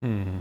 Hmm.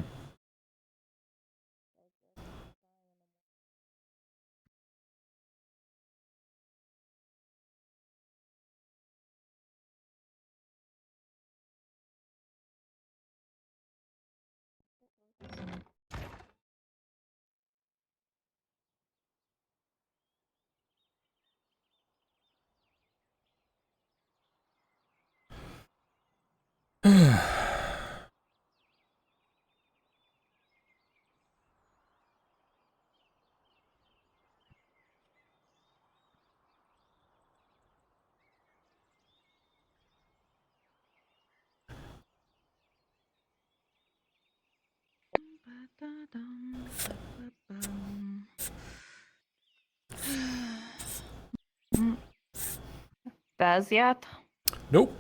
Does yet? Nope.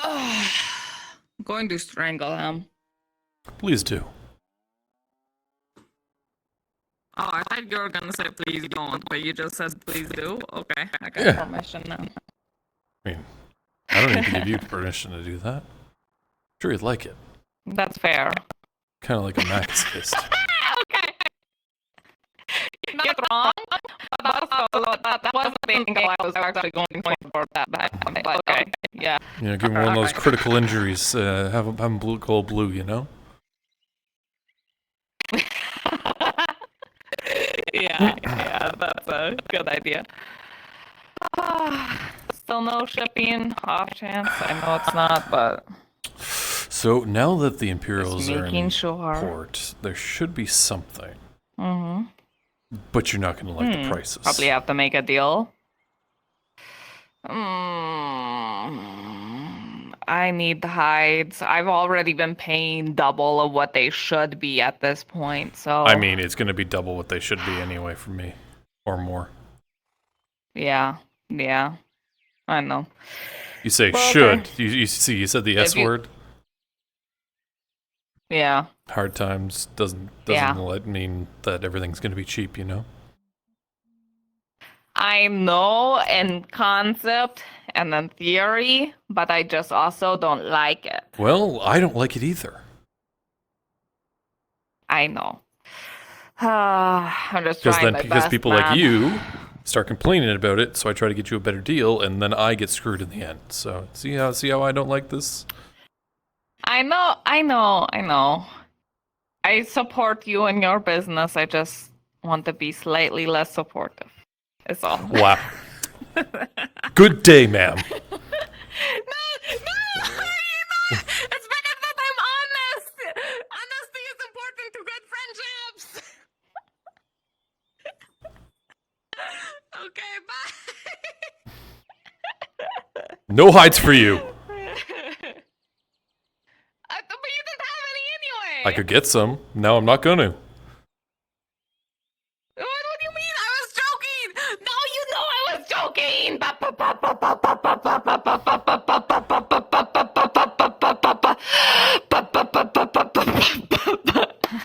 I'm going to strangle him. Please do. Oh, I thought you were gonna say please don't, but you just said please do? Okay, I got Yeah. permission now. I mean, I don't need to give you permission to do that. I'm sure you'd like it. That's fair. Kind of like a masochist. Okay. You're not wrong, but that wasn't the angle I was actually going for that time. But okay, yeah. You know, give him one of those critical injuries. Have him go blue, you know? Yeah, that's a good idea. Still no shipping, off chance. I know it's not, but So now that the Imperials are in sure. port, there should be something. Mm-hmm. But you're not going to like the prices. Probably have to make a deal. I need the hides. I've already been paying double of what they should be at this point, so... I mean, it's going to be double what they should be anyway for me. Or more. Yeah. I know. You say Well, should. okay. You see, you said the S word. Yeah. Hard times doesn't mean that everything's going to be cheap, you know? I know in concept and in theory, but I just also don't like it. Well, I don't like it either. I know. I'm just trying my Because best, people man. like you start complaining about it, so I try to get you a better deal, and then I get screwed in the end. So see how I don't like this? I know. I support you and your business. I just want to be slightly less supportive. It's all. Wow. Good day, ma'am. No, it's because that I'm honest. Honesty is important to good friendships. Okay, bye. No hides for you. But you didn't have any anyway. I could get some. No, I'm not going to. What do you mean? I was joking. No, you know I was joking.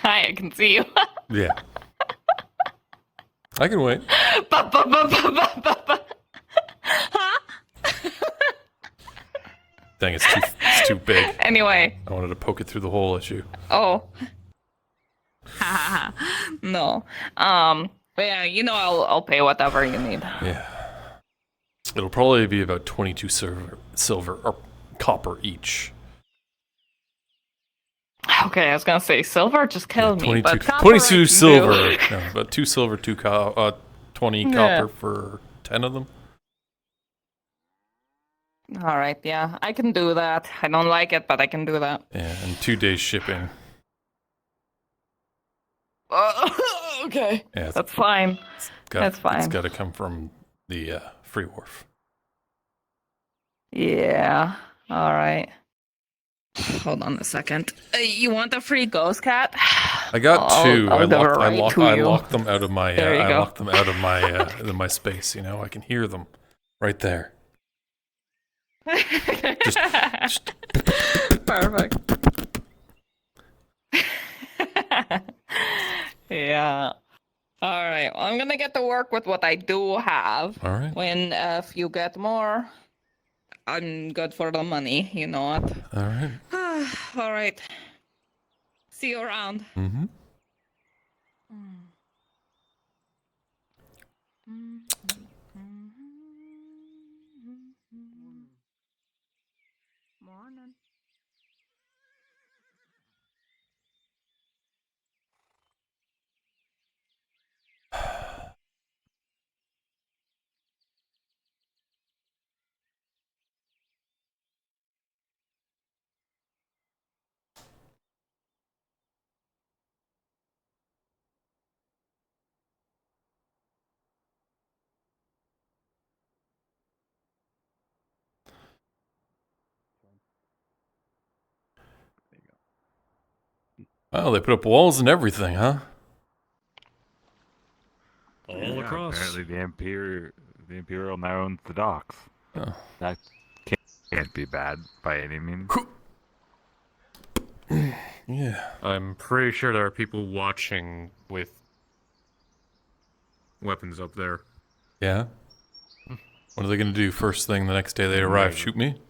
Hi, I can see you. Yeah. I can wait. Dang, it's too big. Anyway. I wanted to poke it through the hole at you. Oh. No. But yeah, you know I'll pay whatever you need. Yeah. It'll probably be about 22 silver or copper each. Okay, I was gonna say silver just killed me, but 22 silver. No, about 2 silver, 20 copper for 10 of them. All right, yeah, I can do that. I don't like it, but I can do that. Yeah, and 2 days shipping. Okay, Yeah, that's fine. That's fine. It's got to come from the free wharf. Yeah. All right. Hold on a second. You want the free ghost cat? I got 2. I locked them out of my. I go. locked them out of my my space. You know, I can hear them right there. just Perfect. Yeah. All right. Well, I'm gonna get to work with what I do have. All right. When if you get more, I'm good for the money, you know what? All right. All right. See you around. Mm-hmm. Morning. Oh, they put up walls and everything, huh? All across. Apparently, the Imperial now owns the docks. Oh. That can't be bad by any means. Yeah. I'm pretty sure there are people watching with weapons up there. Yeah? What are they going to do first thing the next day they arrive? Maybe. Shoot me?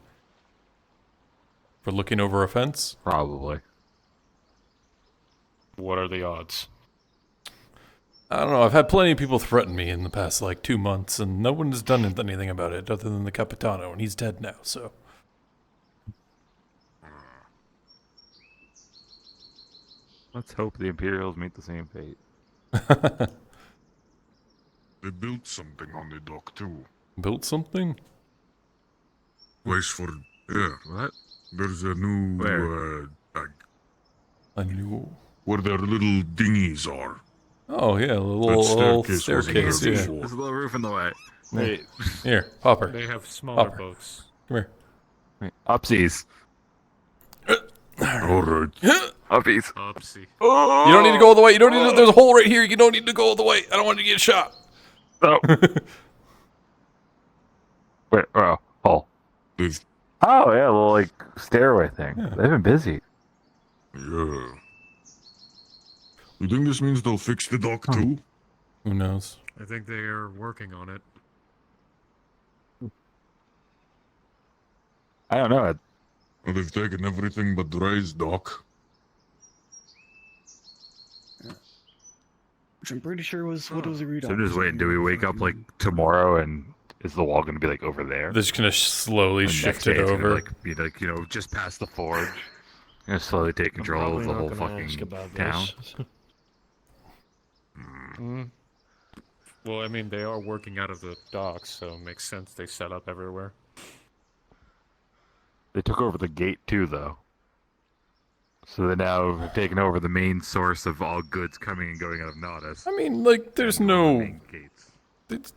For looking over a fence? Probably. What are the odds? I don't know. I've had plenty of people threaten me in the past, 2 months, and no one has done anything about it other than the Capitano, and he's dead now, so. Let's hope the Imperials meet the same fate. They built something on the dock too. Built something? Place for What? there's a new Where? I knew. where their little dinghies are. Oh, yeah, a little staircase staircase, wasn't there yeah. before. There's a little roof in the way. Yeah. Wait. Here, Hopper. They have smaller Hopper. boats. Come here. Wait. Upsies. Alright. Upsies. Upsy. You don't need to go all the way. You don't need to, there's a hole right here. You don't need to go all the way. I don't want you to get shot. Oh. Wait, oh. They've Oh, yeah, a little, stairway thing. Yeah. They've been busy. yeah. You think this means they'll fix the dock too? Who knows? I think they are working on it. I don't know. Well, they've taken everything but Ray's dock. Which I'm pretty sure was what was agreed So on. I'm just waiting. Do we wake up, tomorrow and is the wall going to be, over there? They're just going to slowly And shift next day it it's gonna, over. be just past the forge. Gonna slowly take control of the whole fucking town. Well, I mean, they are working out of the docks, so it makes sense they set up everywhere. They took over the gate too, though. So they now have taken over the main source of all goods coming and going out of Naudus. I mean, there's And one of the no... main gates.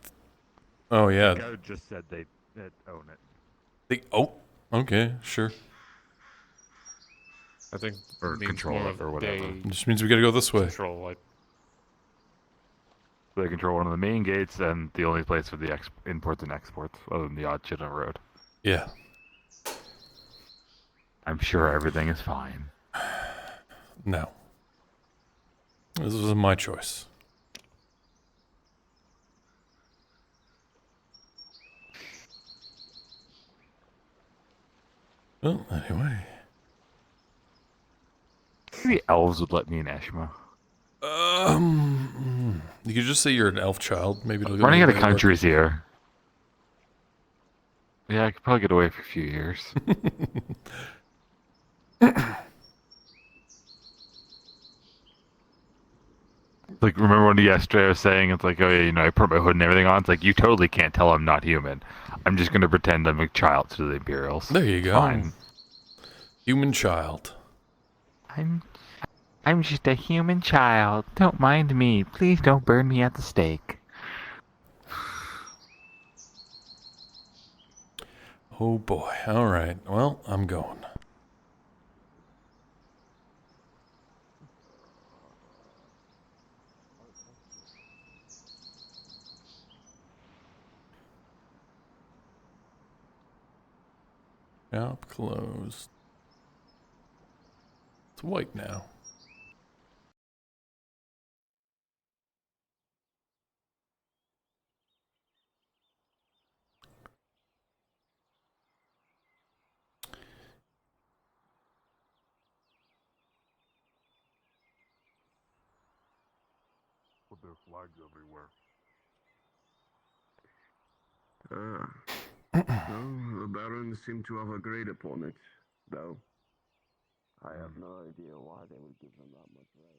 Oh, yeah. Code just said they own it. Oh, okay, sure. I think Or means control more it, or of whatever. they It just means we got to go this way. control it. So they control one of the main gates and the only place for the imports and exports, other than the odd shit on the road. Yeah. I'm sure everything is fine. No. This was my choice. Well, anyway. Maybe elves would let me in Eshma. You could just say you're an elf child. Maybe it'll Running out of it'll work. countries here. Yeah, I could probably get away for a few years. Remember when yesterday I was saying, it's oh yeah, I put my hood and everything on. It's you totally can't tell I'm not human. I'm just gonna pretend I'm a child to the Imperials. There you go. Fine. Human child. I'm just a human child. Don't mind me. Please don't burn me at the stake. Oh boy. All right. Well, I'm going. Shop closed. It's white now. are flags everywhere. No, the Barons seem to have agreed upon it, though. I have no idea why they would give them that much rain.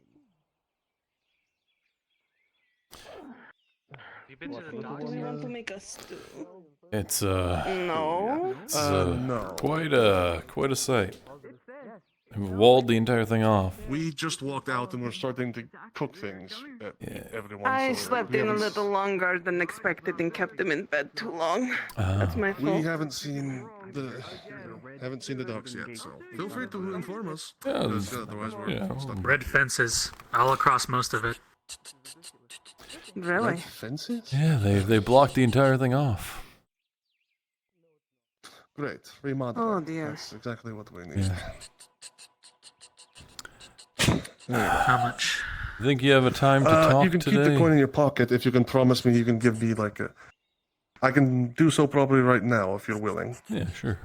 You been to the What docks do Do we yet? want to make a stew? It's No. No. quite a sight. They've walled the entire thing off. We just walked out and we're starting to cook things. Yeah. Everyone. I so slept we in a haven't little longer than expected and kept them in bed too long. That's my We fault. haven't seen the dogs yet, so feel free to inform us. Yeah, Because otherwise we're yeah. stuck. Red fences all across most of it. Really? Red fences? Yeah, they blocked the entire thing off. Great. Remodel. Oh, dear. That's exactly what we need. Yeah. How much? I think you have a time to talk you can today. keep the coin in your pocket if you can promise me you can give me like a. I can do so probably right now if you're willing. Yeah, sure.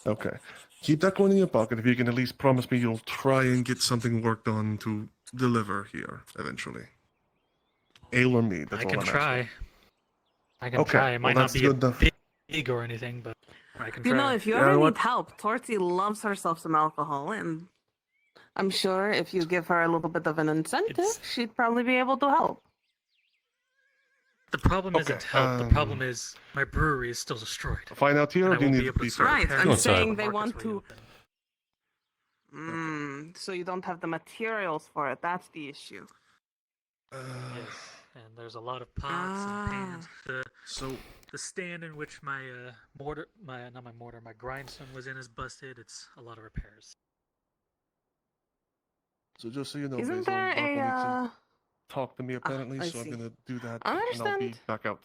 Okay. Keep that coin in your pocket if you can at least promise me you'll try and get something worked on to deliver here eventually. Ale or me, that's I all can I'm try. asking. I can Okay, try. It might well, not that's be good enough. big or anything, but I can You try. know, if you Yeah, ever what- need help, Torty loves herself some alcohol, and I'm sure if you give her a little bit of an incentive, It's- she'd probably be able to help. The problem isn't Okay, help. The problem is my brewery is still destroyed. Find out here And or I do you won't need be to able be to start Right, fair? I'm Go inside. saying they Market's want to. reopen. So you don't have the materials for it. That's the issue. Yes, and there's a lot of pots and pans. So The stand in which my my grindstone was in is busted. It's a lot of repairs. just so you know, Isn't Basil, there Mark will need a? to talk to me apparently, I so I'm see. gonna do that I and I'll be understand. back out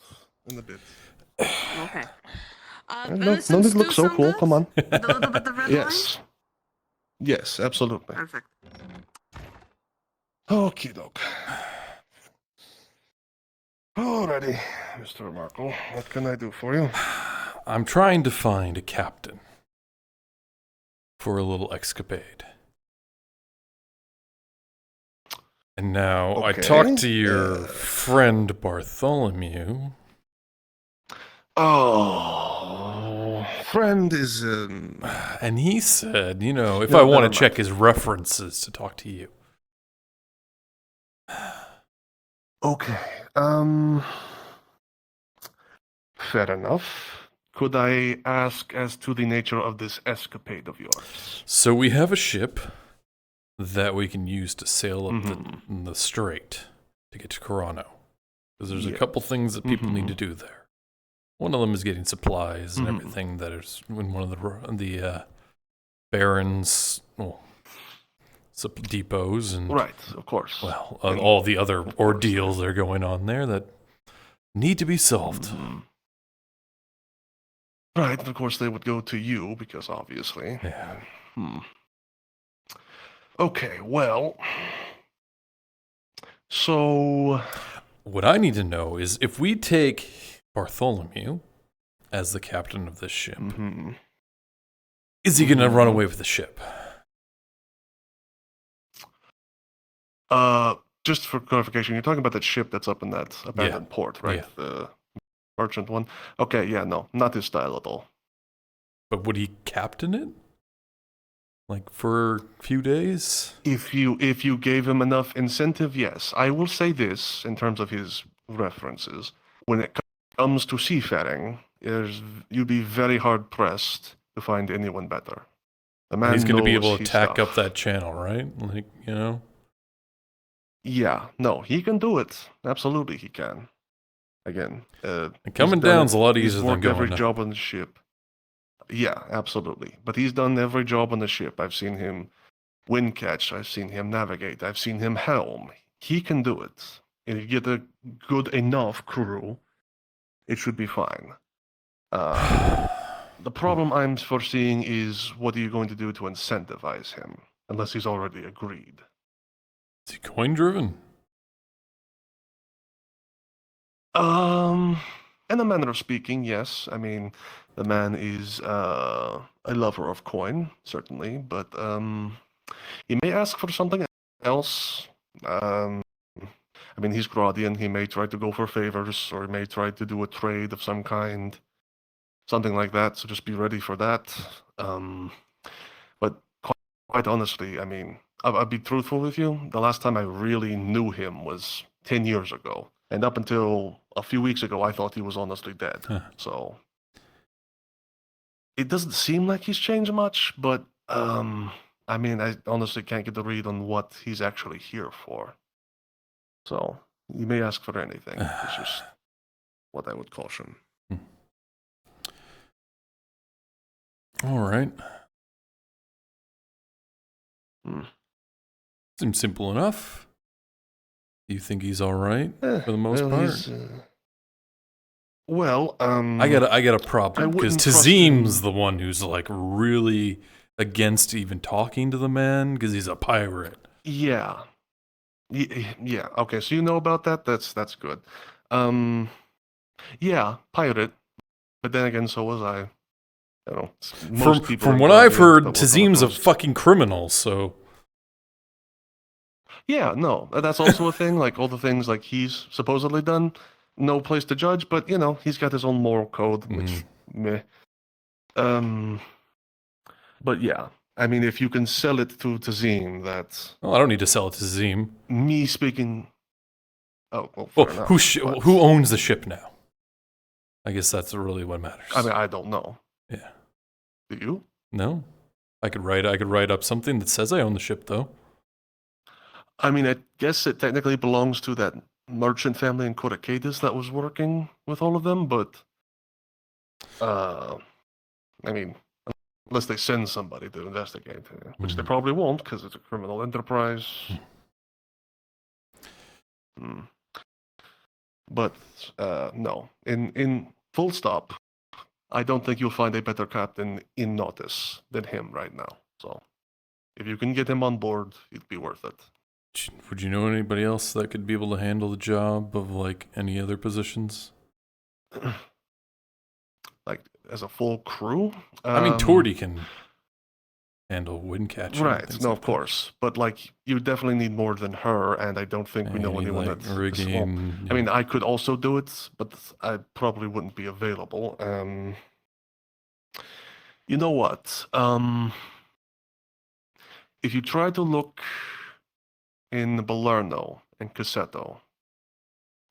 in a bit. Okay. Don't it look so cool? Come on. With a little bit of red wine? Yes. Yes, absolutely. Perfect. Okie doke. Alrighty, Mr. Markle, what can I do for you? I'm trying to find a captain for a little escapade. And now I Okay, talked to your friend Bartholomew. Oh, friend is And he said, you know, if No, I want never to check his references to talk to you. okay. Fair enough. Could I ask as to the nature of this escapade of yours? So we have a ship that we can use to sail up the strait to get to Corano. Because there's a Yeah. couple things that people need to do there. One of them is getting supplies and Mhm. everything that is in one of the Barons' depots and Right, of course. well, all the other ordeals that are going on there that need to be solved. Mhm. Right, and of course they would go to you because obviously. Yeah. Okay, well. So. What I need to know is if we take Bartholomew as the captain of this ship, is he going to run away with the ship? Just for clarification, you're talking about that ship that's up in that abandoned port, right? Yeah. The merchant one. Okay, yeah, no, not his style at all. But would he captain it? Like for a few days? If you gave him enough incentive, yes. I will say this in terms of his references. When it comes to seafaring, you'd be very hard pressed to find anyone better. The man He's going to be knows able to his tack stuff. up that channel, right? Like, you know? Yeah, no, he can do it. Absolutely, he can. Again, And he's coming done down's it. a lot He's easier than worked every going up. job on the ship. Yeah, absolutely. But he's done every job on the ship. I've seen him wind catch. I've seen him navigate. I've seen him helm. He can do it. If you get a good enough crew, it should be fine. The problem I'm foreseeing is what are you going to do to incentivize him? Unless he's already agreed. Is he coin driven? In a manner of speaking, yes. I mean, the man is a lover of coin, certainly, but he may ask for something else. I mean, he's Grodian. He may try to go for favors, or he may try to do a trade of some kind, something like that. So just be ready for that. But quite honestly, I mean, I'll be truthful with you. The last time I really knew him was 10 years ago, and up until a few weeks ago, I thought he was honestly dead. Huh. So it doesn't seem like he's changed much, but I mean, I honestly can't get the read on what he's actually here for. So you may ask for anything. It's just what I would caution. All right. Hmm. Seems simple enough. You think he's all right Eh, for the most well, part? he's, well, I got a problem because wouldn't trust Tazim's him. the one who's like really against even talking to the man because he's a pirate. Yeah. Yeah. Okay, so you know about that? That's good. Yeah, pirate. But then again, so was I. You know, most people From in what I've Guardian heard, that work on the Tazim's a coast. fucking criminal. So Yeah, no, that's also a thing. Like all the things like he's supposedly done, no place to judge. But you know, he's got his own moral code, which meh. But yeah, I mean, if you can sell it to Tazim, that well, I don't need to sell it to Tazim. me speaking. Oh, well, Well, fair enough. but- who owns the ship now? I guess that's really what matters. I mean, I don't know. yeah. Do you? No, I could write up something that says I own the ship, though. I mean, I guess it technically belongs to that merchant family in Coracadis that was working with all of them, but I mean, unless they send somebody to investigate, which they probably won't because it's a criminal enterprise. But no, in full stop, I don't think you'll find a better captain in Nautis than him right now. So if you can get him on board, it'd be worth it. Would you know anybody else that could be able to handle the job of like any other positions? Like as a full crew? I mean, Tordy can handle wind catching. and Right, things no, like of course. But like you definitely need more than her, and I don't think that. we know And anyone like that's well, rigging. I mean, I could also do it, but I probably wouldn't be available. You know what? If you try to look in Balerno and Cassetto,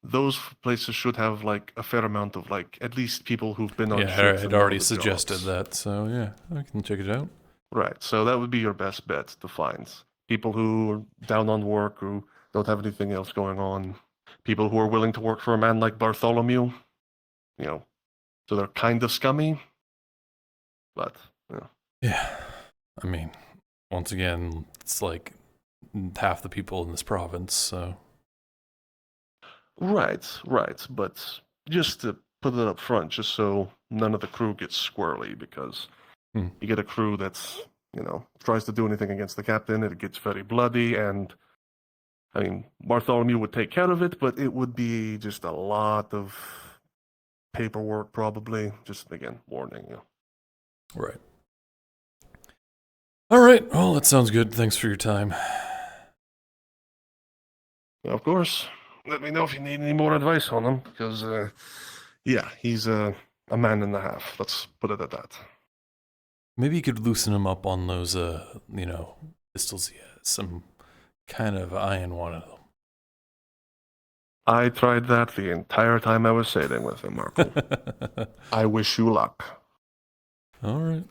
those places should have like a fair amount of like at least people who've been on Yeah, ships I and had already know the suggested jobs. that, so yeah, I can check it out. Right, so that would be your best bet to find people who are down on work, who don't have anything else going on, people who are willing to work for a man like Bartholomew. You know, so they're kind of scummy, but yeah. Yeah, I mean, once again, it's like half the people in this province, so Right, but just to put it up front, just so none of the crew gets squirrely, because you get a crew that's, you know, tries to do anything against the captain, it gets very bloody, and I mean, Bartholomew would take care of it, but it would be just a lot of paperwork, probably. Just again, warning you. right. All right, well, that sounds good. Thanks for your time. Of course. Let me know if you need any more advice on him, because, yeah, he's a man and a half. Let's put it at that. Maybe you could loosen him up on those, pistols he has. Some kind of iron one of I tried that the entire time I was sailing with him, Markl. them. I wish you luck. All right.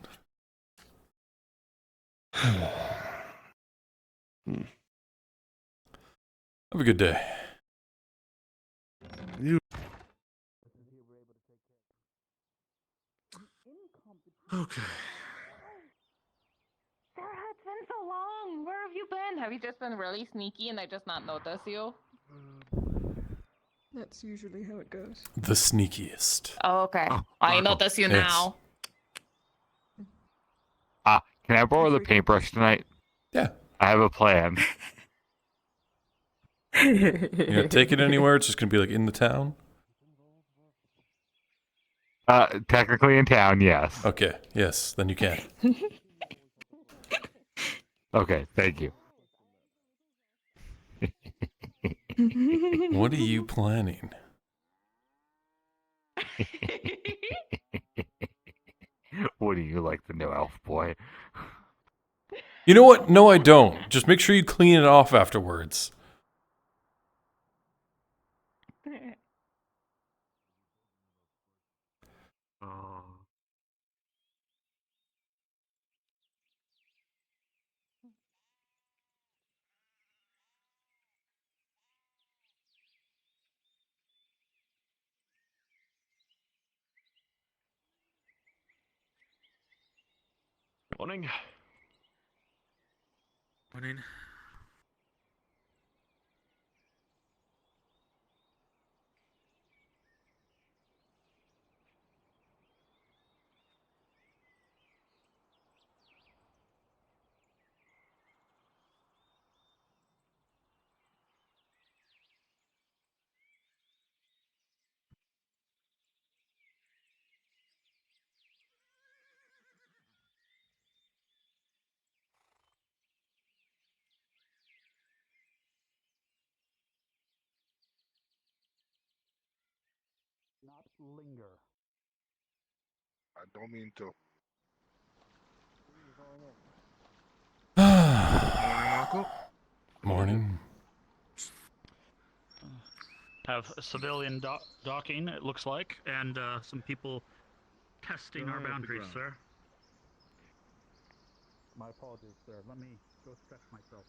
Have a good day. You. Okay. Sarah, it's been so long. Where have you been? Have you just been really sneaky and I just not noticed you? That's usually how it goes. The sneakiest. Oh, okay. Oh, I Markl. notice you Yes. now. Can I borrow the paintbrush tonight? Yeah. I have a plan. You gonna take it anywhere? It's just gonna be like in the town? Technically in town, yes. Okay, yes, then you can. Okay, thank you. What are you planning? What do you like to know, elf boy? You know what? No, I don't. Just make sure you clean it off afterwards. Oh. Morning. Morning. Not linger. I don't mean to. Morning, Markl. Morning. Have a civilian docking, it looks like, and some people testing our boundaries, sir. My apologies, sir. Let me go stretch myself.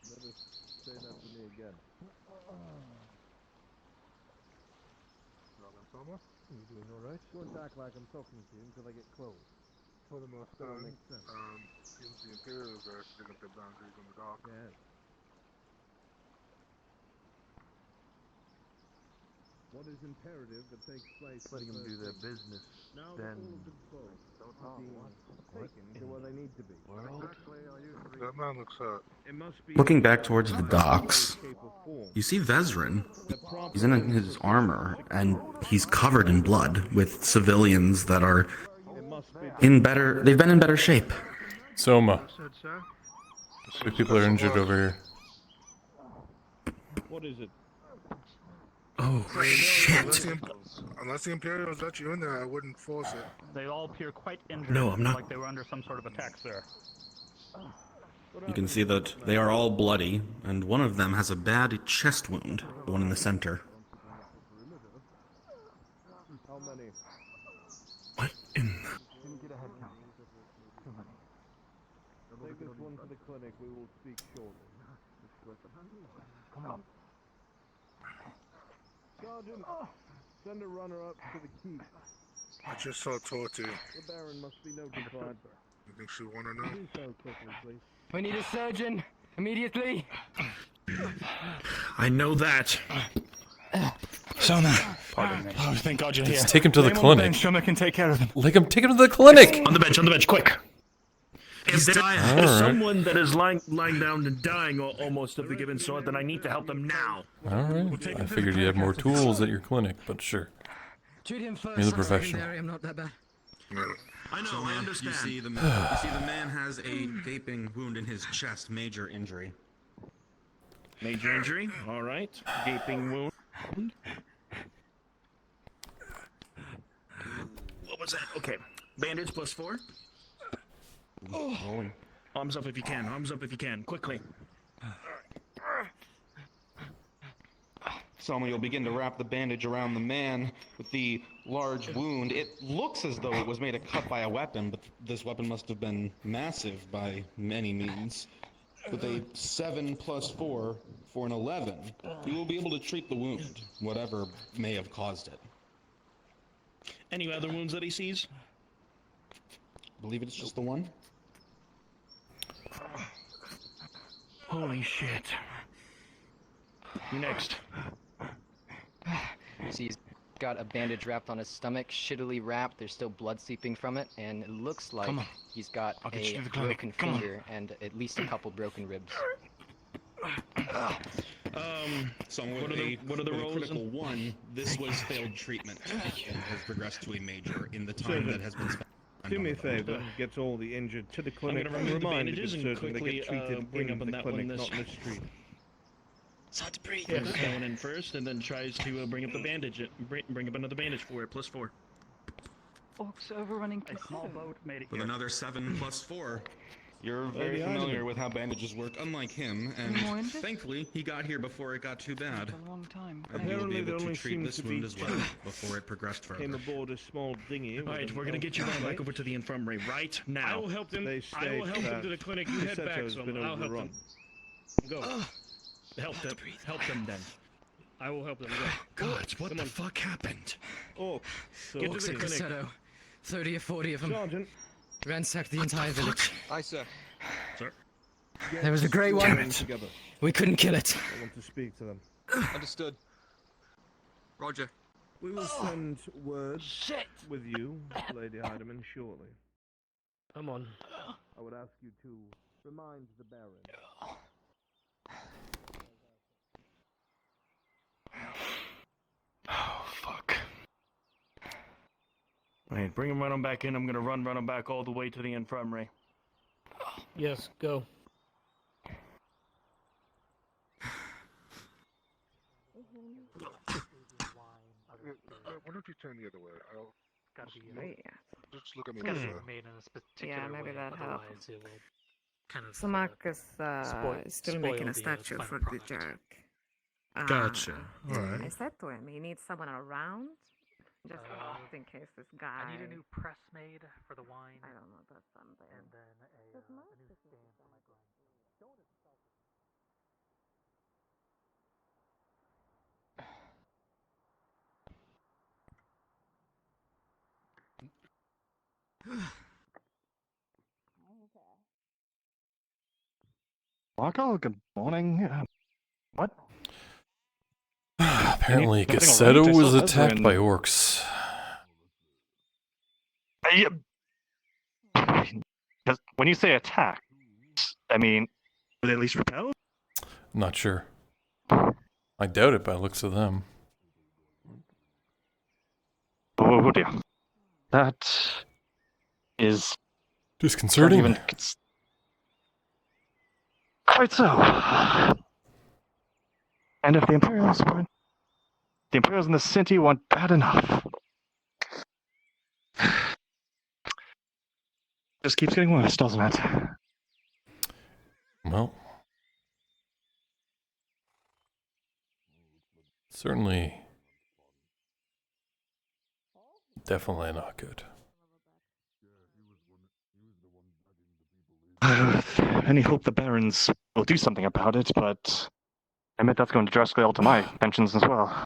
Never say that to me again. Summer? You doing alright? Don't act like I'm talking to you until I get close. For the most That'll part, make sense. seems the Imperials are setting up their boundaries on the dock. Yes. What is imperative that takes place? Letting them do their business. Now that all of them closed, being taken to where they need to be. That man looks hurt. It must be Looking back towards the docks, you see Vezrin. He's in his armor, and he's covered in blood with civilians that are they've been in better shape. Soma. Sir? Three people are injured over here. What is it? Oh, shit. Unless the Imperials let you in there, I wouldn't force it. They all appear quite injured. No, I'm not. Like they were under some sort of attack, sir. You can see that they are all bloody, and one of them has a bad chest wound, the one in the center. How many? What in Didn't get a head count. Too many. Take this one to the clinic. We will speak shortly. Come on. Sergeant, send a runner up to the keep. I just saw Torty. The Baron must be notified. You think she wanna know? Do so quickly, please. We need a surgeon immediately. I know that. Sona. Pardon me. Oh, thank God you're here. Just take him to the clinic. Shoma can take care of him. Take him to the clinic. On the bench, quick. If Alright. someone that is lying down and dying almost of the given sort, then I need to help them now. Alright. I figured you had more tools at your clinic, but sure. Treat him first. You're the professional. I'm not that bad. I know, I understand. You see, the man has a gaping wound in his chest, major injury. Major injury? Alright. Gaping wound. What was that? Okay. Bandage +4. Oh. Arms up if you can. Arms up if you can. Quickly. Selma, you'll begin to wrap the bandage around the man with the large wound. It looks as though it was made a cut by a weapon, but this weapon must have been massive by many means. With a 7 + 4 for an 11, you will be able to treat the wound, whatever may have caused it. Any other wounds that he sees? I believe it's just the one. Holy shit. You next. See, he's got a bandage wrapped on his stomach, shittily wrapped. There's still blood seeping from it, and it looks like he's got a broken finger and at least a couple broken ribs. What are the roles? Critical 1, this was failed treatment and has progressed to a major in the time that has been spent. Do me a favor, get all the injured to the clinic I'm and gonna remove the remind the bandages and surgeon they quickly get treated bring in up on the that clinic, one. not in the street. It's hard to breathe. Yeah, going in first, and then tries to bring up the bandage. Bring up another bandage for it. +4. Orcs overrunning A small boat made it With here. another 7 + 4. You're Right very behind familiar him. with how bandages work, unlike him, Any more and injured? thankfully he got here before it got too bad. A long time. I think we'll be Apparently able there to only treat seems this to be wound as well two. before it progressed further. Came aboard a small dinghy. All right, we're gonna get you right back over to the infirmary right now. I will help them. They I will help them to the clinic. You head back, has so been I'll help overrun. them. Go. Help them. Help them then. I will help them. Go. God, what the fuck happened? Oh, so Get to the clinic. 30 or 40 of them. Sergeant. Ransacked the entire village. Aye, sir. Sir. There was a grey one. Together. We couldn't kill it. I want to speak to them. Understood. Roger. We will send word with you, Lady Heidemann, shortly. Come on. I would ask you to remind the Baron. Oh, fuck. Alright, bring him running back in. I'm gonna run him back all the way to the infirmary. Yes, go. Why don't you turn the other way? I'll just look at me. It's gotta sir. be made in a particular Yeah, maybe way, that helps. otherwise it will kind of So Marcus is still making a spoil the, statue final for the product. jerk. Gotcha. Alright. I said to him, he needs someone around, just in case this guy. I need a new press made for the wine. I don't know, that's something. And then a new stand for my grind. Markl, good morning. What? Apparently, Anything Cassetto alright? I was saw attacked Ezra by and- orcs. When you say attack, I mean, were they at least repelled? Not sure. I doubt it by the looks of them. Oh dear. That is Disconcerting. not even quite so. And if the Imperials weren't, the Imperials and the Sinti weren't bad enough. Just keeps getting worse, doesn't it? Well, certainly, definitely not good. Any hope the Barons will do something about it, but I admit that's going to drastically alter my pensions as well.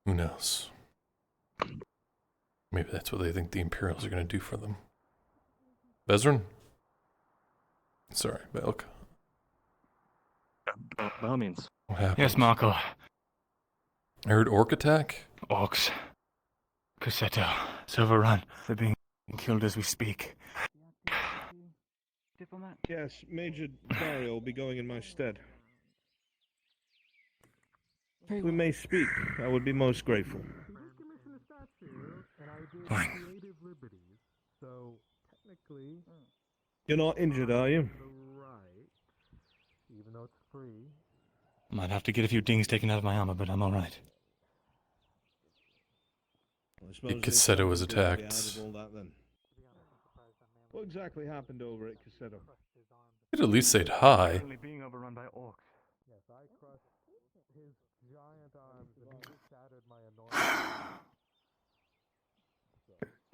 Who knows? Maybe that's what they think the Imperials are going to do for them. Bezrin? Sorry, Belk. By all means. What happened? Yes, Markl. I heard orc attack? Orcs. Cassetto. It's overrun. They're being killed as we speak. Diplomat. Yes, Major Dario will be going in my stead. We may speak. I would be most grateful. Fine. So technically, you're not injured, are you? Even though it's free. Might have to get a few dings taken out of my armor, but I'm alright. Cassetto was attacked. What exactly happened over at Cassetto? You could at least say hi. Being overrun by orcs. Yes, I crushed his giant arms and he shattered my enormous.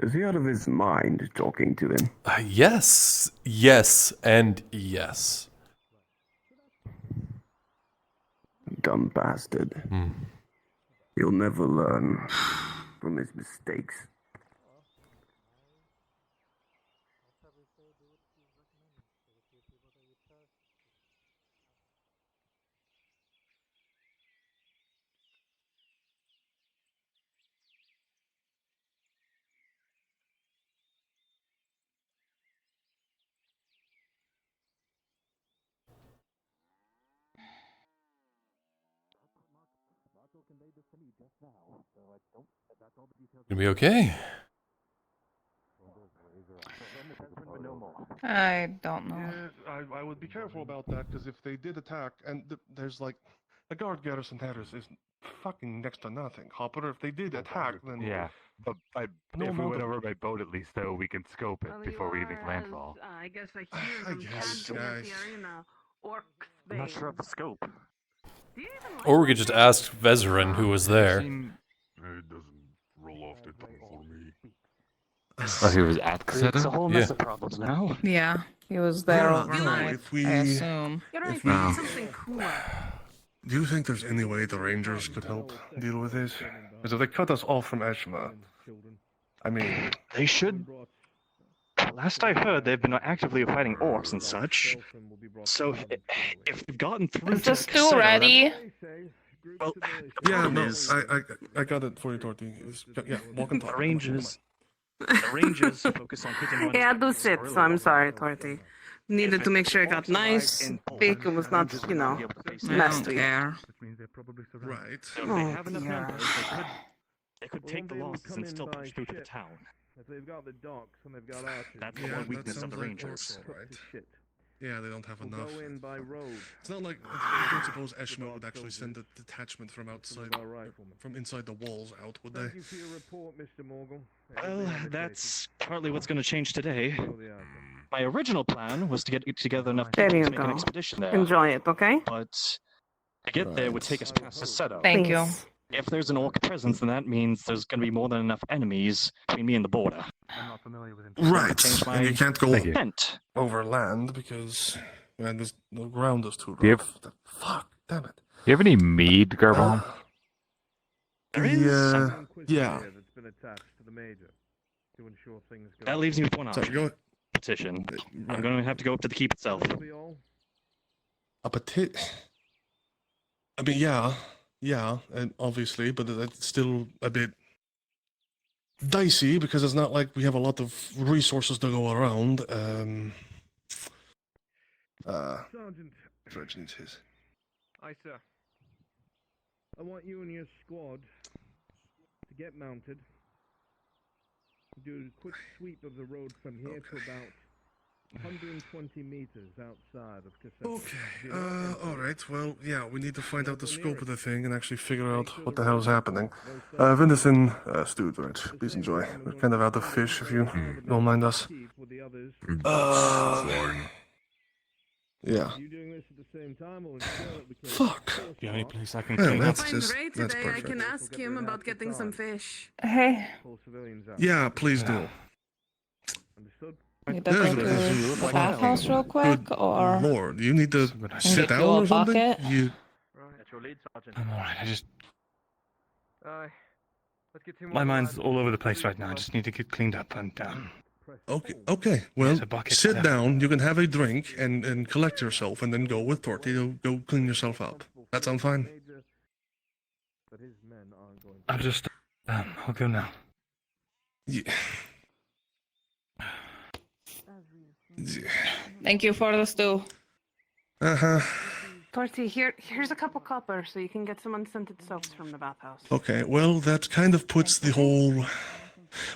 Is he out of his mind talking to him? Yes, yes, and yes. Dumb bastard. He'll never learn from his mistakes. Gonna be okay. I don't know. Yeah, I would be careful about that because if they did attack, and there's like the guard garrison Harris is fucking next to nothing. Hopper, if they did attack, then Yeah, but No if we went motive. over by boat, at least though we can scope it before we even landfall. I guess I hear I them guess, chanting at guys. the arena. Orcs, I'm not sure of the scope. Or we could just ask Vezerin who was there. It doesn't roll off the tongue for me. Oh, he was at It's a Caseta? whole Yeah. mess of problems now. Yeah, he was there Yeah, overnight. if we- I assume. You're right, If we- we need something cooler. Do you think there's any way the Rangers could help deal with this? Because if they cut us off from Eshma, I mean, They should. Last I heard, they've been actively fighting orcs and such. So if they've gotten through Is to the stew Caseta, ready? Well, yeah, problem no, is, I got it for you, Torty. Yeah, walk and the talk. Rangers focus on hitting on Yeah, do sit, so I'm sorry, Torty. Needed to make sure it got nice, thick, it was not, I don't nasty. care. Right. So if they have enough numbers, they could take the losses and still push through to the town. If they've got the docks and they've got archers, That's the Yeah, one that weakness of sounds the like Rangers. orcs, right? shit. Yeah, they don't have We'll enough. go in by road. It's not like I don't suppose Eshma would actually send a detachment from outside, from inside the walls out, would they? Thank you for your report, Mr. Morgan. Well, that's partly what's going to change today. My original plan was to get together enough There people you to make an go. expedition there. Enjoy it, okay? But to get there would take us past the setup. Thank you. Please. If there's an orc presence, then that means there's going to be more than enough enemies between me and the border. I'm not familiar with Right. Change my And you can't go intent. over land because the ground is too Do you rough. Fuck, damn it. Do you have any mead, Garbon? There is Yeah. That's been attached to the major to ensure things go. That leaves me with one So option. go Petition. I'm going to have to go up to the keep itself. a petit. I mean, yeah, and obviously, but that's still a bit dicey because it's not like we have a lot of resources to go around. Sergeant, Dredge needs his. aye, sir. I want you and your squad to get mounted. Do a quick sweep of the road from here to about 120 meters outside of Caseta. Okay. Alright, well, yeah, we need to find out the scope of the thing and actually figure out what the hell's happening. Venison stew, Dredge. Please enjoy. We're kind of out of fish if you don't mind us. Yeah. You doing this at the same time or ensure that we can Fuck. The only place I can Yeah, clean up. that's Fine, just, Ray that's today. I perfect. can ask him about getting some fish. Hey, pull civilians out. Yeah, please do. Understood? you better go to the bathhouse real quick, or Lord, you need to sit get you down a or something? bucket? You... That's your lead, Sergeant. I'm alright, I just... Let's get two more My mind's lads. all over the place right now. I just need to get cleaned up and Okay, well, There's a bucket sit there. down, you can have a drink and collect yourself and then go with Torty to go clean yourself up. That sound fine? But his men aren't going I'll just... I'll go now. Yeah. thank you for the stew. Uh-huh. Torty, here's a couple copper so you can get some unscented soaps from the bathhouse. Okay, well, that kind of puts the whole...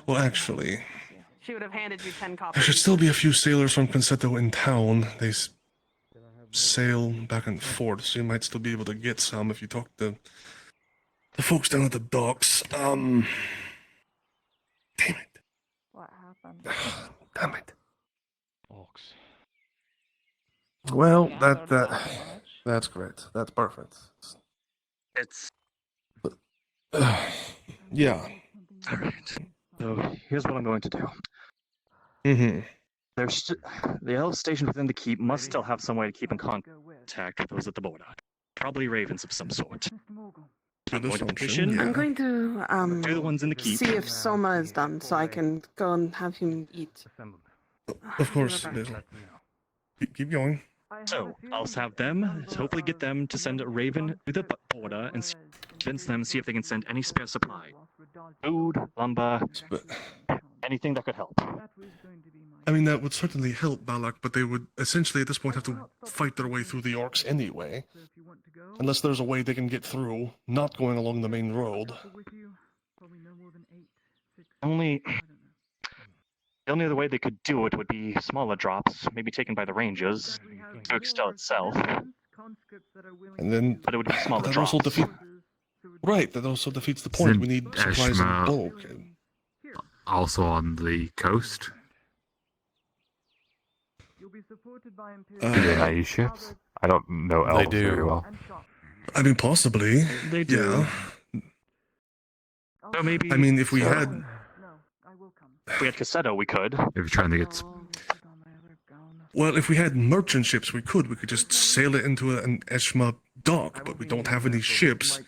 Well, actually, She would have handed you 10 copper. there should still be a few sailors from Conceto in town. They sail back and forth, so you might still be able to get some if you talk to the folks down at the docks. Damn it. What happened? Damn it. Orcs. Well, that's great. That's perfect. It's... Yeah. Alright. So, here's what I'm going to do. Mm-hmm. The elves stationed within the keep must still have some way to keep in contact with those at the border. Probably ravens of some sort. Good Going to assumption, petition. yeah. I'm going to Do the ones in the keep. see if Soma is done so I can go and have him eat. Of course, Basil. Keep going. So, I'll have them, hopefully get them to send a raven to the border and convince them, see if they can send any spare supply. Food, lumber, anything that could help. I mean, that would certainly help Balak, but they would essentially at this point have to fight their way through the orcs anyway. Unless there's a way they can get through, not going along the main road. Only... The only other way they could do it would be smaller drops, maybe taken by the Rangers, to Excel itself. And then But it would be smaller that drops. also right, that also defeats the point. We need supplies in Eshma bulk. also on the coast? Do they not use ships? I don't know elves very well. I mean, possibly. They do. Yeah. So maybe. I mean, if we had. If we had Cassetto, we could. If you're trying to get. Well, if we had merchant ships, we could. We could just sail it into an Eshma dock, but we don't have any ships.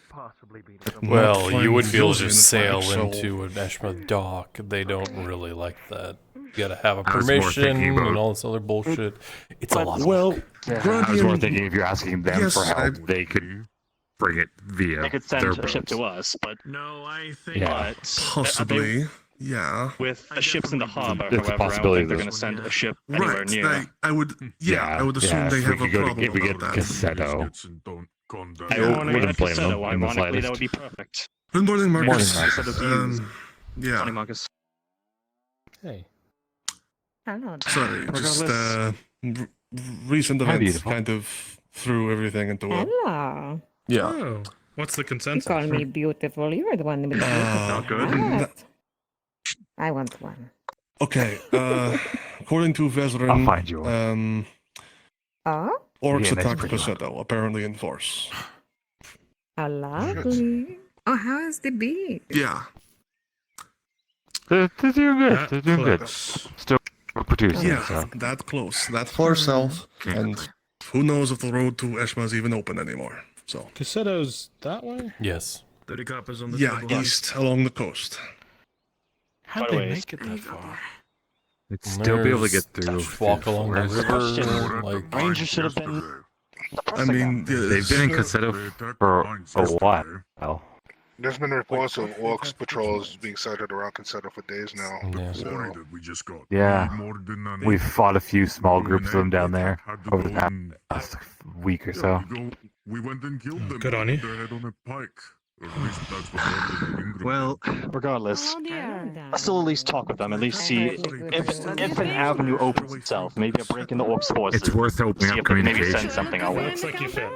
Well, you wouldn't be able to just sail into an Eshma dock. They don't really like that. You gotta have a I was more permission thinking about- and all this other bullshit. It's a lot of Well, work. I was more thinking if you're asking them Yes, for help, I- they could bring it via They could send their a ship boats. to us, but No, I think. Yeah. Possibly. Yeah. with the ships in the harbor, It's a however, I don't possibility think they're that- going to send a ship anywhere Right. near. I would. Yeah, I would assume they if have we a could go problem if we get about that. Cassetto, I Yeah. wouldn't blame them in the Ironically, that slightest. would be perfect. Good morning, Marcus. Morning, Marcus. Yeah. Morning, Marcus. Hey. Sorry, just Regardless. recent Hi, events beautiful. kind of threw everything into a. Hello. Yeah. Oh, what's the You consensus? call me beautiful. You are the one with the Not beautiful. good. What? I want one. Okay. According to Vezran, I'll find you one. Oh? Orcs Yeah, that's attacked pretty Cassetto, apparently in force. How lovely. Oh, how is the bee? Yeah. They're doing good. They're doing good. Close. Still producing. Yeah, So. that close. That far south. And who knows if the road to Eshma is even open anymore. So. Cassetto's that way? Yes. 30 coppers on the Yeah, table. east along the coast. How'd By the they way, make it that far? They'd still be able to get There's- through. just walk along the forest. river. Like, Rangers should have been. I mean, They've been in Cassetto for a while. There's been reports of orcs patrols being sighted around Consetto for days now. Yeah. So, that we just got. Yeah. More than an We've fought a few small groups of them down there Had to over the go past and- week or Yeah, so. we went and killed them. Good on you. Their head on a pike. Or at least that's what happened in Ingram. Well, regardless, Oh, dear. I'll still at least talk with them, at least see if an avenue opens itself. Maybe a break in the orcs' forces. It's worth opening See up if they can maybe communication. send something our way. Looks like you fit.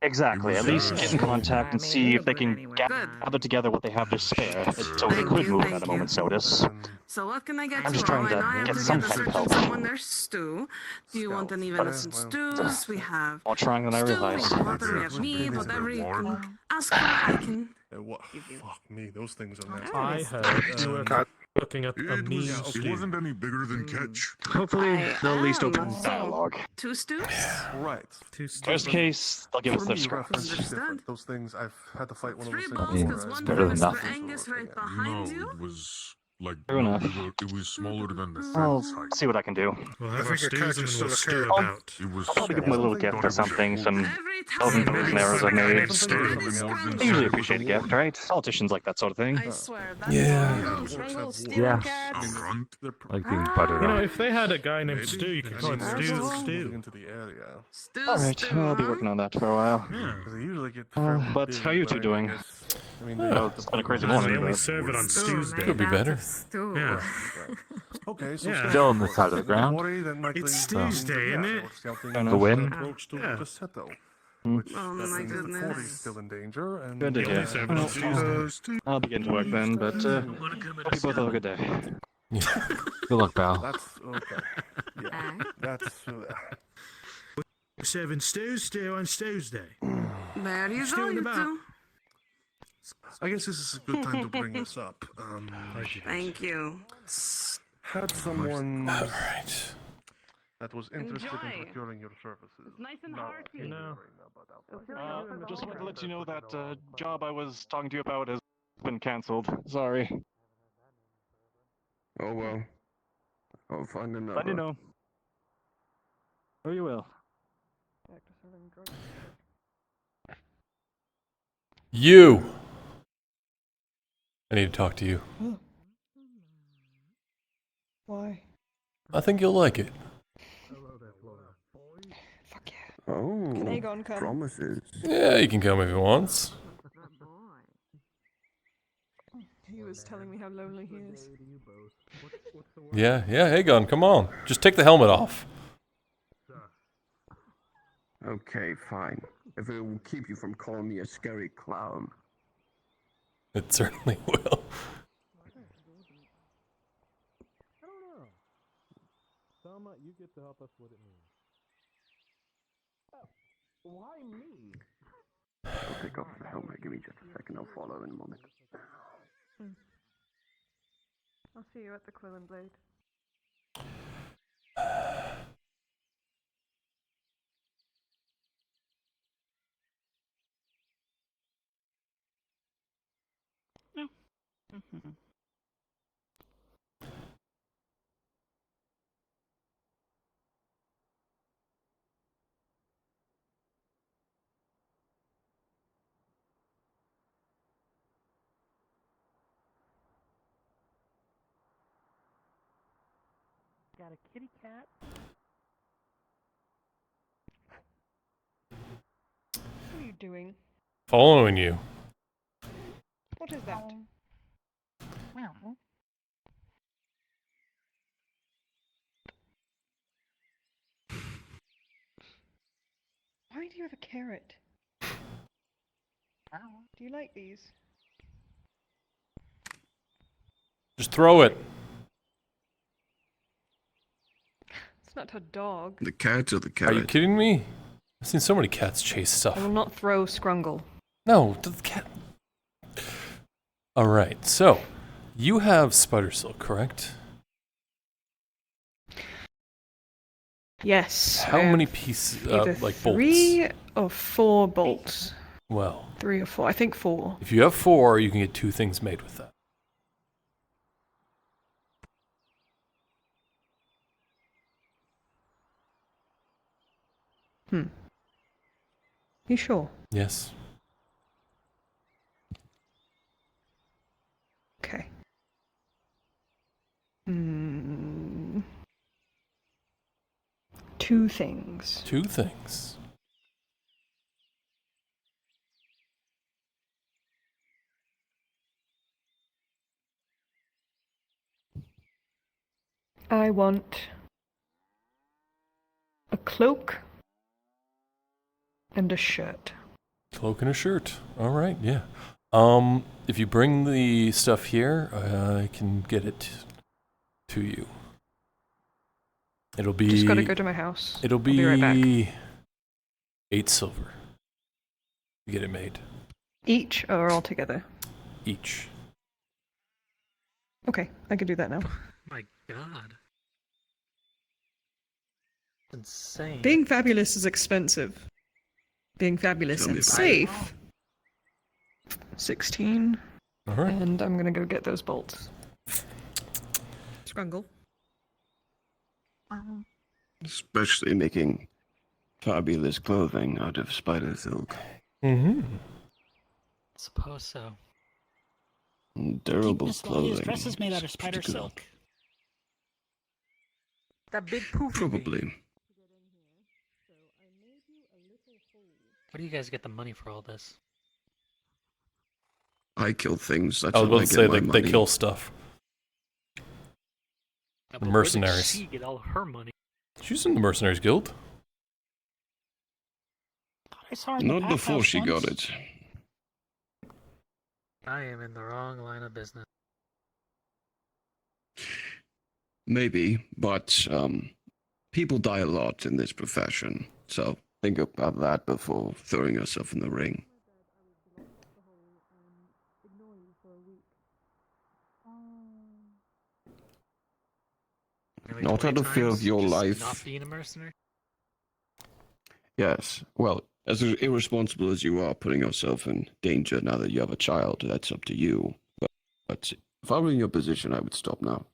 Exactly. At least get in contact and see if they can gather together what they have to spare, so they could move at a moment's notice. So what can I get I'm you? just trying I know I to have get to some get a kind of certain help. someone their stew. Do you want any venison stews? We have More trying than I stew, realized. we have butter, we have meat, whatever you can ask for, I can Fuck me, those things are nasty. I heard you were looking at a It mean was, it stew. wasn't any bigger than catch. Hopefully, they'll at least open am. dialogue. 2 stews? Right. Worst case, they'll give us For their me, scraps. reference is different. Those things, I've had to fight one of those 3 things bowls, mean, because before. one better than is nothing. for Angus right No, behind you. it was like True enough. It was smaller than the I'll fence height. see what I can do. We'll I have our think a stews catch and is we'll still stew a about. It was I'll probably give them a little gift or something, some Every elven time bows and I arrows I made. That They usually appreciate a gift, right? Politicians like that sort of thing. I swear, that's Yeah. Yeah. front. Like being buttered You know, on. if they had a guy named Stu, you could call him Stu the Moving Stew. into the area. Stew, Alright, stew, I'll be huh? working on that for a while. Yeah. 'Cause they usually get Uh, fairly but big, how you two I doing? guess- I mean, Oh, it's been a crazy They morning, only but serve it on Stew's Day. Could be better. Stew. Yeah. okay, so Yeah. Still on the side of the ground. It's Tuesday, isn't it? The wind? Approach to Yeah. Cassetto, Hmm. which Oh that my means the fort is goodness. still in danger, and Good to They only hear. serve it on Tuesday. I'll be getting to work then, but hope you both have a good day. Good luck, pal. that's okay. Yeah, that's. We're serving stew on Tuesday. There you Stew go, in you the two. I guess this is a good time to bring this up. Thank you. Had someone All right. that was interested Enjoy. in procuring your services. It's nice and No, hearty. You know. Just wanted to let you know that job I was talking to you about has been cancelled. Sorry. Oh well. I'll find another. Let you know. Or you will. You. I need to talk to you. Why? I think you'll like it. Oh, Can Aegon come? promises. Yeah, you can come if you want. He was telling me how lonely he is. Yeah, Aegon, come on. Just take the helmet off. Okay, fine. If it will keep you from calling me a scary clown. It certainly will. I don't know. Selma, you get to help us what it means. Why me? I'll take off the helmet. Give me just a second. I'll follow in a moment. I'll see you at the Quill and Blade. Got a kitty cat. What are you doing? Following you. What is that? Why do you have a carrot? Do you like these? Just throw it. It's not a dog. The cat or the Are carrot? you kidding me? I've seen so many cats chase I stuff. will not throw Scrungle. No, the cat. Alright, so you have spider silk, correct? Yes. How I have many pieces, either like bolts? 3 or 4 bolts. Well, 3 or 4. I think 4. if you have 4, you can get 2 things made with that. You sure? Yes. Okay. 2 things. 2 things. I want a cloak and a shirt. Cloak and a shirt. Alright, yeah. If you bring the stuff here, I can get it to you. It'll be... Just gotta go to my house. It'll I'll be right back. 8 silver to get it made. Each or all together? Each. Okay, I can do that now. My God. Insane. Being fabulous is expensive. Being fabulous and safe. 16. Alright. And I'm gonna go get those bolts. Scrungle. Especially making fabulous clothing out of spider silk. Mm-hmm. Suppose so. Durable Miss clothing. Dahlia's dress is made out of spider Particular- silk. That big poofy thing. Probably. Where do you guys get the money for all this? I kill things. That's I was how about I to get say my they money. kill stuff. Now, The but mercenaries. Where did she get all her money? She's in the Mercenaries Guild. I saw her in the Not pack before house she got once. it. I am in the wrong line of business. Maybe, but people die a lot in this profession, so think about that before throwing yourself in the ring. Nearly Not 20 out of fear of times your just life. Not being a mercenary. Yes, well, as irresponsible as you are putting yourself in danger now that you have a child, that's up to you. But if I were in your position, I would stop now.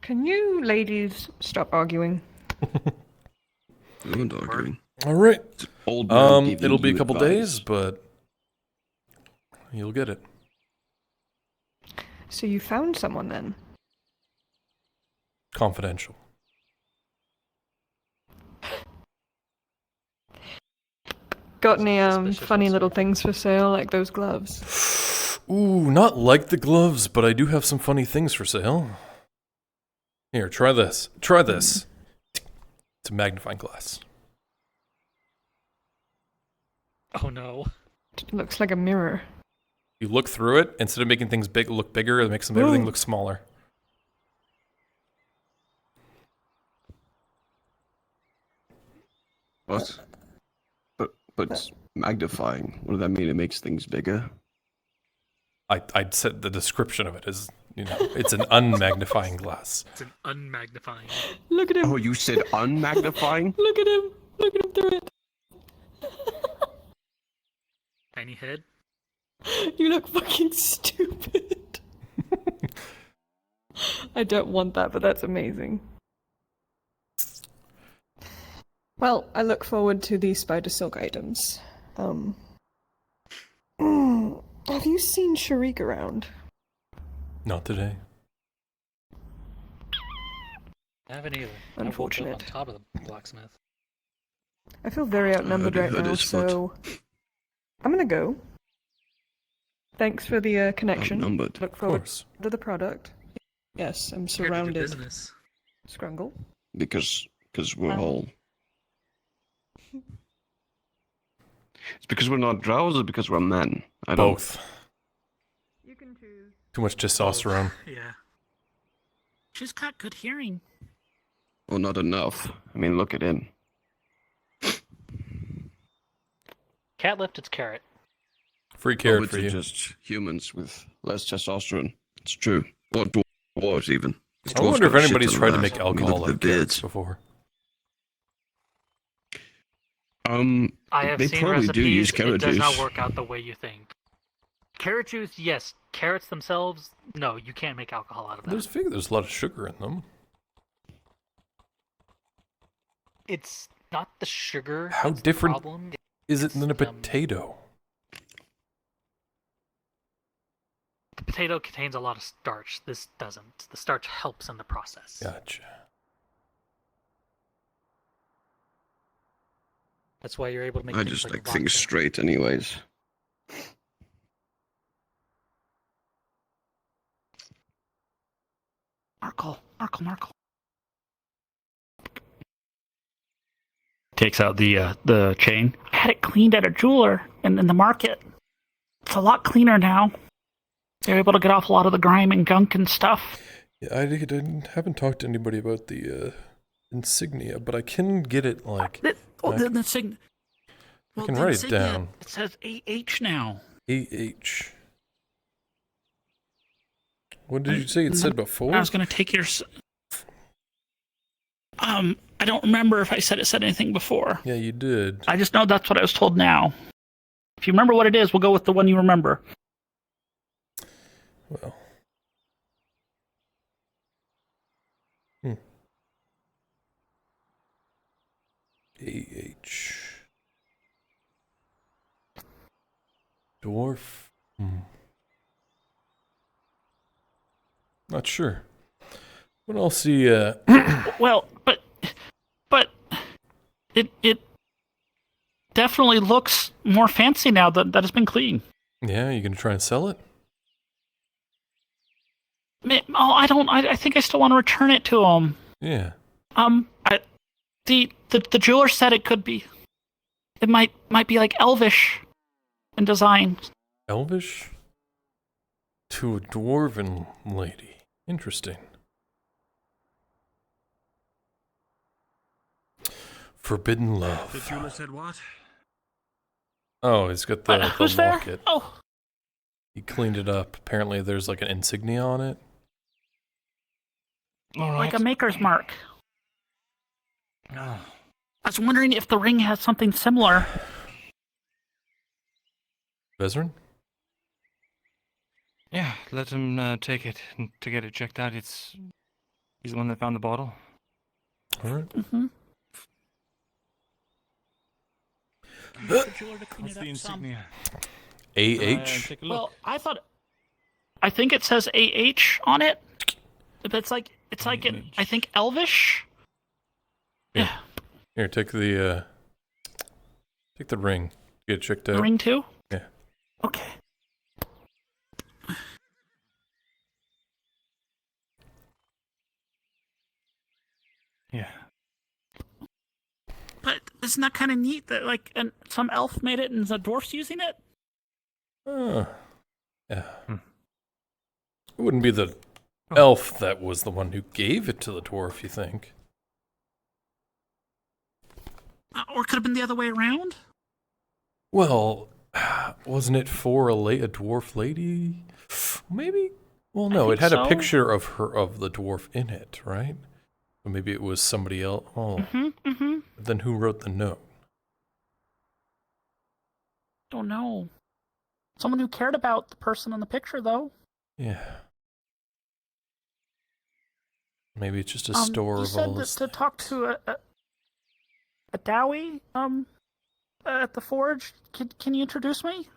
Can you ladies stop arguing? We weren't arguing. Alright. Old man giving It'll be a you couple advice. days, but you'll get it. So you found someone then? Confidential. Got any funny little things for sale, like those gloves? Ooh, not like the gloves, but I do have some funny things for sale. Here, try this. Try this. It's a magnifying glass. Oh no. It looks like a mirror. You look through it, instead of making things look bigger, it makes everything look smaller. What? But magnifying. What does that mean? It makes things bigger. I'd said the description of it is, it's an unmagnifying glass. It's an unmagnifying. Look at him. Oh, you said unmagnifying? Look at him. Look at him through it. Tiny head. You look fucking stupid. I don't want that, but that's amazing. Well, I look forward to the spider silk items. Have you seen Sharik around? Not today. I haven't either. Unfortunate. I woke up on top of the blacksmith. I feel very outnumbered right now, so I'm gonna go. Thanks for the connection. Outnumbered. Look forward to the product. Yes, I'm surrounded. Business. Scrungle. Because we're all. It's because we're not drows or because we're men? Both. You can choose. Too much testosterone. Yeah. She's got good hearing. Well, not enough. I mean, look at him. Cat lift its carrot. Free carrot Hobbits for are you. just humans with less testosterone. It's true. Or dwarves even. I wonder if Dwarves got a anybody's shit tried ton to of make that. I mean, alcohol look out at of the carrots beards. before. I have they seen probably recipes. do use It carrot does not juice. work out the way you think. Carrot juice, yes. Carrots themselves, no. You can't make alcohol out of that. There's a lot of sugar in them. It's not the sugar. How that's different the problem. is it than a potato? The potato contains a lot of starch. This doesn't. The starch helps in the process. Gotcha. That's why you're able to make. I things just like vodka. things straight, anyways. Markl. Takes out the chain. I had it cleaned at a jeweler in the market. It's a lot cleaner now. They're able to get off a lot of the grime and gunk and stuff. Yeah, I haven't talked to anybody about the insignia, but I can get it like. The I insignia. can write it down. It says AH now. AH. What did you say it said before? I was going to take your. I don't remember if I said it said anything before. Yeah, you did. I just know that's what I was told now. If you remember what it is, we'll go with the one you remember. Well. AH. Dwarf. Not sure. What else see? Well, but it definitely looks more fancy now that it's been cleaned. Yeah, you gonna try and sell it? I think I still want to return it to him. Yeah. The jeweler said it could be. It might be like elvish in design. Elvish? To a dwarven lady. Interesting. Forbidden love. The jeweler said what? Oh, he's got the Who's there? locket. Oh. He cleaned it up. Apparently there's like an insignia on it. Like a maker's mark. Oh. I was wondering if the ring has something similar. Vezrin? Yeah, let him take it to get it checked out. He's the one that found the bottle. All right. Mm-hmm. What's the insignia? AH? Well, I think it says AH on it. It's like I think elvish. Yeah. Here, take the ring. Get it checked out. The ring too? Yeah. Okay. Yeah. But isn't that kind of neat that some elf made it and the dwarf's using it? Yeah. It wouldn't be the elf that was the one who gave it to the dwarf, you think? Or could have been the other way around? Well, wasn't it for a dwarf lady? Maybe. Well, no, it had a picture of the dwarf in it, right? Or maybe it was somebody else. Oh. Then who wrote the note? Don't know. Someone who cared about the person in the picture, though. Yeah. Maybe it's just a store you of said all this. to talk to a Dowie at the forge. Can you introduce me?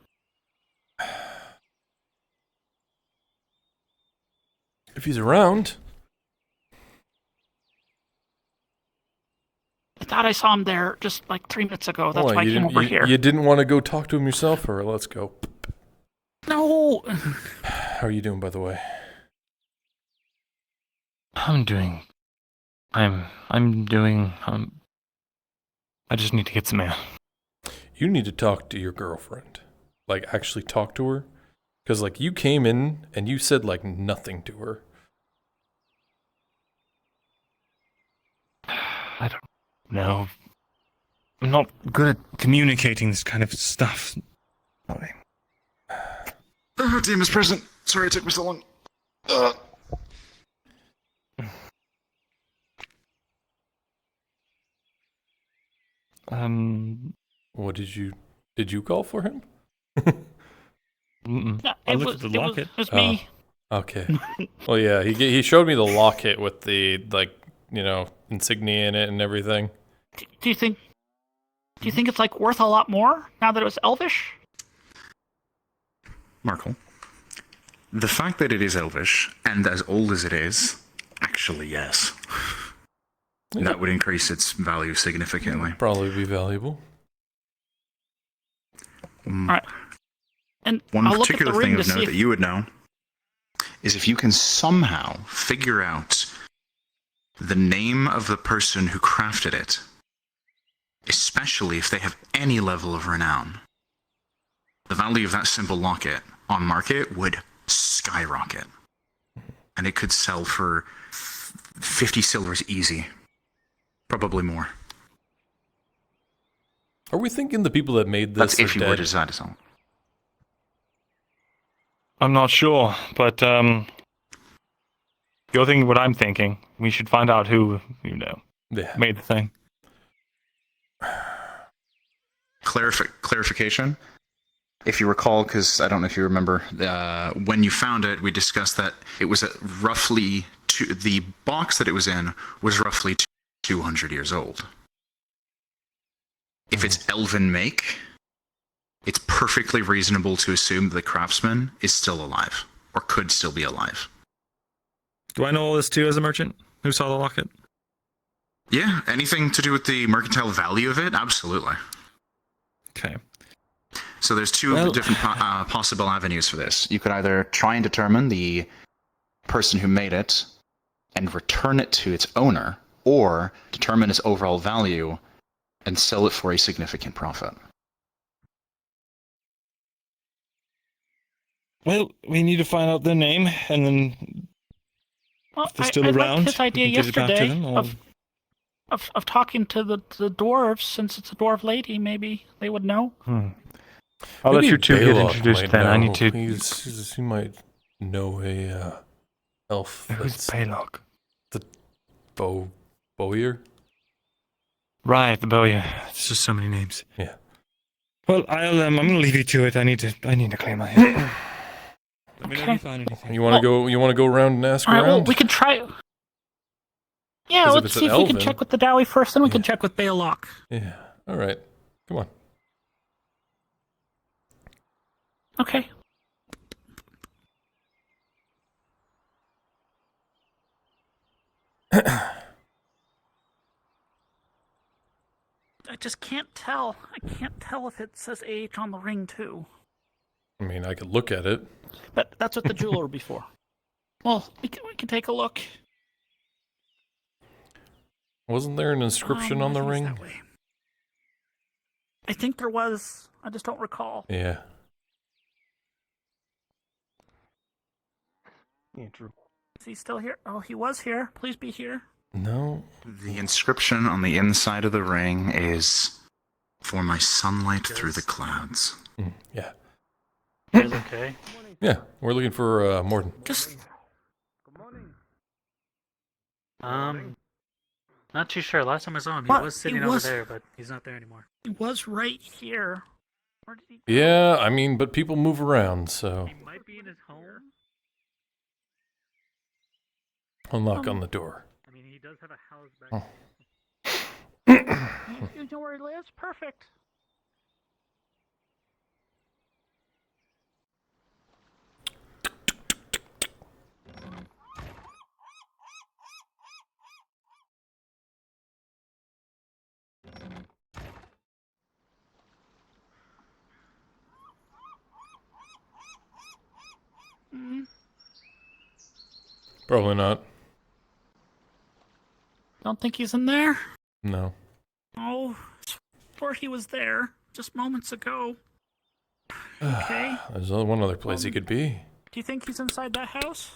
If he's around. I thought I saw him there just 3 minutes ago. That's why I came over here. You didn't want to go talk to him yourself, or let's go? No. How are you doing, by the way? I'm doing. I just need to get some air. You need to talk to your girlfriend. Actually talk to her. Because, you came in and you said, nothing to her. I don't know. I'm not good at communicating this kind of stuff. Sorry. Dear Miss President. Sorry it took me so long. What did you call for him? No, I looked at the locket. It was me. Okay. Well, yeah, he showed me the locket with the insignia in it and everything. Do you think it's worth a lot more now that it was elvish? Markl, the fact that it is elvish and as old as it is, actually yes. Yeah. That would increase its value significantly. Probably be valuable. All right. And one I'll particular look at the thing ring of to note see that you would know is if you can somehow figure out the name of the person who crafted it, especially if they have any level of renown, the value of that simple locket on market would skyrocket. And it could sell for 50 silvers easy. Probably more. Are we thinking the people that made this That's if are you were dead? to decide to sell. I'm not sure, but you're thinking what I'm thinking. We should find out who made the thing. Clarification. If you recall, because I don't know if you remember, when you found it, we discussed that it was roughly the box that it was in was roughly 200 years old. If it's elven make, it's perfectly reasonable to assume the craftsman is still alive, or could still be alive. Do I know all this too as a merchant who saw the locket? Yeah, anything to do with the mercantile value of it? Absolutely. Okay. So there's two different possible avenues for this. You could either try and determine the person who made it and return it to its owner, or determine its overall value and sell it for a significant profit. Well, we need to find out their name, and then if they're still around, liked his idea we can get it back to yesterday them, or- of talking to the dwarves. Since it's a dwarf lady, maybe they would know. I'll let Maybe you two get Balog introduced might then. I know. need to. He might know a elf. Who's Balog? The Bowyer? Right, the bowyer. It's just so many names. Yeah. Well, I'm going to leave you to it. I need to clear my head. Let me know if you find anything. You want to go? You want to go around and ask All right, around? well, we can try. Yeah, 'Cause if let's it's see an if we can elven- check with the Dowie first, then we can check with Balog. Yeah. All right. Come on. Okay. I just can't tell. I can't tell if it says age on the ring too. I mean, I could look at it. But that's what the jeweler would be for. Well, we can take a look. Wasn't there an inscription on the I think it's ring? that way. I think there was. I just don't recall. Yeah. Andrew. Is he still here? Oh, he was here. Please be here. No. The inscription on the inside of the ring is, "For my sunlight through the clouds." Yeah. You guys okay? Yeah, we're looking for Morton. Just Not too sure. Last time I saw him, he What? was sitting He over was- there, but he's not there anymore. he was right here. Where did he? Yeah, I mean, but people move around, so He might be in his home. unlock on the door. I mean, he does have a house back. You know where he lives? Perfect. Probably not. Don't think he's in there. No. Oh, swore he was there just moments ago. Okay. There's only one other place he could be. Do you think he's inside that house?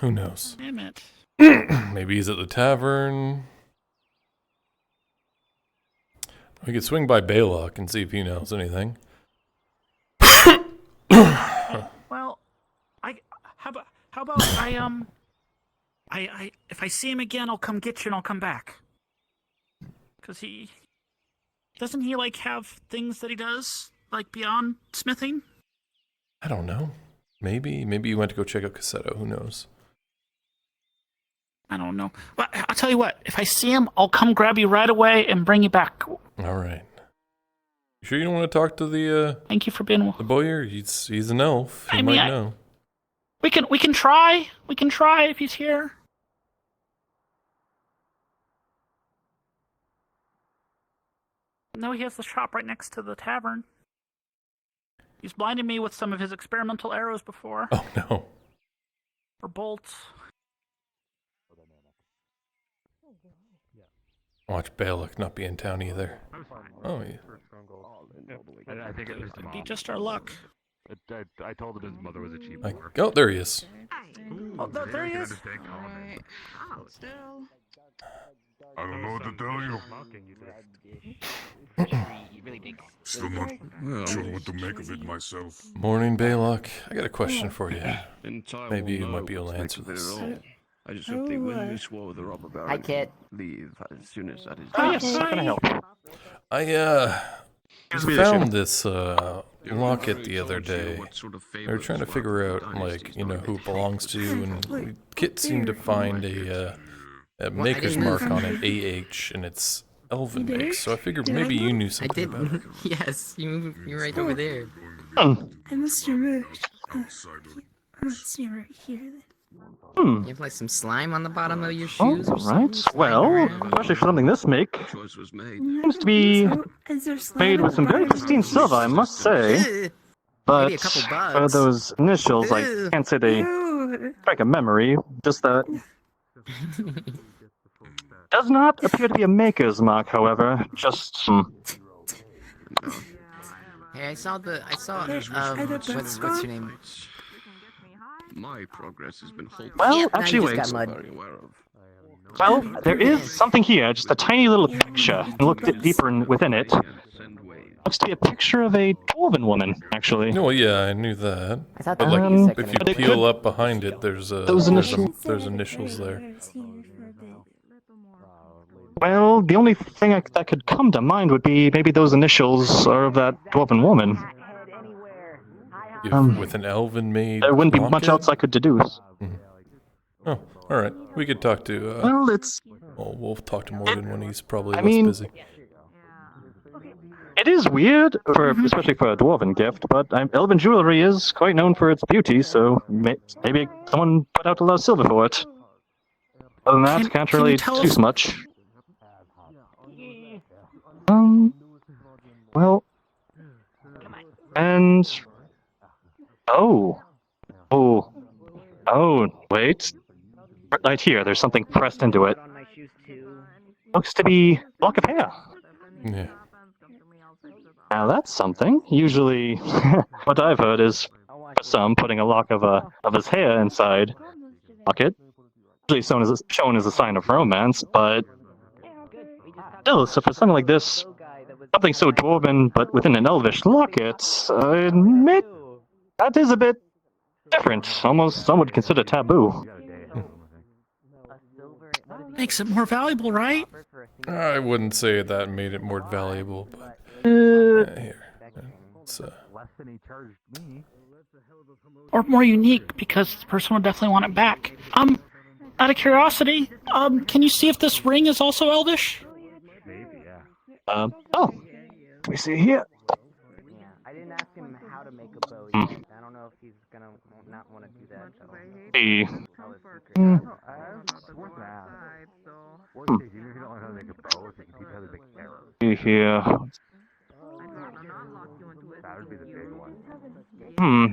Who knows? Damn it. Maybe he's at the tavern. We could swing by Baylock and see if he knows anything. Well, how about I if I see him again, I'll come get you and I'll come back. Cause doesn't he like have things that he does like beyond smithing? I don't know. Maybe he went to go check out Cassetto. Who knows? I don't know. But I'll tell you what. If I see him, I'll come grab you right away and bring you back. All right. You sure you don't want to talk to the Thank you for being. the bowyer? He's an elf. He I mean, might know. We can try. We can try if he's here. No, he has the shop right next to the tavern. He's blinded me with some of his experimental arrows before. Oh no. Or bolts. Watch Baylock not be in town either. Oh yeah. I think it was the Be just our luck. I told him his mother was a cheap Oh, there he is. Oh, there he is. I don't know what to tell you. Still not sure what to make of it myself. Morning, Baylock. I got a question for you. Entire Maybe you will might be know able to what's answer next of it this. all. I just hope the wind who swore the robber baron Hi, Kit. leave as soon as that is Oh, yes, how can I help? I found this locket the other day. They were trying to figure out, like, who it belongs to, and Kit seemed to find a maker's mark on it, AH, and it's Elven make. So I figured maybe you knew something about it. Yes, you're right over there. I must remove. Let's see right here. You have like some slime on the bottom of your Oh, shoes or right. something? Well, especially for something this make, seems to be made with some very pristine silver, I must say. But Maybe a couple for bugs. those initials, I can't say they strike a memory. Just that does not appear to be a maker's mark, however. Just Hey, I saw what's your name? My progress has been halted. well, Yeah, actually, you wait. just got mud. Very aware of. Well, there is something here, just a tiny little picture. And look deeper within it. Looks to be a picture of a dwarven woman, actually. No, yeah, I knew that. I thought But that like, was a if second you But it peel could- up behind it, there's Those initials. there's initials there. Well, the only thing that could come to mind would be maybe those initials are of that dwarven woman. If, with an elven made. There wouldn't be much locket? else I could deduce. Oh, all right. We could talk to. Well, it's. Well, we'll talk to Morgan when he's probably I less mean- busy. It is weird, especially for a dwarven gift, but elven jewelry is quite known for its beauty, so maybe someone put out a lot of silver for it. Other than that, can't can you really tell do us- much. Well, and oh, wait, right here. There's something pressed into it. Looks to be a lock of hair. Yeah. Now that's something. Usually, what I've heard is for some putting a lock of his hair inside pocket. Usually shown as a sign of romance, but still, so for something like this, something so dwarven but within an elvish locket, I admit that is a bit different. Almost some would consider taboo. Makes it more valuable, right? I wouldn't say that made it more valuable, but here. It's, Or more unique, because the person would definitely want it back. Out of curiosity, can you see if this ring is also elvish? Oh, we see here. I didn't ask him how to make a bow yet. I don't know if he's gonna not want to do that. Here.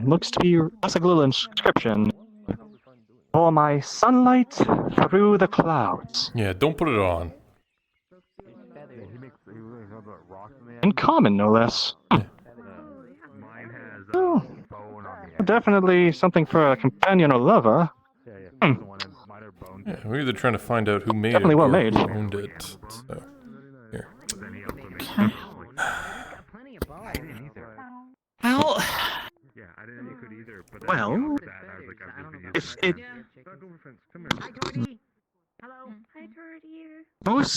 Looks like a little inscription. For my sunlight through the clouds. Yeah, don't put it on. In common, no less. Oh, definitely something for a companion or lover. Yeah, we're either trying to find out who made Definitely it well or made. who owned it. So, here. Well, if it...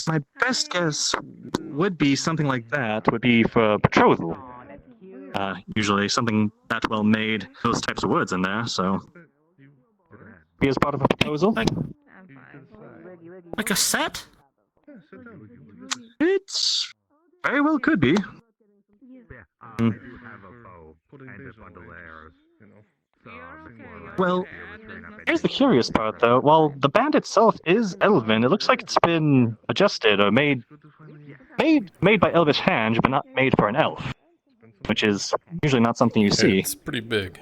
My best guess would be something like that, would be for betrothal. Usually something that well made, those types of words in there, so... Be as part of a proposal? Like a set? It's... very well could be. Well, here's the curious part, though. While the band itself is elven, it looks like it's been adjusted or made by elvish hand, but not made for an elf, which is usually not something you see. It's pretty big.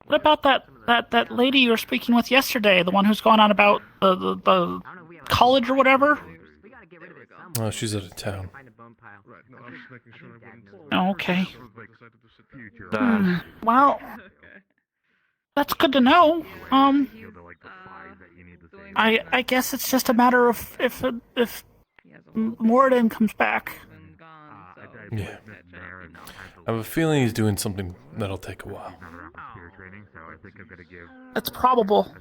What about that lady you were speaking with yesterday, the one who's going on about the college or whatever? Oh, she's out of town. Oh, okay. Well, that's good to know. I guess it's just a matter of if Moradin comes back. Yeah. I have a feeling he's doing something that'll take a while. It's probable.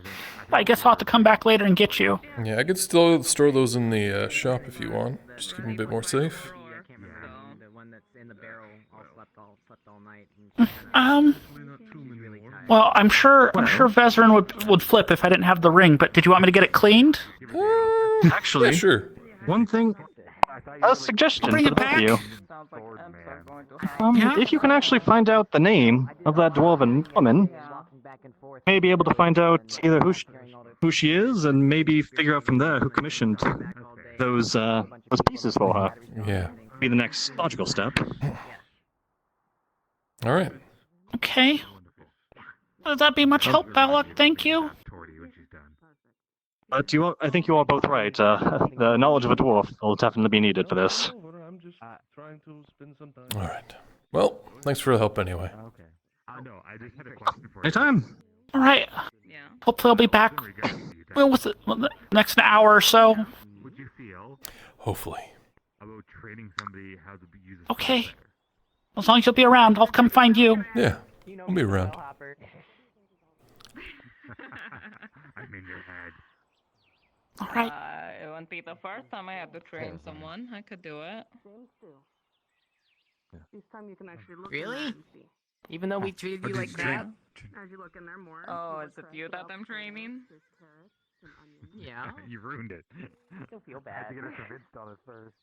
I guess I'll have to come back later and get you. Yeah, I could still store those in the shop if you want. Just to keep them a bit more safe. Well, I'm sure Vezrin would flip if I didn't have the ring, but did you want me to get it cleaned? Actually, yeah, sure. One thing, a suggestion Bring for it the both of you. Yeah? If you can actually find out the name of that dwarven woman, may be able to find out either who she is, and maybe figure out from there who commissioned those pieces for her. Yeah. Be the next logical step. All right. Okay. Would that be much help, Balak? Thank you. But I think you are both right. The knowledge of a dwarf will definitely be needed for this. I'm just trying to spend some time. All right. Well, thanks for the help anyway. No, I just had a question for you. Anytime. All right. Hopefully I'll be back within the next hour or so. Would you feel Hopefully. about training somebody how to use a Okay. As long as you'll be around, I'll come find you. Yeah, I'll be around. I'm in your head. All right. It won't be the first time I have to train someone. I could do it. This time you can actually look Really? in there and see. Even though we treated you like that? As you look in there more. Oh, is it you that I'm training? Yeah. You ruined it. I still feel I had bad. to get us convinced on it first.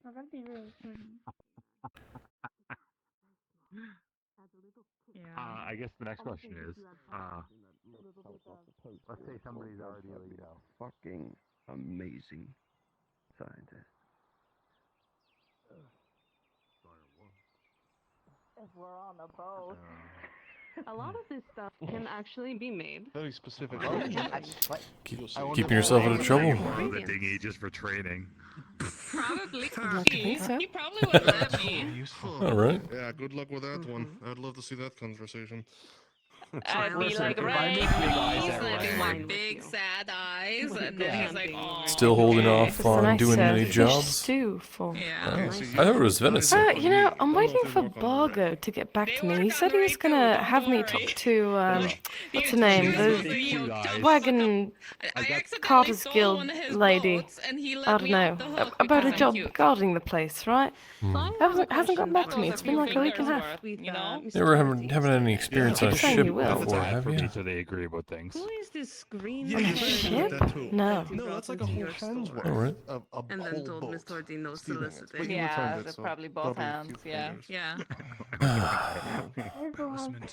Oh, that'd be really funny. I guess the next question is, let's say somebody's already a fucking amazing scientist. If we're on a boat. A lot of this stuff can actually be made. Very specific. Keeping yourself out of trouble. The dinghy just for training. Probably. think so. He probably would let me. All right. Yeah, good luck with that one. I'd love to see that conversation. I'd be like, right, please, and be like big sad eyes, and then he's like, oh. Still holding off It's a on nice doing any fish jobs? stew for. Yeah. I thought it was venison. You know, I'm waiting for Bargo to get back to me. He said he was gonna have me talk to what's her name, the wagon Carter's Guild lady. I don't know about a job guarding the place, right? Hasn't gotten back to me. It's been like a week and a half. You know? Never haven't any experience on a saying ship you will. before, have you? So they agree about things. Who is this green? Yeah, you should do that too. No. No, that's like a whole hand's worth. All right. And then told Mr. Ordino solicited. Yeah, they're probably both hands. Yeah. Yeah.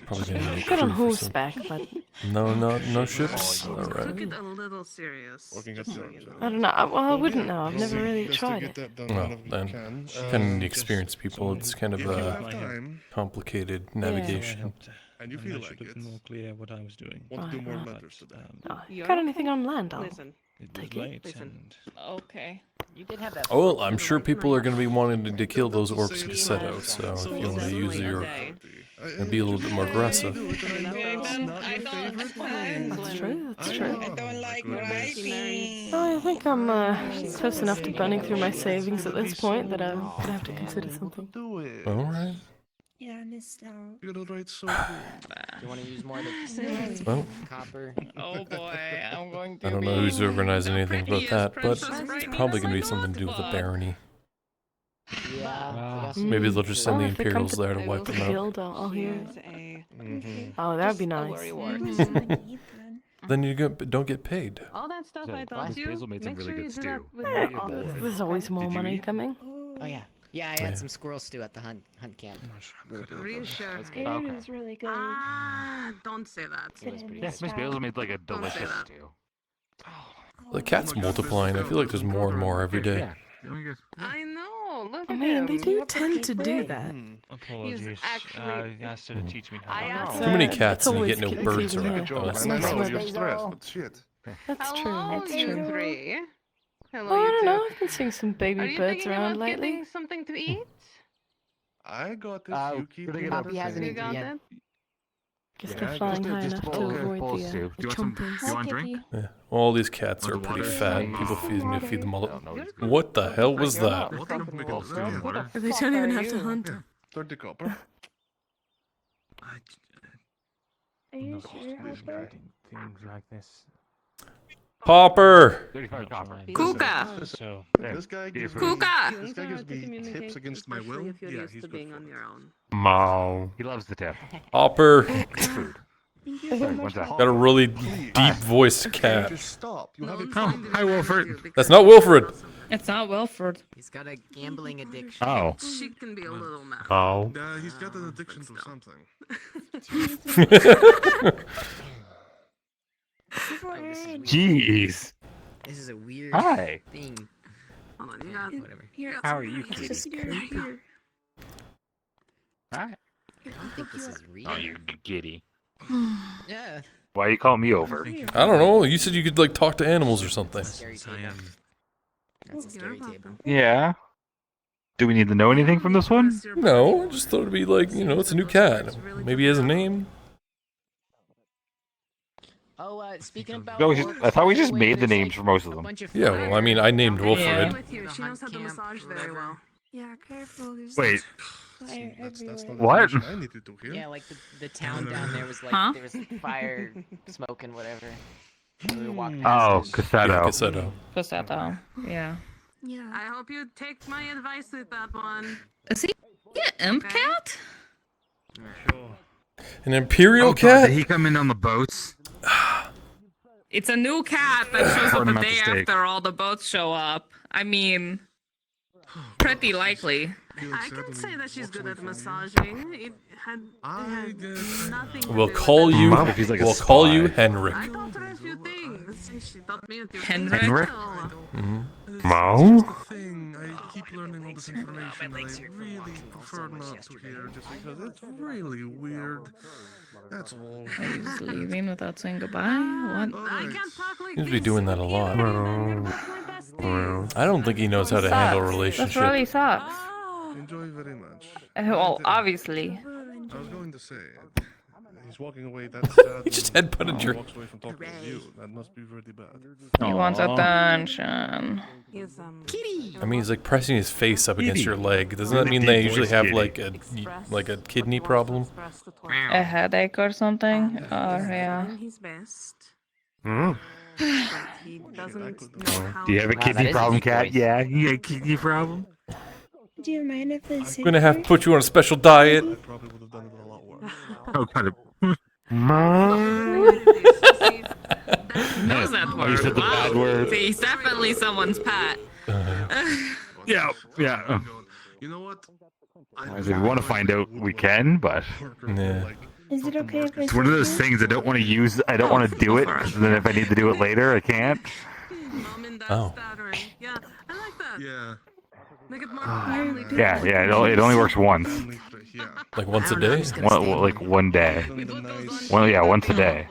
Probably gonna need Good on crew for some- horseback, but No ships. All Took right. it a little serious. Working at just so the- you know. I don't know. Well, I wouldn't know. I've never really Just to tried get it. that done Well, whenever you then, can. kind of need experienced people. It's kind of If you a have time complicated navigation. and you feel like it, more clear what I was doing. want to do more Right. letters to them. Got anything on land? I'll Listen. It was take it. late Listen. and Okay. You did have that. Oh, well, I'm sure people are going to be wanting to kill those orcs Cassetto, so if you want to use your... and be a little bit more aggressive. Okay, then I don't. That's true. That's true. I don't like writing. Oh, I think I'm close enough to burning through my savings at this point that I'm gonna have to consider something. Do it. All right. Yeah, I missed out. You're gonna write so good. You want to use more of the Well, copper? Oh boy, I'm going to. I don't know who's organizing anything about that, but it's probably going to be something to do with the barony. Yeah. Maybe they'll just send the if they come Imperials there to wipe them out. Guild, I'll hear it. Oh, that'd be nice. Then you don't get paid. All that stuff I Glass told you. Basil made some Make really sure good you do stew. that with Yeah, there's always more Did you money eat? coming. Oh yeah. Yeah, I had some squirrel stew at the hunt camp. Reassure. It was really good. Don't say that. Yeah, Miss Basil made like a delicious that. stew. The cat's multiplying. I feel like there's more and more every day. I know. Look I at mean, him. they do tend to do that. apologies. actually- I asked her to teach me how. I asked Too many It's cats and you always get no cute birds feeding around. her. Oh, that's And I not know bad. you're stressed, but shit. That's true. Hello, That's you true. three. Hello, Oh, I you don't two. know. I've been seeing some Are baby you birds thinking around about lately. getting something to eat? I got this. You keep gonna doing get other Poppy hasn't You things. got yet. that? Guess Yeah, they're flying high just enough a to bowl- avoid bowl the stew. Do you want some? chompers. Do you want a drink? Yeah. All these cats are pretty fat. People feed them all. What the hell was that? Big old stew and water. They don't even have to hunt. Yeah, 30 copper. Are you Not sure? regarding things like this. Popper! 35 copper. Kuka! So This guy gives me, Kuka! this guy gives me tips against my will. If you're Yeah, used he's to good being for on it. your own. Mow. He loves the tip. Hopper. Food. Thank you Sorry, so one much. sec. Got a really deep voiced cat. Just stop. You have No, it. I'm finding hi, it Wilfred. weird because That's not Wilfred. It's not Wilford. He's got a gambling addiction. Oh. She can be a little mad. Oh. He's got an addiction to something. Jeez. This is a weird Hi. thing. Hold on, you got Whatever. Here, How are you, it's kitty? just here. Hi. I don't think this is real. Oh, you giddy. Yeah. Why you call me over? I don't know. You said you could like talk to animals or something. Scary table. That's a scary table. Yeah. Do we need to know anything from this one? No, I just thought it'd be like, you know, it's a new cat. Maybe he has a name. Oh, speaking about. No, I thought we just made the names for most of them. Yeah, well, I mean, I named Wilfred. with you. She knows how to massage very well. Yeah, careful. There's Wait. fire That's everywhere. not What? the information I needed to hear. Yeah, like the town down there was like Huh? there was fire, smoke, and whatever. So we walked Oh, past it. Cassetto. Cassetto. Cassetto. Yeah. Yeah. I hope you take my advice with that one. Is he an imp cat? An Imperial Oh, God, cat? did he come in on the boats? It's a new cat that shows up a Ornamental day steak. after all the boats show up. I mean, pretty likely. I can say that she's good at massaging. It had nothing. We'll call you. We'll call you Henrik. I taught her a few things. She taught me a few Henrik? things. Mo? Thing, I keep learning all this information that I really prefer not to hear, just because it's really weird. That's all. He's leaving without saying goodbye. What? I can't talk like Seems to be doing that a lot. I don't think he knows how to handle Sucks. relationships. That really sucks. Enjoy very much. Well, obviously. I was going to say, he's walking away. That's sad. He just headbutted your. Walks away from talking to you. That must be very bad. He wants attention. I mean, he's like pressing his face up against your leg. Doesn't that mean they usually have like a kidney problem? A headache or something? Or yeah. His best. He doesn't know how Do you have a kidney problem, Cat? Yeah, you got a kidney problem? Do you mind if I say? I'm gonna have to put you on a special diet. I probably would have done it a lot worse. Oh, kind of. Knows that word. You said the bad word. See, he's definitely someone's pet. Yeah. You know what? If we want to find out, we can, but Yeah. Is it okay if I? it's one of those things I don't want to use. I don't want to do it, 'cause then if I need to do it later, I can't. Mom and dad's Oh. stuttering. Yeah, I like that. Yeah. Make it more family. Yeah. It only works once. Yeah. Like once a day. Like one day. Well, yeah, once a day.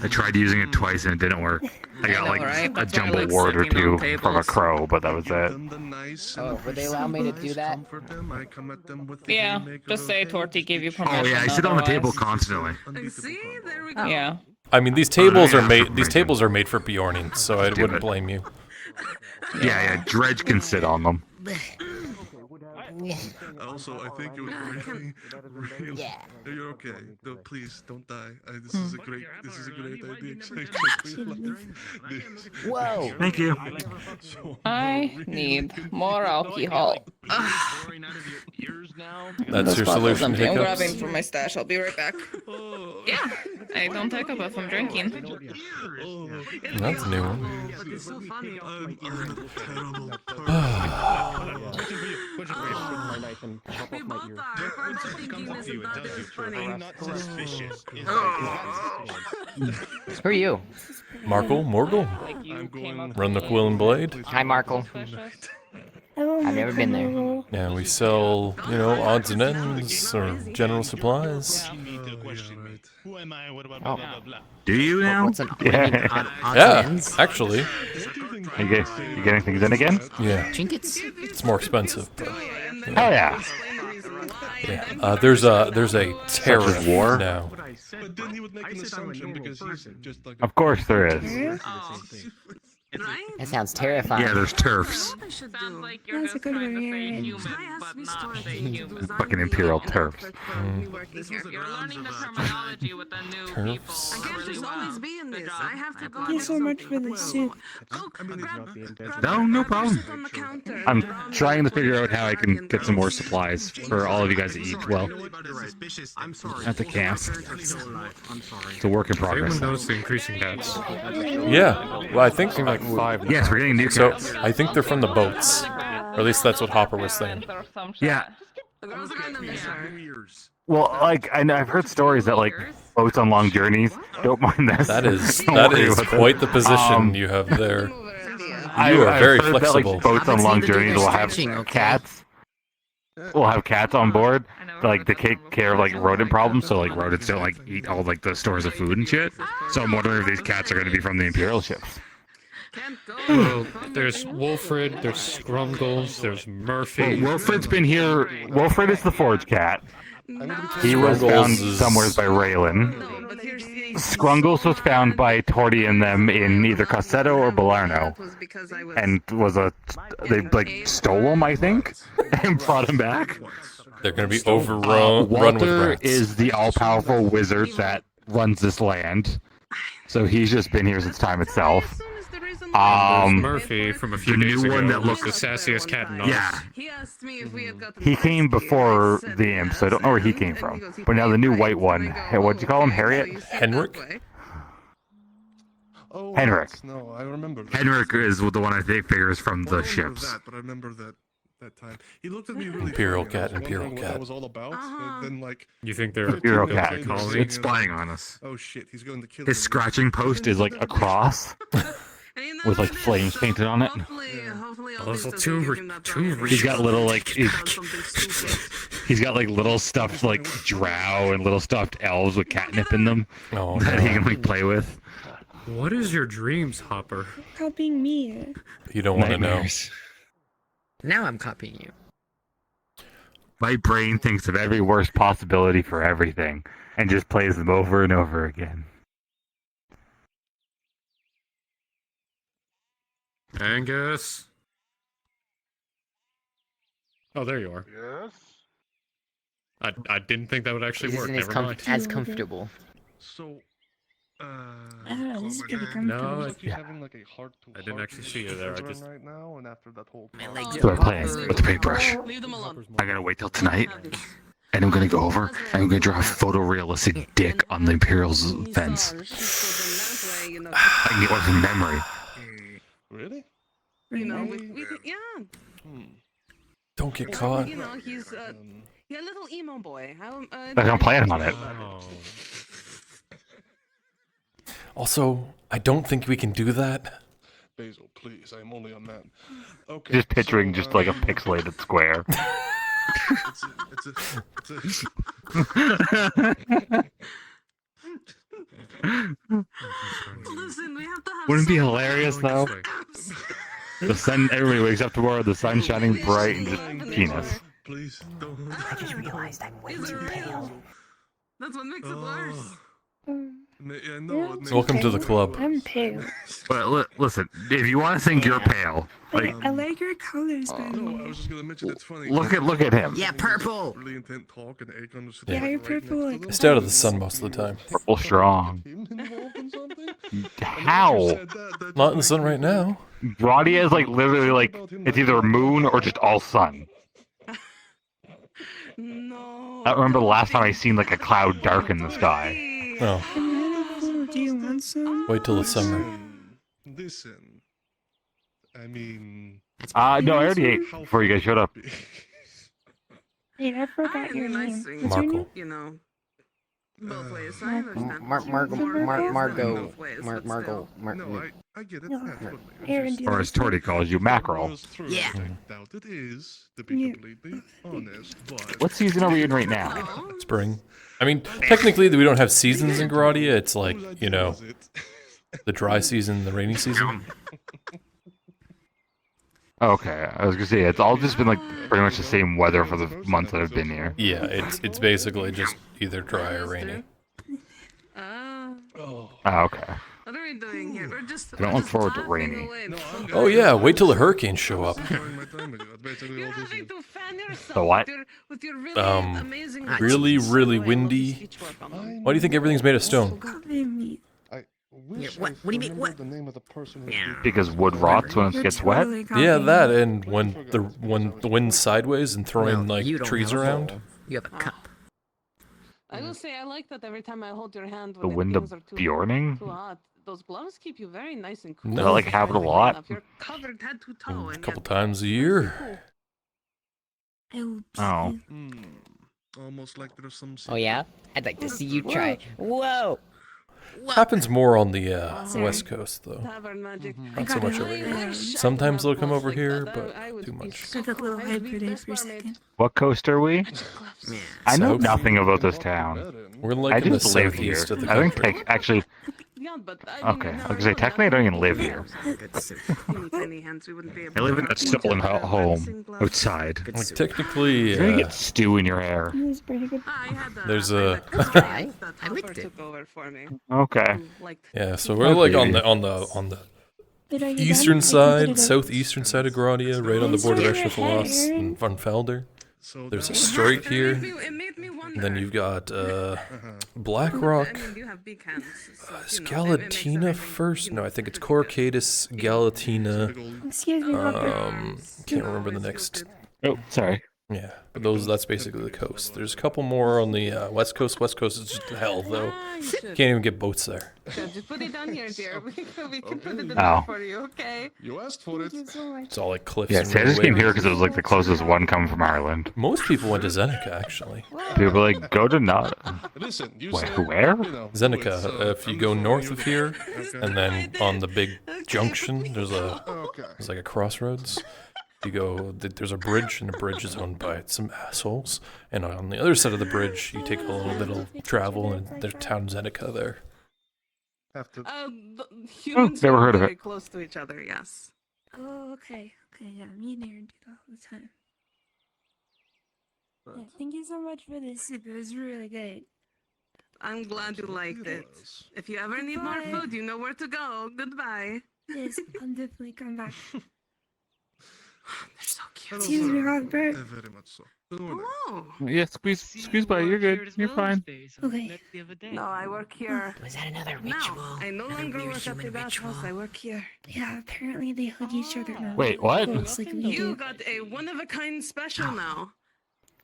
I tried using it twice and it didn't work. I got like right? a That's why I jumble like word or sitting on two from a tables. crow, but that was it. Oh, would they allow me to do that? Yeah, just say Torty gave you permission. Oh yeah, I sit on the table otherwise. constantly. See, there we go. Yeah. I mean, these tables are made. These tables are made for Bjorning, so I wouldn't blame you. Yeah, Dredge can sit on them. Also, I think it was really. Yeah. You're okay. No, please don't die. This is a great idea. Whoa. Thank you. I need more alcohol. That's your solution to I'm grabbing hiccups. from my stash. I'll be right back. Yeah, I don't hiccup if I'm drinking. That's a new one. It's so funny. We both are. We're not thinking this is not as funny. Who are you? Markl, Morgul, run the Quill and Blade. Hi, Markl. I've never been there. Yeah, we sell, odds and ends or general supplies. Oh. Do you now? What's an Yeah. Yeah, actually, You getting things in again? yeah, trinkets? it's more expensive. But, Hell yeah. yeah. There's a tariff war? now. But then he would make an assumption because he's just like. Of course there is. That sounds terrifying. Yeah, there's turfs. Sounds like you're That's a just good trying to one, say yeah. human, but not say human. Fucking imperial turfs. You're learning the terminology with the new people. Turfs. I can't just always be in this. I have to go. Thank you so much for the soup. No problem. I'm trying to figure out how I can get some more supplies for all of you guys to eat well at the camp. It's a work in progress. Notice the increasing cats. Yeah, well, I think Like 5. Yes, we're getting new so. cats. I think they're from the boats, or at least that's what Hopper was saying. Yeah. Girls are gonna miss her. Well, like I've heard stories that like boats on long journeys don't mind this. That is Don't that worry is about quite the that. position you have there. I've very heard that, flexible. like, boats on long journeys will have cats. We'll have cats on board to like to take care of like rodent problems, so like rodents don't like eat all like the stores of food and shit. So I'm wondering if these cats are going to be from the Imperial ships. Well, there's Wolfred, there's Scrungles, there's Murphy. Well, Wilfred's been here. Wilfred is the forge cat. He was found somewhere by Raylan. Scrungles was found by Torty and them in either Cossetto or Belarno, and they like stole him, I think, and brought him back. They're going to be overrun run with Walter rats. is the all-powerful wizard that runs this land, so he's just been here since time itself. There's Murphy from a few the days new ago. one that who's looks the sassiest cat in Oz. Yeah. He asked me if we had gotten. He came before the imp, so I don't know where he came from. But now the new white one, what'd you call him, Harriet? Henrik? Oh, Henrik. yes, no, I remember that. Henrik is the one I think figures from Well, the I remember ships. that, but I remember that time. He looked at me really Imperial funny, and I cat, was Imperial wondering what cat. that was all about. And then, like, You think they're Imperial 2 minutes cat. later, colony? It's spying on us. oh shit, he's going to kill His me. scratching post is like a cross with like flames painted on it. Hopefully all Those these are doesn't give him that wrong He's got little like something stupid. he's got like little stuffed like drow and little stuffed elves with catnip in them Oh, that he no. can like play with. What is your dreams, Hopper? Copying me. You don't want to know. Nightmares. Now I'm copying you. My brain thinks of every worst possibility for everything and just plays them over and over again. Angus. Oh, there you are. Yes? I didn't think that would actually work. Isn't as, Never mind. as comfortable. So, This is pretty No, comfortable. it's, he's having like a heart to I didn't actually see you there. I just right now, and after that whole That's what I'm playing with the paintbrush. Leave them alone. I gotta wait till tonight, and I'm gonna go over and I'm gonna draw a photorealistic dick on the Imperial's fence. I can get one from memory. Really? You know, yeah. Don't get caught. You know, he's a little emo boy. I'm planning on it. oh. Also, I don't think we can do that. Basil, please, I'm only a man. Okay. Just picturing so, just like a pixelated square. Listen, we have to have Wouldn't it be some- hilarious though? The sun, everybody wakes up tomorrow, the sun shining bright and just penis. Please don't. I just realized I'm way too pale. That's what makes it worse. Yeah, no, it makes Welcome to the it club. worse. I'm pale. But listen, if you want to think you're pale, like I like your colors, by the No, I way. was just gonna mention it's funny. look at him. Yeah, purple. Really intent talk and Akon was Yeah, sitting you're right next purple to like them. I stay out of the sun most of the time. Purple strong. Him involved in something? How? Not in the sun right now. Broadia is like literally like it's either moon or just all sun. No. I don't remember the last time I seen like a cloud darken the sky. Oh, Do you want some? wait till the summer. Listen. I mean. No, I already ate before you guys showed up. Wait, I forgot your name. What's your Markl. name? You know, both ways. I understand. Margot. No, I get it. No, Naturally. Aaron, do you Or want as Torty calls you, mackerel. Yeah. I doubt it is, to be completely honest, but. What season are we in right now? Spring. I mean, technically, we don't have seasons in Gradia. It's like, you know, the dry season, the rainy season. Okay, I was gonna say it's all just been like pretty much the same weather for the months that I've been here. Yeah, it's basically just either dry or rainy. Oh. Okay. What are we doing here? We're just. I don't look forward to rainy. Oh yeah, wait till the hurricanes show up. You're having to fan yourself The what? with your really amazing. Really windy. Why do you think everything's made of stone? Copy me. What do you mean? What? The name of the person who Because wood rots when it gets wet. Yeah, that and when the wind's sideways and throwing No, like you don't trees have a around. bowl. You have a cup. I will say I like that every time I hold your hand. The when wind of things are Bjorning? too hot. Those gloves keep you very nice and cool. No. I like have it a lot. You're covered head to toe. A couple times a year. Oh. Almost like there's some. Oh yeah? I'd like to see you try. Whoa! Happens more on the west coast though. Tavern magic. Not so much over here. Sometimes they'll come over here, but too much. I got a little hyper day for a second. What coast are we? I know South. nothing about this town. We're like I in the just live here. southeast of the I think country. actually. Yeah, but Okay, I was gonna say technically I don't even live here. tiny hands, we wouldn't be able I live in to- a stolen home outside. Like technically, You're gonna get stew in your hair. It's pretty good. there's a Dry. I licked it. took over for me. Okay. yeah. So we're like on the Did I get eastern done? I side, did it. southeastern side of Gradia, right on the border of Sorry, Eschathalos and Van Felder. There's a strait here, It made me wonder. and then you've got Blackrock, I mean, you have big hands. So, is you know, it makes Galatina everything, first? No, I think it's Corcatus, Galatina. Excuse me, Robert. Can't remember the next. Oh, sorry. Yeah, but that's basically the coast. There's a couple more on the west coast. West coast is just hell, though. You can't even get boats there. Just put it down here, dear. We can put it in Oh. there for you, okay? You asked for it. It's all like cliffs. Yeah, and see, I just really came here wavy. because it was like the closest one coming from Ireland. Most people went to Zenica, actually. People were like, go to not. Listen, you Wait, said, where? you know, Zenica. do it, If you go north of here, Okay. and then on the big junction, there's Okay. like a crossroads. You go. There's a bridge, and the bridge is owned by some assholes. And on the other side of the bridge, you take a little bit of travel, and there's town Zenica there. Have to. Humans never are heard of very it. close to each other, yes. Oh, okay. Okay, yeah, me and Aaron do that all the time. Yeah, thank you so much for this soup. It was really good. I'm glad you liked it. If you ever need more Goodbye. food, you know where to go. Goodbye. Yes, I'll definitely come back. They're so cute. Excuse me, Robert. Very much so. Good morning. Hello. Yeah, squeeze by. You're good. You're fine. Okay. No, I work here. Was that another No, ritual? I no Another longer weird work at the human bathhouse. ritual? I work here. Yeah, apparently they hug each other now. Wait, what? Close like we You do. got a one-of-a-kind special now.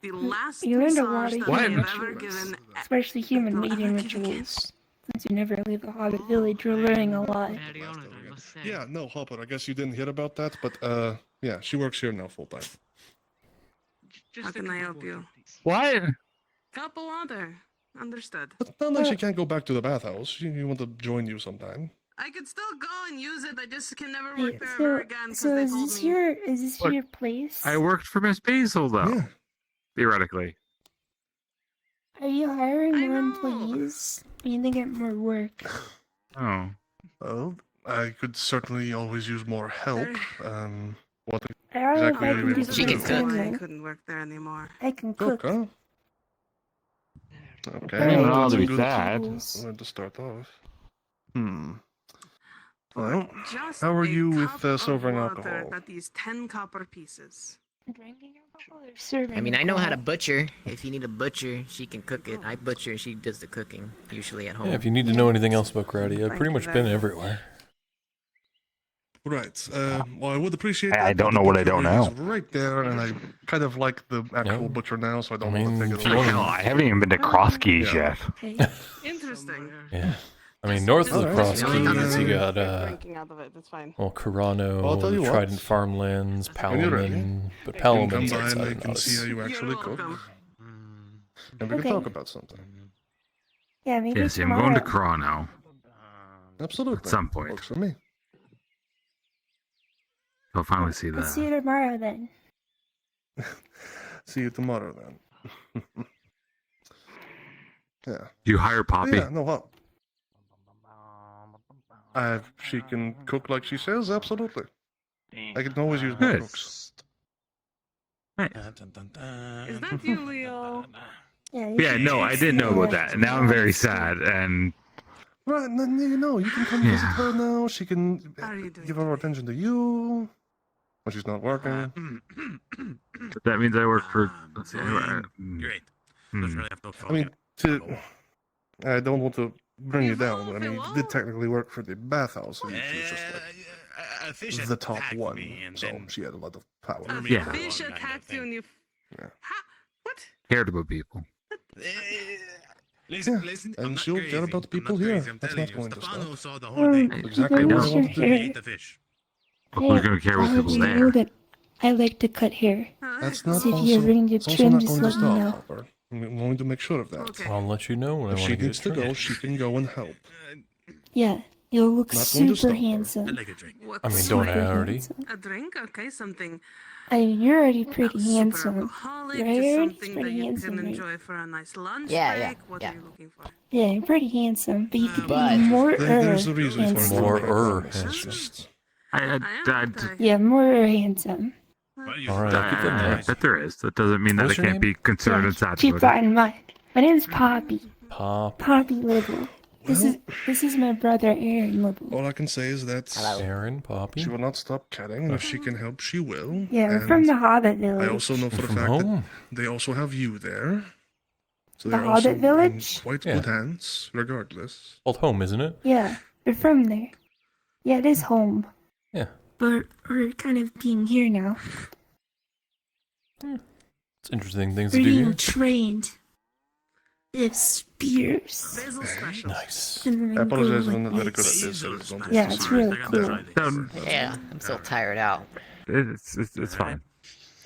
The last You learned a lot massage of that human I've ever rituals, given. especially human mating rituals. Since you never leave the Hobbit village, you're learning a lot. Yeah, no, Hopper. I guess you didn't hear about that, but yeah, she works here now full time. How can I help you? What? Couple other. Understood. But not like she can't go back to the bathhouse. She want to join you sometime. I could still go and use it. I just can never work Wait, there ever so, again because so they is told this me. Look, your place? I worked for Miss Basil, though. Yeah. Theoretically. Are you hiring I more know. employees? I mean, they get more work. Oh. Well, I could certainly always use more help. What I already exactly are you able to She can do? cook. I couldn't work there anymore. I can cook. Cook, huh? Okay, I don't know well, how that's to a do good that. where to start off. Well, Just how are a you with cup of serving water alcohol? That these 10 copper pieces. Drinking alcohol or serving I mean, I know how to alcohol? butcher. If you need a butcher, she can cook it. I butcher and she does the cooking, usually at home. Yeah, if you need to know anything else about karate, I've pretty much been everywhere. Right. Well, I would appreciate I that. don't but know the what I butcher don't is know. right there, and I kind of like the actual butcher now, so I don't want to take it away. Hell, I haven't even been to Cross Keys Yeah. yet. Interesting. Yeah. I mean, north of the Alright. Cross Keys, you got, Drinking out of it, that's fine. well, Carano, Well, I'll tell you what. Trident Farmlands, When you're ready, Palamon, but You can come Palamon's by outside and I of can see how Nodus. you actually You're cook. welcome. And we Okay. can talk about something. Yeah, maybe Yes, I'm tomorrow. going to Crono. Absolutely. At some point. Works for me. I'll finally see I'll that. see you tomorrow then. See you tomorrow then. Yeah. You hire Poppy? Yeah, no, what? She can cook like she says, absolutely. I can always use more Good. cooks. Is that you, Leo? Yeah, no, I didn't know about that. And now I'm very sad. And Right, and then you know, you can come visit her now. She can give her attention to you when she's not working. that means I work for. Great. Doesn't really have no I mean, I don't want to bring you down, but I mean, you did technically work for the bathhouse, and she was just like the top one, so she had a lot of power. A Yeah. fish attacked you and you... Yeah. What? Cared about people. Listen, and she'll care about the people here. That's not going to Stefano stop. saw the whole thing. Exactly you what I guys wanted should to hear- do. Ate the fish. Who's going to care what I'll people let you know there? that I like to cut hair. That's not So if also, you're ready to it's also trim, not just going to let me stop, know. Hopper. I'm going to make sure of that. I'll let you know when I If want she to needs get to it go, trimmed. she can go and help. Yeah, you'll look Not going to super stop her. handsome. I'd like a drink. What I mean, sort don't I of- already? handsome. A drink? Okay, something. I mean, you're already pretty super handsome. alcoholic, Right? just It's something that pretty you handsome, can right? enjoy for a nice lunch Yeah, break. yeah, What yeah. are you looking for? Yeah, you're pretty handsome, but you could But- be more There's a reason for handsome. More It's handsome. just- Yeah, more handsome. Alright, I'll keep that in I mind. bet there is. That doesn't mean that What's I your can't name? be concerned and sad Keep about that it. in mind. My name's Poppy. Pop. Poppy Little. This is my brother Aaron Little. All I can say is that Aaron, Poppy. she will not stop cutting, and if she can help, she will. Yeah, we're and from the Hobbit Village. I also know for the From fact home. that they also have you there. So The they're also Hobbit Village? in quite Yeah. good hands, regardless. Old home, isn't it? Yeah, we're from there. Yeah, it is home. Yeah. But we're kind of being here now. It's interesting things to do Being here. trained. They have spears. Nice. And then I apologize, go I'm like not very good at this. this. so don't Yeah, it's really cool. Yeah, I'm so tired out. It's fine.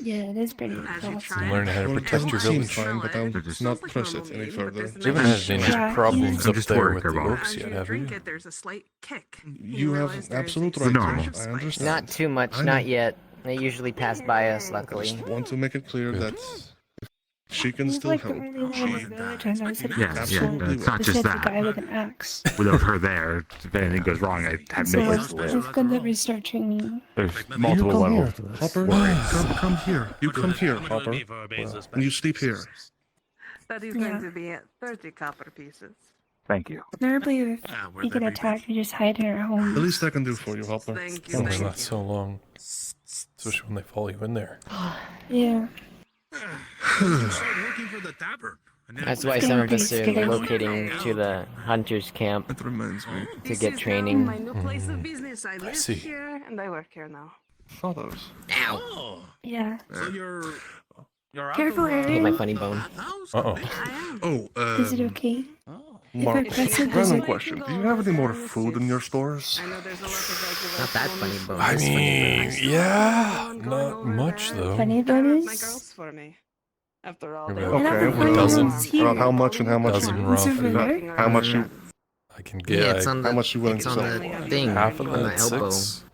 Yeah, it is pretty awesome. You learn how to Well, it protect doesn't your seem village. fine, but I'll not press it any further. We haven't had any Yeah, problems I'm up just there worried with the about it. orcs yet, have you? It, there's a slight kick. You have absolute The right. normal. I understand. Not too much, I not know. yet. They usually pass by us, I luckily. just want to make it clear that she can He's still like help. a really little village. I know it's Yeah, Absolutely it's not This just is the that. guy with an axe. Without her there, if anything goes wrong, I have So no it's place to live. good that we start training. There's You multiple come here, levels to this. Hopper. Come here. You come here, Hopper. And you sleep here. That is Yeah. going to be 30 copper pieces. Thank you. Normally, if we get attacked, we just hide in our homes. The least I can do for you, Hopper. Thank you. Oh, Thank not so long. Especially when they follow you in there. Yeah. That's why some of us are locating to the hunter's camp That reminds me. to This get is training. now my new place of business. I live see. here and I work here now. Photos. Yeah. So you're Careful, Get my Aaron. funny bone. Uh-oh. I am. Oh, Is it okay? Mark, If I press it, does random it? question. Do you have any more food in your stores? I know there's a lot of Not that funny bone. I this funny mean, bone. yeah, not much though. Funny They're my bonus? girls for me. After all, Maybe they I'll- And Okay, I'm a dozen. About how much and how much? Dozen you- raw Is it food. really? How much you? I can Yeah, get it's on the, How much you willing it's to on sell? the thing half of on the that, elbow. 6.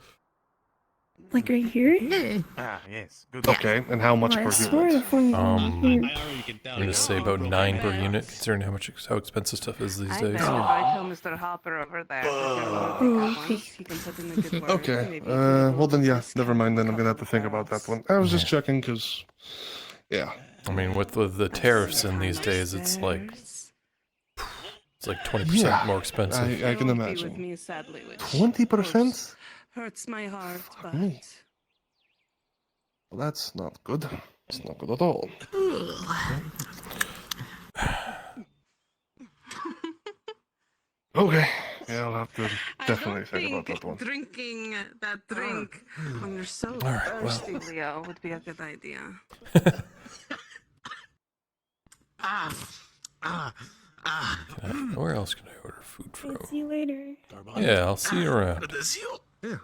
Like right here? Yeah. Ah, yes. Good. Okay, and how much Oh, I per swear unit? the phone here. I'm gonna say about 9 per unit, considering how expensive stuff is these I days. bet if I tell Mr. Hopper over there that you're one of the Oh, good ones, he can put in a good word. Okay, Maybe he can get a well then, little yeah, never mind then. I'm gonna have to think about that one. I was just checking because, yeah. I mean, with the tariffs in these days, it's like 20% Yeah, more expensive. I can Won't be imagine. with me, sadly, which 20%? hurts my heart, but me. Well, that's not good. It's not good at all. Okay, yeah, I'll have to definitely think about that one. drinking that drink when you're so right, well. thirsty, Leo, would be a good idea. Where else can I order food from? See you later. Yeah, I'll see you around. Yeah.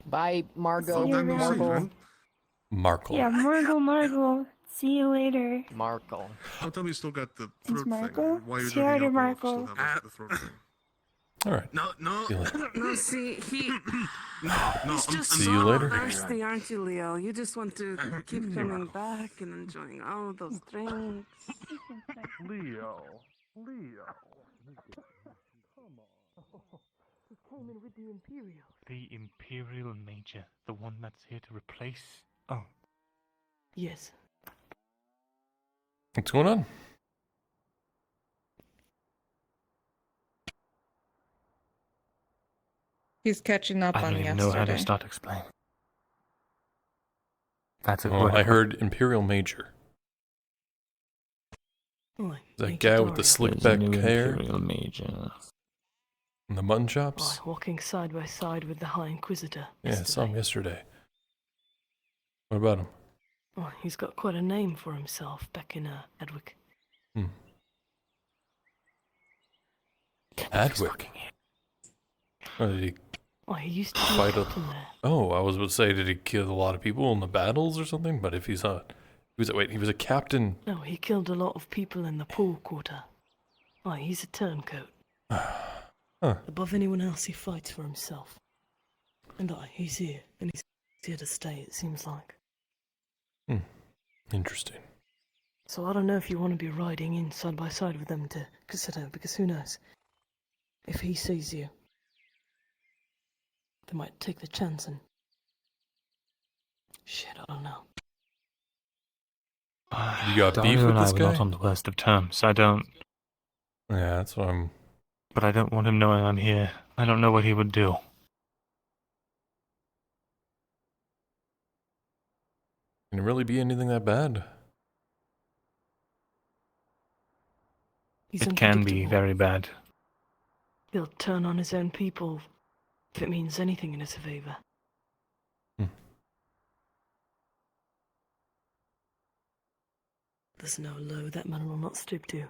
Bye, Margot. See you around. Markle. Markl. Yeah, Markle. See you later. Markle. Don't tell me you still got the It's throat thing. Markle? Why are you See you later, drinking alcohol if you Markle. still have the throat thing? All right. No. See you later. No, see, he's just See so you later. thirsty, aren't you, Leo? You just want to keep coming back and enjoying all those drinks. Leo. The Imperial Major, the one that's here to replace. Oh, Yes. What's going on? He's catching up I on don't even know how to yesterday. start explaining. That's a Well, word. I heard Imperial Major. Oh, That guy with the slick back hair Imperial Major. and the mutton chops. walking side by side with the High Inquisitor. Yeah, I saw him yesterday. What about him? Oh, he's got quite a name for himself back in Edwick. Adwick. Oh, did he Oh, he used to be fight a a... captain there. Oh, I was about to say, did he kill a lot of people in the battles or something? But if he's not... He was a captain. No, he killed a lot of people in the pool quarter. Oh, he's a turncoat. Huh. Above anyone else, he fights for himself. And he's here, and he's here to stay, it seems like. Interesting. So I don't know if you want to be riding in side by side with them to consider, because who knows? If he sees you, they might take the chance and... Shit, I don't know. You got beef Dahlia with and I this were guy? not on the worst of terms. I don't. Yeah, that's what I'm... But I don't want him knowing I'm here. I don't know what he would do. Can it really be anything that bad? He's It can be unpredictable. very bad. He'll turn on his own people if it means anything in his favor. There's no low that man will not stoop to.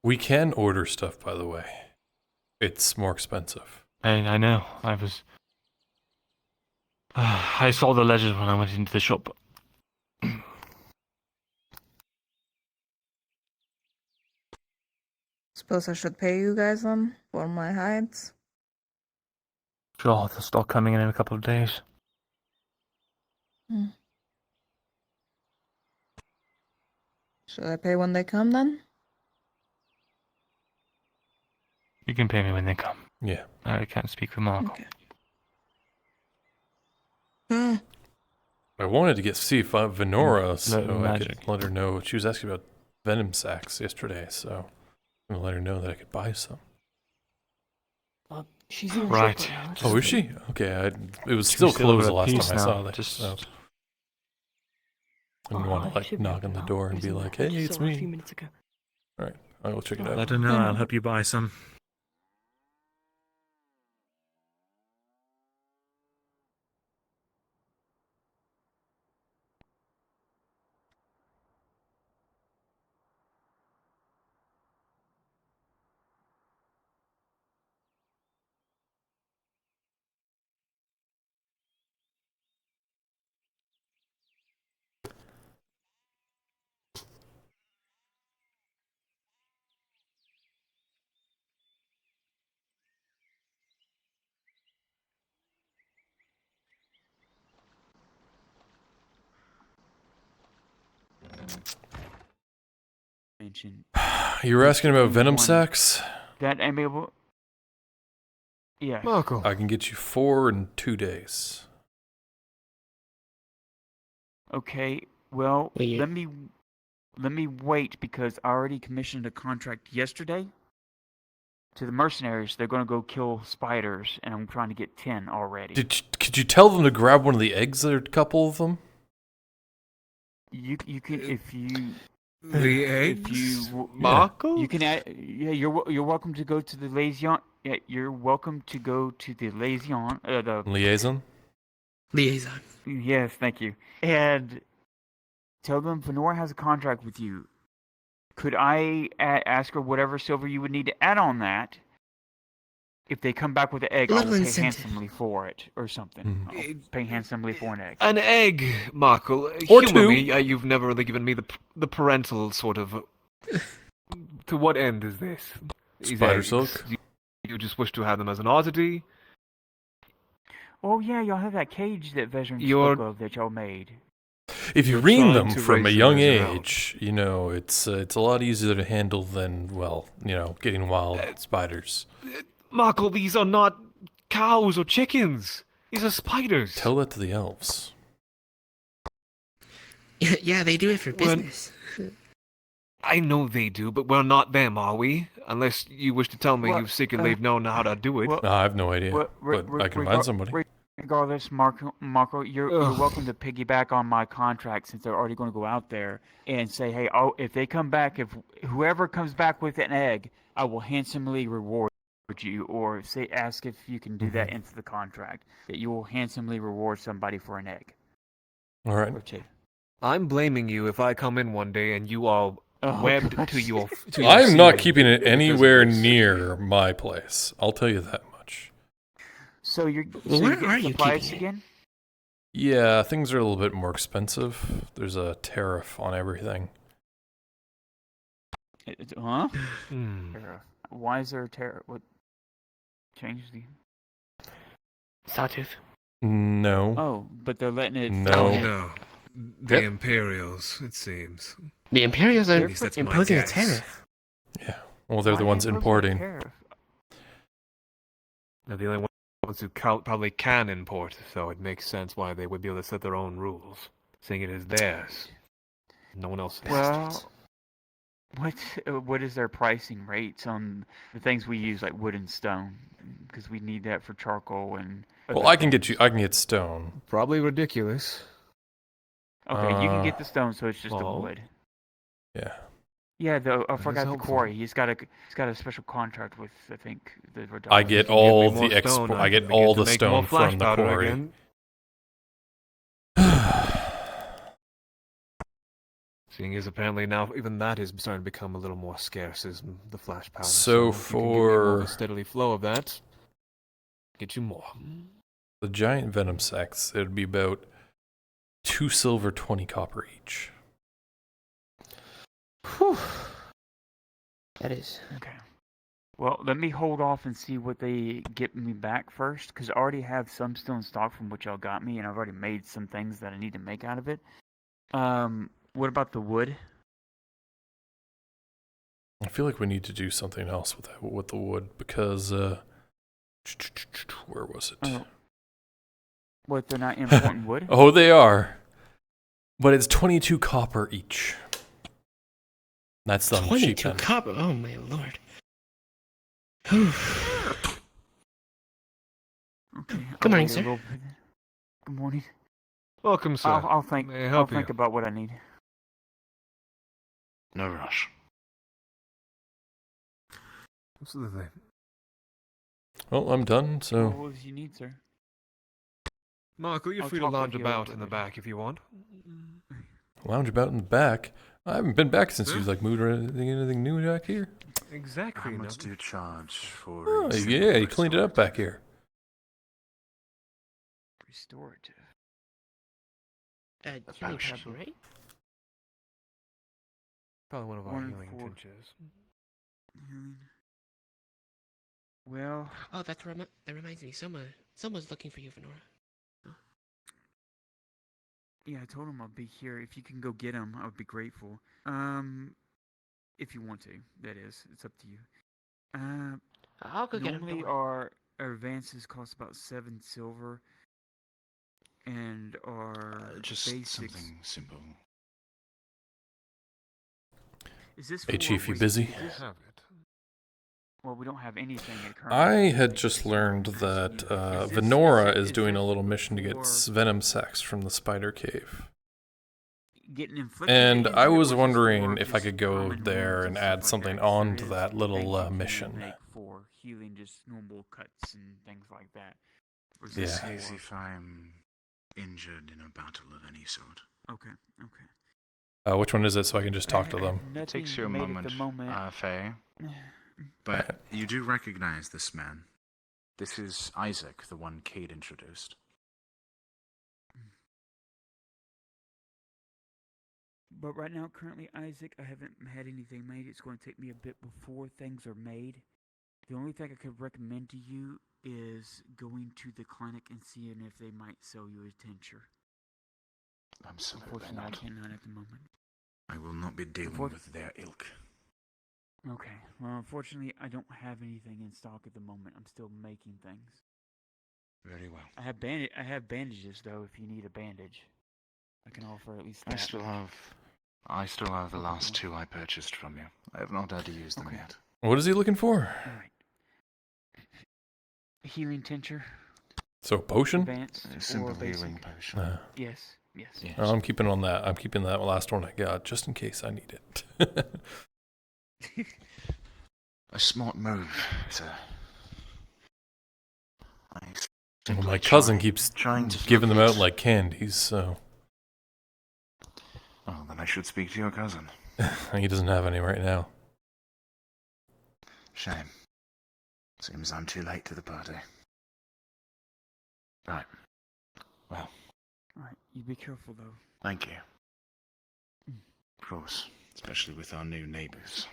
We can order stuff, by the way. It's more expensive. I know. I saw the legend when I went into the shop. Suppose I should pay you guys then for my hides? Sure, they'll start coming in a couple of days. Should I pay when they come then? You can pay me when they come. Yeah. I can't speak for Markl. Okay. I wanted to see Venora, so I magic. could let her know. She was asking about venom sacks yesterday, so I'm gonna let her know that I could buy some. She's in Right. the shop right now. Oh, is she? Okay, it was still closed the last time I saw that. So. I didn't want to like knock on the door and be like, "Hey, it's A few me." minutes ago. All right, I will check it out. Let her know. I'll help you buy some. You were asking about venom sacks? That I'm able. Yeah. Markl. I can get you 4 in 2 days. Okay. Well, Wait. let me wait because I already commissioned a contract yesterday to the mercenaries. They're going to go kill spiders, and I'm trying to get 10 already. Could you tell them to grab one of the eggs? There are a couple of them. You can if you. The If eggs? you, Markl? You can. Yeah, you're welcome to go to the liaison. Yeah, you're welcome to go to the liaison. The Liaison? Liaison. Yes, thank you. And tell them Venora has a contract with you. Could I ask her whatever silver you would need to add on that? If they come back with an egg, I'll Little pay incentive. handsomely for it, or something. I'll pay handsomely for an egg. An egg, Markl. Or Humor 2. me. You've never really given me the parental sort of. To what end is this? These Spider eggs? silk? You just wish to have them as an oddity? Oh yeah, y'all have that cage that veterans You're- spoke of that y'all made. If you You're ream trying them to from a raise young them as your age, you know, it's a lot easier to handle than, well, you know, getting wild spiders. Markl, these are not cows or chickens. These are spiders. Tell that to the elves. Yeah, they do it for Well, business. I know they do, but we're not them, are we? Unless you wish to tell me Well, you've secretly known how to do it. well- No, I have no idea, but I can find somebody. Regardless, Markl, you're welcome to piggyback on my contract since they're already going to go out there and say, hey, if they come back, if whoever comes back with an egg, I will handsomely reward you, or ask if you can do that into the contract, that you will handsomely reward somebody for an egg. All right. Or 2. I'm blaming you if I come in one day and you are webbed to your. I'm not ceiling keeping it because of anywhere this. near my place. I'll tell you that much. So you're Well, where are you supplies keeping it? again? Yeah, things are a little bit more expensive. There's a tariff on everything. Huh? Hmm. Why is there a terror? What changed the? Sawtooth. No. Oh, but they're letting it. No. No. The Yep. Imperials, it seems. The Imperials At are least that's my imposing a guess. tariff. Yeah. Well, they're the Why ones imposing a importing. tariff? They're the only ones who probably can import, so it makes sense why they would be able to set their own rules, seeing it is theirs. No one else. Well, what is their pricing rates on the things we use like wood and stone? Because we need that for charcoal and. Well, I can get stone. Probably ridiculous. Okay, you can get the stone, so it's just the well, wood. Yeah. Yeah, I is forgot the helpful. quarry. He's got a special contract with, I think, the Redox. I get Give me all more the stone, I can get begin all to the make more stone flash from the powder quarry. again. Seeing as apparently now even that is starting to become a little more scarce as the flash powder. So if you can give me more of a for steadily flow of that, get you more. the giant venom sacks, it'd be about 2 silver, 20 copper each. Whew. That is. Okay. Well, let me hold off and see what they get me back first, because I already have some still in stock from what y'all got me, and I've already made some things that I need to make out of it. What about the wood? I feel like we need to do something else with the wood because where was it? Oh. What, they're not important wood? Oh, they are. But it's 22 copper each. That's the cheap 22 then. copper. Oh my lord. Okay. Good morning, wait a sir. little bit. Good morning. Welcome, sir. I'll think. May I I'll help you? think about what I need. No rush. Absolutely. Well, I'm done, so What else you need, sir? Markl, you're I'll free to talk with lounge you a little about in the bit. back if you want. lounge about in the back. I haven't been back since you like moved or anything new back here. Exactly. How much do you charge for Oh, a simple yeah, you cleaned it up back here. Restorative. Healing pepper, right? Probably one of our 1 in healing 4. tinctures. Healing. Well. Oh, that reminds me. Someone's looking for you, Venora. Yeah, I told him I'll be here. If you can go get him, I would be grateful. If you want to, that is. It's up to you. I'll go get him. Normally Don't worry. our advances cost about 7 silver, and our just basics. something simple. Is this Hey, for- Chief, you wait, busy? is this- Have it. Well, we don't have anything at current. I had just learned that Venora is doing a little mission to get venom sacks from the spider cave. Getting inflicted And into I it, or was just wondering for if I just could go common there wounds and stuff add like something that, 'cause on there to is that little things you can mission. make for healing just normal cuts and things like that. Or is Yeah. this As for- if I'm injured in a battle of any sort. Okay. Okay. Which one is it so I can just talk to them? It takes you a Nothing made at moment, the moment. Faye. But you do recognize this man. This is Isaac, the one Cade introduced. But right now, currently, Isaac, I haven't had anything made. It's going to take me a bit before things are made. The only thing I could recommend to you is going to the clinic and seeing if they might sell you a tincture. Absolutely Unfortunately, not. I cannot at the moment. I will not be dealing with their ilk. Okay. Well, unfortunately, I don't have anything in stock at the moment. I'm still making things. Very well. I have bandages though. If you need a bandage, I can offer at least that. I still have the last 2 I purchased from you. I have not had to use them yet. What is he looking for? All right. Healing tincture. So a potion? Advanced A simple or basic. healing potion. Yes. Yes. Oh, I'm keeping on that. I'm keeping that last one I got just in case I need it. A smart move, sir. Well, my cousin keeps giving them out like candies, so Oh, then I should speak to your cousin. he doesn't have any right now. Shame. Seems I'm too late to the party. Right. Well, All right. You be careful though. thank you. Of course, especially with our new neighbors.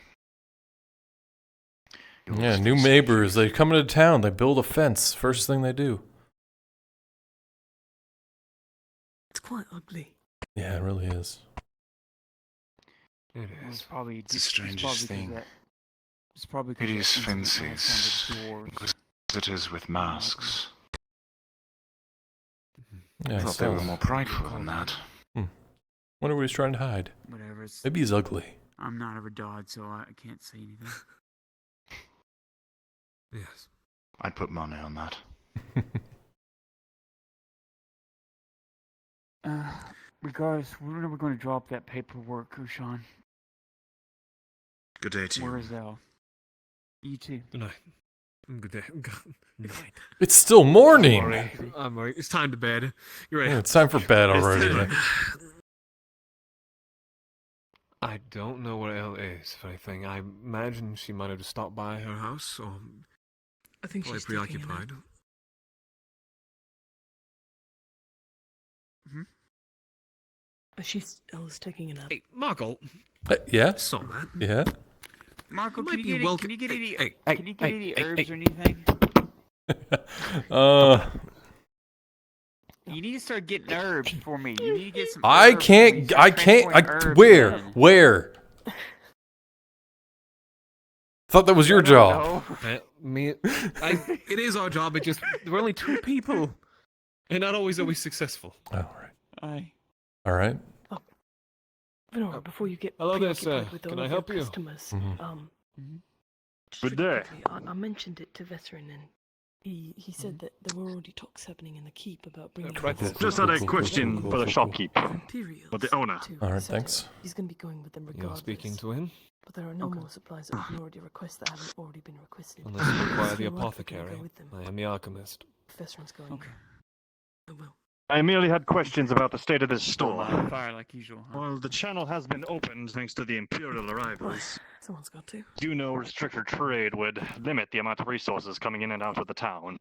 Yeah, new neighbors. They come into town. They build a fence. First thing they do. It's quite ugly. Yeah, it really is. It It's is. probably It's the strangest thing. It's probably 'cause Hideous that incident last fences, time with doors. inquisitors with masks. Yeah, I thought they were so- more prideful than that. Wonder what he's trying to hide. Whatever. It's, Maybe he's ugly. I'm not a Redod, so I can't say anything. Yes. I'd put money on that. regardless, when are we going to drop that paperwork, Kushan? Good day to you. Where is Al? You too. Good night. Good day. Good night. It's still morning. I'm worried. It's time to bed. You're right. Yeah, it's time for bed It's already. time. Nick. I don't know where Elle is, if anything. I imagine she might have just stopped by her house, or I think probably she's taking a nap. preoccupied. She's Ella's taking a nap. Hey, Markl. Yeah? Saw that. Yeah? Markl, might can you be get, welcome- can you get any, Hey, can you get any herbs or anything? You need to start getting herbs for me. You need to get some I herbs for me. can't, Start I can't, transporting herbs where? in. Where? Thought that was your job. It is our job, it just, we're only two people. And not always successful. All right. Aye. All right. Venora, before you get Hello there, preoccupied sir. with Can all I of help your you? customers, just Good really day. quickly, I mentioned it to Veteran, and he said that there were already talks happening in the keep about bringing. Just had a question for the shopkeep. Imperials For the owner. to All right, Cetera. thanks. He's going to be going with them You're regardless. speaking to him? But there are no more supplies that we can already request that haven't already been requested. Unless you require If the you like, we can apothecary. go with them. I am the alchemist. Veteran's going. Okay. I will. I merely had questions about the state of this store. Fire like usual. Huh? Well, the channel has been opened thanks to the Imperial arrivals. Someone's got to. You know, restricted trade would limit the amount of resources coming in and out of the town.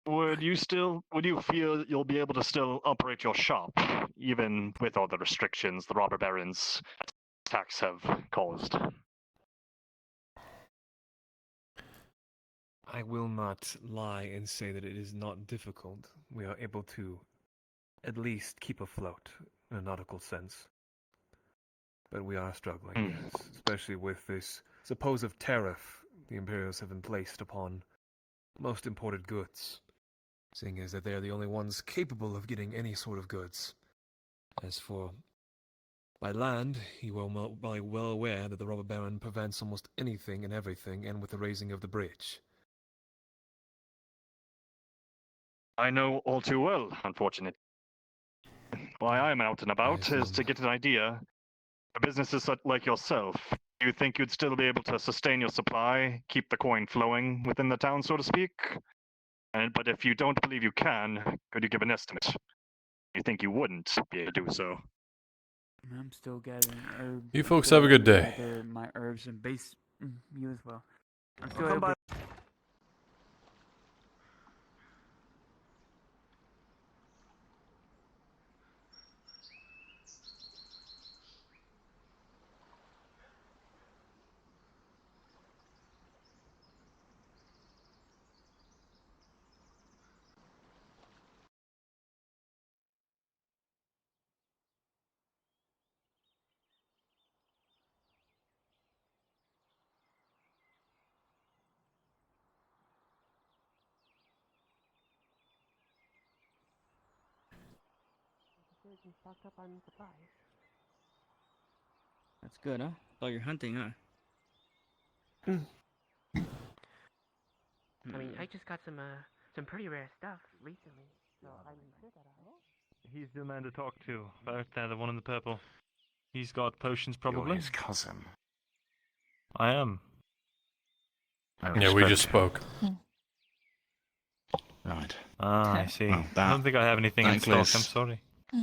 Would you feel you'll be able to still operate your shop, even with all the restrictions the robber barons' attacks have caused? I will not lie and say that it is not difficult. We are able to at least keep afloat in a nautical sense. But we are struggling, yes, especially with this supposed tariff the Imperials have been placed upon most imported goods, seeing as that they are the only ones capable of getting any sort of goods. As for by land, you are well aware that the robber baron prevents almost anything and everything, and with the raising of the bridge. I know all too well, unfortunately. Why I'm out and about is to get an idea. For businesses like yourself, do you think you'd still be able to sustain your supply, keep the coin flowing within the town, so to speak? But if you don't believe you can, could you give an estimate? You think you wouldn't be able to do so? I'm still gathering herbs. You I'm folks still have a good able to day. gather my herbs and base. You as well. I'm I'll still come able. by. Stocked up on supplies. That's good, huh? Oh, you're hunting, huh? I mean, I just got some pretty rare stuff recently, so I'm sure that He's the man to talk to. Right there, the one in the purple. He's got potions, probably. You're his cousin. I am. Yeah, we just spoke. Right. Ah, I see. Well, I don't think I have anything in stock. I'm clears- sorry.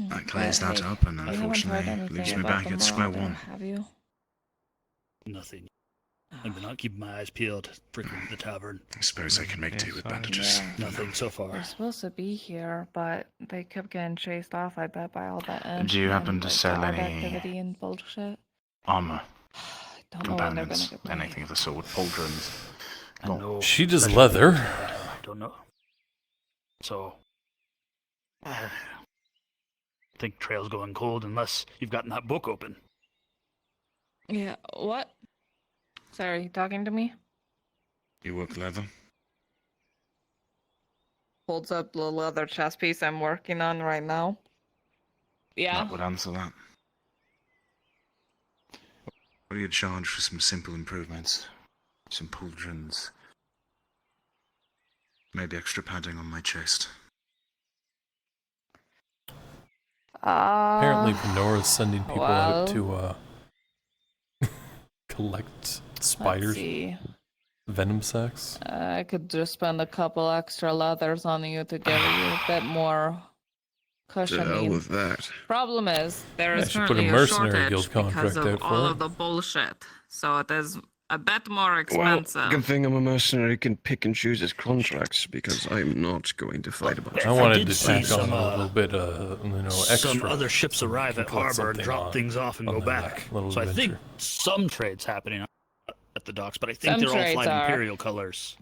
That clears that up, and unfortunately leaves me back at square one. Have you? Nothing. I've been out keeping my eyes peeled, freaking the tavern. I suppose I can make do with bandages. Nothing so far. They're supposed to be here, but they kept getting chased off, I bet, by all that imp Do you happen and, to like, sell guard any activity and bullshit. armor, Don't know when they're gonna components, get back. anything of the sort, pauldrons? No. She does leather. I don't know. So, I think trail's going cold unless you've gotten that book open. Yeah, what? Sorry, you talking to me? You work leather? Holds up the leather chest piece I'm working on right now. Yeah. That would answer that. What do you charge for some simple improvements? Some pauldrons? Maybe extra padding on my chest. Apparently, Venora's sending people out well, to collect spiders. see. Venom sacs. I could just spend a couple extra leathers on you to give you a bit more cushion. To hell with that. Problem is, there Yeah, is she put a currently mercenary shortage guild contract because of out for all it. of the bullshit. So it is a bit more Well, expensive. good thing I'm a mercenary can pick and choose his contracts because I'm not going to fight a bunch I of wanted fucking to spiders. tack on a little bit, extra. Some other ships so we arrive can at put harbor and something drop on- things off and on go the back. little So I think adventure. some trades happening at the docks, but I think Some they're all trades flying are. Imperial colors.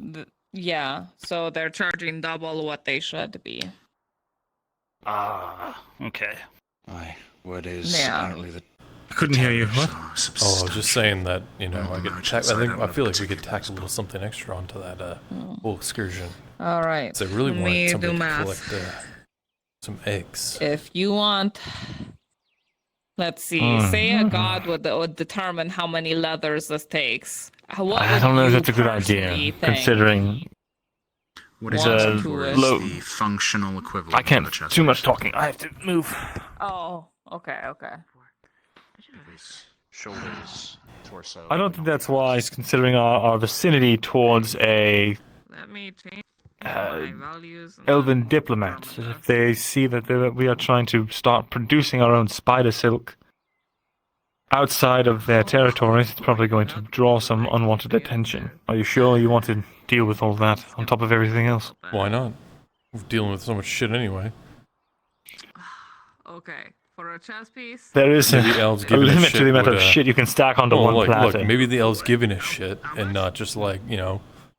Yeah, so they're charging double what they should be. Ah, okay. Aye, what is Yeah. apparently the I couldn't hear you. What? Oh, I was just saying that I feel like we could tack a little something extra onto that whole excursion. All right. So I really let wanted me somebody do to math. collect some eggs. If you want, let's see. Say a god would determine how many leathers this takes. What I would don't know if you that's a good personally idea, think? considering What is the it for low. the functional equivalent? I can't. of a chest Too much plate? talking. I have to move. Oh, okay. Shoulders, torso. I don't think that's wise, considering our vicinity towards a Let me change my values. elven diplomat. If they see that we are trying to start producing our own spider silk outside of their territories, it's probably going to draw some unwanted attention. Are you sure you want to deal with all that on top of everything else? Why not? We're dealing with so much shit anyway. Okay, for a chess piece. There is a, Maybe elves a giving limit to shit the amount would, of shit you can stack onto one platter. Look, maybe the elves giving us shit and not just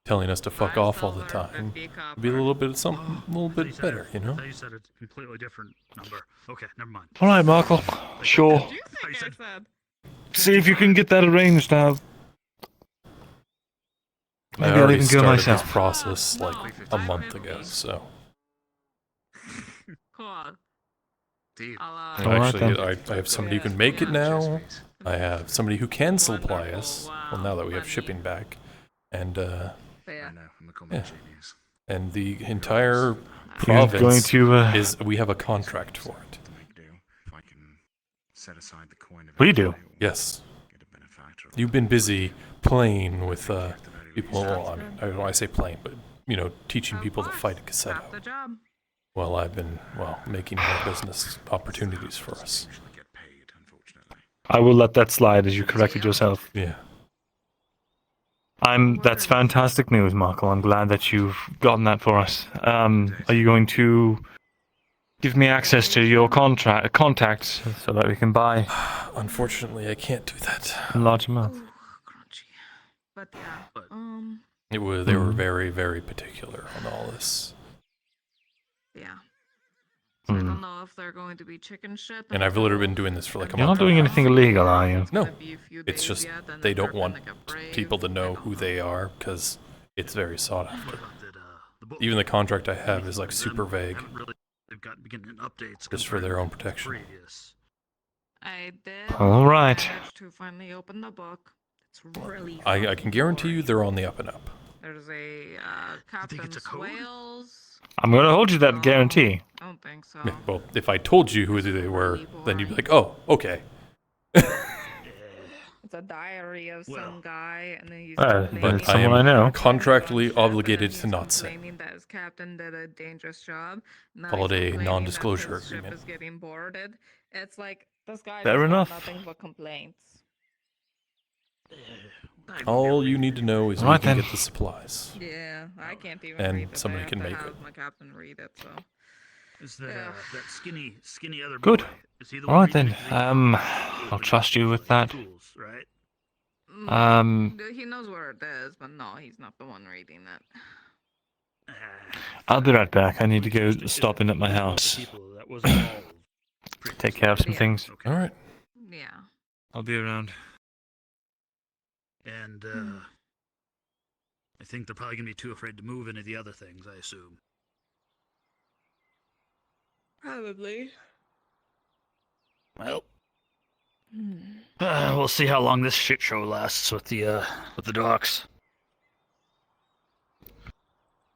telling us to fuck off all the time. Be a little bit better, you know? You said it's a completely different number. Okay, never mind. All right, Markl. Sure. See if you can get that arranged now. I Maybe I'll already even go started myself. this process like a month ago, so. Cool. I have somebody who can make it now. I have somebody who can supply us. Well, now that we have shipping back, and and the entire province going to, is. We have a contract for it. We do. Yes. You've been busy playing with people. Well, I say playing, but teaching people to fight a Cassetto. Well, I've been making more business opportunities for us. I will let that slide as you corrected yourself. Yeah. That's fantastic news, Markl. I'm glad that you've gotten that for us. Are you going to give me access to your contacts so that we can buy? Unfortunately, I can't do that. A large amount. But They were very, very particular on all this. Yeah. I don't know if they're going to be chicken shit. And I've literally been doing this for like a You're month. not doing anything illegal, are you? No. It's just they don't want people to know who they are because it's very sought after. Even the contract I have is like super vague. Just for their own protection. I did All right. manage to finally open the book. It's really I can guarantee you they're on the up and up. There's a Captain Swales. I'm going to hold you that guarantee. I don't think so. Yeah, well, if I told you who they were, then you'd be like, oh, okay. It's a diary of some guy, and then he's But I am contractually obligated to not say. claiming that his captain did a dangerous job. Now Call it he's a complaining non-disclosure that his ship agreement. is getting boarded. It's like this guy Fair does enough. nothing but complaints. All you need to know is Right we can then. get the supplies. Yeah, I can't even And read it. somebody I have can to make have it. my captain read it, so. Is that that skinny other Good. boy? Is he the All one right then. I'll trust you with that. right? He knows where it is, but no, he's not the one reading it. I'll be right back. I need to go stop in at my house. Take care of some things. All right. Yeah. I'll be around. And I think they're probably gonna be too afraid to move any of the other things. I assume. Probably. Well, we'll see how long this shit show lasts with the docks.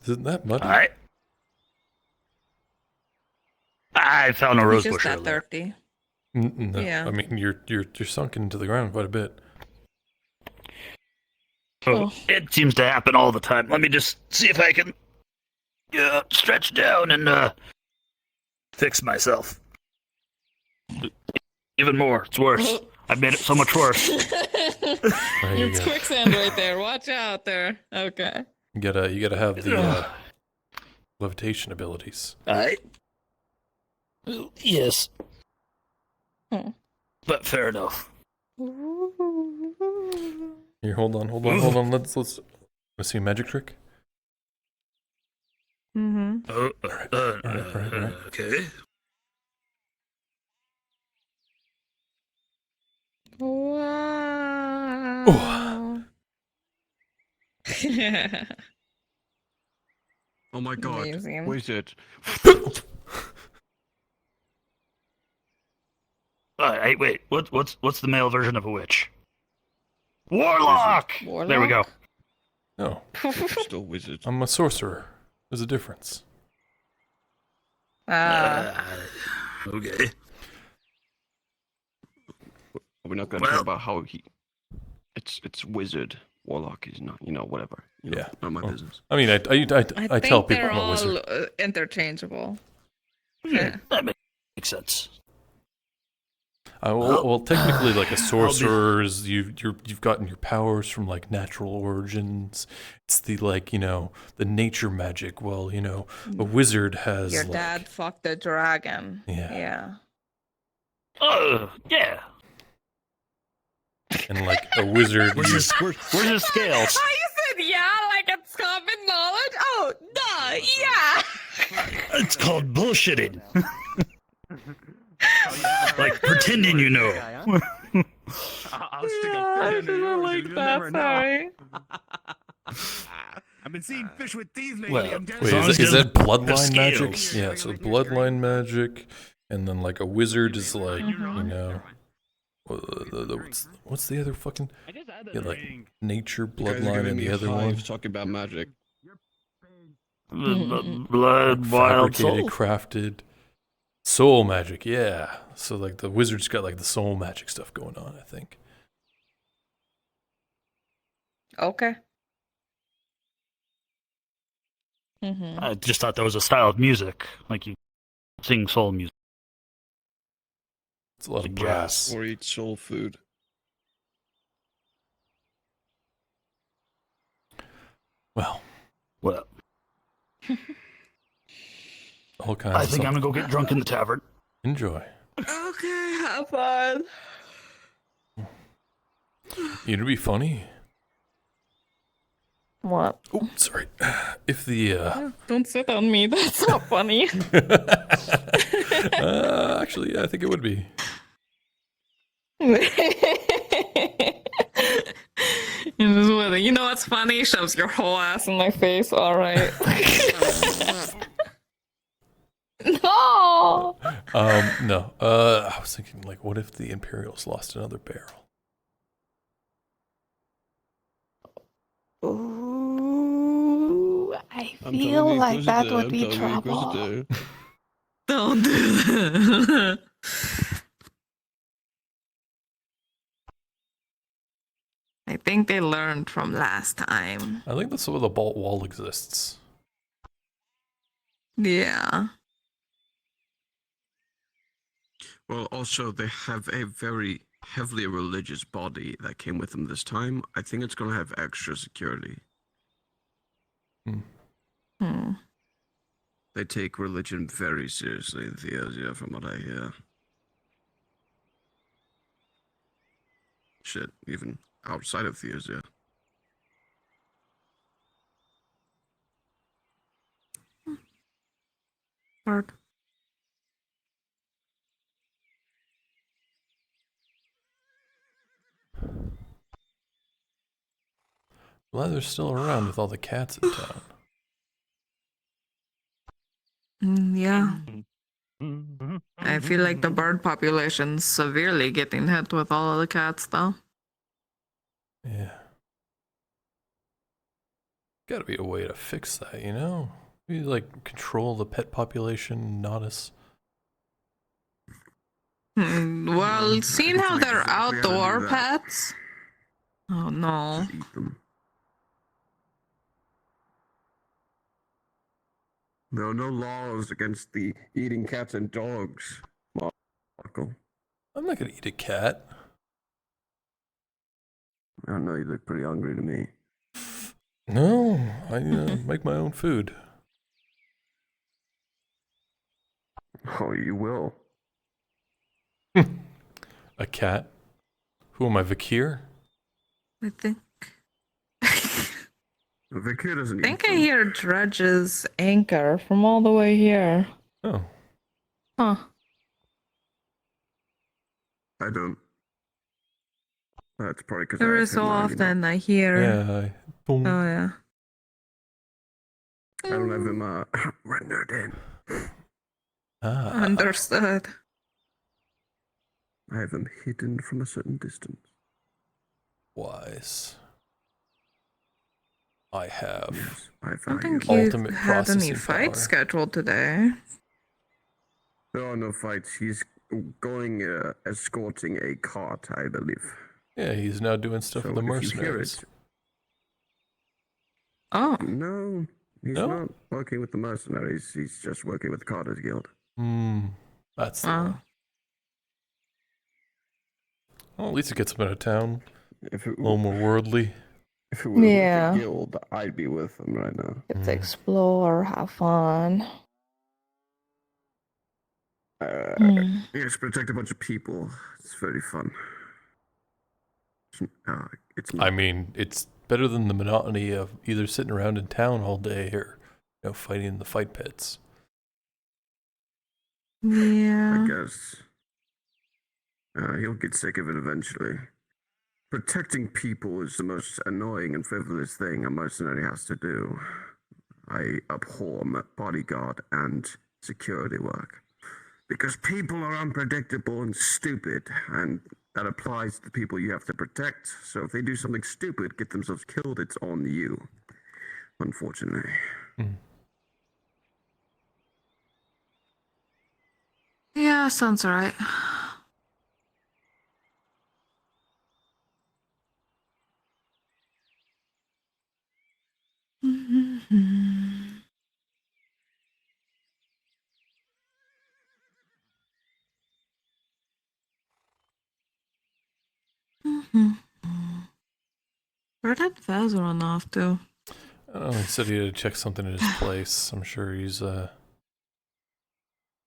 Isn't that muddy? All right. I found a rose Just bush at earlier. 30. No, Yeah. I mean you're sunk into the ground quite a bit. Oh, it seems to happen all the time. Let me just see if I can stretch down and fix myself. Even more. It's worse. I've made it so much worse. It's quicksand right there. Watch out there. Okay. You gotta have the levitation abilities. Yes. But fair enough. Here, hold on. Let's see a magic trick. Mm-hmm. Right. Okay. Wow. Oh my god. Amazing. Wizard. Hey, wait. What's the male version of a witch? Warlock. There we go. No. Still wizard. I'm a sorcerer. There's a difference. Okay. We're not gonna talk about how he. It's wizard. Warlock is not. Whatever. Yeah. Not my business. I mean, I tell people they're I'm a all wizard. interchangeable. Yeah, that makes sense. Well, technically, like a sorcerer, you've gotten your powers from like natural origins. It's the the nature magic. Well, a wizard has Your dad fucked a dragon. Yeah. Oh, yeah. And like a wizard. Where's his scales? Oh, you said yeah, like it's common knowledge? Oh, duh, yeah. It's called bullshitting. Like pretending you know. I'll stick a I fish into didn't yours, like you'll that, never know. sorry. I've been seeing fish with teeth lately. Well, I'm Wait, telling is you. that bloodline scales. magic? Yeah, so bloodline magic, and then like a wizard is like what's the other fucking like nature You guys are bloodline giving and me the other one hives talking about magic. Blood, wild fabricated, soul. crafted soul magic. Yeah, so like the wizard's got like the soul magic stuff going on. I think. Okay. I just thought that was a style of music, like you sing soul music. It's a lot of brass. Or eat soul food. Well, all kinds. I of think I'm something. gonna go get drunk in the tavern. Enjoy. Okay, have fun. It'd be funny. What? Oh, sorry. If the Don't sit on me. That's not funny. actually, yeah, I think it would be. You know what's funny? Shoves your whole ass in my face. All right. No. No. I was thinking, like, what if the Imperials lost another barrel? Ooh, I feel like that would be trouble. Don't do that. I think they learned from last time. I think that's why the Bolt Wall exists. Yeah. Well, also they have a very heavily religious body that came with them this time. I think it's gonna have extra security. They take religion very seriously in Theosia, from what I hear. Shit, even outside of Theosia. Word. Well, they're still around with all the cats in town. Yeah. I feel like the bird population's severely getting hit with all of the cats, though. Yeah. Gotta be a way to fix that, you know? We like control the pet population, not us Well, seeing how they're exactly how to do outdoor that. pets. Oh no. Just eat them. There are no laws against the eating cats and dogs, Markl. I'm not gonna eat a cat. I don't know, you look pretty hungry to me. No, I make my own food. Oh, you will. A cat? Who am I, Vakir? I think. Vakir doesn't I think I hear Drudge's anchor from all the way here. Oh. Huh. I don't. That's probably because Every so often I hear. Yeah. Oh yeah. I don't have him rendered in. Understood. I have him hidden from a certain distance. Wise. I have. Yes, I I don't value think you ultimate had any processing fights power. scheduled today. There are no fights. He's going escorting a cart, I believe. Yeah, he's now doing stuff with the if you hear mercenaries. it, Oh. no, he's No? not working with the mercenaries. He's just working with the Carters Guild. That's the one. Well, at least it gets him out of town. If it, A little more worldly. if it was Yeah. with the guild, I'd be with them right now. Get to explore, have fun. Yes, protect a bunch of people. It's very fun. It's I mean, it's better than the monotony of either sitting around in town all day or, fighting in the fight pits. Yeah. I guess. He'll get sick of it eventually. Protecting people is the most annoying and frivolous thing a mercenary has to do. I abhor bodyguard and security work. Because people are unpredictable and stupid, and that applies to the people you have to protect. So if they do something stupid, get themselves killed, it's on you. Unfortunately. Yeah, sounds right. Where did Faz run off to? Oh, he said he had to check something at his place. I'm sure he's,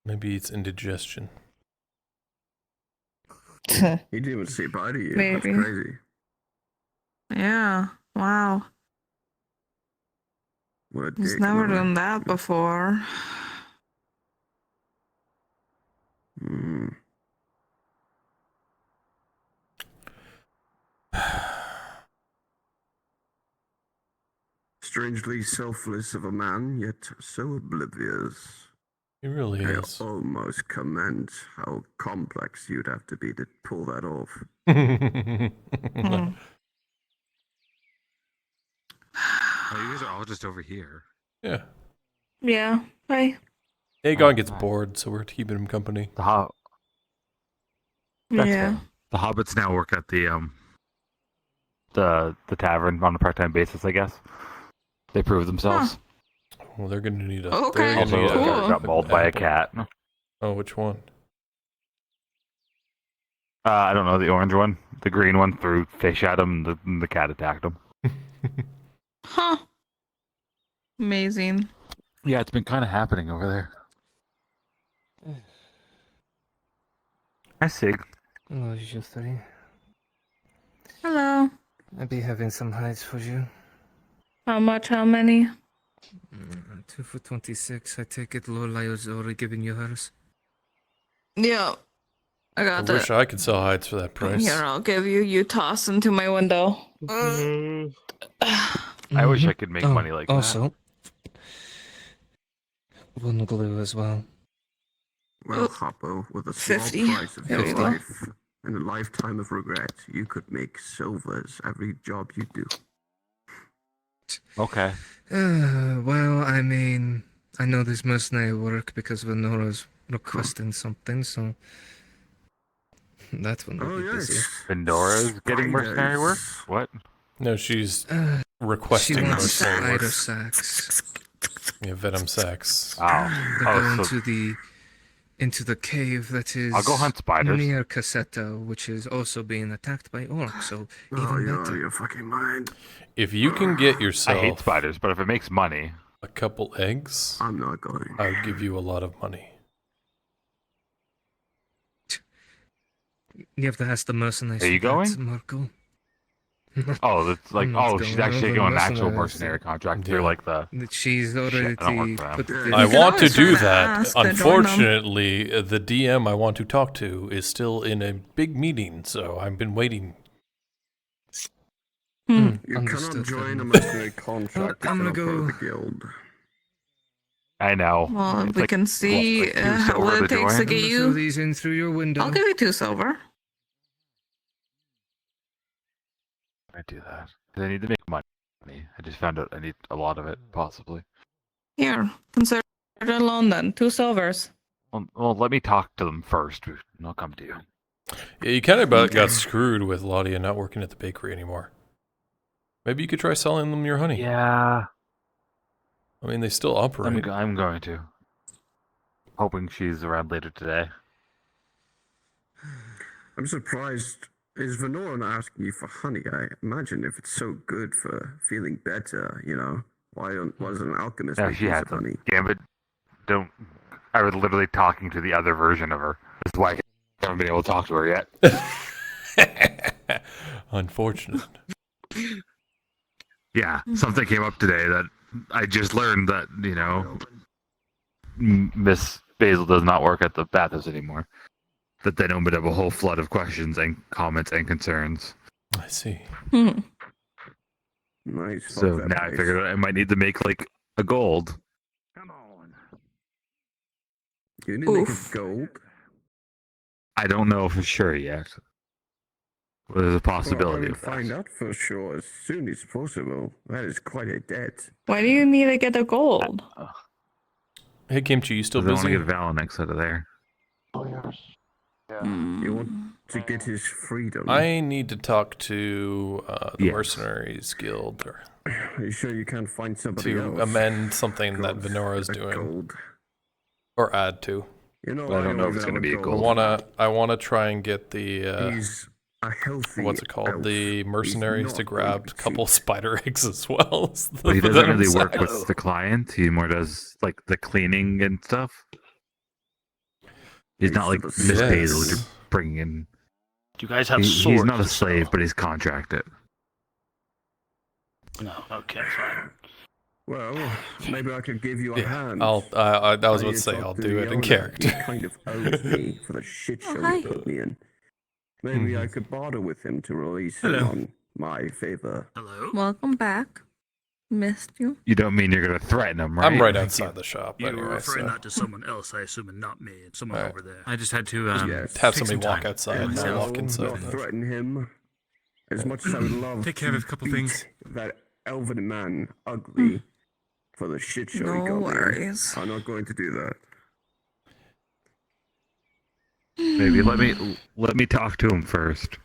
maybe it's indigestion. He didn't even say bye to you. That's Maybe. crazy. Yeah. Wow. What a He's dick, never mother. done that before. Strangely selfless of a man, yet so oblivious. He really is. I almost commend how complex you'd have to be to pull that off. Oh, you guys are all just over here. Yeah. Yeah. Bye. Aegon gets bored, so we're keeping him company. That's Yeah. fair. The hobbits now work at the tavern on a part-time basis, I guess. They prove themselves. Well, they're gonna need a. Okay, they're gonna Also, need a- got mauled by a cat. Oh, which one? I don't know, the orange one. The green one threw fish at him, and the cat attacked him. Huh. Amazing. Yeah, it's been kind of happening over there. Hi, Sig. Hello, Justary. Hello. I'll be having some hides for you. How much? How many? 2 for 26. I take it Lorelai has already given you hers. Yeah. I I got wish it. I could sell hides for that price. Here, I'll give you. You toss into my window. I wish I could make money like that. Also, one glue as well. Well, Hoppo, with a small 50. price of There your we go. life and a lifetime of regret, you could make silvers every job you do. Okay. Well, I mean, I know this mercenary work because Venora's requesting something, so That one will be busy. Vendora's getting mercenary work? What? No, she's She requesting wants mercenary work. spider sacks. Yeah, venom sex. They're going so into the cave that is I'll go hunt spiders. near Cassetta, which is also being attacked by orcs, so even you're out better. of your fucking mind. If you can get yourself I hate spiders, but if it makes money, a couple eggs, I'm not going. I'll give you a lot of money. You have to ask the mercenaries. Are you for that, going? Markl. oh, that's like, I'm not oh, she's going. actually I'm going going actual mercenaries. mercenary contract through like the. She's already Shit, I don't work for them. put the. I want to always try do to that. ask, I don't know. Unfortunately, the DM I want to talk to is still in a big meeting, so I've been waiting. You cannot Understood, join a then. mercenary contract if I'm you're gonna not part of go- the guild. I know. Well, It's we like, can see what, like 2 silver what it to takes to join? get Throw you. these in through your window. I'll give you 2 silver. I do that. 'Cause I need to make money. I just found out I need a lot of it, possibly. Here, consider it a loan then. 2 silvers. Well, let me talk to them first, and I'll come to you. Yeah, you kind of got screwed with Laudia not working at the bakery anymore. Maybe you could try selling them your honey. Yeah. I mean, they still operate. I'm going to. Hoping she's around later today. I'm surprised. Is Venora not asking you for honey? I imagine if it's so good for feeling better, why doesn't an alchemist Yeah, make she use had of them. honey? Damn it. Don't. I was literally talking to the other version of her. That's why I haven't been able to talk to her yet. Unfortunate. Yeah, something came up today that I just learned that, Miss Basil does not work at the bathhouse anymore. That then opened up a whole flood of questions and comments and concerns. I see. Nice. So now I figured I might need to make like a gold. You need to make it gold. I don't know for sure yet. But there's a possibility Well, of that. find out for sure as soon as possible. That is quite a debt. Why do you need to get the gold? Hey, Kimchi, you still I want to busy? get Valenex out of there. You want to get his freedom. I need to talk to the Yes. Mercenaries Guild Are you sure you can't find somebody to else? amend something that Gold. Venora's A doing. gold. Or add to. You know, I don't know if it's even gonna have be a I gold. wanna try and get the He's a healthy what's it called? elf. The mercenaries He's to not grab going a couple cheat. spider eggs as well. But he for doesn't really work themselves. with the client. He more does like the cleaning and stuff. He's not like Miss Basil Yes. just bringing in. Do you guys have swords? He's not a to sell? slave, but he's contracted. No. Okay, fine. Well, maybe I could give you a hand. I was about How to you say talk I'll to do the it in owner? character. He kind of owes me for the shit show hi. he put me in. Maybe I could barter with him to release him Hello. on my favor. Hello. Welcome back. Missed you. You don't mean you're gonna threaten him, right? I'm right outside the shop You were anyway, referring so that to someone else, I assume, and not me. It's someone Alright. over there. I just had to Yes. have take somebody some walk time. outside and myself. I'll walk inside. Not threaten him. As much as I would love Take care to of a couple beat things. that elven man ugly for the shit show he No got me in. worries. I'm not going to do that. Maybe let me talk to him first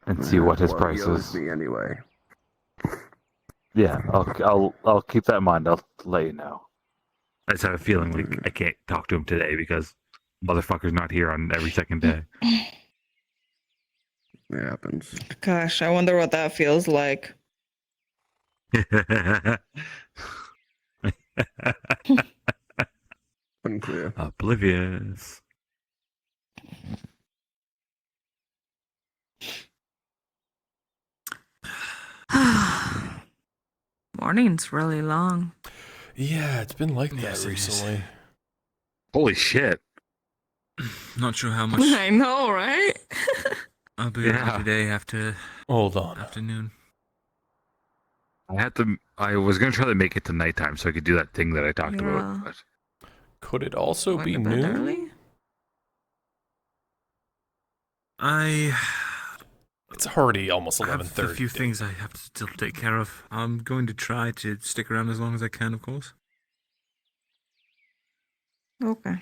and see what his Well, price he owes is. me anyway. Yeah, I'll keep that in mind. I'll let you know. I just have a feeling like I can't talk to him today because motherfucker's not here on every second day. It happens. Gosh, I wonder what that feels like. Unclear. Oblivious. Morning's really long. Yeah, it's been like that Yes, it is. recently. Holy shit. Not sure how much I know, right? I'll be able to Yeah. do today after Hold on. afternoon. I was gonna try to make it to nighttime so I could do that thing that I talked Yeah. about. But Could it also Going be to bed noon? early? It's already almost I have 11:30. a few things I have to still take care of. I'm going to try to stick around as long as I can, of course. Okay.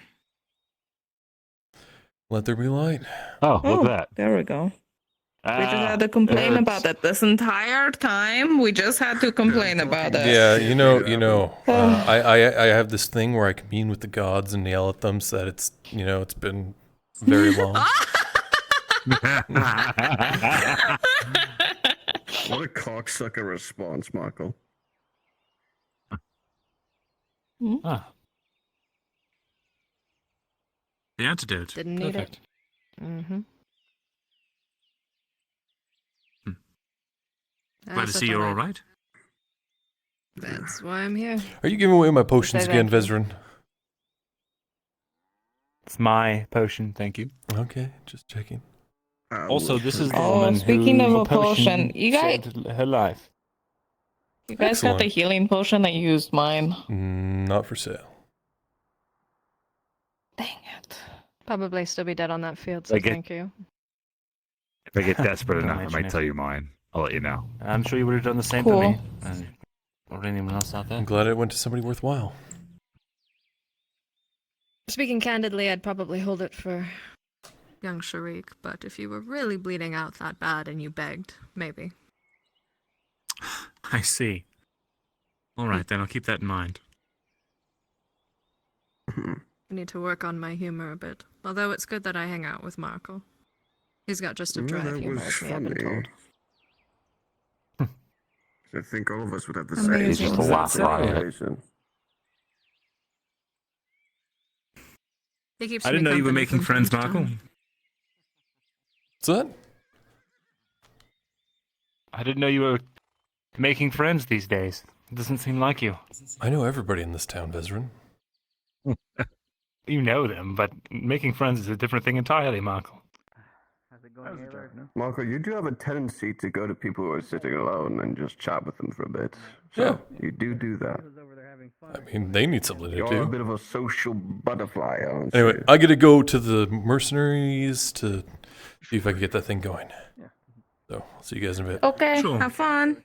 Let there be light. Oh, look at that. There we go. We just had to Ah, complain it's- about it this entire time. We just had to complain about it. Yeah, I have this thing where I commune with the gods and yell at them so that it's been very long. What a cocksucker response, Markl. Ah. The antidote. Didn't need Perfect. it. Mm-hmm. Glad to see you're all right. That's why I'm here. Are you giving away my potions Say again, thank you. Vezran? It's my potion, thank you. Okay, just checking. Also, this is the Oh, woman speaking who of a potion, you guys, saved her life. you guys got the Excellent. healing potion. I used mine. Not for sale. Probably still be dead on that field, so Like it- thank you. If I get desperate Don't enough, I mention might it. tell you mine. I'll let you know. I'm sure you would have done the same Cool. to me. Or anyone else out there. I'm glad it went to somebody worthwhile. Speaking candidly, I'd probably hold it for young Sharik, but if you were really bleeding out that bad and you begged, maybe. I see. All right, then I'll keep that in mind. I need to work on my humor a bit. Although it's good that I hang out with Markl. He's got just a Well, dry that humor was as me, I've been funny. told. I think all of us would have the Amazing. same. He's just a laugh riot. realization. He keeps I me didn't know you were company making from friends, time to Markl. time. What's that? I didn't know you were making friends these days. It doesn't seem like you. I know everybody in this town, Vezran. You know them, but making friends is a different thing entirely, Markl. Markl, you do have a tendency to go to people who are sitting alone and just chat with them for a bit. So you do that. I mean, they need something to You're a do. bit of a social butterfly, aren't Anyway, you? I gotta go to the mercenaries to see if I can get that thing going. So, I'll see you guys in a bit. Okay, Sure. have fun.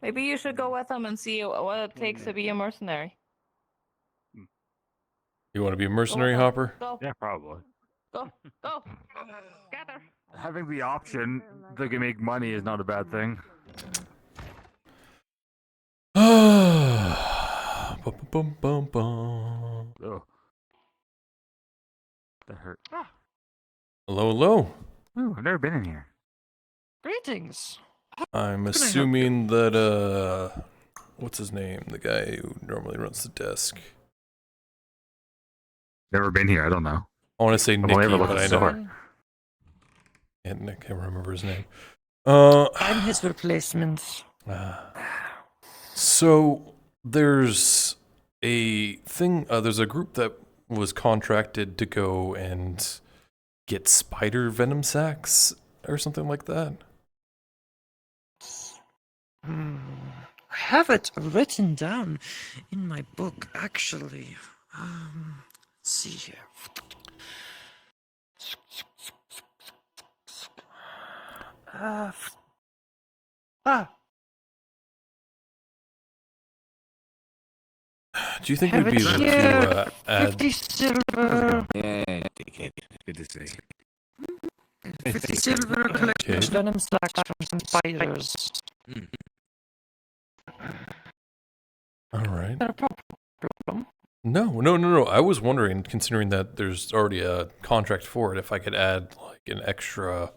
Maybe you should go with them and see what it takes to be a mercenary. You want to be a mercenary, Go. Hopper? Go, Yeah, probably. go, go. Gather. Having the option that can make money is not a bad thing. Bum, bum, bum. Oh. That hurt. Hello, hello. Ooh, I've never been in here. Greetings. I'm assuming that, what's his name? The guy who normally runs the desk. Never been here, I don't know. I want to say I've Nicky, only ever looked but at I the know. store. And I can't remember his name. I'm his replacement. So there's a thing. There's a group that was contracted to go and get spider venom sacs or something like that. I have it written down in my book, actually. Let's see here. Do you think Have we'd be it able here. to add? 50 silver. Yeah, good to see. 50 silver collection venom sacks from some spiders. All right. Not a problem. No. I was wondering, considering that there's already a contract for it, if I could add like an extra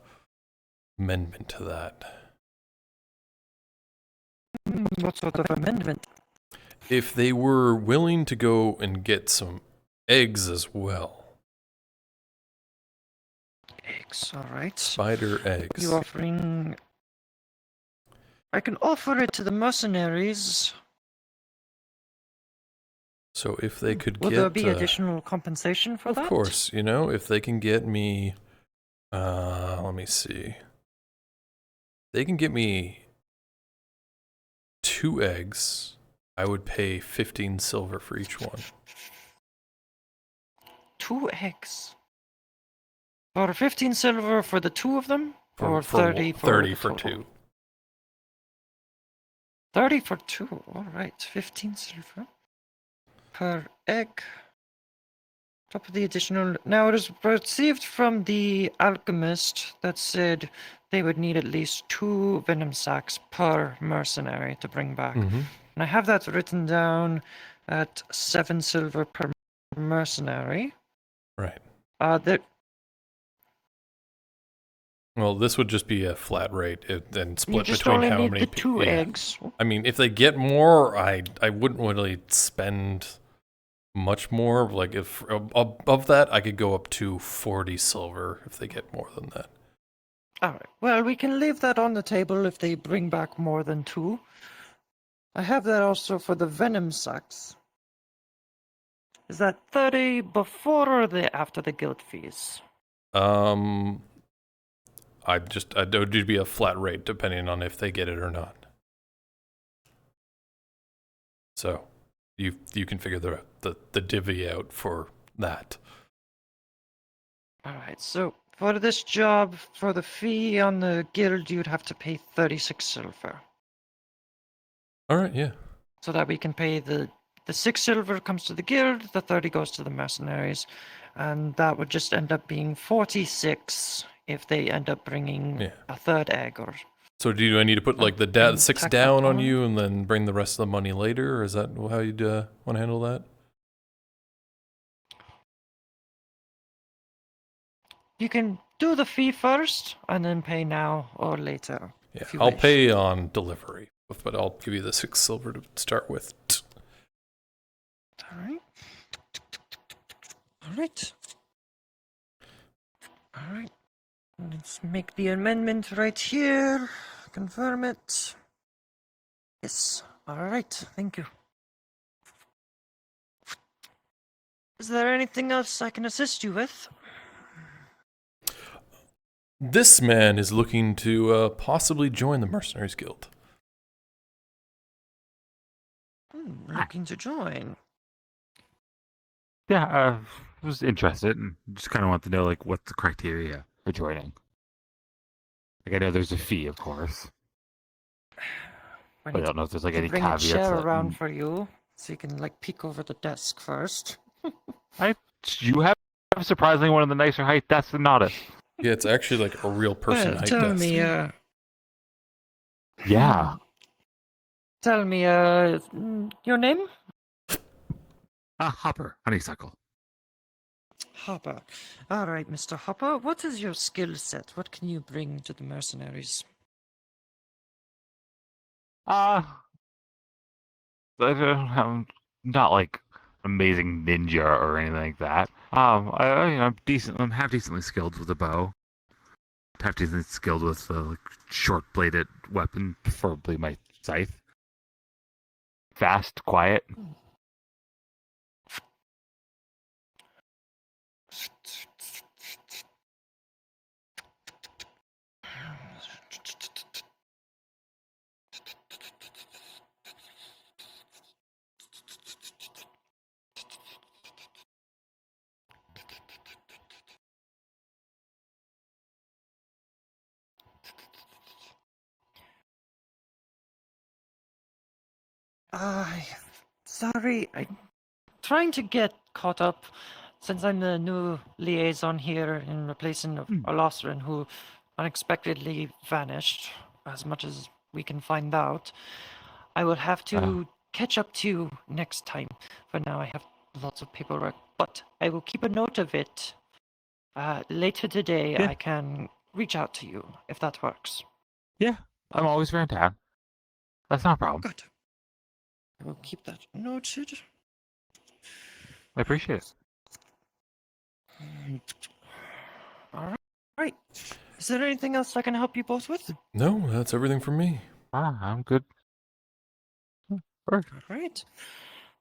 amendment to that. What sort of amendment? If they were willing to go and get some eggs as well. Eggs, alright. Spider eggs. You offering... I can offer it to the mercenaries. So if they could Will get... there be additional compensation for that? Of course, if they can get me... let me see. They can get me 2 eggs. I would pay 15 silver for each one. 2 eggs. For 15 silver for the 2 of them? Or 30 for 30 the for total? 2. 30 for 2, alright. 15 silver per egg. Top of the additional. Now it is received from the alchemist that said they would need at least 2 venom sacs per mercenary to bring back. Mhm. And I have that written down at 7 silver per mercenary. Right. There. Well, this would just be a flat rate and split just between only how need many the 2 eggs. I mean, if they get more, I wouldn't really spend much more. Like if above that, I could go up to 40 silver if they get more than that. All right. Well, we can leave that on the table if they bring back more than 2. I have that also for the venom sacs. Is that 30 before or after the guild fees? I'd do be a flat rate depending on if they get it or not. So you can figure the divvy out for that. All right. So for this job, for the fee on the guild, you'd have to pay 36 silver. All right. Yeah. So that we can pay the 6 silver comes to the guild, the 30 goes to the mercenaries, and that would just end up being 46 if they end up bringing a 3rd egg. Or So do I need to put like the 6 down on you and then bring the rest of the money later, or is that how you'd want to handle that? You can do the fee first and then pay now or later. Yeah, if you I'll wish. pay on delivery, but I'll give you the 6 silver to start with. All right. All right. All right. Let's make the amendment right here. Confirm it. Yes. All right. Thank you. Is there anything else I can assist you with? This man is looking to possibly join the Mercenaries Guild. Looking to join. Yeah, I was interested and just kind of want to know like what's the criteria for joining. Like I know there's a fee, of course. But I don't know if there's like any Bring caveats. a chair that- around for you so you can like peek over the desk first. You have surprisingly one of the nicer height desks than Nodus. Yeah, it's actually like a real person height Tell desk. me, Yeah. Tell me, your name? Hopper, honeysuckle. Hopper. All right, Mr. Hopper. What is your skill set? What can you bring to the mercenaries? I'm not like amazing ninja or anything like that. I'm decent. I'm half decently skilled with a bow. Half decently skilled with a short-bladed weapon, preferably my scythe. Fast, quiet. Sorry, I'm trying to get caught up since I'm the new liaison here in replacing Olosrin, who unexpectedly vanished, as much as we can find out. I will have to catch up to you next time. For now, I have lots of paperwork, but I will keep a note of it. Later today, I can reach out to you, if that works. Yeah, I'm always around town. That's not a problem. Good. I will keep that noted. I appreciate it. All right. Is there anything else I can help you both with? No, that's everything from me. I'm good. All right.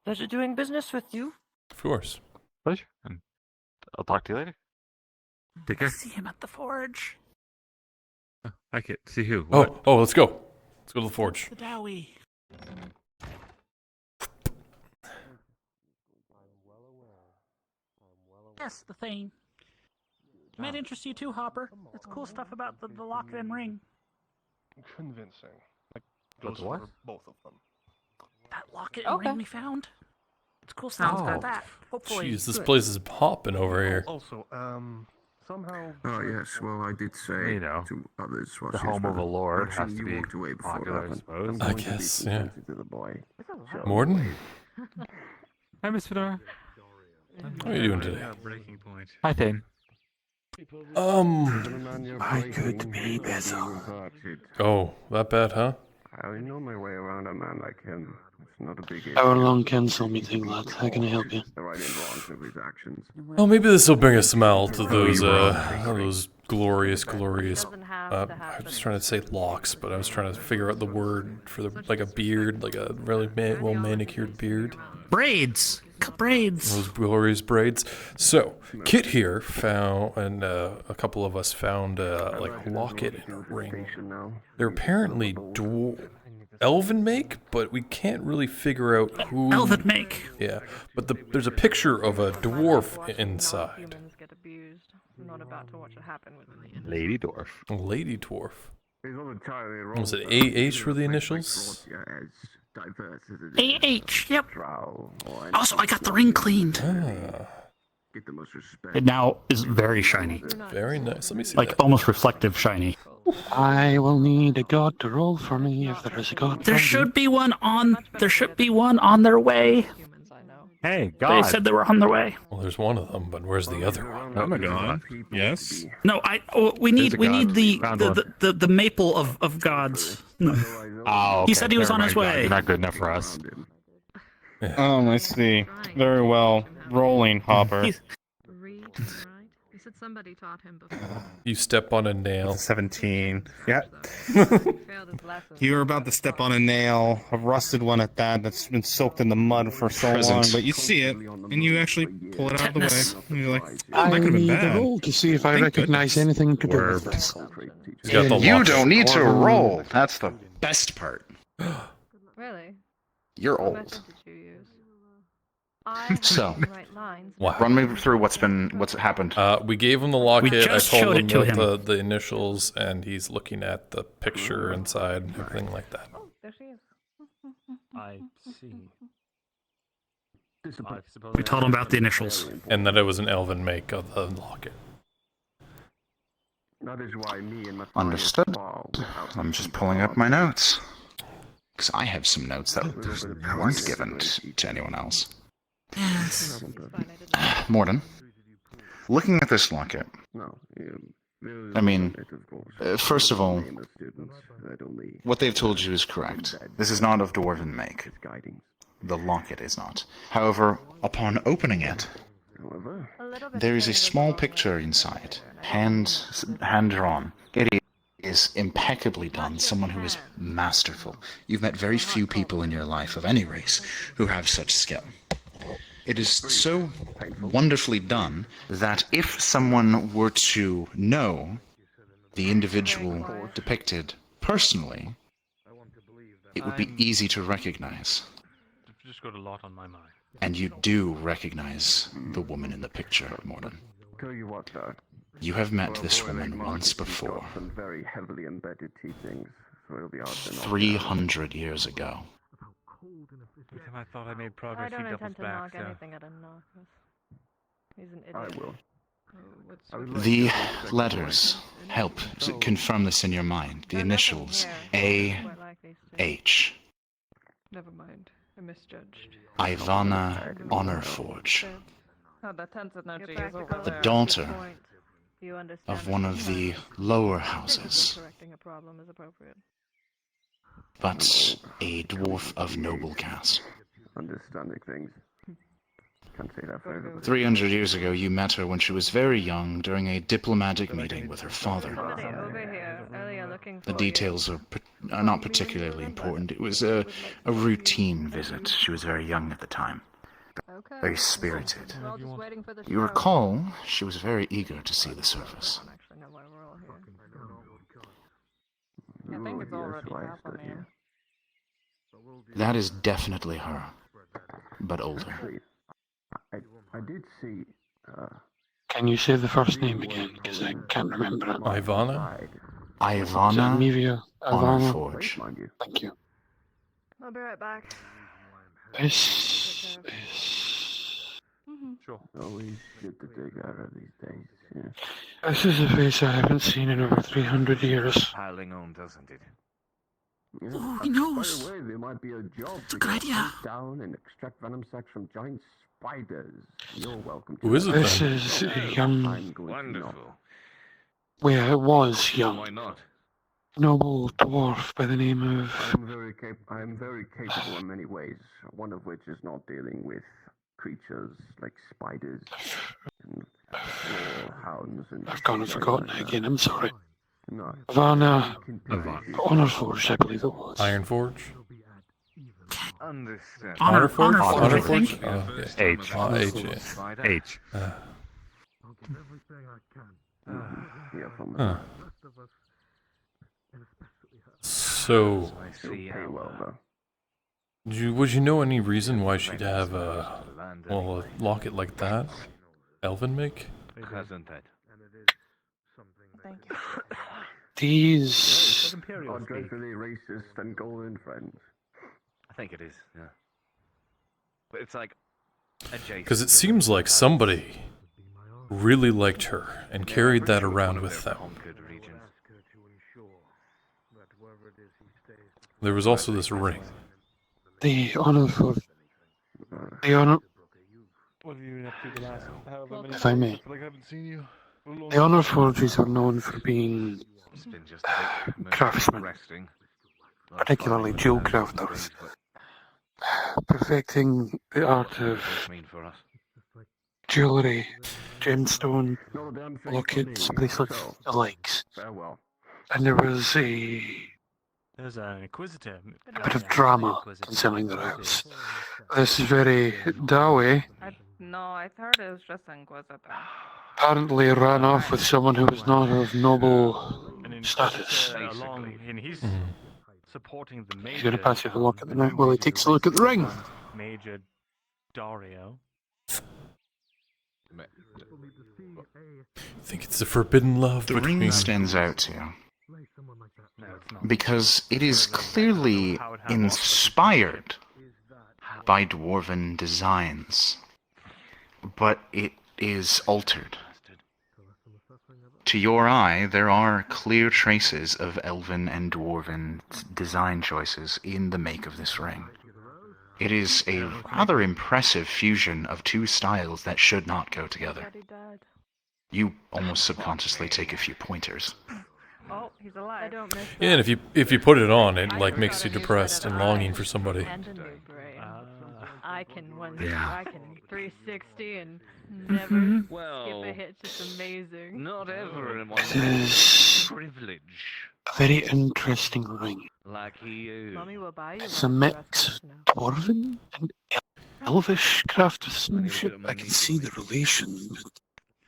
Pleasure doing business with you. Of course. Pleasure. And I'll talk to you later. Take care. See him at the forge. I can't see who. Oh, let's go. Let's go to the forge. The Dowie. Yes, the thing. Might interest you too, Hopper. It's cool stuff about the locked-in ring. Convincing. Like What goes the what? for both of them. That locket and Okay. ring we found. It's cool stuff Sounds about that. Hopefully. Jeez, this place is popping over here. Also, somehow. Oh yes, well I did say You know, to others while the she was home of a gone, lord "Actually, has to you be walked away before popular, I that happened. suppose. I'm I going to be guess, yeah. sensitive to the boy." So, Morden? Hi, Miss Fedora. How are you doing today? Breaking point. Hi, Thane. I could be better. Oh, that bad, huh? I know my way around a man like him. It's not a big issue. How long can something think, lad? How can I help you? The right and wrongs of his actions. Oh, maybe this will bring a smile to those glorious. I was trying to say locks, but I was trying to figure out the word for like a beard, like a really well manicured beard. Braids. Braids. Those glorious braids. So, Kit here found, and a couple of us found like a locket and a ring. They're apparently elven make, but we can't really figure out who. Elven make. Yeah, but there's a picture of a dwarf inside. Lady dwarf. A lady dwarf. Was it AH for the initials? AH, yep. Also, I got the ring cleaned. It now is very shiny. Very nice. Let me see Like that. almost reflective shiny. I will need a god to roll for me if there is a god. There should be one on. There should be one on their way. Hey, They God. said they were on their way. Well, there's one of them, but where's the other one? I'm a god. Yes. No, we need There's a god. the maple of gods. Oh, He said he was never on his mind, God. way. You're not good enough for us. I see. Very well. Rolling, Hopper. He's- He said somebody taught him before. You step on a nail. 17. Yeah. Failed his lesson. You're about to step on a nail, a rusted one at that, that's been soaked in the mud for so long, but you see it, and you actually pull it out of the way. And you're like, oh, that could have been need a bad. roll to see if I Thank recognize goodness. anything to do with this. He's got the And you locket. don't need to roll. That's the best part. Really? You're What old. method did you use? I have So, the right lines. Wow. run me through what's happened. We gave him the locket. I just told showed him it to about the initials, and he's looking at the picture inside and everything like that. Oh, there she is. I see. We told him about the initials. And that it was an elven make of the locket. That is why me and my Understood. I'm just pulling up my notes. Because I have some notes that weren't given to anyone else. Yes. Morden, looking at this locket, I mean, first of all, what they've told you is correct. This is not of dwarven make. The locket is not. However, upon opening it, there is a small picture inside, hand-drawn. It is impeccably done, someone who is masterful. You've met very few people in your life of any race who have such skill. It is so wonderfully done that if someone were to know the individual depicted personally, it would be easy to recognize. Just got a lot on my mind. And you do recognize the woman in the picture, Morden. Tell you what, though. You have met this woman once before, Some very heavily embedded teachings, so it'll be hard to knock 300 years ago. Every time I thought I made I progress, don't he doubles intend to back. knock So. anything at a Narcos. He's an idiot. I will. The letters help to confirm this in your mind. The initials A.H. Never mind. I misjudged. Ivana Honorforge, Oh, that tense energy Your is over practical the there. daughter point. You understand of one of the lower houses, correcting a problem is appropriate. but a dwarf of noble caste. Understanding things. Can't say that for everybody. 300 years ago, you met her when she was very young during a diplomatic meeting with her father. Somebody over here earlier looking for The details are not particularly important. It was a routine visit. She was very young at the time. Okay. Very spirited. We're all just waiting for the You show. recall, she was very eager to see the service. I don't actually know why we're all here. I think it's already happening. That is definitely her, but older. I did see. Can you say the first name again? Because I can't remember it. Ivana? Ivana Amelia? Ivana? Honorforge. Thank you. I'll be right back. This Sure. Always shit to dig out of these days. Yeah. This is a face I haven't seen in over 300 years. Piling on, doesn't it? Yeah, Oh, he knows. By the way, there might be a job. It's a good idea. Hunt down and extract venom sacs from giant spiders. You're welcome to Who is it This then? is a young. Wonderful. Well, it was young. Why not? Noble dwarf by the name of. I am very capable in many ways. One of which is not dealing with creatures like spiders and hounds and. I've gone and forgotten it again. I'm sorry. No. Havana. Honor Forge, I believe it was. Iron Forge? Understand. Honor Forge? Forge, Honor I Forge? think. Oh, okay. H. H, yeah. H. Huh. So, would you know any reason why she'd have a locket like that? Elven make? Hasn't it? Thank you. These. Dreadfully racist and golden friends. I think it is, yeah. But it's like adjacent. Because it seems like somebody really liked her and carried that around with them. There was also this ring. The Honor Forge. The Honor. What have you been up to the last however many If I may. days? I feel like I haven't seen you for a long The Honor time. Forges are known for being craftsmen, particularly jewel crafters, perfecting the art of jewellery, gemstone, lockets, bracelets, the likes. And there was a There's an inquisitor. bit of drama concerning their house. This very Dawe No, I thought it was just Inquisitor. apparently ran off with someone who was not of noble status. And he's supporting the major. He's going to pass you the locket now while he takes a look at the ring. Major Dario. I think it's a forbidden love The between... ring stands out to you because it is clearly inspired by dwarven designs, but it is altered. To your eye, there are clear traces of elven and dwarven design choices in the make of this ring. It is a rather impressive fusion of two styles that should not go together. You almost subconsciously take a few pointers. Oh, he's alive. I don't miss Yeah, and if you put it on, it like makes you depressed and longing for somebody. and a new brain. I can Yeah. I can 360 and never Mhm. Well, skip a hit. Just amazing. not everyone It is privilege a very interesting ring. like you. Mommy will buy you It's a one for mix Christmas of dwarven and elvish craftsmanship. I can see the relation.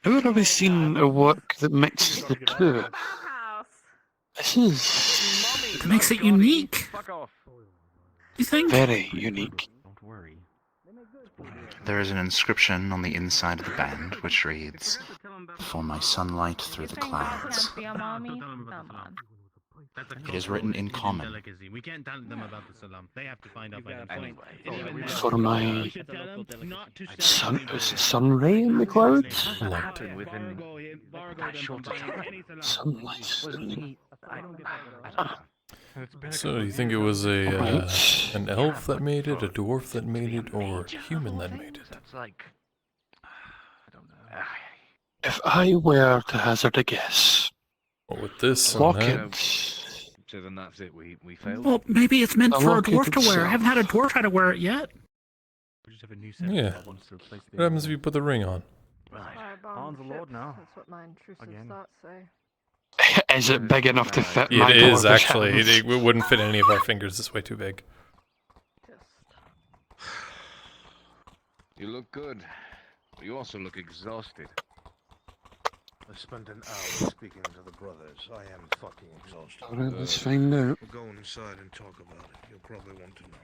Never have I seen a work that mixes the two. This is It makes it unique. You think? very unique. Don't worry. There is an inscription on the inside of the band which reads, "For my sunlight through the clouds." Be a mommy? Come on. It is written in common. We can't tell them about the salam. They have to find out by themselves. For my sun ray in the clouds. Light within that short time. Sunlight. So, you think it was an elf that made it, a dwarf that made it, or a human that made it? That's like, I don't know. If I were to hazard a guess, Well, with this and that, locket. So then that's it. We failed. Well, maybe it's meant The for a locket dwarf to wear. I itself. haven't had a dwarf how to wear it yet. yeah. What happens if you put the ring on? On the Lord now. That's what my intrusive Again. thoughts say. Is it big enough to fit my It is dwarvish actually. hands? It wouldn't fit any of our fingers. It's way too big. You look good, but you also look exhausted. I spent an hour speaking to the brothers. I am fucking exhausted. Alright, let's find out. We'll go inside and talk about it. You'll probably want to know.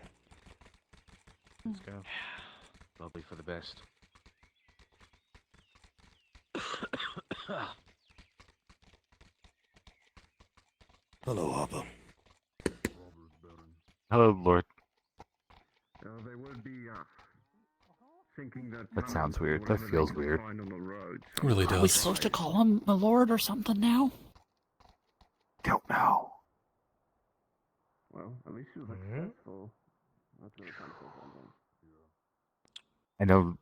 Let's go. Probably for the best. Hello, Hopper. Hello, Lord. There will be That sounds weird. That feels weird. It really Are we does. supposed to call him my lord or something now? Don't know. Well, at least she was successful. That's really kind of something.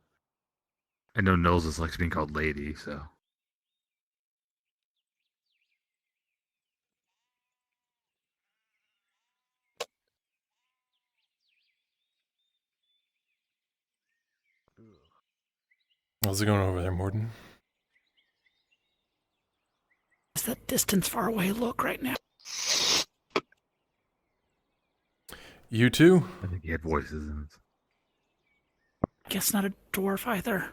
I know Knowles likes being called lady, so. How's it going over there, Morden? Does that distance far away look right now? You too? I think he had voices in it. Guess not a dwarf either.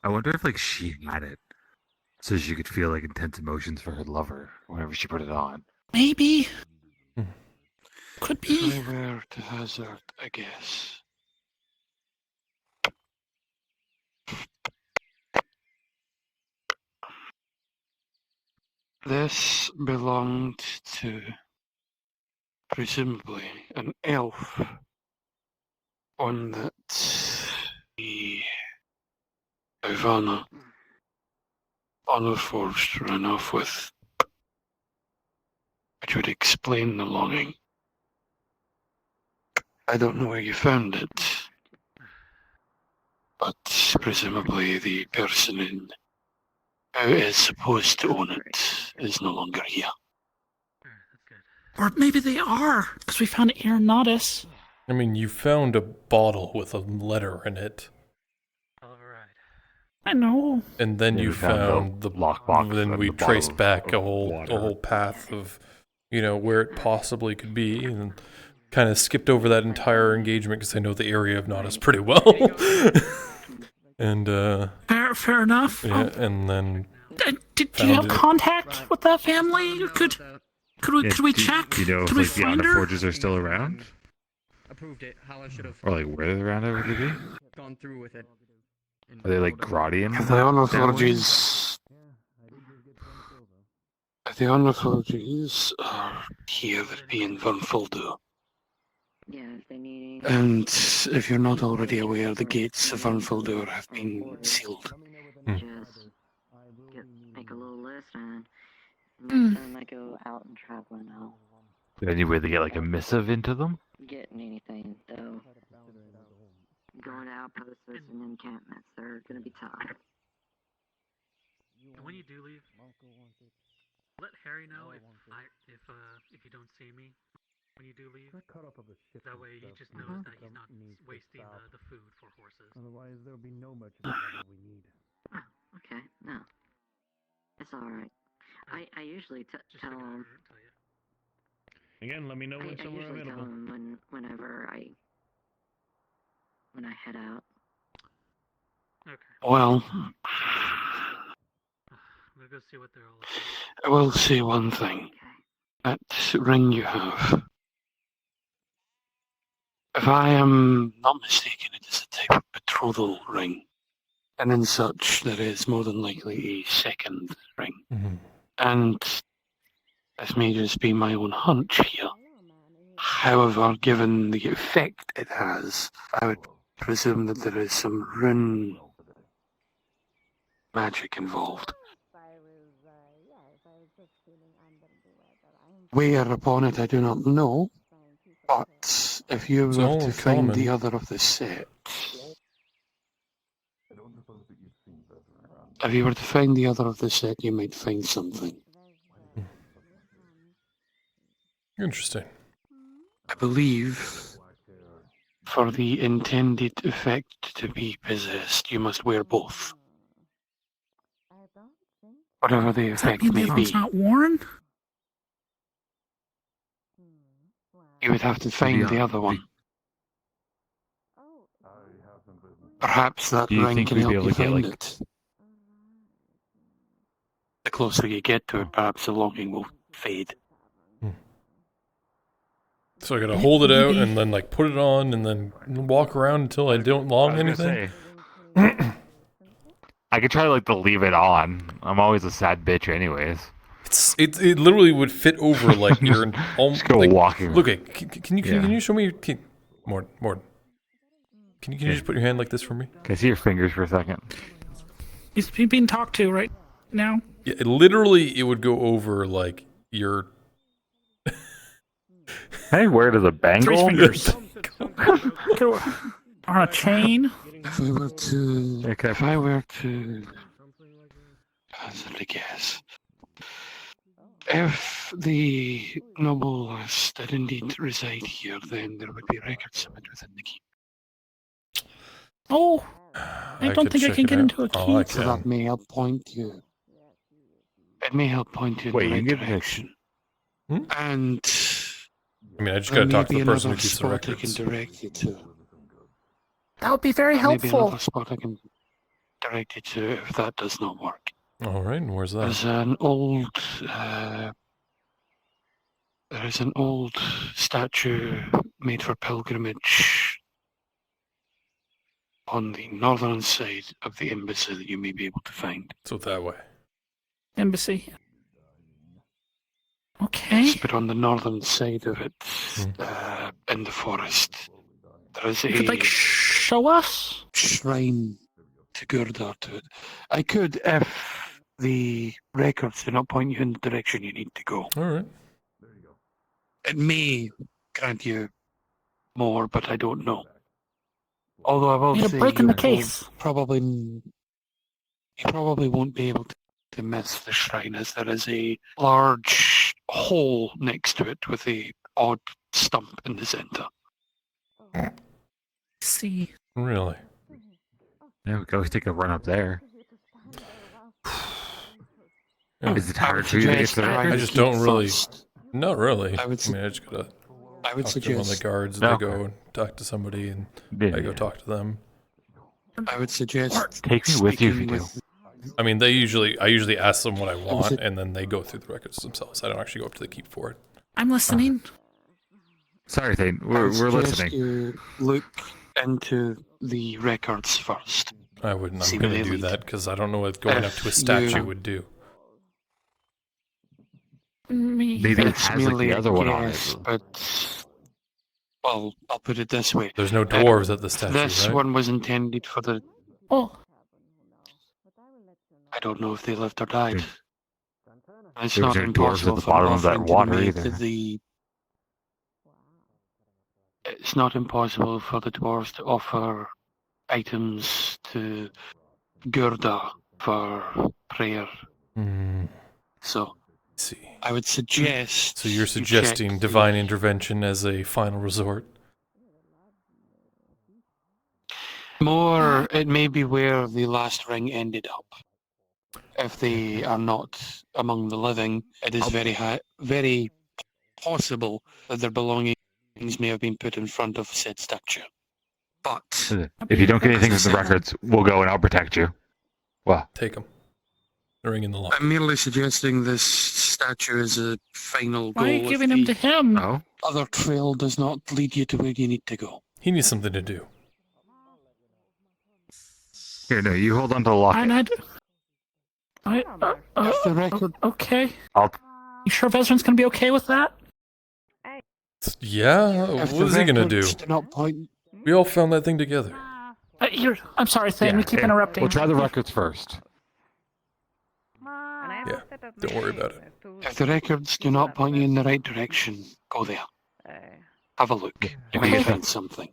I wonder if like she had it, so she could feel like intense emotions for her lover whenever she put it on. Maybe. Could be. If I were to hazard a guess. This belonged to, presumably, an elf. One that the Ivana Honorforged ran off with, which would explain the longing. I don't know where you found it, but presumably the person who is supposed to own it is no longer here. Or maybe they are, because we found Aeronautus. I mean, you found a bottle with a letter in it. I know. And then you found the lockbox. Then we the bottle traced of- back of a whole water. path of, where it possibly could be, and kind of skipped over that entire engagement because I know the area of Nautis pretty well. And Fair enough. yeah, and then Did you have found it. contact with that family? Could we check? Do you know if Could we like the find Honor her? Forges are still around? Approved it. How I should have Or like where they're around would they be? gone through with it. Are they like Grodian? The Honor Forges. The Honor Forges are here being Vernfoldo. Yeah, if they need And if you're not already aware, the gates of Vernfoldo have been sealed. just make a little list and Hmm. next time I go out and traveling, I'll Any way to get like a missive into them? get anything though. Going to outposts and encampments, they're gonna be tough. And when you do leave, let Harry know if you don't see me when you do leave. That way he just knows that he's not wasting the food for horses. Otherwise, there'll be no merchandise that we need. Okay, no, it's all right. I usually tell them. Again, let me know I when somewhere usually tell available. them whenever when I head out. Well, We'll go see what they're all I will say one thing. That ring you have, if I am not mistaken, it is a type of betrothal ring. And in such, there is more than likely a second ring. Mhm. And this may just be my own hunch here. However, given the effect it has, I would presume that there is some rune magic involved. Where upon it, I do not know. But if you It's were all to in find common. the other of the set, if you were to find the other of the set, you might find something. Interesting. I believe for the intended effect to be possessed, you must wear both. Whatever the Does that effect mean the may other be. one's not worn? You would have to find the other one. Perhaps that Do you ring think can we'd be help able you to get, find like- it. The closer you get to it, perhaps the longing will fade. So I gotta hold it out and then like put it on and then walk around until I don't long anything. I could try like to leave it on. I'm always a sad bitch anyways. It literally would fit over like your Just go walking. Look at can you show me your more Can you just put your hand like this for me? Can I see your fingers for a second? He's being talked to right now. Yeah, it would go over like your. Hey, where does a bangle? 3 fingers. On a chain. If I were to hazard a guess, if the nobles did indeed reside here, then there would be records submitted within the keep. Oh, I don't think I can get into a key. So that may help point you. It may help point you in the right direction. And I mean, I just gotta talk to the person who keeps the records. I can direct you to. That would be very helpful. Maybe another spot I can direct you to if that does not work. All right, and where's that? There's an old. There is an old statue made for pilgrimage on the northern side of the embassy that you may be able to find. So that way. Embassy. Okay. But on the northern side of it, in the forest, there is You could, like, show us? shrine to Gurdar to it. I could if the records do not point you in the direction you need to go. All right. It may grant you more, but I don't know. Although I will Need a say break in the you case. probably won't be able to miss the shrine, as there is a large hole next to it with a odd stump in the center. See. Really? Yeah, we can always take a run up there. Yeah. Is it hard for you to get to the records? I just don't really. Not really. I would mean, I just gotta. I would talk to them on the suggest- guards. No. They go and talk to somebody, and Yeah, I go yeah. talk to them. I would suggest Take me with you if you speaking do. with- I mean, I usually ask them what I want, and then they go through the records themselves. I don't actually go up to the keep for it. I'm listening. Sorry, Thane. I We're would suggest listening. you look into the records first. I wouldn't. See I'm where gonna they do lead. that because I don't know what going up If to a statue you- would do. Maybe it It's has like merely the a other one on guess, it. but well, I'll put it this way. There's no dwarves at the statue, This right? one was intended for the. Oh. I don't know if they lived or died. It's There was not no dwarves at impossible the for an bottom of that offering to be water made either. to the. It's not impossible for the dwarves to offer items to Gurda for prayer. So, see. I would suggest. So you're you suggesting check divine intervention as a final resort? More, it may be where the last ring ended up. If they are not among the living, it is very possible that their belongings may have been put in front of said statue. But If you don't get anything from the records, we'll go and I'll protect you. Well, take them. The ring in the lock. I'm merely suggesting this statue is a final goal. Why are you if giving him the to him? Other trail does not lead you to where you need to go. He needs something to do. here, no, you hold on to the locket. If the record. Okay. I'll You sure Vezran's gonna be okay with that? Yeah. If What the is he gonna do? records do not point. We all found that thing together. I'm sorry, Thane. we keep yeah. interrupting. We'll try the records first. Yeah. Don't worry about it. If the records do not point you in the right direction, go there. Have a look. You Okay. may find something.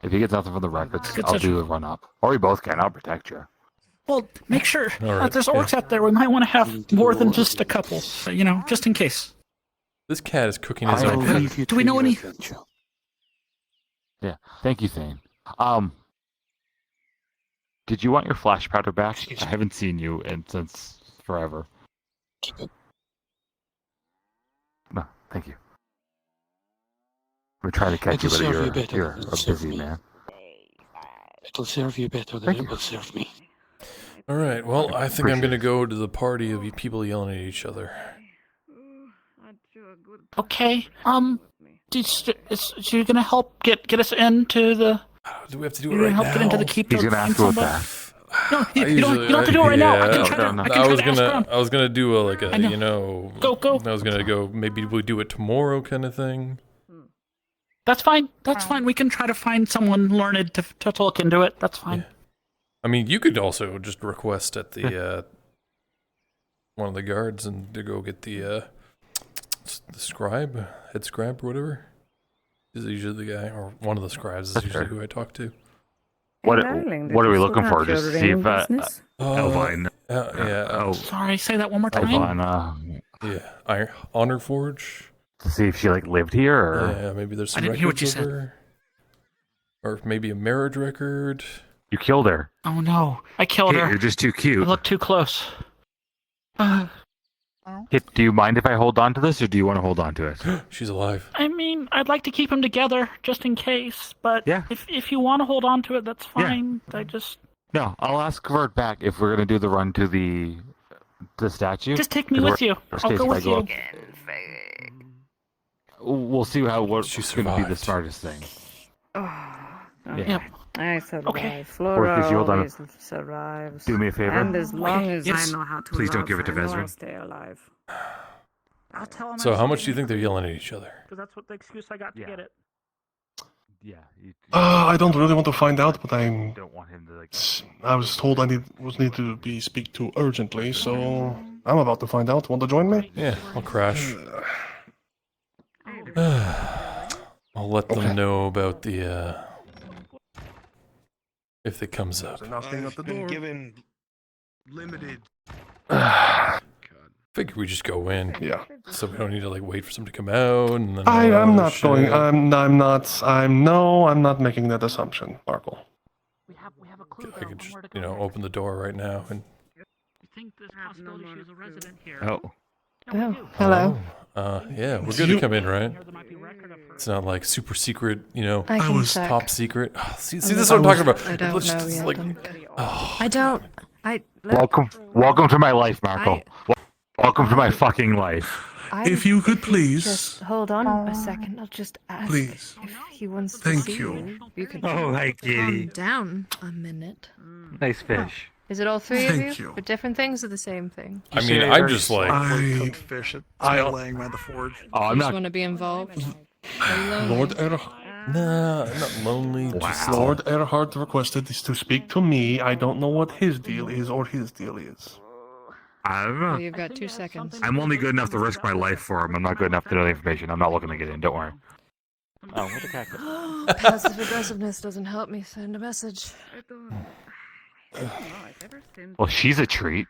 If you get nothing from the records, Good I'll session. do a run up. Or we both can. I'll protect you. Well, make sure All right, there's orcs out there. We might want to have more than just a couple. So, just in case. This cat is cooking his I'll own leave food. you Do to we know your any- adventure. Yeah. Thank you, Thane. Did you want your flash powder back? I haven't seen you since forever. Keep it. No, thank you. We're trying to catch you, It'll but serve you better you're than a it'll serve busy me. man. It'll serve you better than Thank it you. will serve me. All right. Well, I think I'm Appreciate gonna go to the party of people yelling at each other. Okay. So you're gonna help get us into the? Do we have to do it You're gonna right help now? get into the keep? He's to gonna find ask you what somebody? that. No, you don't have to do it right now. I can try to ask around. I was gonna do a I know. you know. Go. I was gonna go. Maybe we do it tomorrow, kind of thing. That's fine. That's fine. We can try to find someone learned to look into it. That's fine. Yeah. I mean, you could also just request at the one of the guards and to go get the scribe, head scribe, or whatever. Is usually the guy, or one of the scribes is usually who I talk to. What are we looking for? Just to see if Elvine. Sorry, say that one more time. Elvine, Honor Forge. To see if she lived here, or yeah, maybe there's some I didn't hear what records you of said. her. Or maybe a marriage record. You killed her. Oh no, I killed her. You're just too cute. I look too close. Do you mind if I hold on to this, or do you want to hold on to it? She's alive. I mean, I'd like to keep them together just in case, but if you want to hold on to it, that's fine. I just No, I'll ask Vert back if we're gonna do the run to the statue. just take me with you. I'll go with you. We'll see what's gonna be the smartest thing. Yep. I survive. Okay. Flora Orpheus, you hold on. always survives. Do me a favor. And as long as Yes. I know how to Please don't love, give it to I know Vezrin. I'll stay alive. I'll tell him. So how much do you think they're yelling at each other? Because that's what the excuse I got to get it. Yeah. I don't really want to find out, but I don't want him to I was told I need to be speak to urgently, so I'm about to find out. Want to join me? Yeah, I'll crash. I'll let them know about the if it comes up. Knocking at the door. Given limited. Figure we just go in. Yeah. So we don't need to wait for someone to come out and then. I'm not going. I'm not making that assumption, Markl. I could just open the door right now and. I think there's a possibility she's a resident here. Oh. Oh, hello. Yeah, we're good to come in, right? It's not like super secret, I can check. top secret. See, this is what I'm talking about. I don't Let's know just, yet. Welcome to my life, Markl. Welcome to my fucking life. If you could please. Just hold on a second. I'll just ask Please. if he wants to Thank see you. You can Oh, hi, kitty. calm down a minute. Nice fish. Is it all three Thank of you? you. For different things or the same thing? I mean, I'm just like. Cooked fish laying by the forge. Oh, I'm You just not. want to be involved? Lord Erhard. Nah, I'm not lonely. Just Lord Erhard requested to speak to me. I don't know what his deal is or his deal is. I don't know. Well, you've got 2 seconds. I'm only good enough to risk my life for him. I'm not good enough to know the information. I'm not looking to get in. Don't worry. Oh, what the heck? Passive aggressiveness doesn't help me send a message. Well, she's a treat.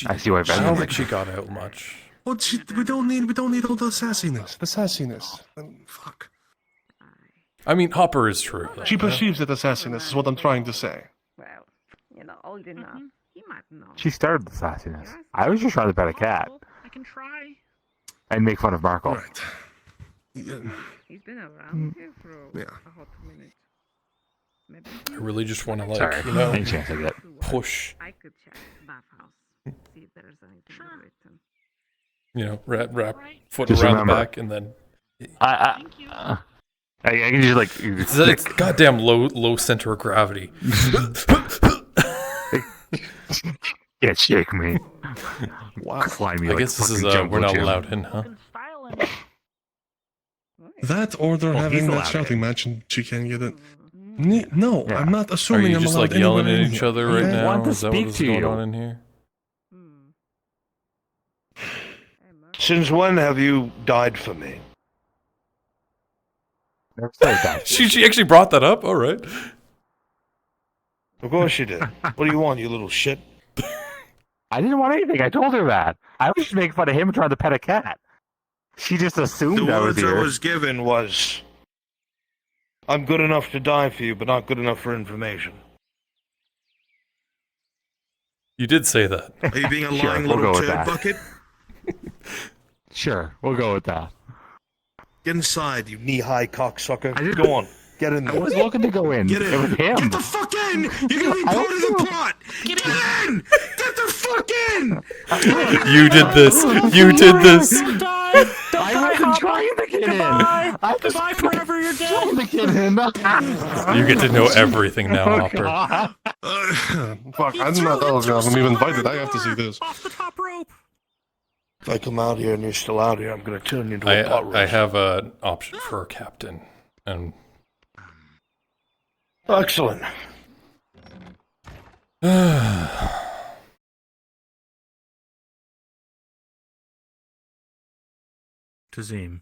I see why I don't Vezrin. think she got out much. Well, we don't need all the sassiness. The sassiness. Fuck. I mean, Hopper is true. though, She yeah? perceives it as sassiness, is what I'm trying to say. Well, old enough. He might know. She started the sassiness. I was just trying to pet a cat I can try. and make fun of Markl. Right. Yeah. He's been around here for a hot minute. Maybe I really just want to Sorry, any chance I get. push. I could check bathhouse, see if there's anything written. Wrap foot Just around remember. the back and then. I can just It's goddamn low center of gravity. Can't shake me. Wow. Fly me I like guess this is fucking Jungle we're not Jim. allowed in, huh? That or they're Well, he's having that allowed shouting match and she can't get it. No, Yeah. I'm not Are assuming you I'm just allowed yelling anywhere at in each here. other right I now? want to Is that speak what's to going you. on in here? Since when have you died for me? Never said that. She actually brought that up. All right. Of course you did. What do you want, you little shit? I didn't want anything. I told her that. I was just making fun of him trying to pet a cat. She just assumed The I was words I here. was given was, I'm good enough to die for you, but not good enough for information. You did say that. Are you being a Sure, lying we'll little go with turd that. bucket? Sure, we'll go with that. Get inside, you knee-high cocksucker. I didn't- Go on, get in I there. was looking to go in. Get in. It was him. Get the fuck in! You're gonna be I part of don't the know. plot! Get in! Get the fuck in! You did this. You did this. Don't die! Don't I die, wasn't Hopper! trying the kid Goodbye. in. I just Goodbye forever. You're dead. Join the kid in. You get to know everything now, Oh, Hopper. God. Fuck, I'm not I'm even invited. I have to see this. Off the top rope. If I come out here and you're still out here, I'm gonna turn you into a pot roast. I have an option for a captain, and Excellent. Tazim,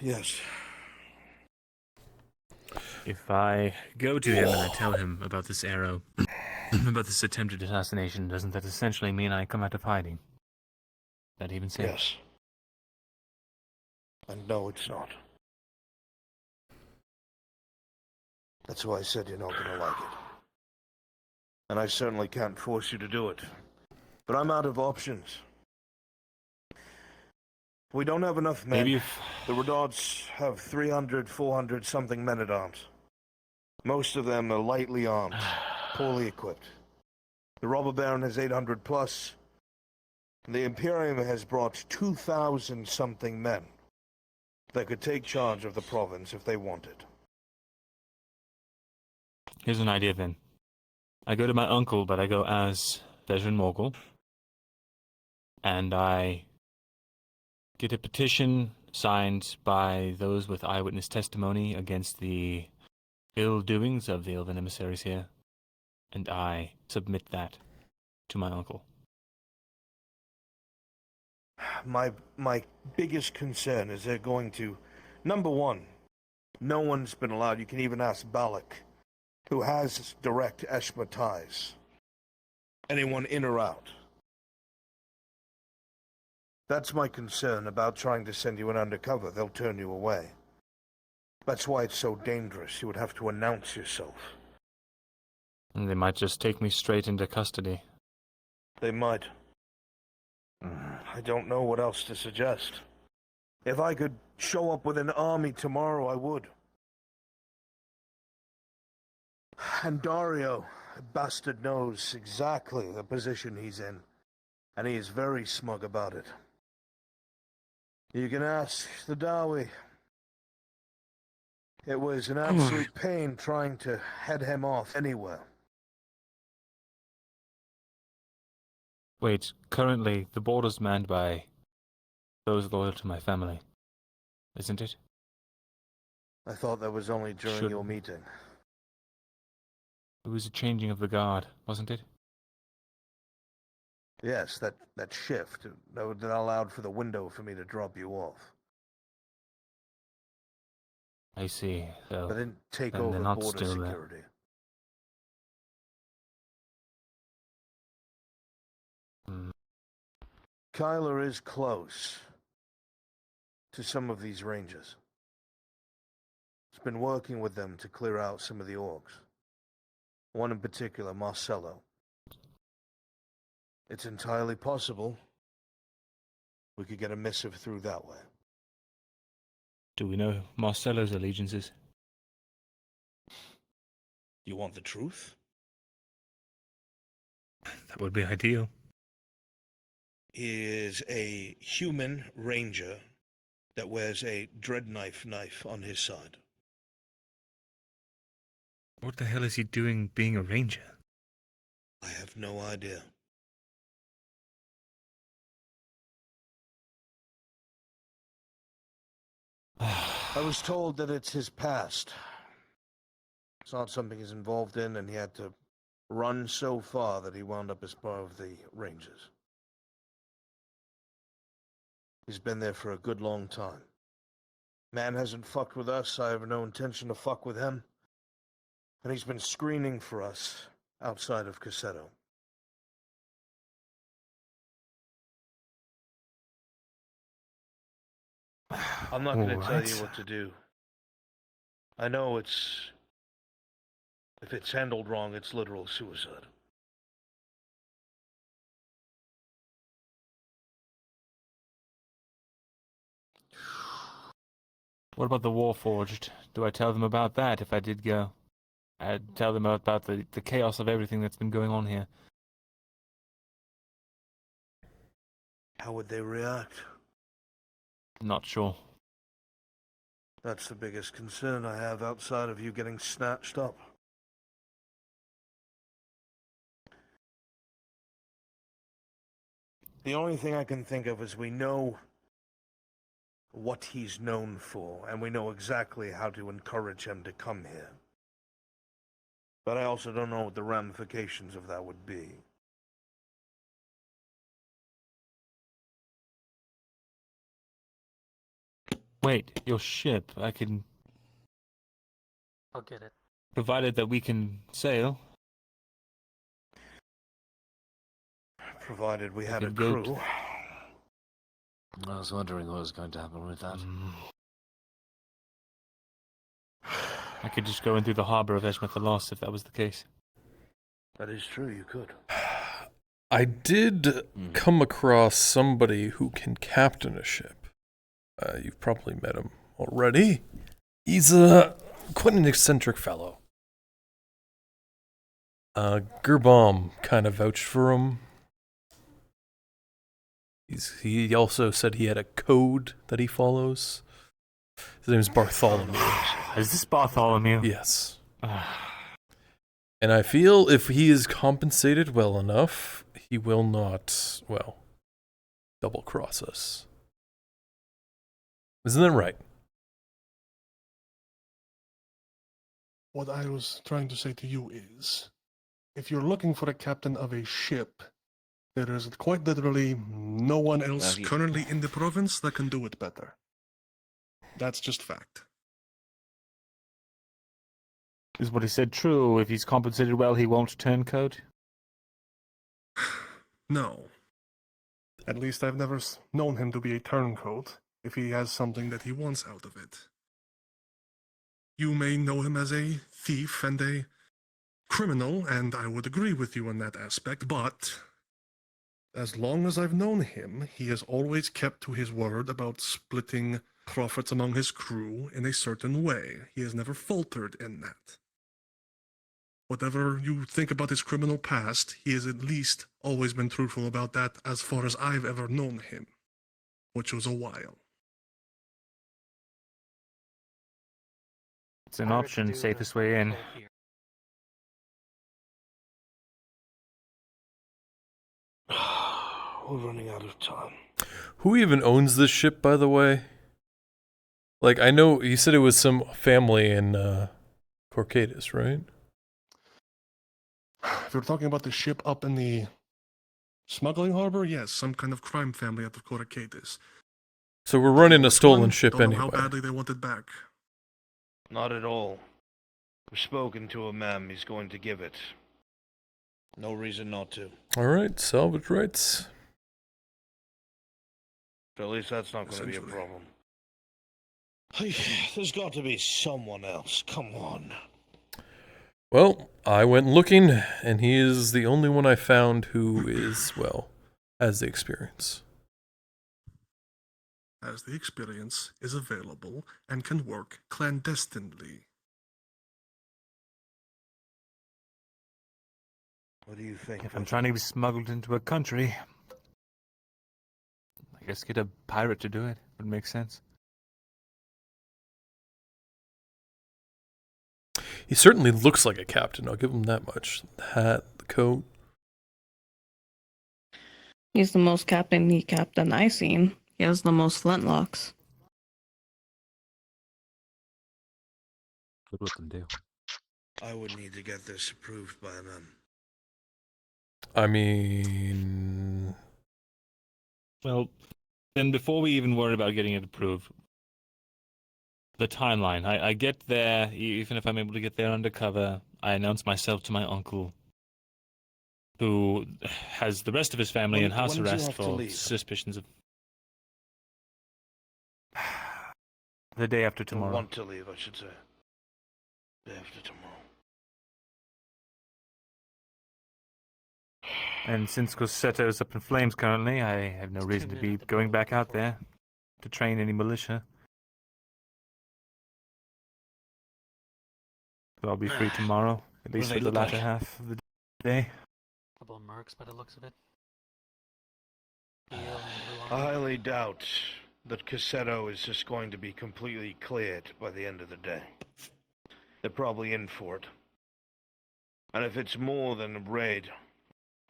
Yes. if I go to him and I tell him about this arrow, about this attempted assassination, doesn't that essentially mean I come out of hiding? That even safe? Yes. And no, it's not. That's why I said you're not gonna like it. And I certainly can't force you to do it. But I'm out of options. We don't have enough men. Maybe if... The Redouts have 300, 400 something men-at-arms. Most of them are lightly armed, poorly equipped. The Robber Baron has 800 plus. The Imperium has brought 2,000 something men that could take charge of the province if they wanted. Here's an idea then. I go to my uncle, but I go as veteran Markl. And I get a petition signed by those with eyewitness testimony against the ill doings of the elven emissaries here. And I submit that to my uncle. My biggest concern is they're going to... Number one, no one's been allowed, you can even ask Balak, who has direct Eshma ties. Anyone in or out. That's my concern about trying to send you in undercover. They'll turn you away. That's why it's so dangerous. You would have to announce yourself. And they might just take me straight into custody. They might. I don't know what else to suggest. If I could show up with an army tomorrow, I would. And Dario, bastard, knows exactly the position he's in. And he is very smug about it. You can ask the Dawi. It was an absolute pain trying to head him off anywhere. Wait, currently the border's manned by those loyal to my family, isn't it? I thought that was only during your meeting. It was a changing of the guard, wasn't it? Yes, that shift that allowed for the window for me to drop you off. I see. So But didn't take then over they're not border still there. security. Kyler is close to some of these rangers. He's been working with them to clear out some of the orcs. One in particular, Marcello. It's entirely possible we could get a missive through that way. Do we know Marcello's allegiances? You want the truth? That would be ideal. He is a human ranger that wears a dread knife on his side. What the hell is he doing being a ranger? I have no idea. I was told that it's his past. It's not something he's involved in, and he had to run so far that he wound up as part of the Rangers. He's been there for a good long time. Man hasn't fucked with us, I have no intention to fuck with him. And he's been screening for us outside of Cassetto. I'm not going to tell you what to do. I know if it's handled wrong, it's literal suicide. What about the Warforged? Do I tell them about that if I did go? I'd tell them about the chaos of everything that's been going on here. How would they react? Not sure. That's the biggest concern I have outside of you getting snatched up. The only thing I can think of is we know what he's known for, and we know exactly how to encourage him to come here. But I also don't know what the ramifications of that would be. Wait, your ship. I can. I'll get it. Provided that we can sail. Provided we had a can go crew. I was wondering what was going to happen with that. I could just go in through the harbor of Esmethalos if that was the case. That is true, you could. I did come across somebody who can captain a ship. You've probably met him already. He's quite an eccentric fellow. Gerbaum kind of vouched for him. He also said he had a code that he follows. His name is Bartholomew. Is this Bartholomew? Yes. And I feel if he is compensated well enough, he will not, well, double-cross us. Isn't that right? What I was trying to say to you is, if you're looking for a captain of a ship, there is quite literally no one else currently in the province that can do it better. That's just fact. Is what he said true? If he's compensated well, he won't turncoat? No. At least I've never known him to be a turncoat, if he has something that he wants out of it. You may know him as a thief and a criminal, and I would agree with you on that aspect, but as long as I've known him, he has always kept to his word about splitting profits among his crew in a certain way. He has never faltered in that. Whatever you think about his criminal past, he has at least always been truthful about that as far as I've ever known him, which was a while. It's an option, safest way in. We're running out of time. Who even owns this ship, by the way? Like, I know you said it was some family in Corcadis, right? If you're talking about the ship up in the smuggling harbor, yes, some kind of crime family out of Corcadis. So we're running a stolen ship Don't know anyway. how badly they want it back. Not at all. We've spoken to a man. He's going to give it. No reason not to. All right, salvage rights. So at least that's not going to be a problem. There's got to be someone else. Come on. Well, I went looking, and he is the only one I found who is, well, has the experience. As the experience is available and can work clandestinely. What do you think? If I'm trying to be smuggled into a country, I guess get a pirate to do it. Would make sense. He certainly looks like a captain, I'll give him that much. The hat, the coat. He's the most captain-y captain I've seen. He has the most flintlocks. Good looking deal. I would need to get this approved by them. I mean... Well, then before we even worry about getting it approved, the timeline. I get there, even if I'm able to get there undercover, I announce myself to my uncle, who has the rest of his family in house arrest for suspicions of... The day after tomorrow. Want to leave, I should say. Day after tomorrow. And since Corsetto is up in flames currently, I have no reason to be going back out there to train any militia. So I'll be free tomorrow, at least for the latter half of the day. Couple of mercs by the looks of it. I highly doubt that Cassetto is just going to be completely cleared by the end of the day. They're probably in for it. And if it's more than a raid,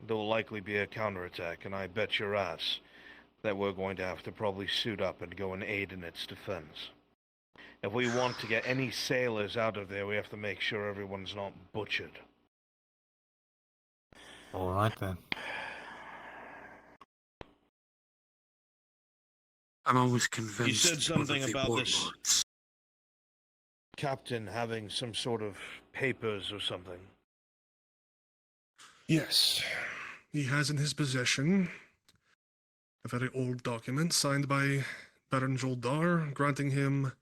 there will likely be a counterattack, and I bet your ass that we're going to have to probably suit up and go and aid in its defense. If we want to get any sailors out of there, we have to make sure everyone's not butchered. All right then. I'm always convinced. You said something whether they about this warlords. captain having some sort of papers or something. Yes. He has in his possession a very old document signed by Baron Joldar granting him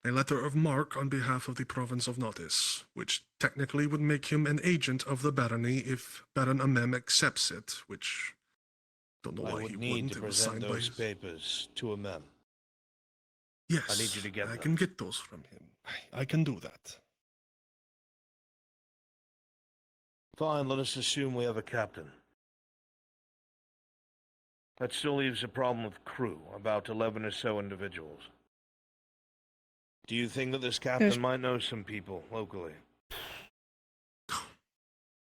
a letter of marque on behalf of the province of Nautis, which technically would make him an agent of the barony if Baron Amem accepts it, which don't know I why would he need wouldn't. to It was present signed by those his... papers to a man. Yes, I need you to get I them. can get those from him. I can do that. Fine, let us assume we have a captain. That still leaves a problem with crew, about 11 or so individuals. Do you think that this captain might know some people locally?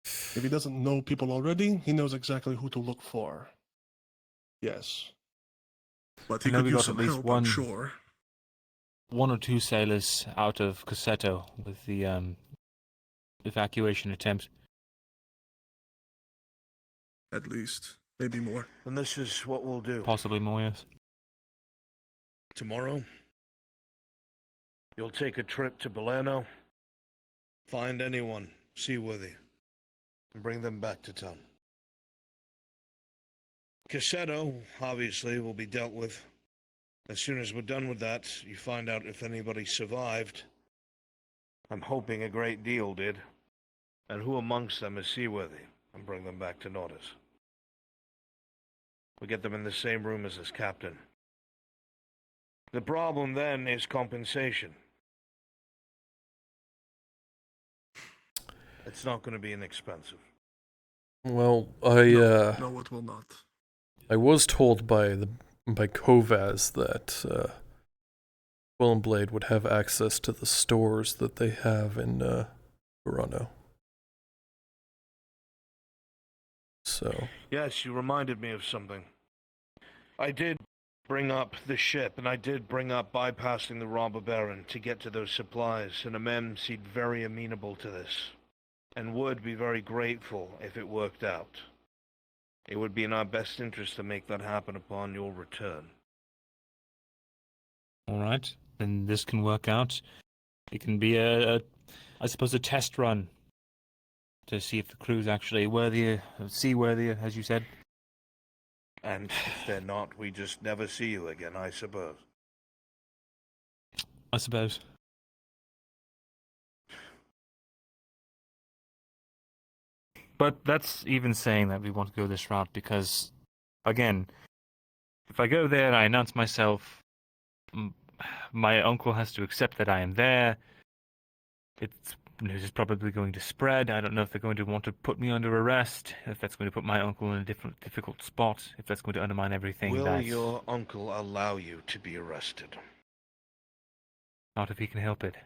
If he doesn't know people already, he knows exactly who to look for. Yes. But he I know could we use got some at least help, I'm sure. one or two sailors out of Cassetto with the evacuation attempt. At least. Maybe more. And this is what we'll do. Possibly more, yes. Tomorrow, you'll take a trip to Belerno, find anyone seaworthy, and bring them back to town. Cassetto, obviously, will be dealt with. As soon as we're done with that, you find out if anybody survived. I'm hoping a great deal did. And who amongst them is seaworthy, and bring them back to Nautis. We get them in the same room as this captain. The problem then is compensation. It's not going to be inexpensive. Well, No, it will not. I was told by Kovaz that Quill and Blade would have access to the stores that they have in Verano. So. Yes, you reminded me of something. I did bring up the ship, and I did bring up bypassing the robber baron to get to those supplies, and Amem seemed very amenable to this, and would be very grateful if it worked out. It would be in our best interest to make that happen upon your return. All right, then this can work out. It can be I suppose, a test run to see if the crew's actually seaworthy, as you said. And if they're not, we just never see you again, I suppose. I suppose. But that's even saying that we want to go this route because, again, if I go there and I announce myself, my uncle has to accept that I am there. News is probably going to spread. I don't know if they're going to want to put me under arrest, if that's going to put my uncle in a difficult spot, if that's going to undermine everything. Will your uncle allow you to be arrested? Not if he can help it.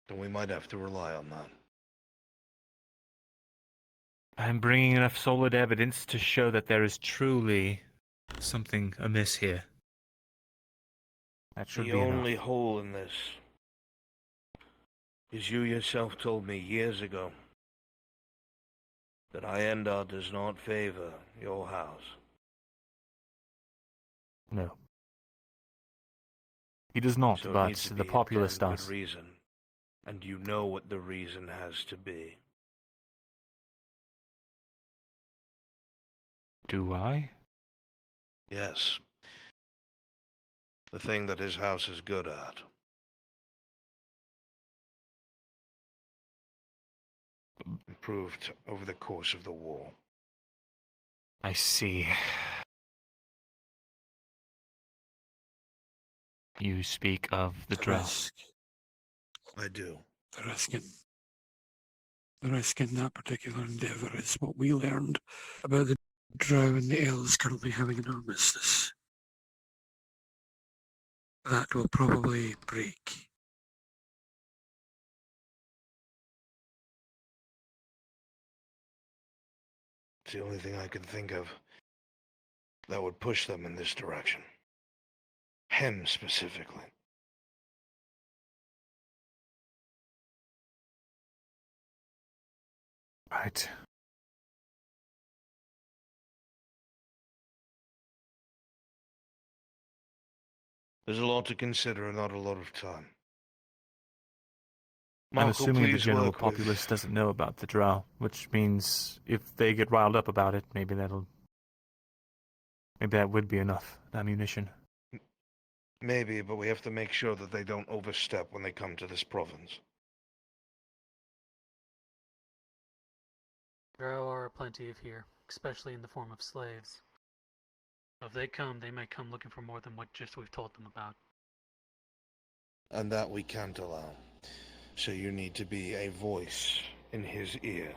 Then we might have to rely on that. I'm bringing enough solid evidence to show that there is truly something amiss here. That should be the enough. only hole in this is you yourself told me years ago that Iendar does not favor your house. No. He does not, So it but needs to the be populace done does. with reason, and you know what the reason has to be. Do I? Yes. The thing that his house is good at. Improved over the course of the war. I see. You speak of the draft. I do. The risk in that particular endeavour is what we learned about the drow and the elves currently having an armistice. that will probably break. It's the only thing I can think of that would push them in this direction. Him specifically. Right. There's a lot to consider and not a lot of time. I'm Markl, assuming the please general work with- populace doesn't know about the drow, which means if they get riled up about it, maybe that would be enough ammunition. Maybe, but we have to make sure that they don't overstep when they come to this province. There are plenty of here, especially in the form of slaves. If they come, they might come looking for more than what just we've told them about. And that we can't allow. So you need to be a voice in his ear.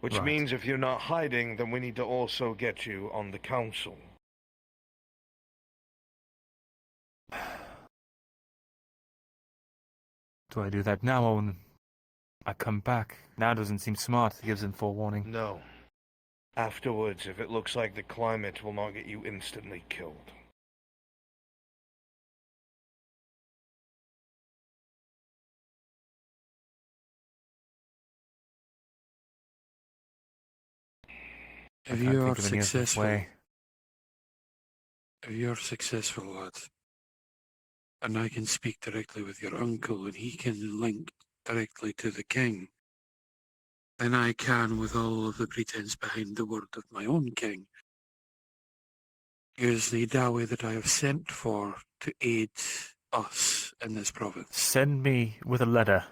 Which Right. means if you're not hiding, then we need to also get you on the council. Do I do that now or when I come back? Now doesn't seem smart. It gives them forewarning. No. Afterwards, if it looks like the climate will not get you instantly killed. If I you can't are think of any other successful, way. if you're successful, lad, and I can speak directly with your uncle and he can link directly to the king, then I can, with all of the pretense behind the word of my own king, use the Dawi that I have sent for to aid us in this province. Send me with a letter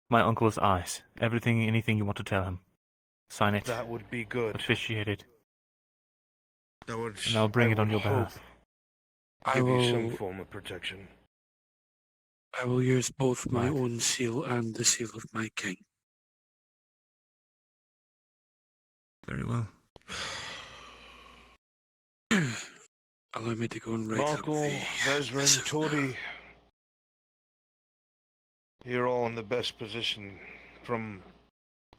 my uncle's eyes. Anything you want to tell him. Sign it. That would be good. Officiate it. That would, And I'll bring I it on would your hope, behalf. give you some form of protection. I will use both my own seal and the seal of my king. Very well. Allow me to go and write up Markl, the... Vezrin, Tori, you're all in the best position from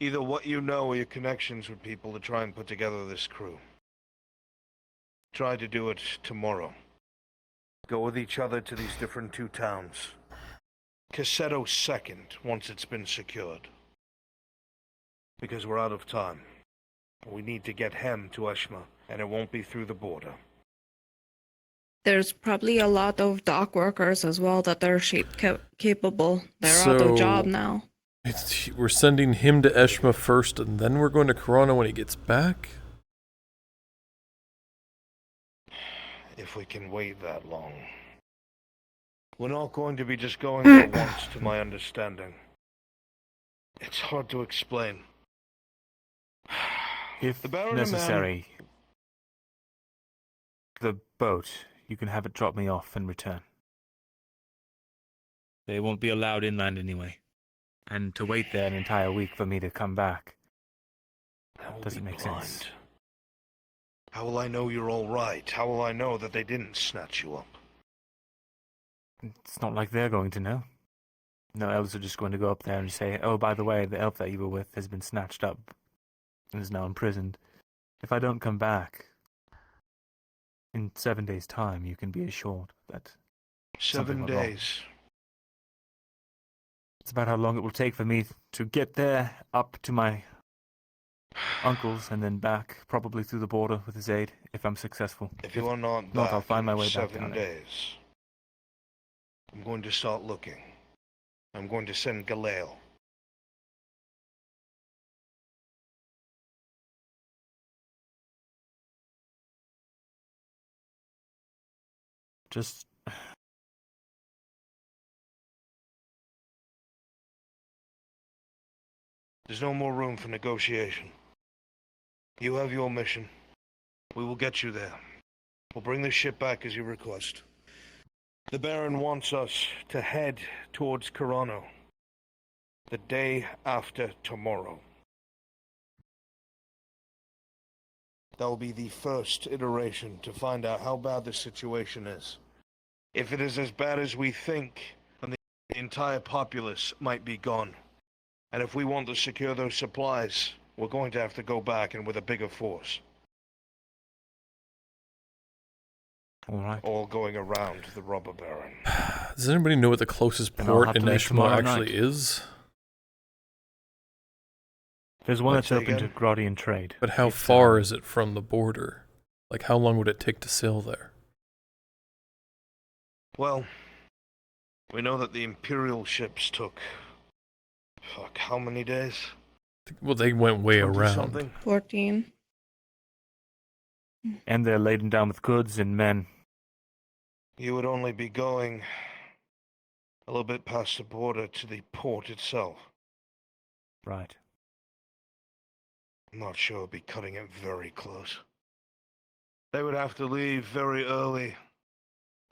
either what you know or your connections with people to try and put together this crew. Try to do it tomorrow. Go with each other to these different two towns. Cassetto second, once it's been secured. Because we're out of time. We need to get Hem to Eshma, and it won't be through the border. There's probably a lot of dock workers as well that are capable. They're out of job now. We're sending him to Eshma first, and then we're going to Corona when he gets back? If we can wait that long. We're not going to be just going there once, to my understanding. It's hard to explain. If The Baron necessary, the boat, you can have it drop me off and return. They won't be allowed inland anyway. And to wait there an entire week for me to come back doesn't make sense. How will I know you're all right? How will I know that they didn't snatch you up? It's not like they're going to know. No elves are just going to go up there and say, oh, by the way, the elf that you were with has been snatched up and is now imprisoned. If I don't come back in 7 days' time, you can be assured that 7 went wrong. days. It's about how long it will take for me to get there, up to my uncle's, and then back, probably through the border with his aid, if I'm successful. If you are not not, back I'll find my in way back 7 down. days, I'm going to start looking. I'm going to send Galale. Just There's no more room for negotiation. You have your mission. We will get you there. We'll bring the ship back as you request. The Baron wants us to head towards Corano the day after tomorrow. That will be the first iteration to find out how bad the situation is. If it is as bad as we think, then the entire populace might be gone. And if we want to secure those supplies, we're going to have to go back and with a bigger force. Alright. All going around the robber baron. Does anybody know what the closest Then I'll port have in to leave Eshma tomorrow actually night. is? There's one Let's that's open say to again? Grodian trade. But how It's, far is it from the border? Like, how long would it take to sail there? Well, we know that the Imperial ships took... Fuck, how many days? Well, they went way 20 around. something? 14. And they're laden down with goods and men. You would only be going a little bit past the border to the port itself. Right. I'm not sure it'd be cutting it very close. They would have to leave very early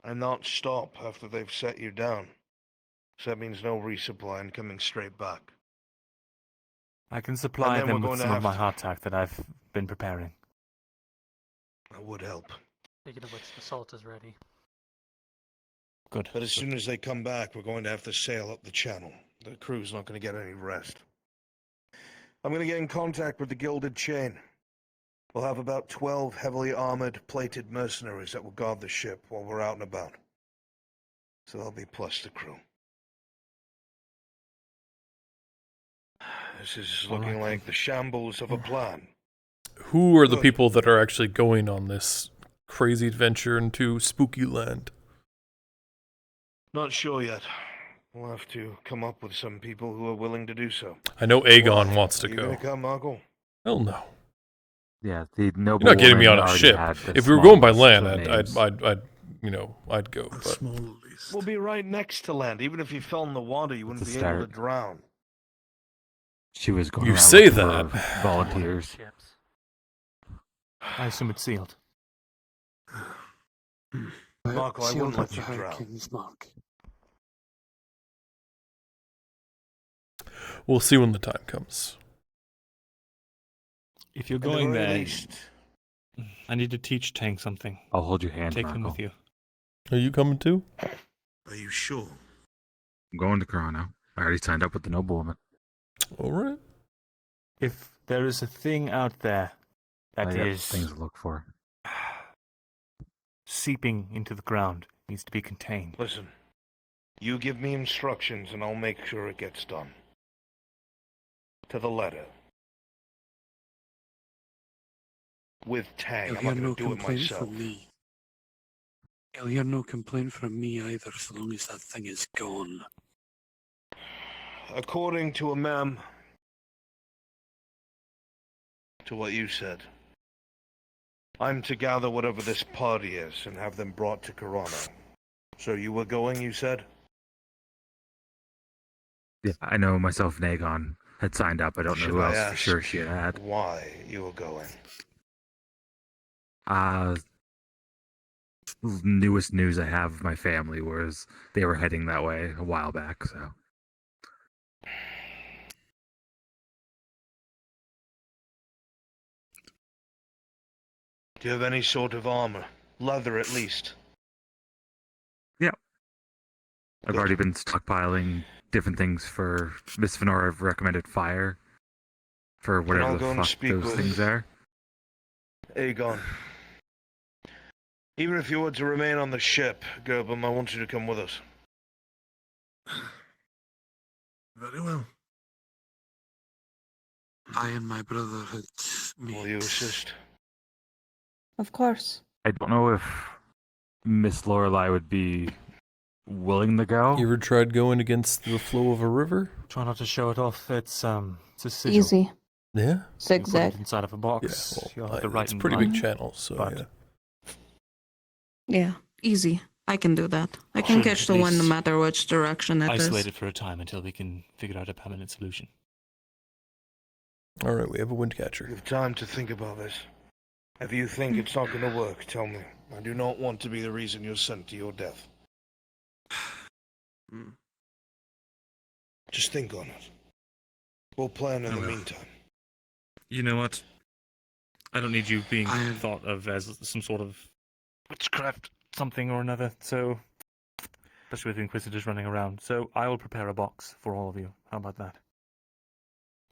and not stop after they've set you down. So that means no resupply and coming straight back. I can supply then them we're with going some to of my have to- hardtack that I've been preparing. That would help. Speaking of which, the salt is ready. Good. But as soon as they come back, we're going to have to sail up the channel. The crew's not going to get any rest. I'm going to get in contact with the Gilded Chain. We'll have about 12 heavily armored, plated mercenaries that will guard the ship while we're out and about. So they'll be plus the crew. This is looking like the shambles of a plan. Who are the Good. people that are actually going on this crazy adventure into spooky land? Not sure yet. We'll have to come up with some people who are willing to do so. I know Aegon wants to Are you go. gonna come, Markl? Hell no. Yeah, the noble. You're not getting me on woman a already ship. had the If we were going by smallest land, of I'd names. I'd go. But We'll be right next to land. Even if you fell in the water, you wouldn't It's be a able to start. drown. She was going You around say looking for that. volunteers. I assume it's sealed. Markl, I Sealed wouldn't up let the you High drown. King's Mark. we'll see when the time comes. If you're At the going very there, least, I need to teach Tang something. I'll hold your hand, Take him Markl. with you. Are you coming too? Are you sure? I'm going to Corona. I already signed up with the noblewoman. All right. If there is a thing out there that I have is things to look for. seeping into the ground, needs to be contained. listen. You give me instructions and I'll make sure it gets done. To the letter. With Tang. You'll I'm hear not no going to do it complaint myself. from me. You'll hear no complaint from me either, so long as that thing is gone. According to a mem, to what you said, I'm to gather whatever this party is and have them brought to Corona. So you were going, you said? Yeah, I know myself and Aegon had signed up. I don't know Should who I else for ask sure she had. why you were going? Newest news I have of my family was they were heading that way a while back, so. Do you have any sort of armor? Leather, at least. Yeah. I've already been stockpiling different things for Miss Venora. I've recommended fire for I'll whatever go the and fuck speak those with things are. Aegon. Even if you were to remain on the ship, Gerbum, I want you to come with us. Very well. I and my brother had Will you assist? Of course. I don't know if Miss Lorelei would be willing to go. You ever tried going against the flow of a river? Try not to show it off. It's a sigil. Easy. Yeah. You put Zigzag. it inside of a box. Yeah, well, You'll have to write it's in pretty blood. big channel, so But yeah. Yeah, easy. I can do that. I can Should catch at the wind no least matter which direction it is. isolate it for a time until we can figure out a permanent solution. All right, we have a wind You catcher. have time to think about this. If you think it's not going to work, tell me. I do not want to be the reason you're sent to your death. Just think on it. We'll plan in the will. meantime. You know what? I don't need you being thought of as some sort of witchcraft something or another, so especially with Inquisitors running around. So I will prepare a box for all of you. How about that?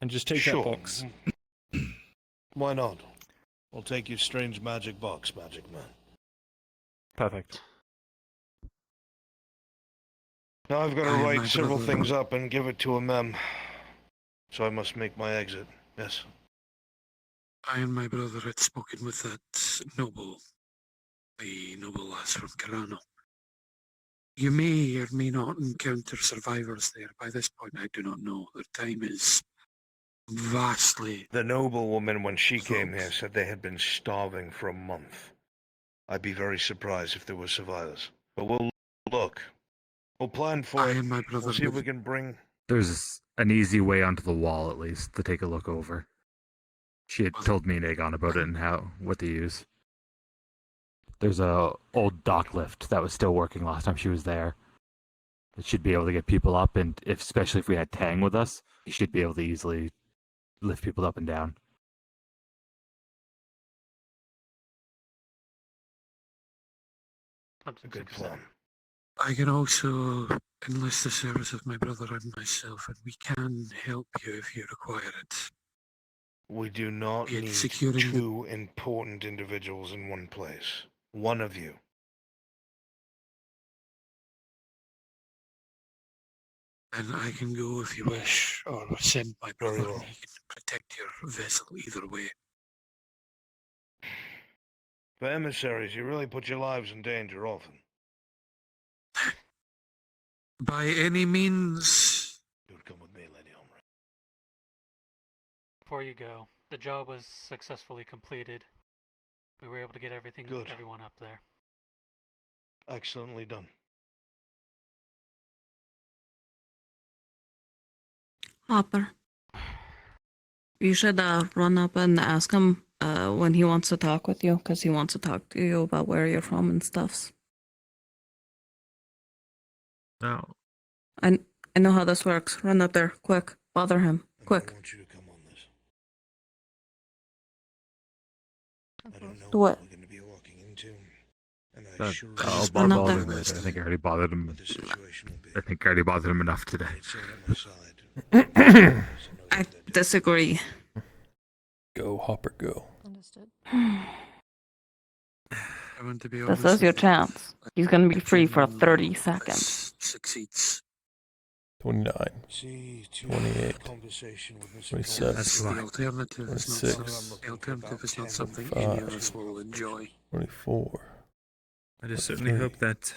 And just take Sure. that box. Why not? I'll take your strange magic box, Magic Man. Perfect. Now I've got to I and write my several brother- things up and give it to a mem. So I must make my exit. Yes. I and my brother had spoken with that noble, the noble lass from Carano. You may or may not encounter survivors there. By this point, I do not know. The time is vastly. The noble woman, when she came here, said they had been starving for a month. I'd be very surprised if there were survivors. But we'll look. We'll plan for I it. and my brother We'll see if would- we can bring... There's an easy way onto the wall, at least, to take a look over. She had told me and Aegon about it and what to use. There's a old dock lift that was still working last time she was there. It should be able to get people up, and especially if we had Tang with us, he should be able to easily lift people up and down. Good plan. I can also enlist the service of my brother and myself, and we can help you if you require it. We do not Be it need securing the- two important individuals in one place. One of you. And I can go if you wish, or send my brother. well. He can protect your vessel either way. For emissaries, you really put your lives in danger often. By any means. You would come with me, Lady Omri. Before you go, the job was successfully completed. We were able to get everyone up there. Excellently done. Hopper. You should run up and ask him when he wants to talk with you, because he wants to talk to you about where you're from and stuff. No. I know how this works. Run up there, quick. Bother him, quick. I want you to come on this. I don't know Do what? what we're going to be walking into. And I I'll sure run up bother there. him later. I think I already bothered him. what the situation will be. I think I already bothered him enough today. It's all at my side. I disagree. Go, Hopper, go. Understood. I want to be This honest is your with you. chance. He's gonna be free for Genuinely 30 hope seconds. this Succeeds. 29, See, to 28, conversation with Mr. 27, That's the alternative. It's not 26, something, the alternative is not something 25. any of us will enjoy. 24, I just certainly hope that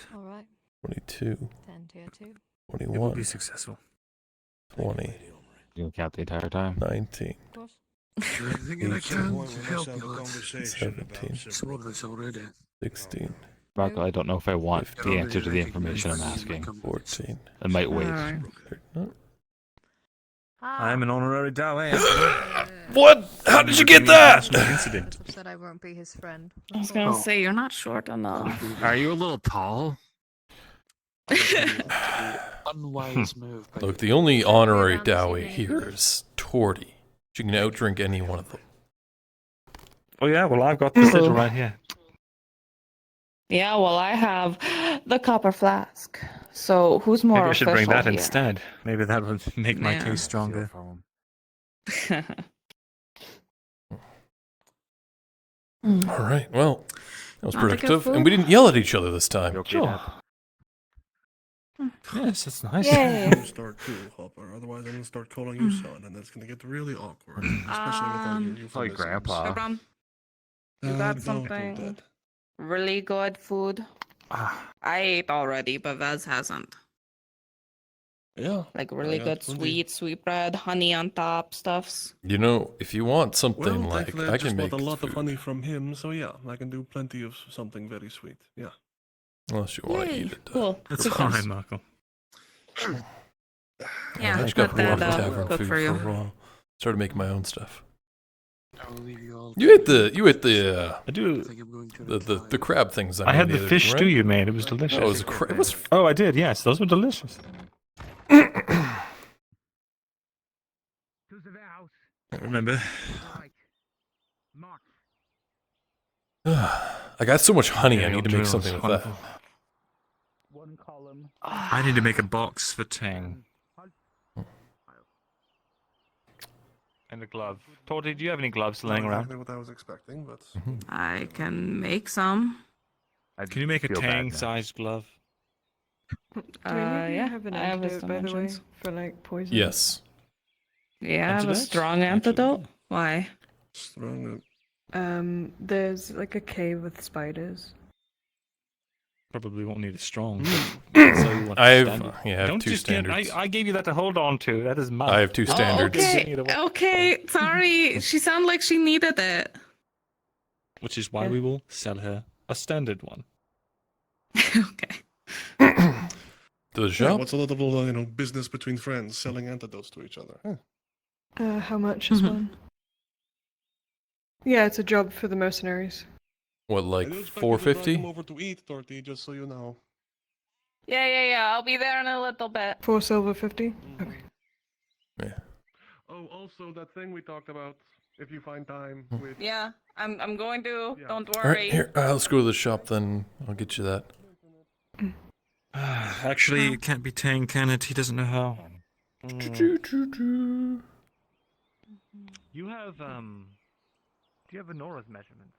22, 10 tier 2. it will 21, be successful. 20, You can count the entire time. 19, Of course. Anything I can to help you, lad. conversation 17, Some of this already. 16, Markle, I don't know if I want the 15. answer to the information I'm asking. 14. I might wait. Alright. I'm an honorary Dawe. What? How did you get that? Incident. Said I won't be his friend. I was gonna say, you're not short enough. Are you a little tall? Unwise move. by Look, the- the only honorary Dowie here is Torty. She can outdrink any one of them. Oh yeah, well I've got the sigil right here. Yeah, well, I have the copper flask. So who's more Maybe I should bring official that here? instead. Maybe that would make my Yeah. case stronger. All right, well, that was Want to get productive. And food? we didn't yell at each other this time. Sure. Yes, that's nice. Yay. You start too, Hopper. Otherwise, I'm gonna start calling you son, and that's gonna get really awkward, especially with all your Like Grandpa. Gabron, you got something really good food? I ate already, but Vez hasn't. Yeah. Like really I good got plenty. sweet bread, honey on top stuffs. You know, if you want something Well, like, thankfully, I I can just make bought a lot of food. honey from him, so yeah, I can do plenty of something very sweet. Yeah. Unless you want to Yay, eat it. cool. That's Good fine, times. Markle. Yeah, I just got put bored of that tavern cook food for you. a while. Started making my own stuff. I will leave you all. You ate the I do. I think I'm going to the crab things. I had made the other fish day, stew right? you made. It was delicious. No, it was Oh, I did. Yes, those were delicious. To the house. I remember. Right. Mark, I got so much honey, I need to make something with that. I need to make a box for Tang. And a glove. Torty, do you have any gloves laying Not around? exactly what I was expecting, but I can make some. Can you make a feel bad now. Tang-sized glove? Yeah, have an I have antidote, by the way, dimensions. for like poison. Yes. Yeah, I have a Antidote? strong antidote. Why? strong. There's like a cave with spiders. Probably won't need a strong. I have Don't two just get- standards. I gave you that to hold on to. That is mine. I have two standards. Okay, sorry. She sounded like she needed it. Which is why we will sell her a standard one. The Yeah, shop? what's a little business between friends selling antidotes to each other? Huh? How much is one? Yeah, it's a job for the mercenaries. What, like I do expect you to drive them $4.50? over to eat, Torty, just so you know. Yeah. I'll be there in a little bit. 4 silver 50. Okay. Yeah. Oh, also that thing we talked about. If you find time with. Yeah, I'm going to. Don't All worry. right, here. Let's go to the shop then. I'll get you that. Actually, it can't be Tang, can it? He doesn't know how. You have do you have Anora's measurements?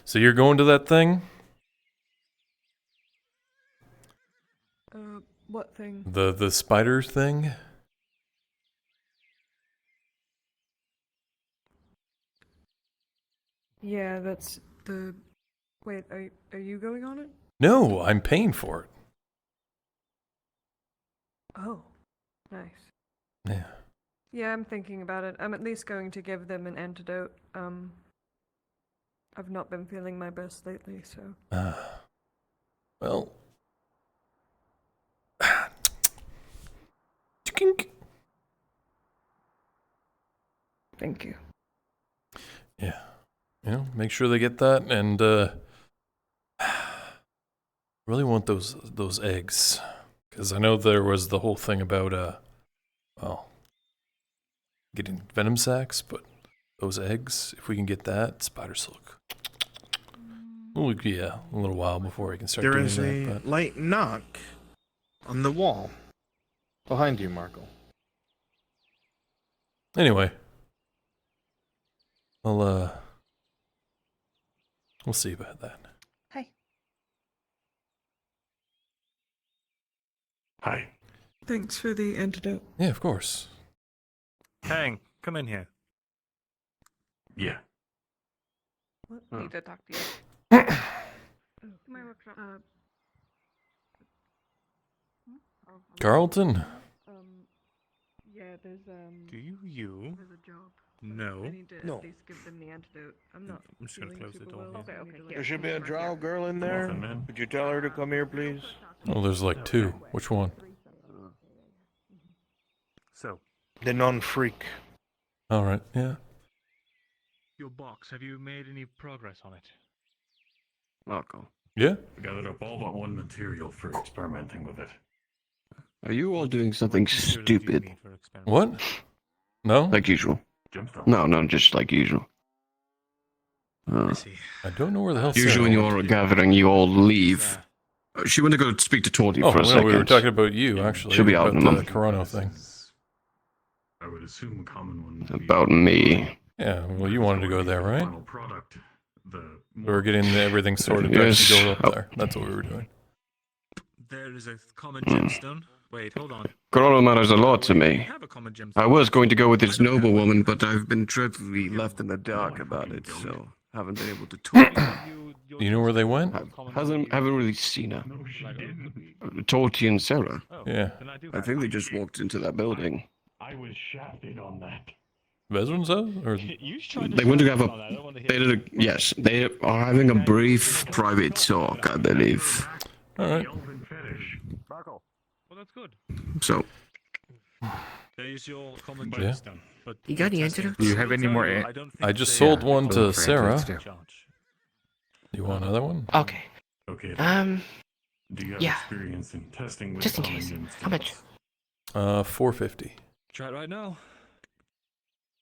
So you're going to that thing? What thing? The spider thing? Yeah, that's the. Wait, are you going on it? No, I'm paying for it. Oh, nice. Yeah. Yeah, I'm thinking about it. I'm at least going to give them an antidote. I've not been feeling my best lately, so. Well. Thank you. Yeah. Make sure they get that, and really want those eggs, because I know there was the whole thing about getting venom sacs, but those eggs, if we can get that, spider silk. Well, yeah, a little while before we can start There doing is that. a But light knock on the wall behind you, Markl. anyway, we'll see about that. Hi. Hi. Thanks for the antidote. Yeah, of course. Tang, come in here. Yeah. What? Need to talk to you. Carlton. Yeah, there's Do you? There's a job. No. I need to No. at least give them the antidote. I'm not. I'm just gonna feeling close the super door well. here. Okay. There should be a drow girl in there. Nothing, man. Could you tell her to come here, please? Oh, there's like two. Which one? So, The non-freak. All right. Yeah. your box, have you made any progress on it? Markl. Yeah. We gathered up all but one material for experimenting with it. Are you all doing something stupid? What? No. Like usual. Gemstone. No, just like usual. I don't know where the hell. Usually Sarah when you went. all are gathering, you all leave. She went to go speak to Torty Oh, for a no, second. we were talking about you actually. She'll be out about in a the month. Corona thing. I would assume a common one. About me. Yeah. Well, you wanted to go there, right? Final product. The We were getting everything sorted Yes. to go up there. That's what we were doing. There is a common gemstone. Wait, hold on. Corona matters a lot to me. Have a common gemstone. I was going to go with this noblewoman, but I've been dreadfully left in the dark about it, so haven't been able to talk. Do you know where they went? Haven't really seen her. Torty and Sarah. Yeah. I think they just walked into that building. I was shafted on that. Vezran's house? Or They went to have yes, they are having a brief private talk, I believe. all right. Markl. Well, that's good. So, There is your common Yeah. gemstone. But You got any antidotes? Do you have any more? I don't think I just they sold are one to for Sarah. antidotes, too. charge. You want another one? Okay. Okay. Um, Do you have yeah. experience in testing with just in common case. gemstones? How much? 450. Try it right now.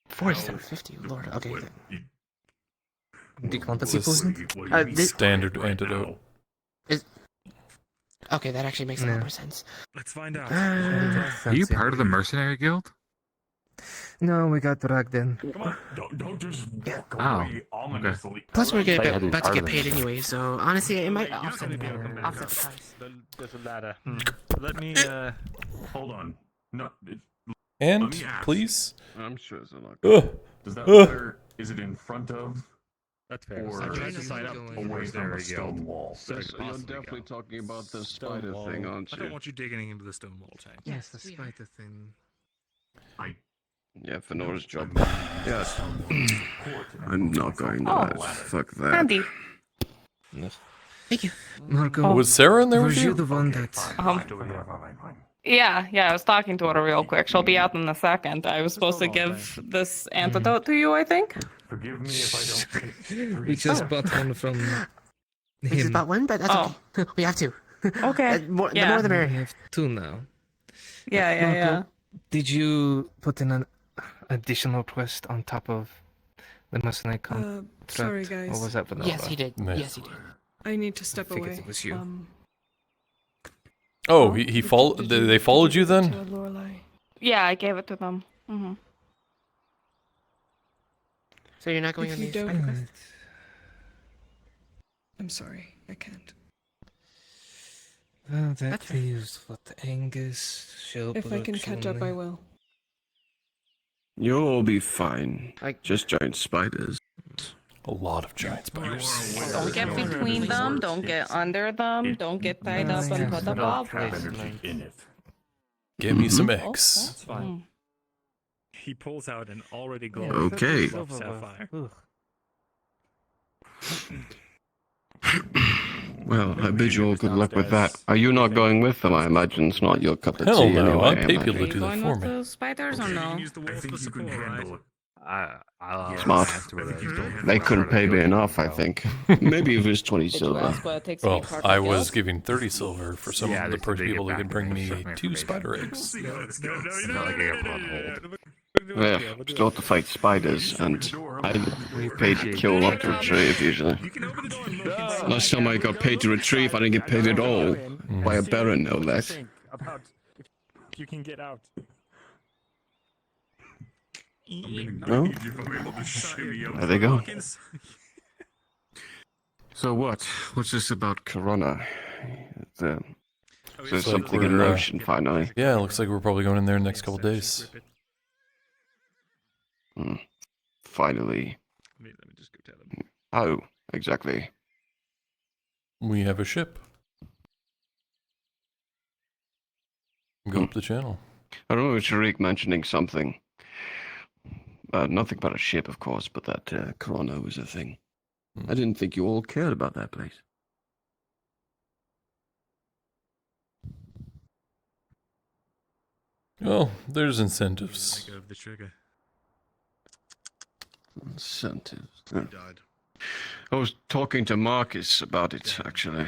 4750. Lord. Okay. Do you want the It's a people? standard antidote. Okay, that actually makes a lot more sense. Let's find out. Are you part of the mercenary guild? No, we got dragged in. Come on. Don't just walk Oh, away ominously. Plus, we're Thought you had to be about to part get of the paid mercenary. anyway, so honestly, it might offset the price. Doesn't matter. Let me hold on. No. And Let me ask. please. I'm sure it's a lot. Does that letter, is it in front of? That's fair. Or I'm trying to sign up going away from there a we stone go. wall? You're definitely talking about the spider thing, aren't I you? don't want you digging into the stone wall, Tank. Yes, the spider thing. Yeah, Fenora's job. Yes. I'm not going to that. Fuck that. Andy. Thank you. Markl, Was Sarah in there with was you? you the one that... Yeah, I was talking to her real quick. She'll be out in a second. I was supposed to give this antidote to you, I think. Forgive me if I don't. We just bought one from We just him. bought one, but that's okay. We have two. Okay. The more the Yeah. merrier. We have two now. Yeah. Did you put in an additional quest on top of the mercenary contract? Sorry, guys. Or was that Vanilla? Yes, he did. Nice. Yes, he did. I need to step Figured away. it was you. Oh, he followed. They followed you then? Yeah, I gave it to them. Mm-hmm. So you're not going If on you the don't- spider quest? I'm sorry, I can't. Well, that leaves what Angus, If I can catch up, I will. You'll all be fine. Just giant spiders. A lot of giant spiders. Don't get between them. Don't get under them. Don't get tied up and put above. Give me some Mm-hmm. eggs. That's fine. He pulls out an already glowing Okay. buff sapphire. Well, I bid you all good luck with that. Are you not going with them? I imagine it's not your cup of Hell tea no, anyway. I'd pay am I? people to do that Going for with me. the spiders or no? Smart. They couldn't pay me enough, I think. Maybe if it was 20 silver. ask what it takes to be Well, part of I the was guild? giving 30 silver for some of the first people that could bring me 2 spider eggs. Well, still to fight spiders, and I get paid to kill, not to retrieve, usually. Last time I got paid to retrieve, I didn't get paid at all. By a baron, no less. About if you can get out. No? There they go. So what? What's this about Corona? There's Looks like something in we're, motion, finally. Yeah, it looks like we're probably going in there in the next couple days. Finally. Let me just go tell him. How, exactly? We have a ship. Go up the channel. I remember Sharik mentioning something. Nothing about a ship, of course, but that Corona was a thing. I didn't think you all cared about that place. Well, there's incentives. Let go of the trigger. Incentives. Yeah. I was talking to Marcus about it, actually.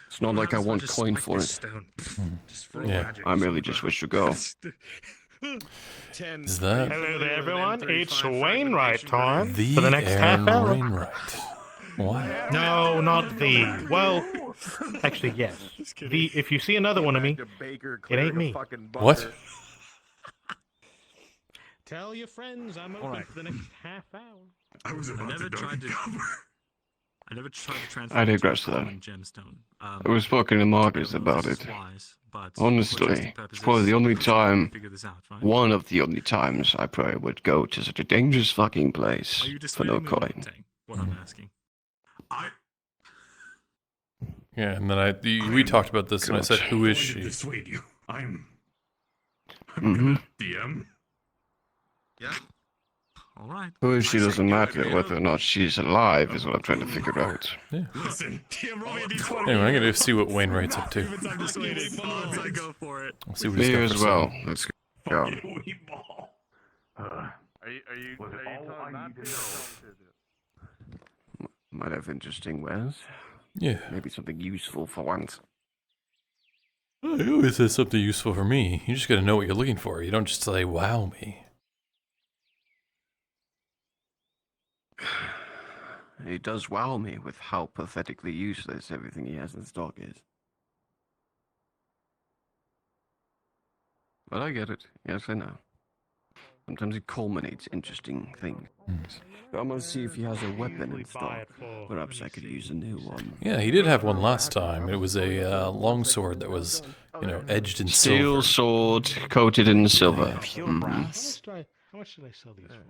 It's not like I want coin for it. Yeah. I merely just wish to go. Is that Hello there, everyone. It's Wainwright time the for the next Aaron half hour. Wainwright? Why? No, not the. Well, actually, yes. The. If you see another one of me, it ain't me. What? Tell your friends I'm open for the next half hour. I never tried to transfer. I digress, though. Gemstone. I was talking to Marcus about it. Honestly, it's probably the only time, one of the only times I probably would go to such a dangerous fucking place for no coin. What I'm asking. Yeah, and then we talked about this, and I said, "Who is she?" Dissuade you. I'm Mm-hmm. DM. Yeah. All right. Who is she doesn't matter. Whether or not she's alive is what I'm trying to figure out. Yeah. Listen, DM, roll me a d20. Anyway, I'm gonna see what Wainwright's up to. I'm dissuaded. I go for it. We'll see what he's Me got as for well. sale. Let's go. Are you Might have interesting wares. Yeah. Maybe something useful for once. Oh, he always has something useful for me. You just gotta know what you're looking for. You don't just say, wow me. He does wow me with how pathetically useless everything he has in stock is. But I get it. Yes, I know. Sometimes it culminates interesting things. I must see if he has a weapon in stock. Perhaps I could use a new one. Yeah, he did have one last time. It was a longsword that was, edged in Steel silver. sword coated in silver. How much should I sell these for?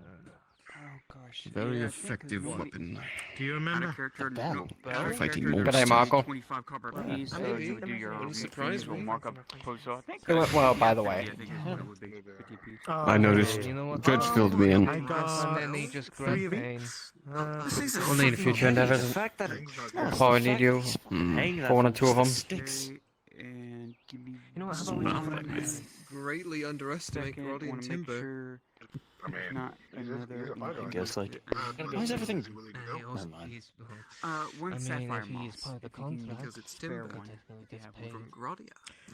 Very effective weapon. Do you remember? Fighting Good day, monsters. Markl. 25 copper piece, so Maybe. you would do your Surprise usual me. markup proposal. I think. Well, by the way. I noticed. Judge filled me in. I just 3 weeks. We'll need future endeavors. Probably need you for one or two of them. And give me. You know what? How about we greatly underestimate Rodian timber? Not another. I guess, like, why is everything... Never mind. One sapphire if he's moss. part of the If you can contract, because it's timber one. They have one from Grodia.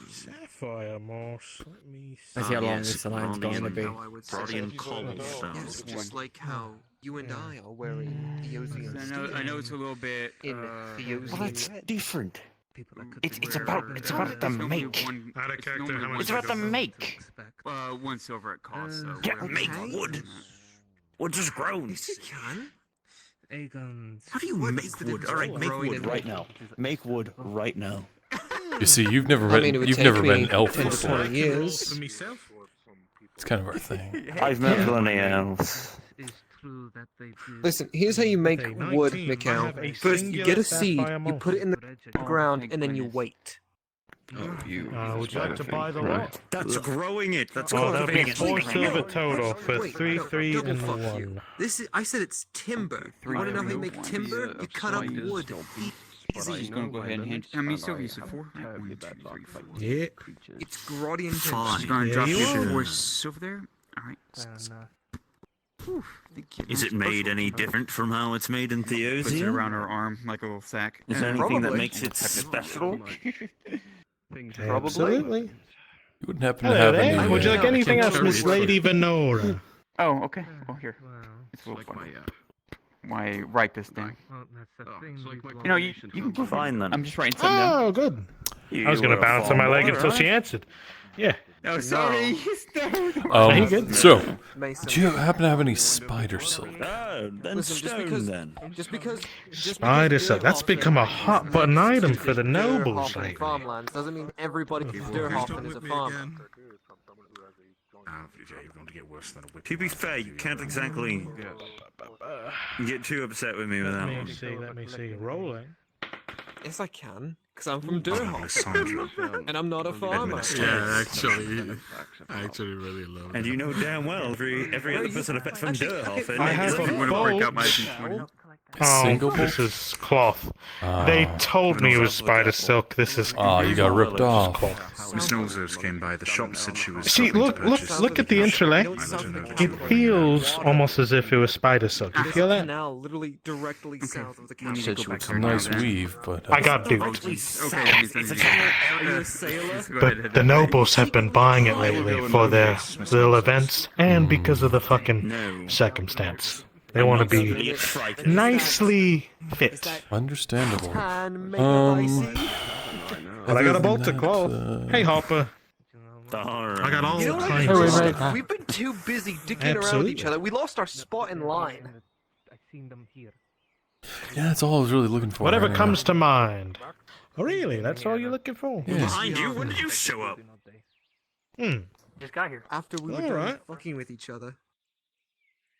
Sapphire moss. Let me see. I see how long this line's going to be. Rodian cobblestone. Yes, just like how you and I are wearing Theosian I know it's a little bit. Well, that's different. It's about the make. It's about the make. 1 silver it costs. So Yeah, make wood. Wood just grown. Yes, you can. How do you make wood? All right, make wood right now. Make wood right now. You see, you've never read, you've never read an elf before. 20 years. It's kind of our thing. I've met plenty of elves. Listen, here's how you make wood, Mikhail. First, you get a seed, you put it in the ground, and then you wait. Oh, you. Would you like to buy the lot? That's growing it. That's That'll be cultivating it. 4 silver total for Wait, 3, no, 3, double and fuck 1. you. This is. I said it's timber. You want to know how you make timber? You cut up wood. Easy. Just gonna go ahead and hand. How many silver you said? 4? 1, 2, 3, 4. Yeah. It's Grodian timber. Just gonna drop you you are. 4 silver there. All right. Is it made any different from how it's made in Puts it Theosia? around her arm like a little sack. Is there anything that Probably. makes it special? Absolutely. You wouldn't happen to Hello have there. any... Would you like uh, anything else, Miss Lady Venora? Oh, okay. Oh, here. It's a little funny. My ripest thing. You know, you can go Fine then. I'm just writing something down. Oh, good. You I was going to were bounce on my leg fond of until her, she right? answered. Yeah. Oh, sorry. So, do you happen to have any spider silk? Oh, then Listen, stone then. Just because Spider silk. That's become a hot button item for the nobles Durhoffen lately. farmlands doesn't mean everybody from Durhoffen is a farmer. To be fair, you can't exactly get too upset with me with that one. Let me see. Rolling. Yes, I can, because I'm from Durhoffen, and I'm not a farmer. Yeah, I actually really love it. And you know damn well every other person affected from Durhoffen. I have a bolt. Oh, Single this is cloth. They told me it was spider silk. This is. Oh, you got ripped off. Miss Knowles came by the shop, said she was. See, look at the interlay. It feels almost as if it was spider silk. You feel that? Canal, literally directly south of the capital. Said she was a nice weave, but... I got duped. Are you a sailor? But the nobles have been buying it lately for their little events and because of the fucking circumstance. They want to be nicely fit. Understandable. But I got a bolt of cloth. Hey, Hopper. I got all You know what? kinds of stuff. We've been too busy dicking around with each other. We lost our spot in line. Yeah, that's all I was really looking for. Whatever right comes to mind. Oh, really? That's all you're looking for? Yeah. Behind you? When did you show up? Just got here. After we were done fucking with each other.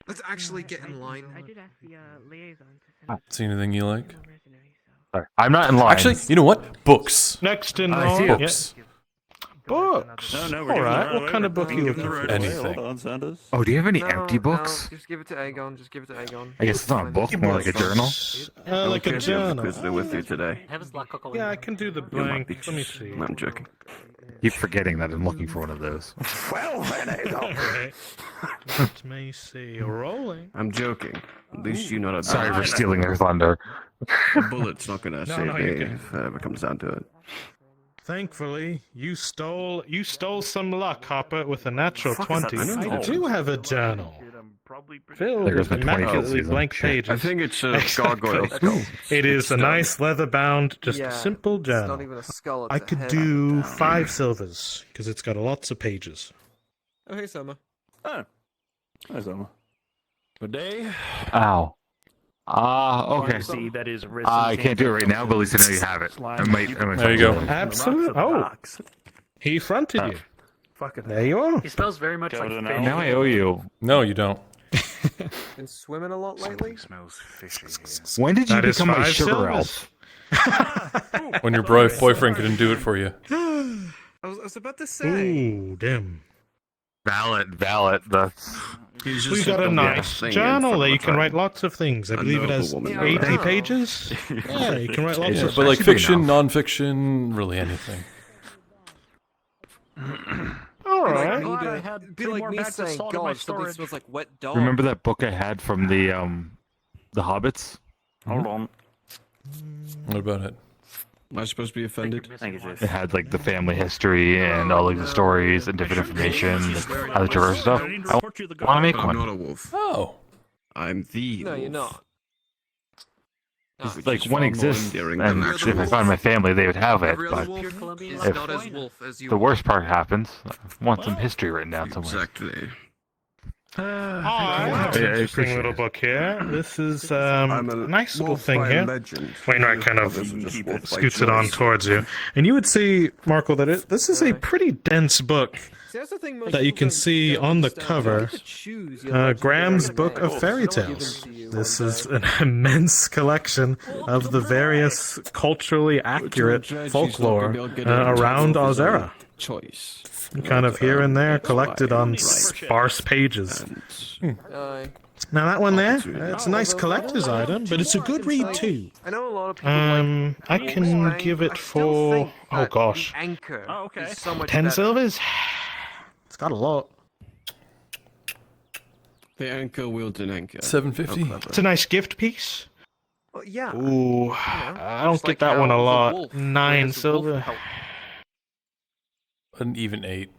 Let's actually get in line. I did ask the liaison. See anything you like? Sorry, I'm not in line. Actually, you know what? Books. Next in I see line. it. Books. Books. No, we're All doing right. that What way. kind of book are you looking Hold for? on, Anything. Hold on, Sanders. Oh, do you have any No, empty books? No, just give it to Aegon. Just give it to Aegon. I guess it's not a book, more like a journal. Like a journal. Visitor with you today. Yeah, I can do the blank. Let me see. I'm joking. Keep forgetting that I'm looking for one of those. Well, then, All right. Let me see. Rolling. I'm joking. At least you know that. Sorry for stealing their thunder. A bullet's not gonna save no, me you're good. if it ever comes down to it. Thankfully, you stole some luck, Hopper, with a natural Fuck is that 20. I called? do have a journal. Filled There goes with my 20 immaculately season. blank Shit. pages. I think it's a Exactly. gargoyle skull. It is a It's nice leather-bound, just Yeah, a simple it's journal. not even a skull, it's I a could head. do 5 silvers, because it's got lots of pages. Oh, hey, Summer. Oh. Hi, Summer. Good day. Ow. Okay. See, that is I can't do it right now, but at least I know you have it. I might There you go. Absolutely. Oh, he fronted you. Fucking There you are. He smells very much like fish. Now I owe you. No, you don't. Been swimming a lot lately? Smells fishy. When did you That is become my 5 sugar silvers. elf? When your boyfriend couldn't do it for you. I was about to say. Ooh, damn. Valid. That's. We got a nice journal there. You can write lots of things. I believe it has 80 pages. Yeah, you can write lots of But like actually fiction, enough. non-fiction, really anything. All Like right. me I doing- had it'd be 3 like more me bags of saying, salt in my God, something storage. smells like wet dog. Remember that book I had from the Hobbits? Hold on. What about it? Am I supposed to be offended? It had like the family history and all like the stories and different information, and other diverse stuff. I want to make I'm one. not a wolf. Oh. I'm the No, wolf. you're not. Which Like is one far more exists, endearing and than if actual I wolf. found my family, they would have it. Every But other wolf is if not as wolf as you the are. worst part happens, I want some history written down somewhere. Exactly. I have an Yeah, I interesting appreciate little it. book here. This is I'm a a nice little wolf thing by here. legend. Wainwright kind of Others are just wolf by scoots it on choice. towards you, and you would see, Markle, that this is a pretty dense book See, that's the thing most that you people can don't- see don't on the understand. cover. You get to choose your legendary Graham's name. Book of Fairy It's not given Tales. to you This one is day. an immense collection of the various culturally accurate folklore around Ozera. Choice. Kind of here and there, collected on sparse pages. Aye. Now that one there, it's a nice collector's item, but it's a good read too. I know a lot of people I can give it for, oh gosh, Anchor. Oh, okay. Is so much 10 better. silvers? It's got a lot. The anchor wielding anchor. 750. It's a nice gift piece. Well, yeah. Ooh, I don't just get like that one how a the lot. wolf 9 wears a wolf silver. pelt. An even 8.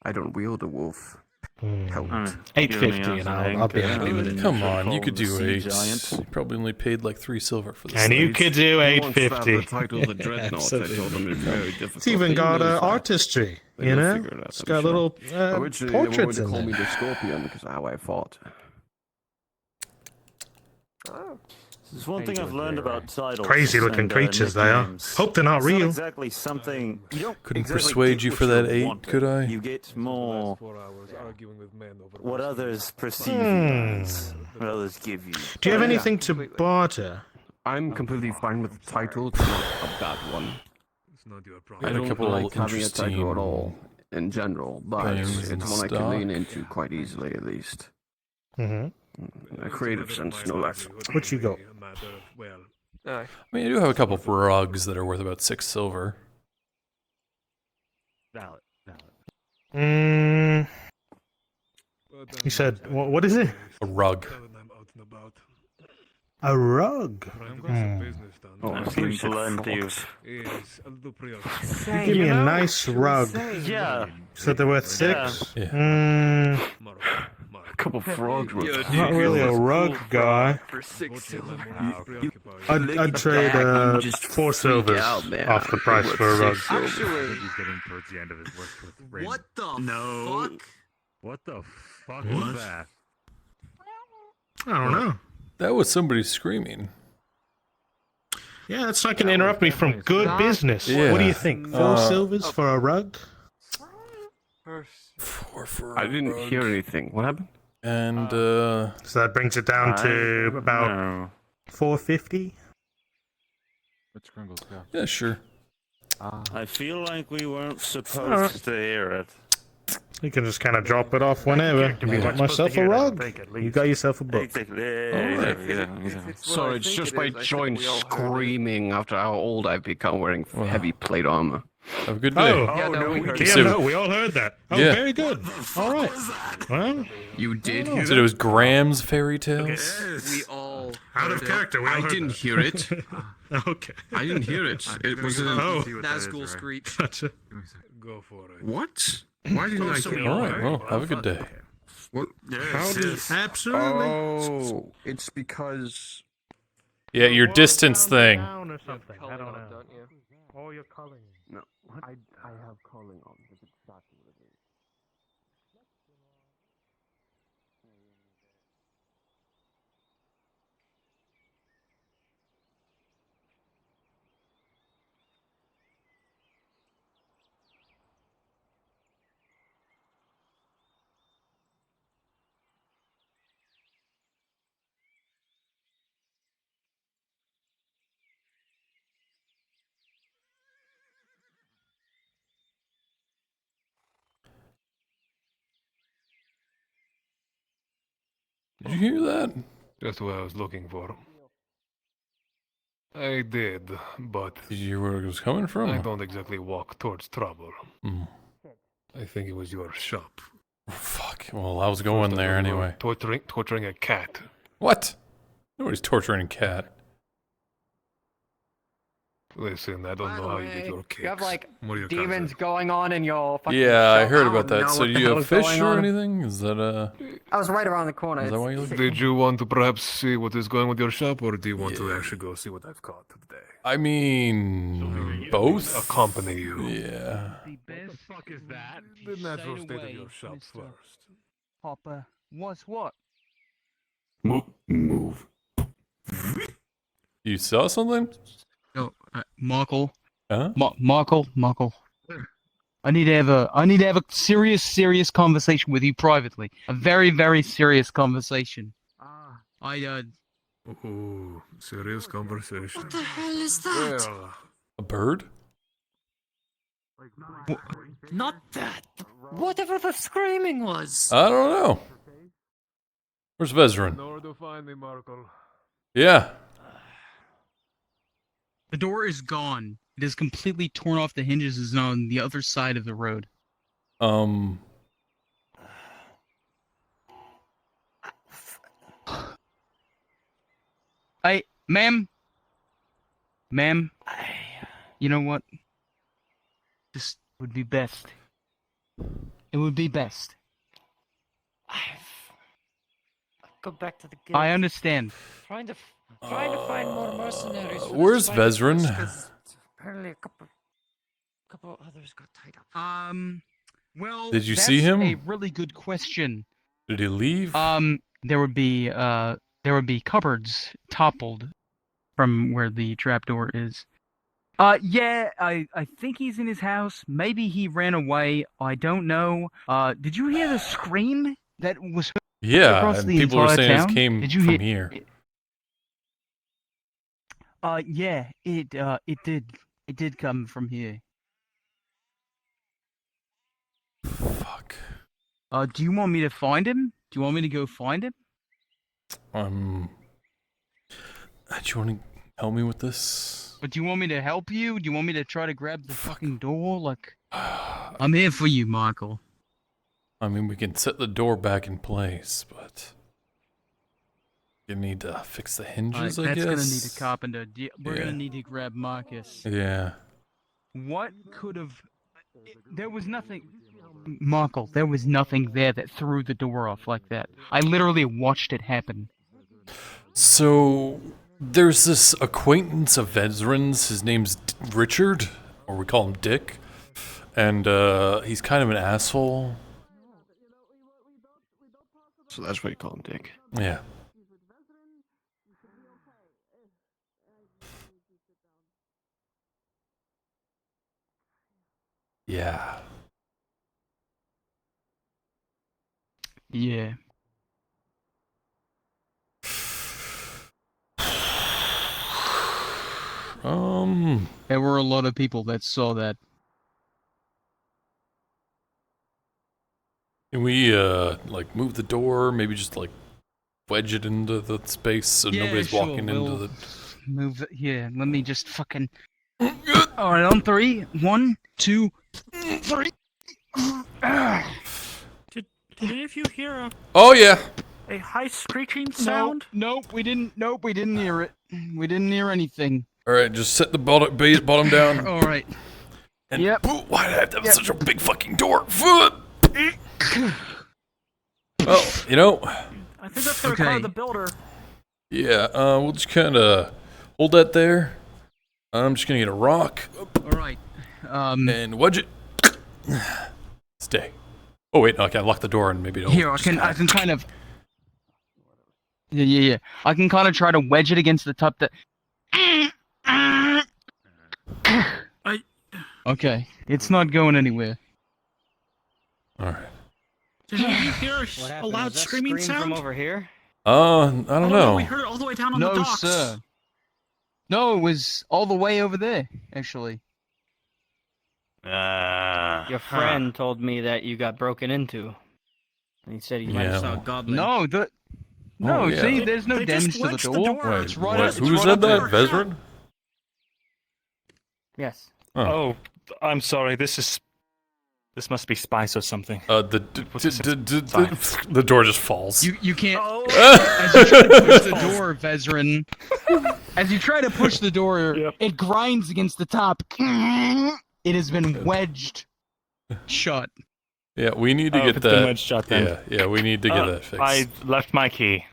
I don't wield a wolf. Pelt. 850, and I'll be happy with it. Come on, you could do 8. You probably only paid like 3 silver for this. And you thing. could do He wants to have 850. the title of the Dreadnought. I told him it's very difficult. It's even He got knows that. artistry, But you he'll know? figure it out, It's I'm got sure. little Originally, they were going portraits to in call me there. the Scorpion because of how I fought. There's one thing I've learned about titles. Crazy looking and, creatures they are. nicknames. Hope they're not It's real. exactly something. You don't Couldn't exactly persuade get you what for that you 8, wanted. could I? You get more what others perceive you as, what others give you. Do you have anything to barter? I'm completely fine with the title. It's not a bad one. I Got a don't couple like having a interesting title at all in general, but things in it's one I can stock. lean into quite easily at least. Mm-hmm. A creative sense, no less. What you got? Aye. I mean, I do have a couple of rugs that are worth about 6 silver. Valid. You said, what is it? A rug. A rug? Oh, I've seen plenty of. You give me a nice rug. Yeah. So they're worth 6? Yeah. A couple frogs were. I'm not really a rug guy. For 6 silver. I'd trade 4 silvers off the price for a rug. Actually, He's getting towards the end of his work with Rain. what the No. fuck? What the fuck was that? I don't know. That was somebody screaming. Yeah, that's not going to interrupt me from good business. Yeah. What do you think? 4 silvers for a rug? 4 for I a didn't rug. hear anything. What happened? And, So that brings it down to about 450? What's Grungle's go? yeah, sure. I feel like we weren't supposed to hear it. You can just kind of drop it off whenever. I got myself a rug. You got yourself a book. Exactly. Sorry, it's just my joints screaming after how old I've become wearing heavy plate armor. Have a good day. We all heard that. Oh, Yeah. very good. All right. Well, You did So hear it that? was Graham's fairy tales. We all out of heard it. character. We all I heard didn't that. hear it. Okay. I didn't hear it. It was an Nazgul screech. Gotcha. Go for it. What? Why didn't I hear All right. Well, have a good day. What? How does... Absolutely. Oh, it's because... Yeah, your distance thing. Down or something. I don't know. Don't you? Oh, you're calling. No, I have calling on. That's exactly what it is. Did you hear that? That's what I was looking for. I did, but Did you hear where it was coming from? I don't exactly walk towards trouble. Hmm. I think it was your shop. Fuck. Well, I was going there anyway. Torturing a cat. What? Nobody's torturing a cat. Listen, I don't know how you get your kicks. You have like What are your demons going on in your fucking Yeah, I shop. heard don't about that. know So what do the you have hell's fish going or on. anything? Is that I was right around the corner. Is that why you look? Did you want to perhaps see what is going with your shop, or do you want to actually go see what I've caught today? I mean, both. Accompany you. Yeah. What the fuck is that? The natural state of your shop first. Hopper, what's what? Move. You saw something? No, Markl. Huh? Markl. I need to have a serious conversation with you privately. A very, very serious conversation. Ooh, serious conversation. What the hell is that? Well, A bird? Not that. Whatever the screaming was. I don't know. Where's Vezran? nowhere to find me, Markl. Yeah. The door is gone. It is completely torn off the hinges. Is on the other side of the road. Ma'am, you know what? This would be best. It would be best. Go back to the guild. I understand. Trying to find more mercenaries. for Where's this fight first, Vezran? 'cause Apparently, a couple others got tied up. Well, Did you that's see him? a really good question. Did he leave? There would be cupboards toppled from where the trapdoor is. Yeah, I think he's in his house. Maybe he ran away. I don't know. Did you hear the scream that was Yeah, across and the people were entire saying town? it came Did you from hear? here. Yeah, it did come from here. Fuck. Do you want me to find him? Do you want me to go find him? Do you want to help me with this? But do you want me to help you? Do you want me to try to grab the fucking door? Like, I'm here for you, Markl. I mean, we can set the door back in place, but you need to fix the hinges, I That's guess. gonna need a carpenter. We're gonna need to grab Marcus. Yeah. What could have? There was nothing. Markl, there was nothing there that threw the door off like that. I literally watched it happen. So there's this acquaintance of Vezran's. His name's Richard, or we call him Dick, and he's kind of an asshole. So that's why you call him Dick. Yeah. Yeah. Yeah. There were a lot of people that saw that. Can we like move the door? Maybe just like wedge it into the space so Yeah, nobody's sure, walking into we'll the. Move it. Yeah, let me just fucking All right, on 3. 1, 2, 3. Did any of you hear Oh yeah. a high screeching sound? Nope, we didn't. Nope, we didn't hear it. We didn't hear anything. All right, just set the bottom down. All right. And Yep. Why did I have to have such a big fucking door? Well, you know. I think that's gonna require the builder. Yeah, we'll just kind of hold that there. I'm just gonna get a rock. All right. And wedge it. Stay. Oh wait, no, I can lock the door and maybe it'll. Here, I can kind of. Yeah. I can kind of try to wedge it against the top. Okay, it's not going anywhere. All right. Did you hear a loud screaming sound from over here? I don't know. No, we heard it all the way down on the No, docks. sir. No, it was all the way over there, actually. Your friend told me that you got broken into. And he said you might have saw a goblin. No, yeah. See, there's no damage to the door. Wait, It's right what? up- it's Who right said up that? there. Vezran? Yes. Oh, I'm sorry. This must be spice or something. The door just falls. You can't. As you try to push the door, Vezran. As you try to push the door, it grinds against the top. It has been wedged shut. Yeah, we need to Oh, get it's been that. wedged shut then. Yeah, we need to get that fixed. I left my key.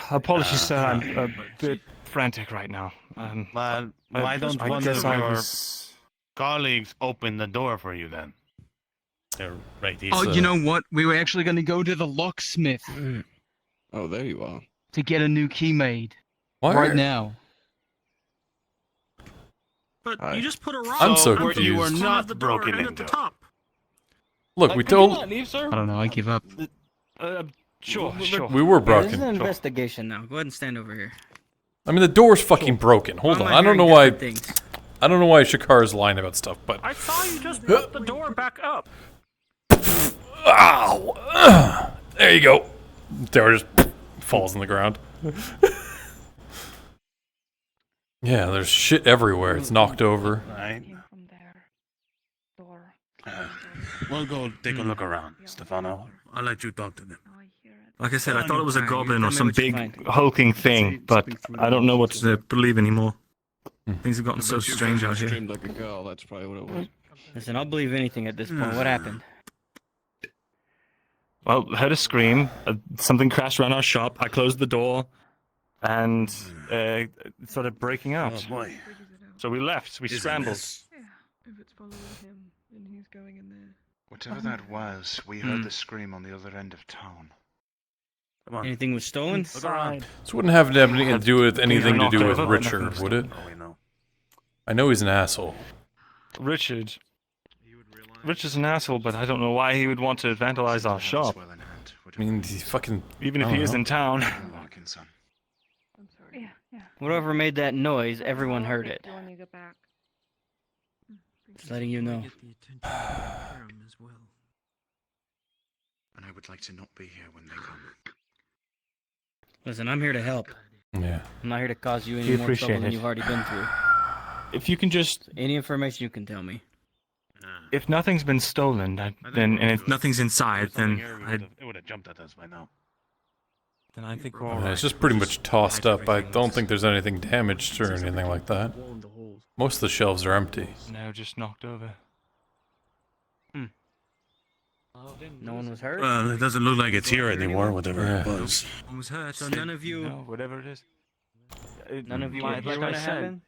Apologies, sir. I'm a bit frantic right now. Well, why don't I one guess of I your was- colleagues open the door for you then? They're right here. Oh, you know what? We were actually going to go to the locksmith. Oh, there you are. To get a new key made. Why? Right now. But you just put a rock. I'm so on confused. the You were front not of the door broken and at the into. top. Look, we Can you not told. leave, sir? I don't know. I give up. Sure. We were This is broken. an investigation now. Go ahead and stand over here. I mean, the door's fucking broken. Hold Why on. am I I don't know hearing why. different things? I don't know why Shakar is lying about stuff, but. I saw you just put the door back up. Ow! There you go. Door just falls on the ground. Yeah, there's shit everywhere. It's knocked over. Right. We'll go take a look around, Stefano. I'll let you talk to them. Like I said, I thought it was a Alright, goblin you or tell me some what you big find. hulking thing, but I don't know what to believe anymore. Things have gotten so strange out here. Screamed like a girl. That's probably what it was. Listen, I'll believe anything at this point. What happened? Well, heard a scream. Something crashed around our shop. I closed the door, and it started breaking out. Oh boy. So we left. We scrambled. If it's following him, then he's going in there. Whatever that was, we heard the scream on the other end of town. Come on. Anything was stolen? Look around. This wouldn't have anything to do with anything to do with knocked over, Richard, nothing. would it? Oh, we know. I know he's an asshole. Richard's an asshole, but I don't know why he would want to vandalize our shop. I mean, he's fucking. Even if I he don't is know. in town. I'm sorry. Yeah. Whatever made that noise, everyone heard it. When you get back. Just letting you know. And I would like to not be here when they come. Listen, I'm here to help. Yeah. I'm not here to cause you We any more trouble appreciate than it. you've already been through. If you can just, Any information you can tell me. if nothing's been stolen, then and if nothing's inside, then It would have jumped at us by now. I think we're I all mean, right. it's just pretty much tossed up. I don't think there's anything damaged or anything like that. Most of the shelves are empty. No, just knocked over. No one was hurt? Well, it doesn't look like it's here anymore, whatever it Yeah. was. One was hurt. So none of you- No, whatever it is. None of you Like were here I when it said. happened?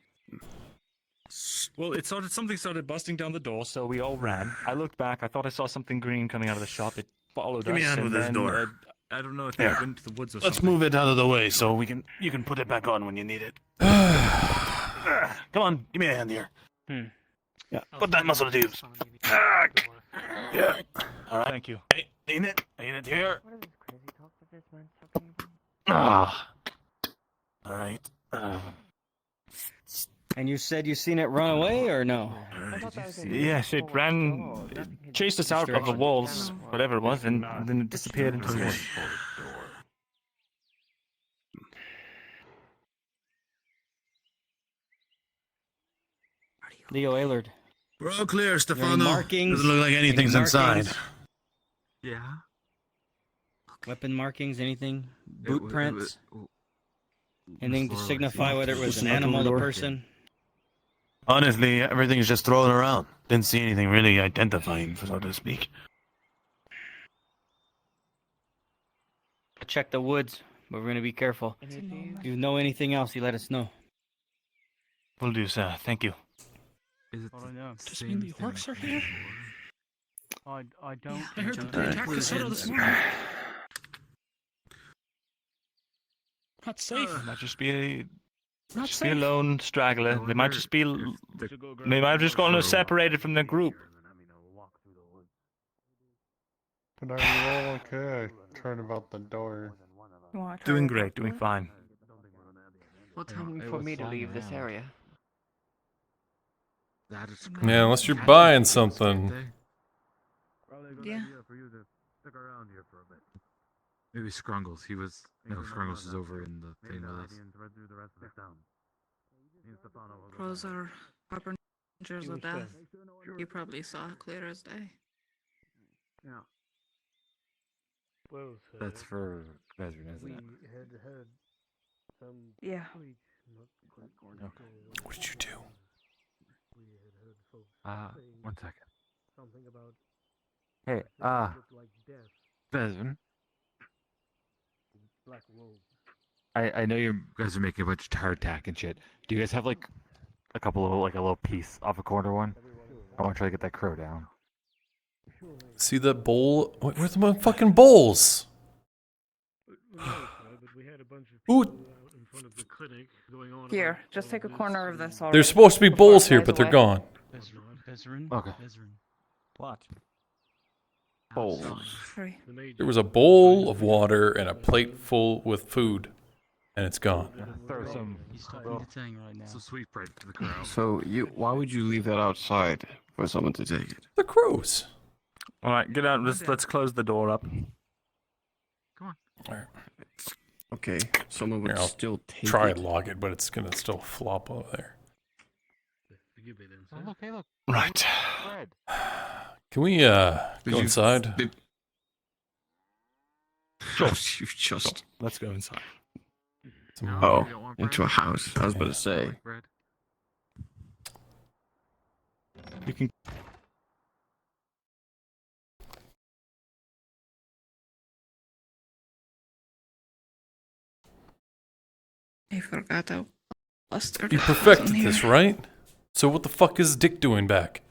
Well, something started busting down the door, so we all ran. I looked back. I thought I saw something green coming out of the shop. It followed Give us. me a hand and with this then, door. I don't know if There. it went to the woods or Let's something. move it out of the way so you can put it back on when you need it. Come on, give me a hand here. Yeah, put that muscle to use. Yeah. All right. Thank you. Hey, lean it here. What is this crazy talk that this man's talking about? Ah. All right. And you said you seen it run away, or no? Yes, it ran, chased us out of the walls, whatever it was, and then it disappeared into the woods. Leo Aylard. We're all clear, Your Stefano. markings. Doesn't look like anything's any inside. markings? Yeah. Weapon markings, anything? Boot prints? Anything to signify whether it was an animal or person? Honestly, everything's just thrown around. Didn't see anything really identifying, so to speak. Check the woods, but we're gonna be careful. If you know anything else, you let us know. Will do, sir. Thank you. Is it Does it mean the orcs are here? I don't. I heard that they attacked the Soto this morning. Not safe. Might just be a Not just be a safe. lone straggler. They might just be. They might have just gotten separated from their group. But are you all okay? I turned about the door. Doing great, doing fine. What time for me to leave this area? Yeah, unless you're buying something. Yeah. Maybe Scrungles. He was. No, Scrungles is over in the thing with us. Crows are harbingers of death. You probably saw it clear as day. Yeah. That's for Veteran, isn't it? Yeah. What did you do? One second. Something about Hey, Veteran. black robe. I know you guys are making a bunch of hardtack and shit. Do you guys have like a couple of a little piece off a corner one? I want to try to get that crow down. See that bowl? Where's my fucking bowls? Here, just take a corner of this already. There's supposed to be bowls here, but they're gone. Okay. What? Bowls. Sorry. There was a bowl of water and a plate full with food, and it's gone. Throw some. Some sweet bread to the crow. So why would you leave that outside for someone to take it? The crows. All right, get out. Let's close the door up. Come on. All right. Okay, someone would Here, I'll still take try it. and log it, but it's gonna still flop over there. Oh, look, hey, look. Right. Bread. Can we go inside? Sure. You just. Let's go inside. Oh, into a house. I was about to say. You can. I forgot how bastard You was perfected in this, here. right? So what the fuck is Dick doing back?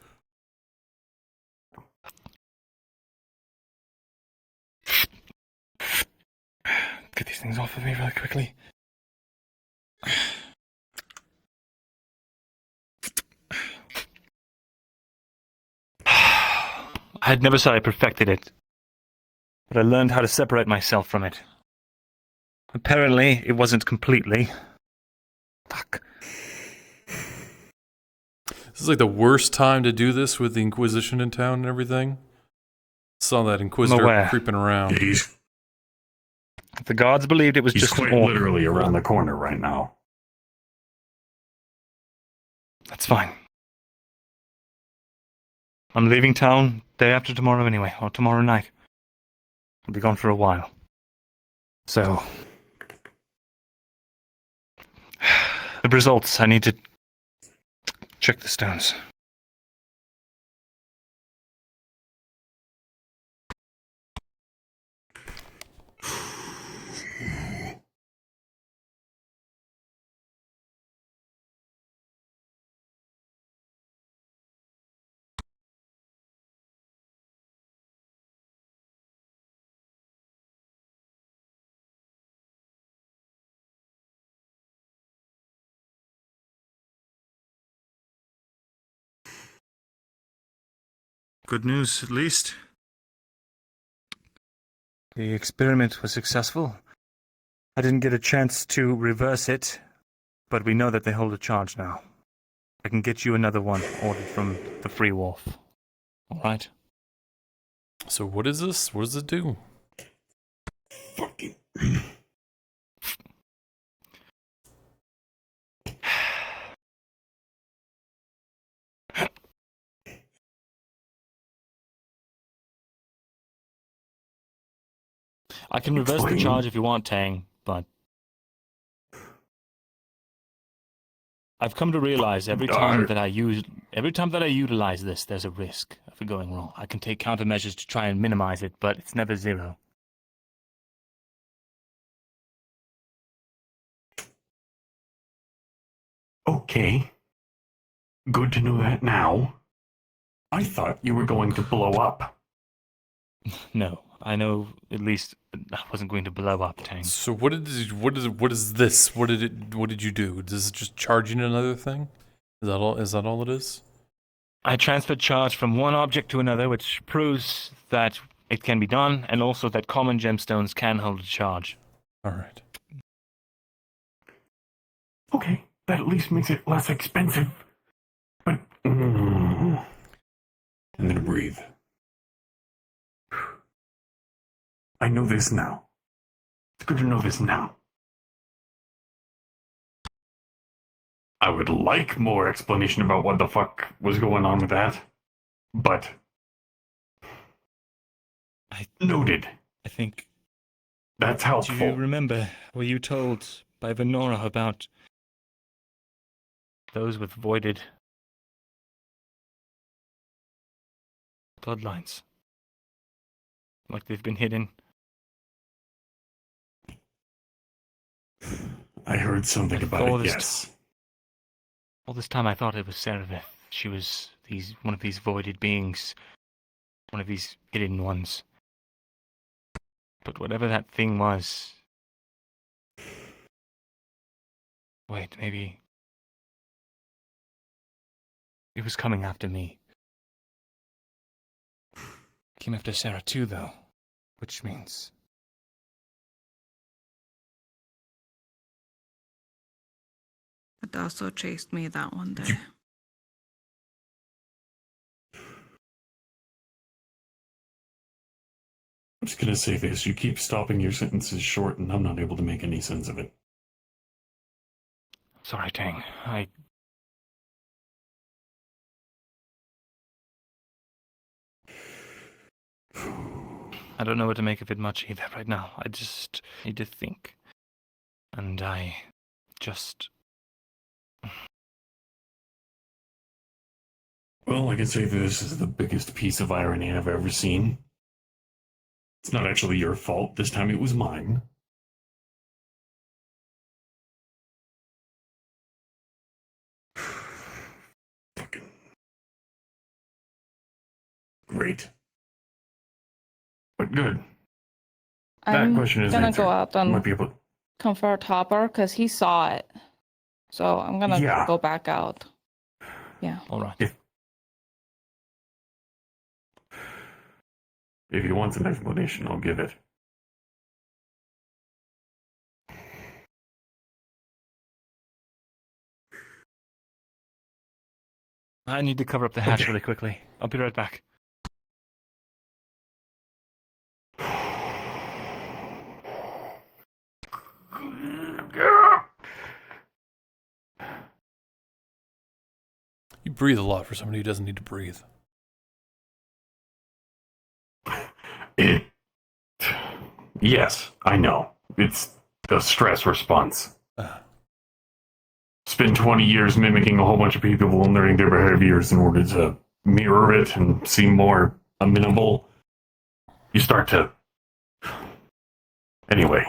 Get these things off of me really quickly. I'd never said I perfected it, but I learned how to separate myself from it. Apparently, it wasn't completely. Fuck. This is like the worst time to do this with the Inquisition in town and everything. Saw that Inquisitor aware. creeping around. He's The gods believed it was just quite an orc. literally around the corner right now. That's fine. I'm leaving town day after tomorrow anyway, or tomorrow night. I'll be gone for a while. So, the results, I need to check the stones. Good news, at least. The experiment was successful. I didn't get a chance to reverse it, but we know that they hold a charge now. I can get you another one ordered from the Free Wolf. All right? So what is this? What does it do? Fucking. I can reverse the Explain. charge if you want, Tang, but I've come to realize every time that I utilize this, there's a risk of it going wrong. I can take countermeasures to try and minimize it, but it's never zero. Okay. Good to know that now. I thought you were going to blow up. No, I know at least I wasn't going to blow up, Tang. So what is this? What did you do? Is it just charging another thing? Is that all? Is that all it is? I transferred charge from one object to another, which proves that it can be done, and also that common gemstones can hold a charge. All right. Okay, that at least makes it less expensive. But I'm gonna breathe. I know this now. It's good to know this now. I would like more explanation about what the fuck was going on with that, but noted. I think that's helpful. Do you remember, were you told by Venora about those with voided bloodlines? Like they've been hidden? I heard something about it, yes. All this time I thought it was Serevith. She was one of these voided beings. One of these hidden ones. But whatever that thing was... Wait, maybe... It was coming after me. Came after Sarah too, though. Which means... It also chased me that one day. I'm just gonna say this, you keep stopping your sentences short and I'm not able to make any sense of it. Sorry, Tang. I don't know what to make of it much either right now. I just need to think. And I just... Well, I can say that this is the biggest piece of irony I've ever seen. It's not actually your fault. This time it was mine. Fucking... Great. But good. I'm that question is gonna answered. go out Might and be able... comfort Hopper because he saw it. So I'm gonna go back out. Yeah. All right. If he wants an explanation, I'll give it. I need to cover up the hatch really quickly. I'll be right back. You breathe a lot for somebody who doesn't need to breathe. Yes, I know. It's the stress response. Spend 20 years mimicking a whole bunch of people and learning their behaviors in order to mirror it and seem more amenable. You start to... Anyway.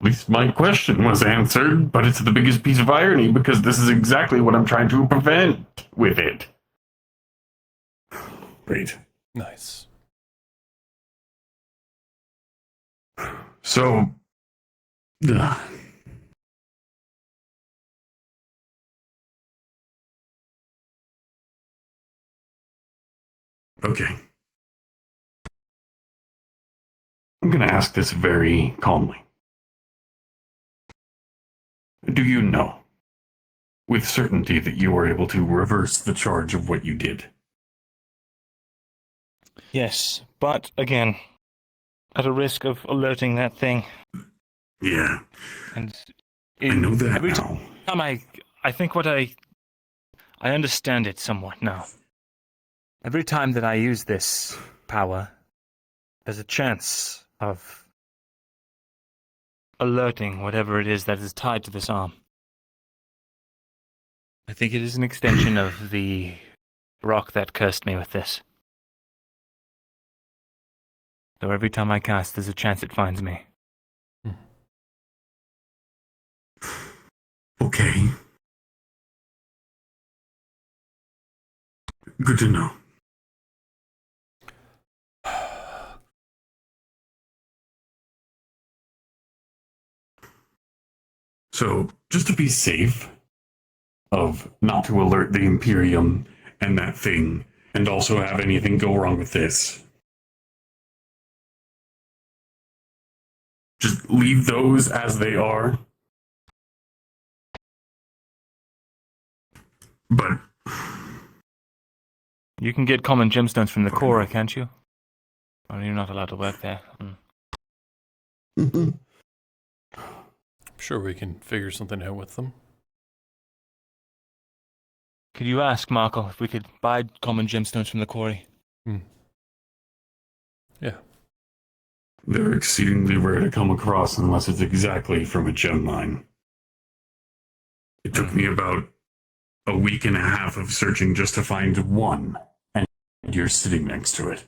At least my question was answered, but it's the biggest piece of irony because this is exactly what I'm trying to prevent with it. Great. Nice. So... Okay. I'm going to ask this very calmly. Do you know, with certainty, that you were able to reverse the charge of what you did? Yes, but again, at a risk of alerting that thing. Yeah. And I know that every now. time I think what I understand it somewhat now. Every time that I use this power, there's a chance of alerting whatever it is that is tied to this arm. I think it is an extension of the rock that cursed me with this. So every time I cast, there's a chance it finds me. Okay. Good to know. So, just to be safe, of not to alert the Imperium and that thing, and also have anything go wrong with this, just leave those as they are. But you can get common gemstones from the Cora, can't you? Or you're not allowed to work there. I'm sure we can figure something out with them. Could you ask Markl if we could buy common gemstones from the quarry? Yeah. They're exceedingly rare to come across unless it's exactly from a gem mine. It took me about a week and a half of searching just to find one, and you're sitting next to it.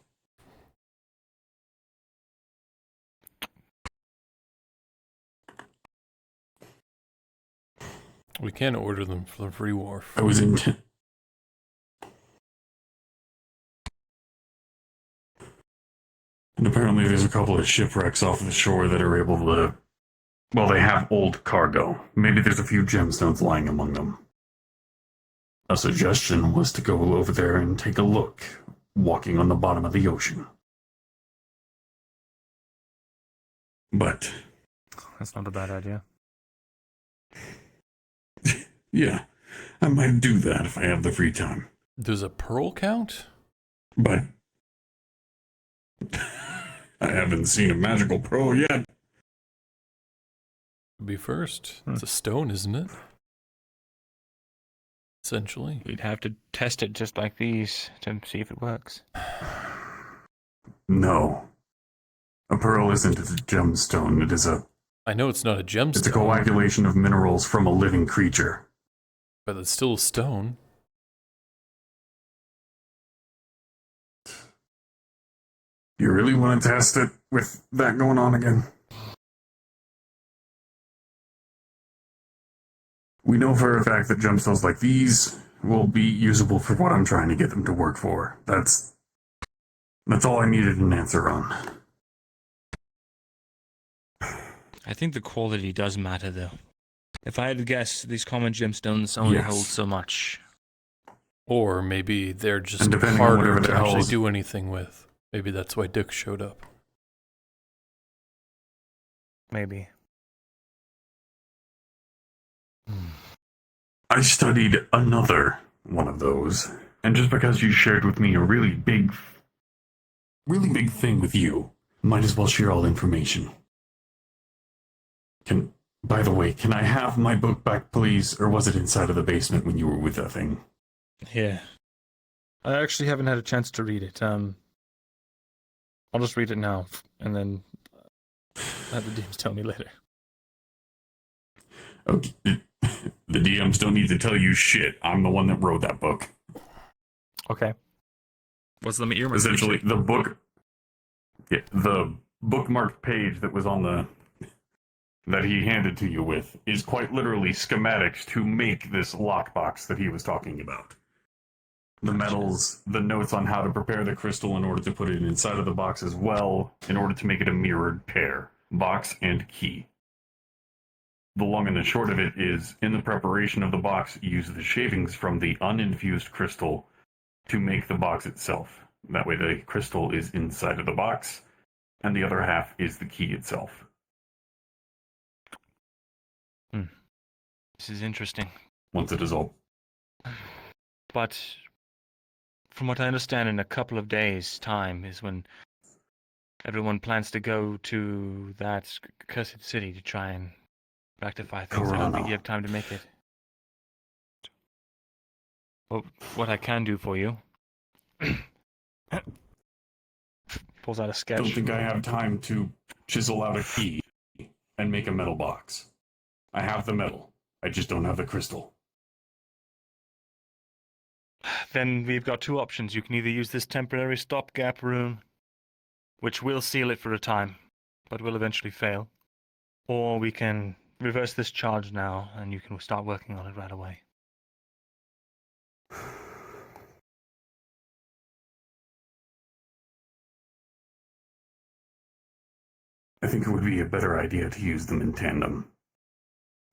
We can order them for the free wharf. I was in. And apparently there's a couple of shipwrecks off the shore that are able to... Well, they have old cargo. Maybe there's a few gemstones lying among them. A suggestion was to go over there and take a look, walking on the bottom of the ocean. But... That's not a bad idea. Yeah, I might do that if I have the free time. Does a pearl count? But... I haven't seen a magical pearl yet. Be first. It's a stone, isn't it? Essentially. We'd have to test it just like these to see if it works. No. A pearl isn't a gemstone, it is a... I know it's not a gemstone. It's a coagulation of minerals from a living creature. But it's still a stone. You really want to test it with that going on again? We know for a fact that gemstones like these will be usable for what I'm trying to get them to work for. That's all I needed an answer on. I think the quality does matter, though. If I had to guess, these common gemstones only hold so much. Or maybe they're just And depending on harder whatever to the actually hell's- do anything with. Maybe that's why Dick showed up. Maybe. I studied another one of those, and just because you shared with me a really big thing with you, might as well share all the information. By the way, can I have my book back, please? Or was it inside of the basement when you were with that thing? Yeah. I actually haven't had a chance to read it. I'll just read it now, and then have the DMs tell me later. Okay. The DMs don't need to tell you shit. I'm the one that wrote that book. Okay. What's the earmark? Essentially, the book... Yeah, the bookmarked page that was on the... that he handed to you with is quite literally schematics to make this lockbox that he was talking about. The metals, the notes on how to prepare the crystal in order to put it inside of the box as well, in order to make it a mirrored pair, box and key. The long and the short of it is, in the preparation of the box, use the shavings from the uninfused crystal to make the box itself. That way the crystal is inside of the box, and the other half is the key itself. This is interesting. Once it is all... But from what I understand, in a couple of days' time is when everyone plans to go to that cursed city to try and rectify things. I don't think you have time to make it. Well, what I can do for you, Pulls out a sketch. Don't think I have time to chisel out a key and make a metal box. I have the metal. I just don't have the crystal. Then we've got two options. You can either use this temporary stopgap rune, which will seal it for a time, but will eventually fail. Or we can reverse this charge now, and you can start working on it right away. I think it would be a better idea to use them in tandem.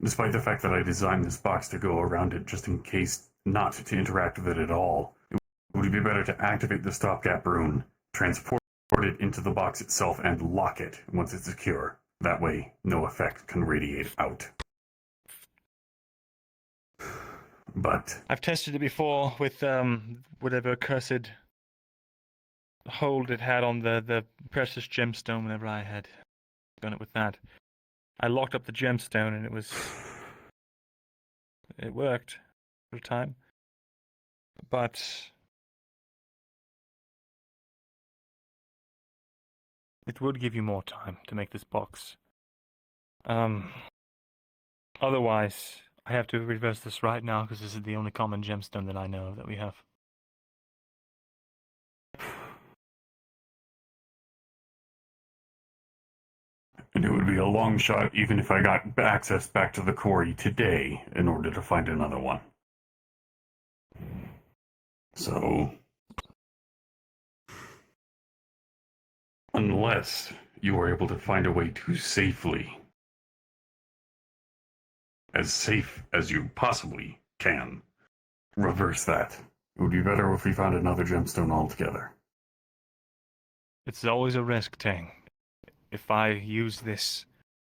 Despite the fact that I designed this box to go around it just in case not to interact with it at all, it would be better to activate the stopgap rune, transport it into the box itself, and lock it once it's secure. That way, no effect can radiate out. But I've tested it before with whatever cursed hold it had on the precious gemstone whenever I had done it with that. I locked up the gemstone and it worked for a time. But it would give you more time to make this box. Otherwise, I have to reverse this right now because this is the only common gemstone that I know of that we have. And it would be a long shot even if I got access back to the quarry today in order to find another one. So, unless you are able to find a way to safely, as safe as you possibly can, reverse that, it would be better if we found another gemstone altogether. It's always a risk, Tang. If I use this,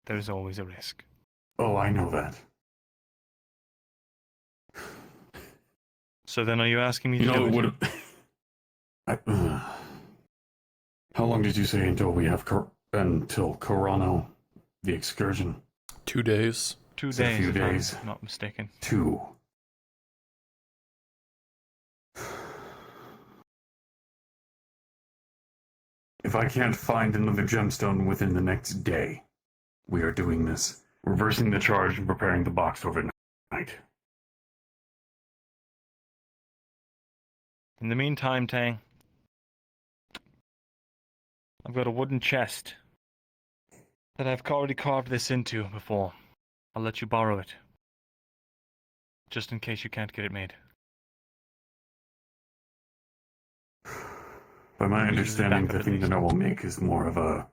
there's always a risk. Oh, I know that. So then are you asking me to do it? How long did you say until we have until Corano, the excursion? 2 days. 2 It's a days, few if days. I'm not mistaken. 2. If I can't find another gemstone within the next day, we are doing this, reversing the charge and preparing the box overnight. In the meantime, Tang, I've got a wooden chest that I've already carved this into before. I'll let you borrow it. Just in case you can't get it made. By my Use it as understanding, backup the at thing that least. I will make is more of a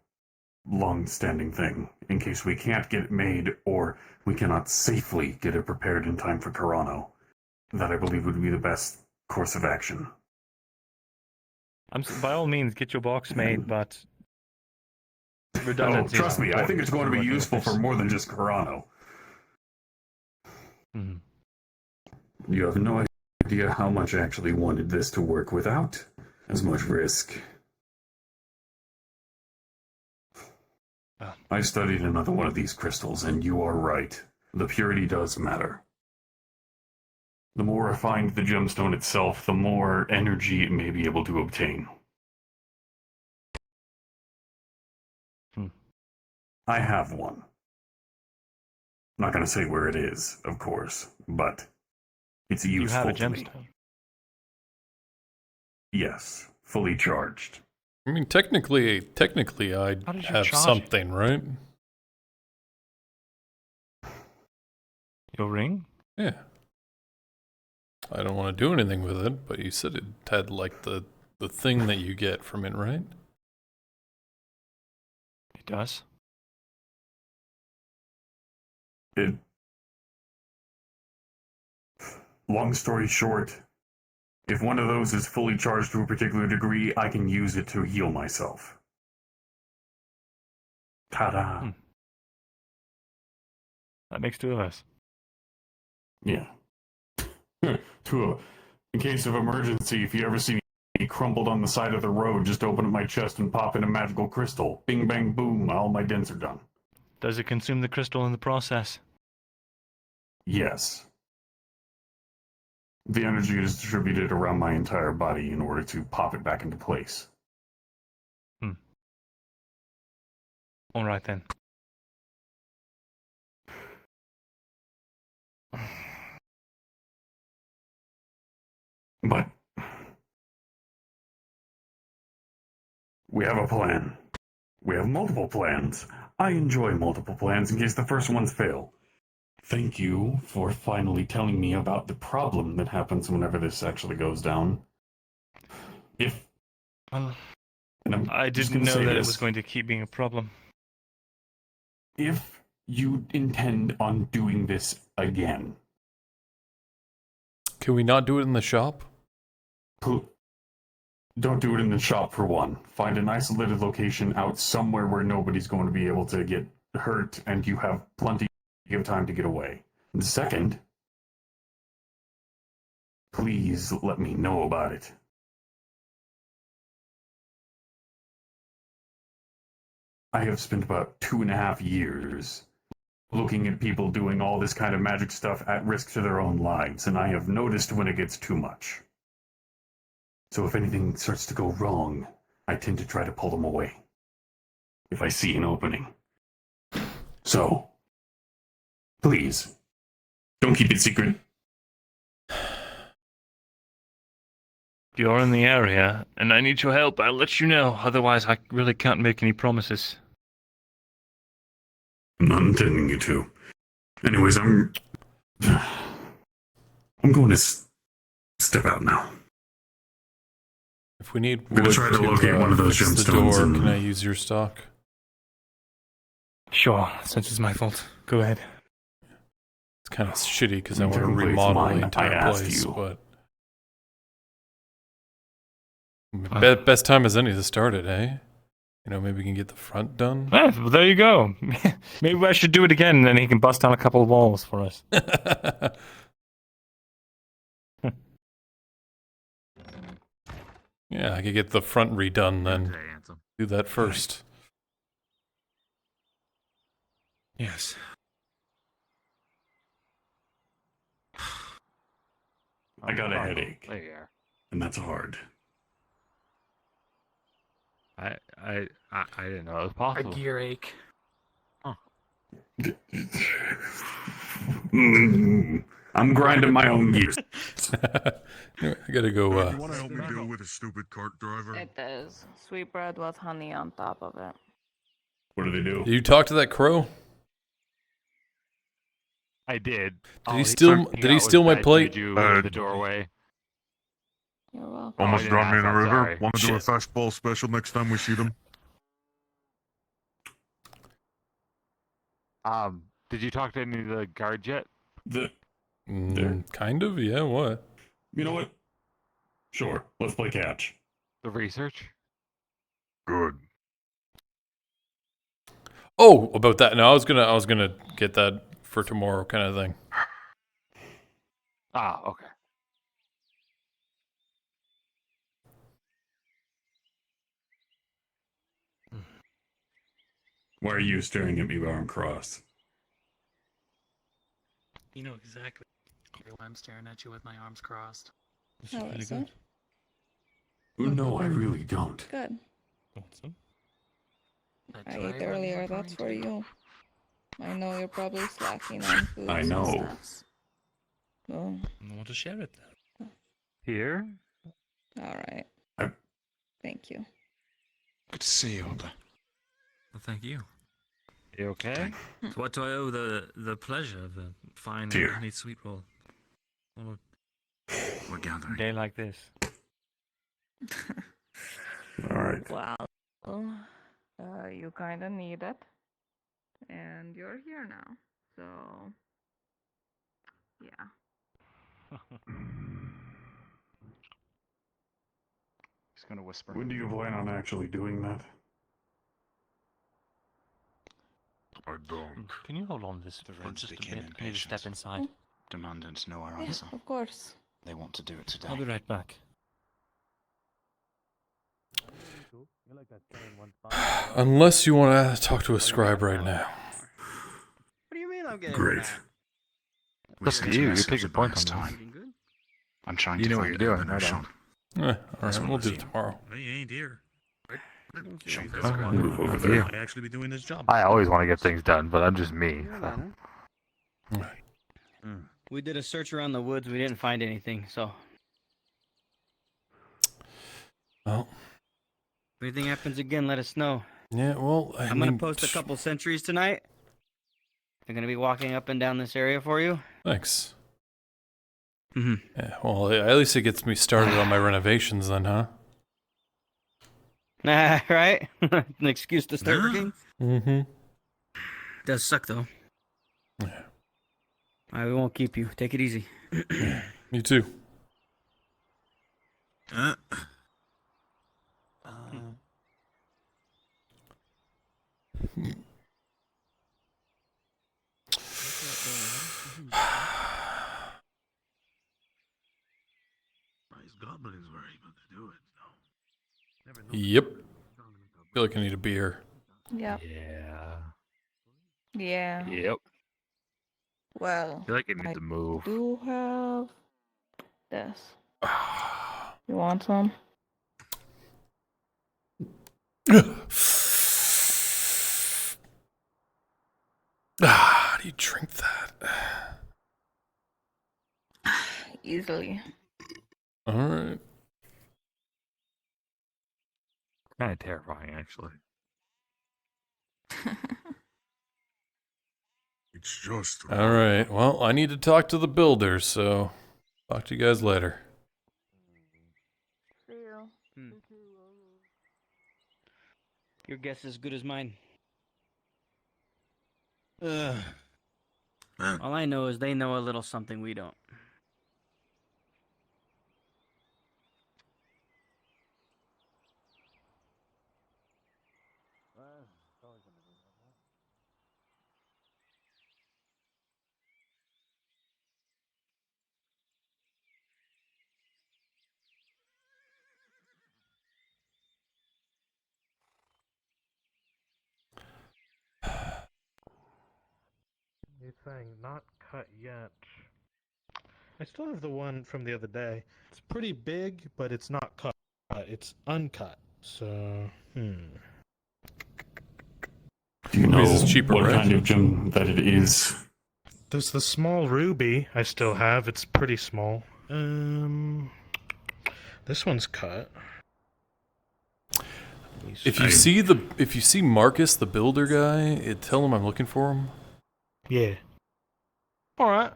long-standing thing, in case we can't get it made or we cannot safely get it prepared in time for Corano. That I believe would be the best course of action. By all means, get your box made, but Oh, redundancy. trust me, I think it's going to be useful for more than just Corano. Mhm. You have no idea how much I actually wanted this to work without as much risk. I studied another one of these crystals, and you are right. The purity does matter. The more refined the gemstone itself, the more energy it may be able to obtain. I have one. I'm not going to say where it is, of course, but it's useful You have a to me. gemstone. Yes, fully charged. I mean, technically, I How did you have charge something, right? Your ring? Yeah. I don't want to do anything with it, but you said it had like the thing that you get from it, right? It does. Long story short, if one of those is fully charged to a particular degree, I can use it to heal myself. Ta-da! That makes two of us. Yeah. In case of emergency, if you ever see me crumpled on the side of the road, just open up my chest and pop in a magical crystal. Bing, bang, boom, all my dents are done. Does it consume the crystal in the process? Yes. The energy is distributed around my entire body in order to pop it back into place. All right then. But we have a plan. We have multiple plans. I enjoy multiple plans in case the first ones fail. Thank you for finally telling me about the problem that happens whenever this actually goes down. If... Well, and I didn't know that it was going to keep being a problem. If you intend on doing this again... Can we not do it in the shop? Don't do it in the shop for one. Find an isolated location out somewhere where nobody's going to be able to get hurt and you have plenty of time to get away. And second, please let me know about it. I have spent about 2.5 years looking at people doing all this kind of magic stuff at risk to their own lives, and I have noticed when it gets too much. So if anything starts to go wrong, I tend to try to pull them away if I see an opening. So, please, don't keep it secret. If you're in the area and I need your help, I'll let you know. Otherwise, I really can't make any promises. I'm not intending you to. Anyways, I'm going to step out now. If we need I'm gonna wood try to locate one of those fix the gemstones door, and- can I use your stock? Sure, since it's my fault. Go ahead. It's kind of shitty because I want to Technically, it's remodel mine. the entire I asked place, you. but best time as any to start it, eh? You know, maybe we can get the front done. Well, there you go. Maybe I should do it again, and then he can bust down a couple of walls for us. Yeah, I could get the front redone then. Do that first. Yes. I got a headache, There you are. and that's hard. I didn't know it was possible. A gear ache. I'm grinding my own gears. Anyway, I gotta go. You want to help me deal with a stupid cart driver? It is. Sweetbread with honey on top of it. What do they do? Did you talk to that crow? I did. Did he steal my plate? The doorway. You're welcome. Almost dropped me in the river. Sorry. Want to do a fastball special next time we see them? Did you talk to any of the guards yet? Kind of, yeah, what? You know what? Sure, let's play catch. The research? Good. Oh, about that. No, I was gonna get that for tomorrow kind of thing. Ah, okay. Why are you staring at me while I'm crossed? You know exactly why I'm staring at you with my arms crossed. How is it? No, I really don't. Good. Want some? I ate earlier, that's for you. I know you're probably slacking on food. I know. Oh. I want to share it then. Here? Alright. Thank you. Good to see you, Olga. Well, thank you. You okay? So what do I owe the pleasure of a fine Dear. honey sweet roll? Well, We're gathering. Day like this. All right. Well, you kind of need it. And you're here now. So, yeah. He's gonna whisper. When do you plan on actually doing that? I don't. Can you hold on to this The for Reds just a became bit? I need to step impatient. inside. Demanding to know our Yeah, answer. of course. They want to do it today. I'll be right back. Unless you want to talk to a scribe right now. What do you mean I'm getting Great. back? We That's sent you. You messages take your about point this on that. time. I'm trying You to know what find you're doing, Urban I Ocean. don't. Alright, we'll do it tomorrow. he ain't here. Move over there. Might actually be doing his job. I always want to get things done, but I'm just me. So. We did a search around the woods. We didn't find anything, so. Well. If anything happens again, let us know. Yeah, well, I'm going to post a couple sentries tonight. They're going to be walking up and down this area for you. Thanks. Mm-hmm. Yeah, well, at least it gets me started on my renovations then, huh? Right? An excuse to start working? Mm-hmm. Does suck, though. Yeah. We won't keep you. Take it easy. Me too. These goblins were able to do it, though. Yep. Feel like I need a beer. Yep. Yeah. Yeah. Yep. Well, I feel like I need to move. do have this. You want some? How do you drink that? Easily. All right. Kind of terrifying, actually. It's just. All right. Well, I need to talk to the builders, so talk to you guys later. See you. Your guess is as good as mine. Man. All I know is they know a little something we don't. You're saying not cut yet. I still have the one from the other day. It's pretty big, but it's not cut. It's uncut. So, Do you know This is cheaper, what right? kind of gem that it is? There's the small ruby I still have. It's pretty small. This one's cut. If you see Marcus, the builder guy, tell him I'm looking for him. Yeah. All right.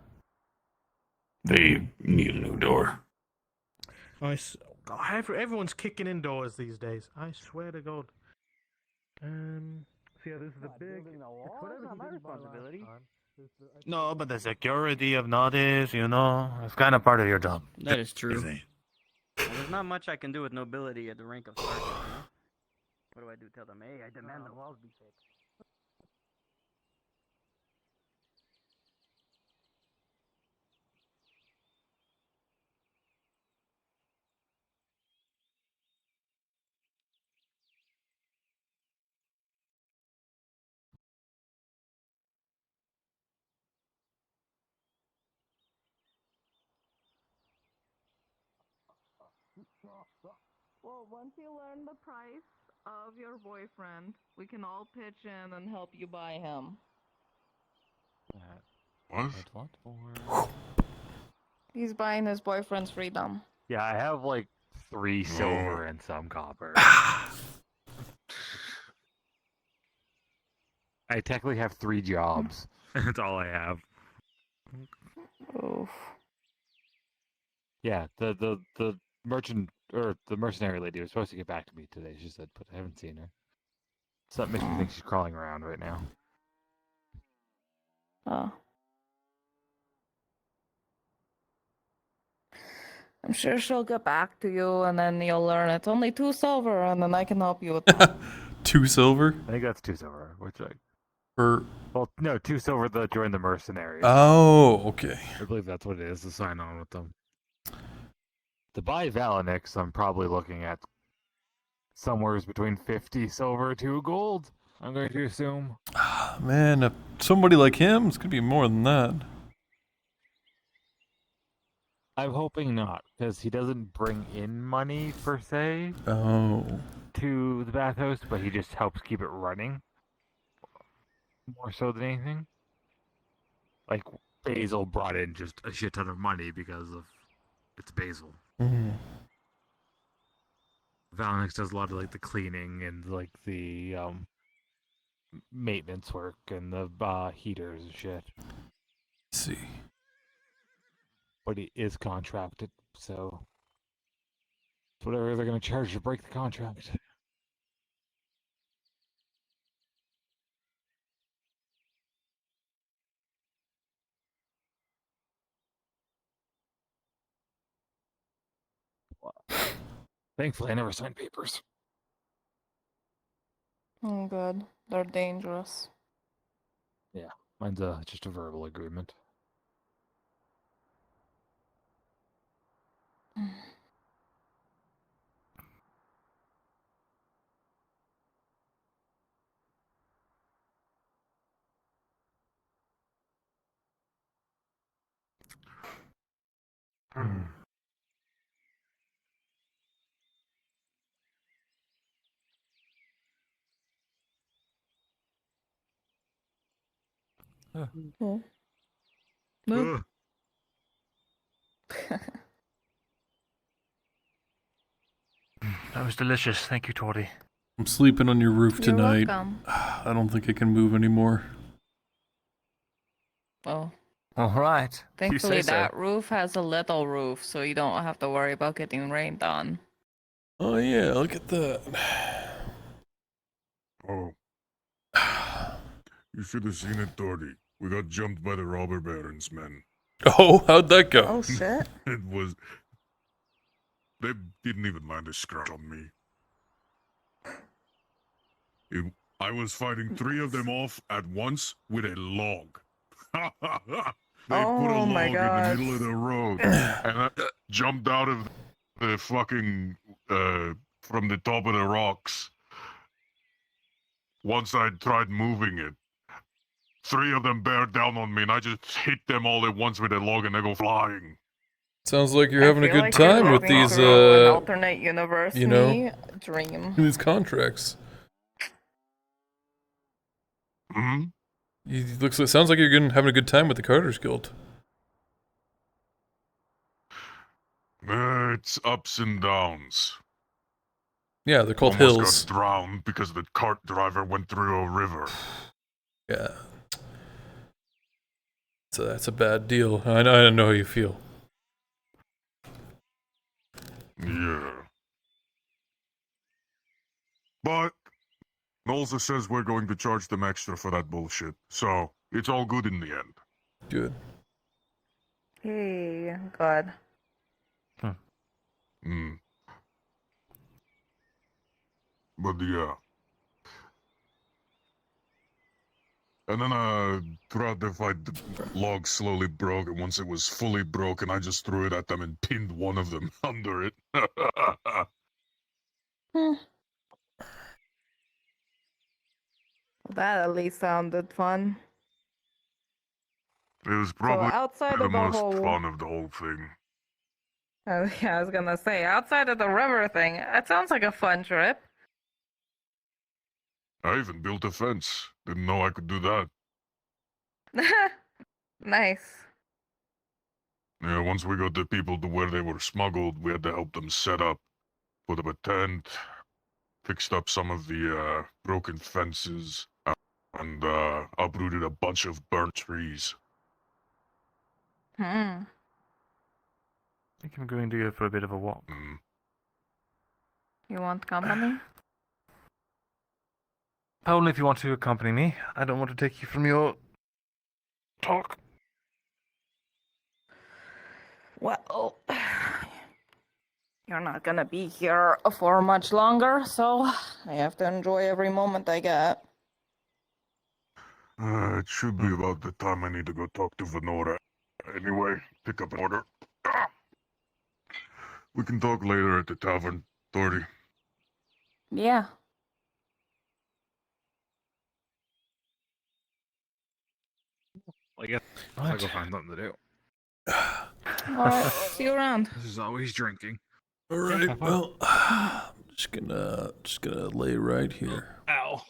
They need a new door. Everyone's kicking indoors these days. I swear to God. So yeah, this is the big. It's not my responsibility. No, but the security of Nodis, you know, it's kind of part of your job. That is true. Well, there's not much I can do with nobility at the rank of sergeant, you know? What do I do? Tell them, hey, I demand the walls be fixed. Well, once you learn the price of your boyfriend, we can all pitch in and help you buy him. What? He's buying his boyfriend's freedom. Yeah, I have like 3 silver and some copper. I technically have 3 jobs. That's all I have. Oof. Yeah, the merchant or the mercenary lady was supposed to get back to me today. She said, but I haven't seen her. Something makes me think she's crawling around right now. Oh. I'm sure she'll get back to you, and then you'll learn it's only 2 silver, and then I can help you with that. 2 silver? I think that's 2 silver, which For... Well, no, 2 silver to join the mercenaries. Oh, okay. I believe that's what it is to sign on with them. To buy Valinix, I'm probably looking at somewhere between 50 silver to gold, I'm going to assume. Man, somebody like him, it's going to be more than that. I'm hoping not, because he doesn't bring in money, per se. Oh. to the bathhouse, but he just helps keep it running. More so than anything. Like, Basil brought in just a shit ton of money because of it's Basil. Mm-hmm. Valnix does a lot of like the cleaning and like the maintenance work and the heaters and shit. Let's see. But he is contracted, so it's whatever they're gonna charge to break the contract. Thankfully, I never signed papers. Oh, good. They're dangerous. Yeah, mine's just a verbal agreement. Cool. That was delicious. Thank you, Tori. I'm sleeping on your roof You're tonight. welcome. I don't think I can move anymore. Oh. All right. Thankfully, that roof has a little roof, so you don't have to worry about getting rained on. Oh yeah, look at that. Oh. You should have seen it, Torty. We got jumped by the robber baron's men. Oh, how'd that go? Oh, shit. It was... They didn't even land a scratch on me. I was fighting 3 of them off at once with a log. They put a log in the middle of the road, and I jumped out of the fucking, from the top of the rocks. Once I tried moving it, 3 of them bear down on me, and I just hit them all at once with a log, and they go flying. Sounds like you're having a good like you're time with living these, through an alternate universe you know, me dream. these contracts. Hmm? It sounds like you're having a good time with the Carter's Guild. It's ups and downs. Yeah, they're called Almost hills. got drowned because the cart driver went through a river. Yeah. So that's a bad deal. I know how you feel. Yeah. But Nolza says we're going to charge them extra for that bullshit, so it's all good in the end. Good. Hey, God. Hmm. But yeah. And then throughout the fight, the log slowly broke, and once it was fully broken, I just threw it at them and pinned one of them under it. That at least sounded fun. It was probably outside the of the most whole- fun of the whole thing. Yeah, I was gonna say, outside of the river thing, it sounds like a fun trip. I even built a fence. Didn't know I could do that. Nice. Yeah, once we got the people to where they were smuggled, we had to help them set up, put up a tent, fixed up some of the broken fences, and uprooted a bunch of burnt trees. I think I'm going to go for a bit of a walk. You want company? Only if you want to accompany me. I don't want to take you from your talk. Well, you're not gonna be here for much longer, so I have to enjoy every moment I get. It should be about the time I need to go talk to Venora. Anyway, pick up an order. We can talk later at the tavern, Thordy. Yeah. I guess I'll go find something to do. Alright, see you around. This is always drinking. Alright, well, Just gonna lay right here. Ow.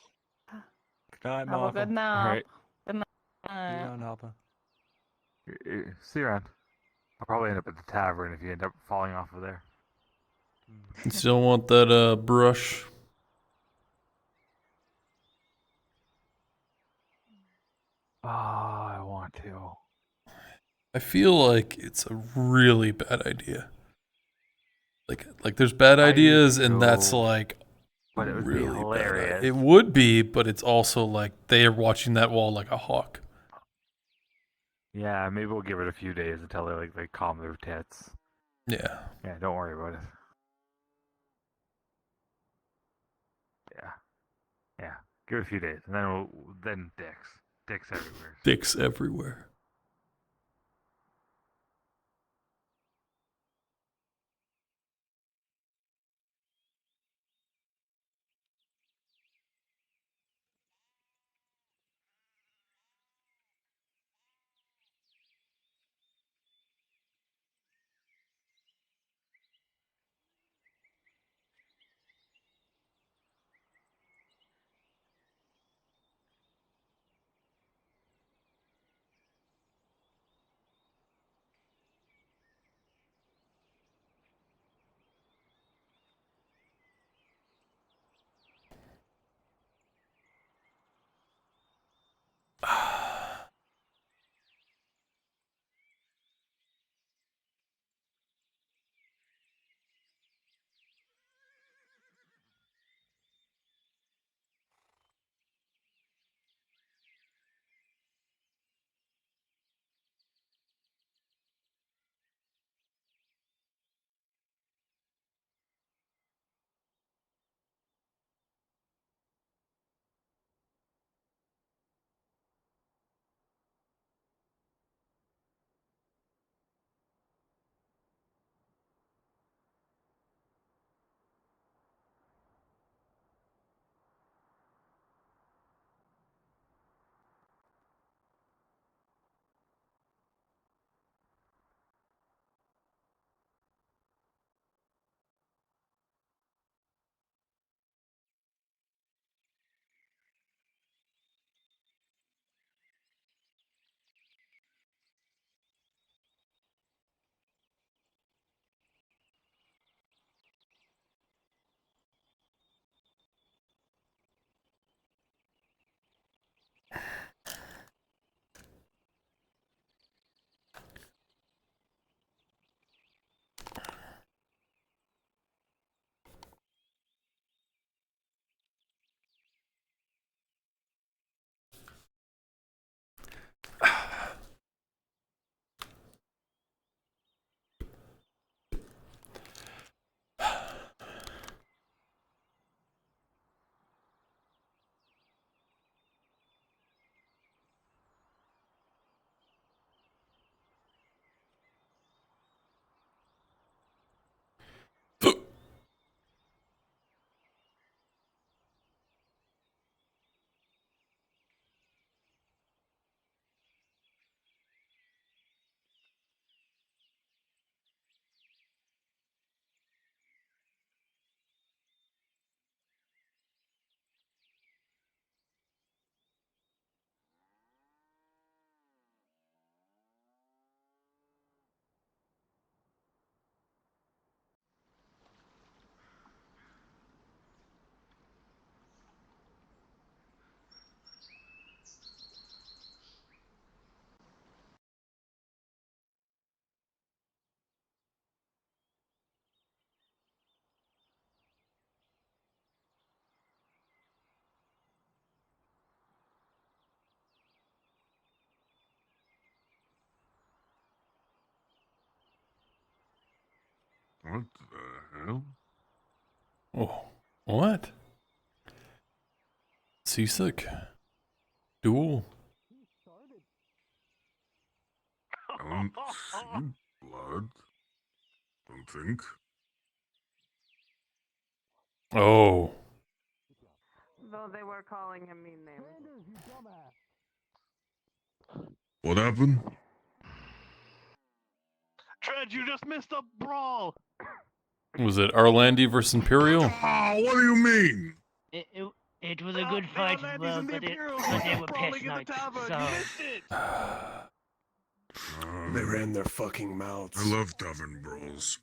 Good night, Have a Markl. good nap. All right. Good night. Yeah, Napa. See you around. I'll probably end up at the tavern if you end up falling off of there. You still want that brush? I want to. I feel like it's a really bad idea. Like there's bad ideas, and that's like but it would really be hilarious. bad. It would be, but it's also like they are watching that wall like a hawk. Yeah, maybe we'll give it a few days until they calm their tits. Yeah. Yeah, don't worry about it. Yeah. Yeah. Give it a few days, and then dicks everywhere. Dicks everywhere. What the hell? Oh, what? Seasick. Duel. I don't see blood. Don't think. Oh. Though they were calling him mean names. What happened? Trent, you just missed a brawl! Was it Arlandi versus Imperial? Oh, what do you mean? It was a good fight as well, but they were pest knights, so... They ran their fucking mouths. I love tavern brawls.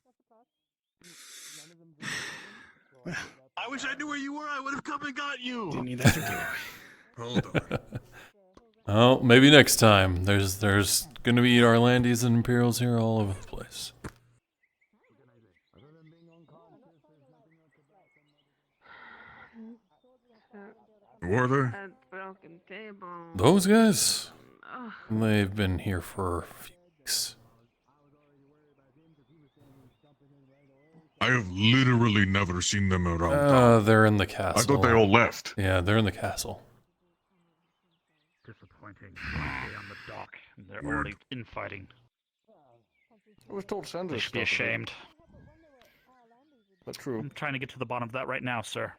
I wish I knew where you were. I would have come and got you. Didn't need that to do. Hold on. Oh, maybe next time. There's gonna be Arlandis and Imperials here all over the place. Who are they? Broken table. Those guys? Ugh. They've been here for a few weeks. I have literally never seen them around town. They're in the castle. I thought they all left. Yeah, they're in the castle. Disappointing. Stay on the dock, and they're already infighting. I was told Sanders. They should be ashamed. That's true. I'm trying to get to the bottom of that right now, sir.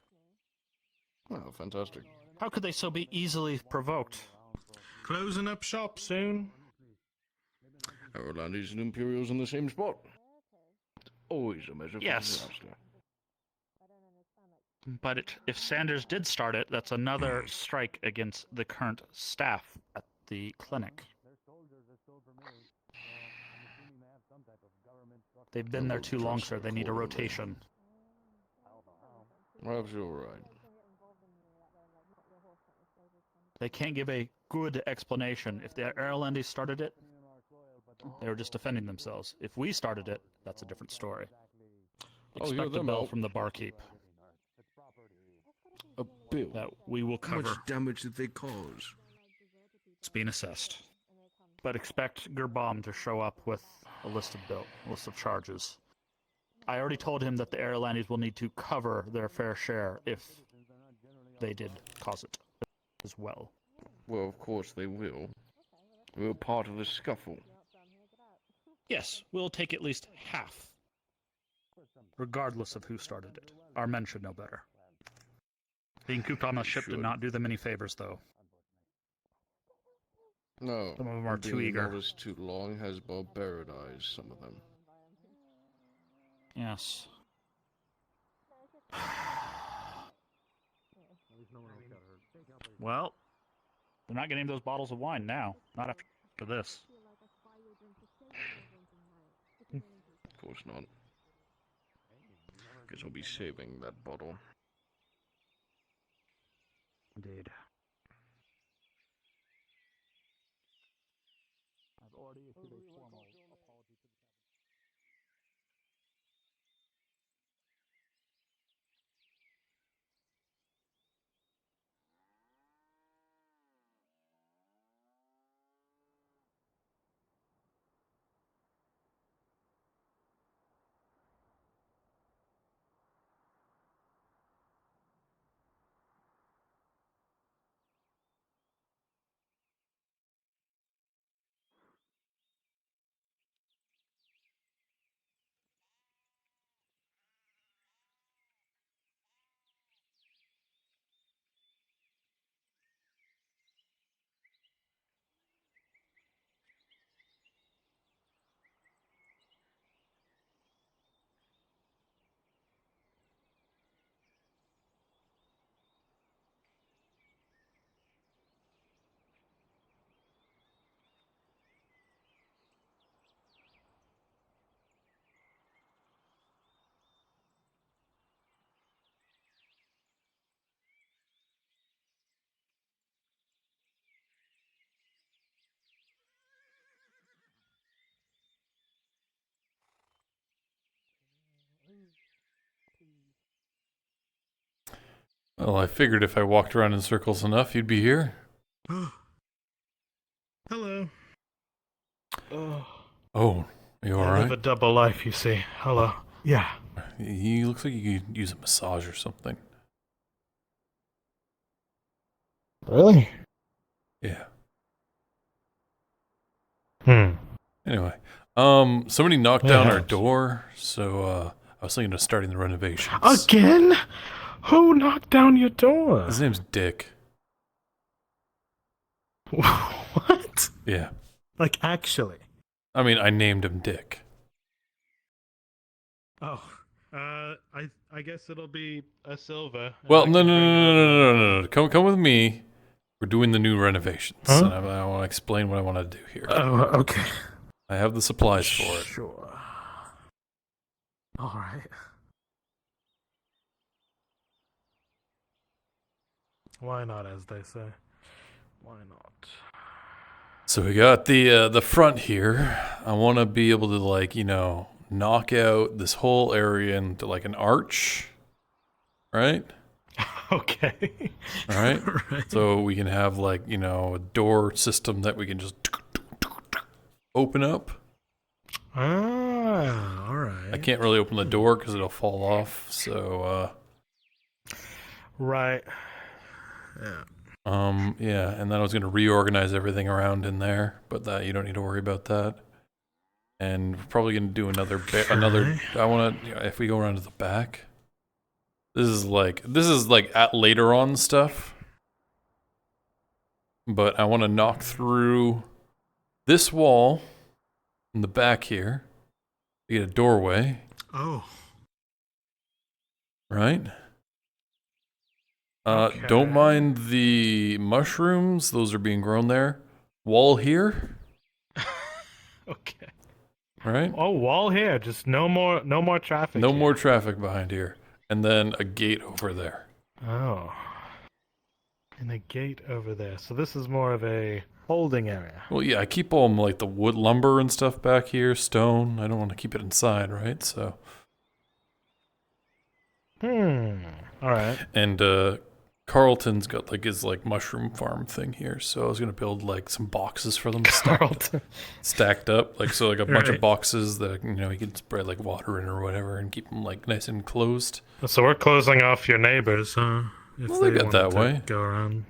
Oh, fantastic. How could they so be easily provoked? Closing up shop soon. Arlandis and Imperials in the same spot. Always a measure for Yes. disaster. But if Sanders did start it, that's another strike against the current staff at the clinic. They've been there too long, sir. They need a rotation. Perhaps you're right. They can't give a good explanation. If the Arlandis started it, they were just defending themselves. If we started it, that's a different story. Expect a bill from the barkeep. A bill? That we will How cover. much damage did they cause? It's being assessed. But expect Gerbom to show up with a list of charges. I already told him that the Arlandis will need to cover their fair share if they did cause it as well. Well, of course they will. We were part of the scuffle. Yes, we'll take at least half. Regardless of who started it. Our men should know better. Being cooped on a ship did not do them any favors, though. No. Some of them are too being eager. noticed too long has barbaridized some of them. Yes. Well, they're not getting those bottles of wine now. Not after this. Of course not. Guess I'll be saving that bottle. Indeed. I've already issued a formal apology to the Well, I figured if I walked around in circles enough, you'd be here. Hello. Oh, you I alright? live a double life, you see. Hello. Yeah. You looks like you could use a massage or something. Really? Yeah. Anyway, Somebody knocked down our door, so I was thinking of starting the renovations. Again? Who knocked down your door? His name's Dick. What? Yeah. Like, actually? I mean, I named him Dick. Oh, I guess it'll be a silver. Well, no. Come with me. We're doing the new renovations, and I want to explain what I want to do here. Oh, okay. I have the supplies for it. Sure. All right. Why not, as they say? Why not? So we got the front here. I want to be able to, like, you know, knock out this whole area into like an arch, right? Okay. All right. So we can have, like, you know, a door system that we can just open up. Ah, all right. I can't really open the door because it'll fall off. So. Right. Yeah. Yeah, and then I was going to reorganize everything around in there, but that you don't need to worry about that. And we're probably going to do another I want to, if we go around to the back. This is like at later on stuff. But I want to knock through this wall in the back here to get a doorway. Oh. Right? Don't mind the mushrooms. Those are being grown there. Wall here. Okay. Right? Oh, wall here. Just no more traffic. No more traffic behind here. And then a gate over there. Oh. And a gate over there. So this is more of a holding area. Well, yeah, I keep all like the wood lumber and stuff back here, stone. I don't want to keep it inside, right? So. All right. And Carlton's got like his like mushroom farm thing here, so I was gonna build like some boxes for them stacked up, like so like a bunch of boxes that, you know, you can spread like water in or whatever and keep them like nice and closed. So we're closing off your neighbors, huh? If Well, they got that wanted to way. Go around.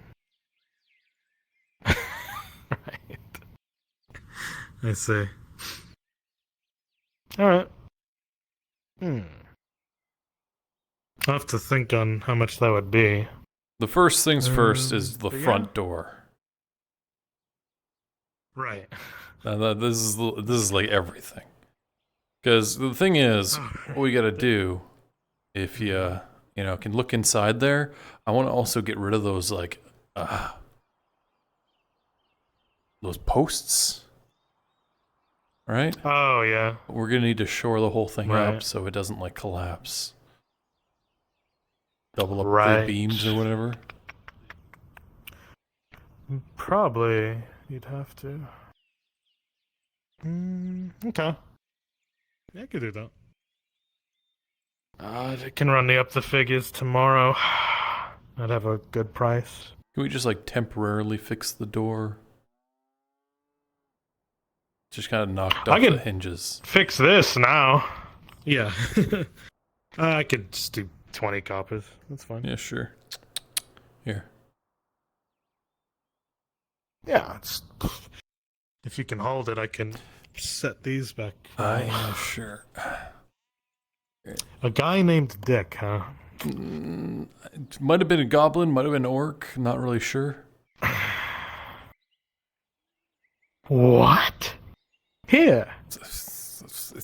Right. I see. All right. I'll have to think on how much that would be. The first things first is the front door. Right. Now, this is like everything. Because the thing is, what we got to do, if you can look inside there, I want to also get rid of those like those posts. Right? Oh yeah. We're gonna need to shore the whole thing Right. up so it doesn't like collapse. Double up Right. the beams or whatever. Probably you'd have to. Okay. Yeah, I could do that. I can run up the figures tomorrow. I'd have a good price. Can we just like temporarily fix the door? Just kind of knocked off the hinges. Fix this now. Yeah. I could just do 20 coppers. That's fine. Yeah, sure. Here. Yeah, it's, if you can hold it, I can set these back. Yeah, sure. A guy named Dick, huh? It might have been a goblin, might have been an orc, not really sure. What? Here. It's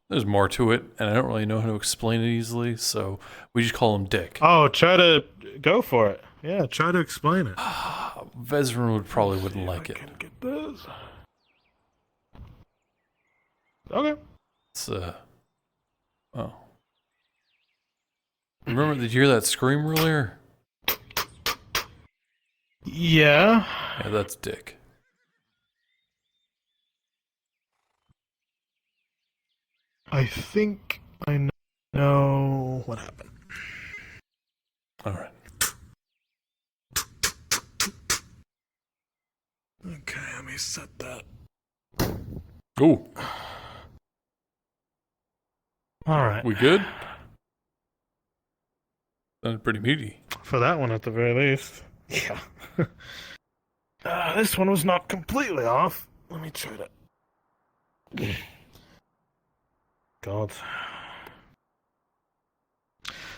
there's more to it, and I don't really know how to explain it easily, so we just call him Dick. Oh, try to go for it. Yeah, try to explain it. Vezran wouldn't like it. Get this. Okay. It's oh. Remember, did you hear that scream earlier? Yeah. Yeah, that's Dick. I think I know what happened. All right. Okay, let me set that. Ooh. All right. We good? Sounded pretty meaty. For that one, at the very least. Yeah. This one was not completely off. Let me try to. God.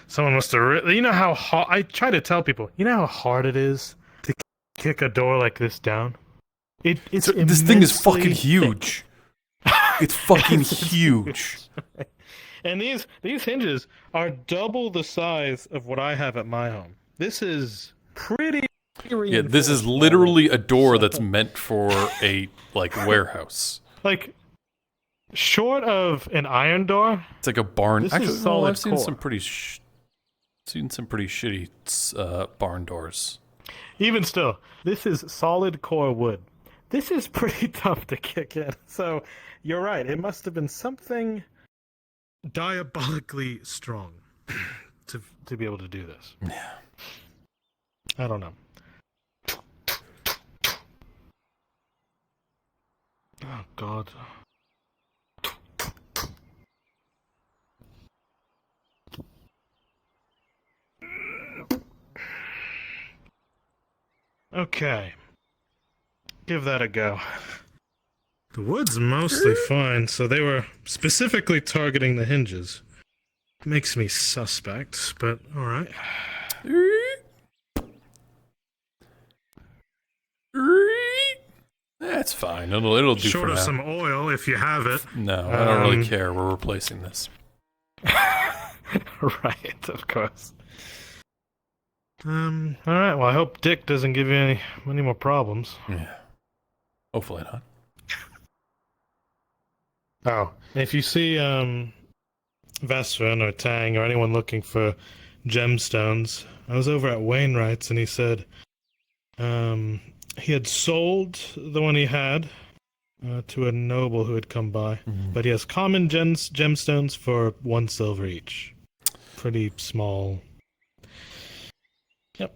Someone must have. You know how hard. I try to tell people. You know how hard it is to kick a door like this down. This thing is fucking huge. It's fucking huge. And these hinges are double the size of what I have at my home. This is pretty Yeah, this is literally a door that's meant for a warehouse. Like, short of an iron door, it's like a barn. This Actually, is solid I've seen core. some pretty shitty barn doors. Even still, this is solid core wood. This is pretty tough to kick in. So, you're right. It must have been something diabolically strong to be able to do this. Yeah. I don't know. Oh, God. Okay. Give that a go. The wood's mostly fine, so they were specifically targeting the hinges. Makes me suspect, but alright. That's fine. It'll do Short for of now. some oil, if you have it. No, I don't really care. We're replacing this. Right, of course. Alright, well, I hope Dick doesn't give you any more problems. Yeah. Hopefully not. Oh, if you see Vesrin or Tang or anyone looking for gemstones, I was over at Wainwright's and he said he had sold the one he had to a noble who had come by, but he has common gemstones for 1 silver each. Pretty small. Yep.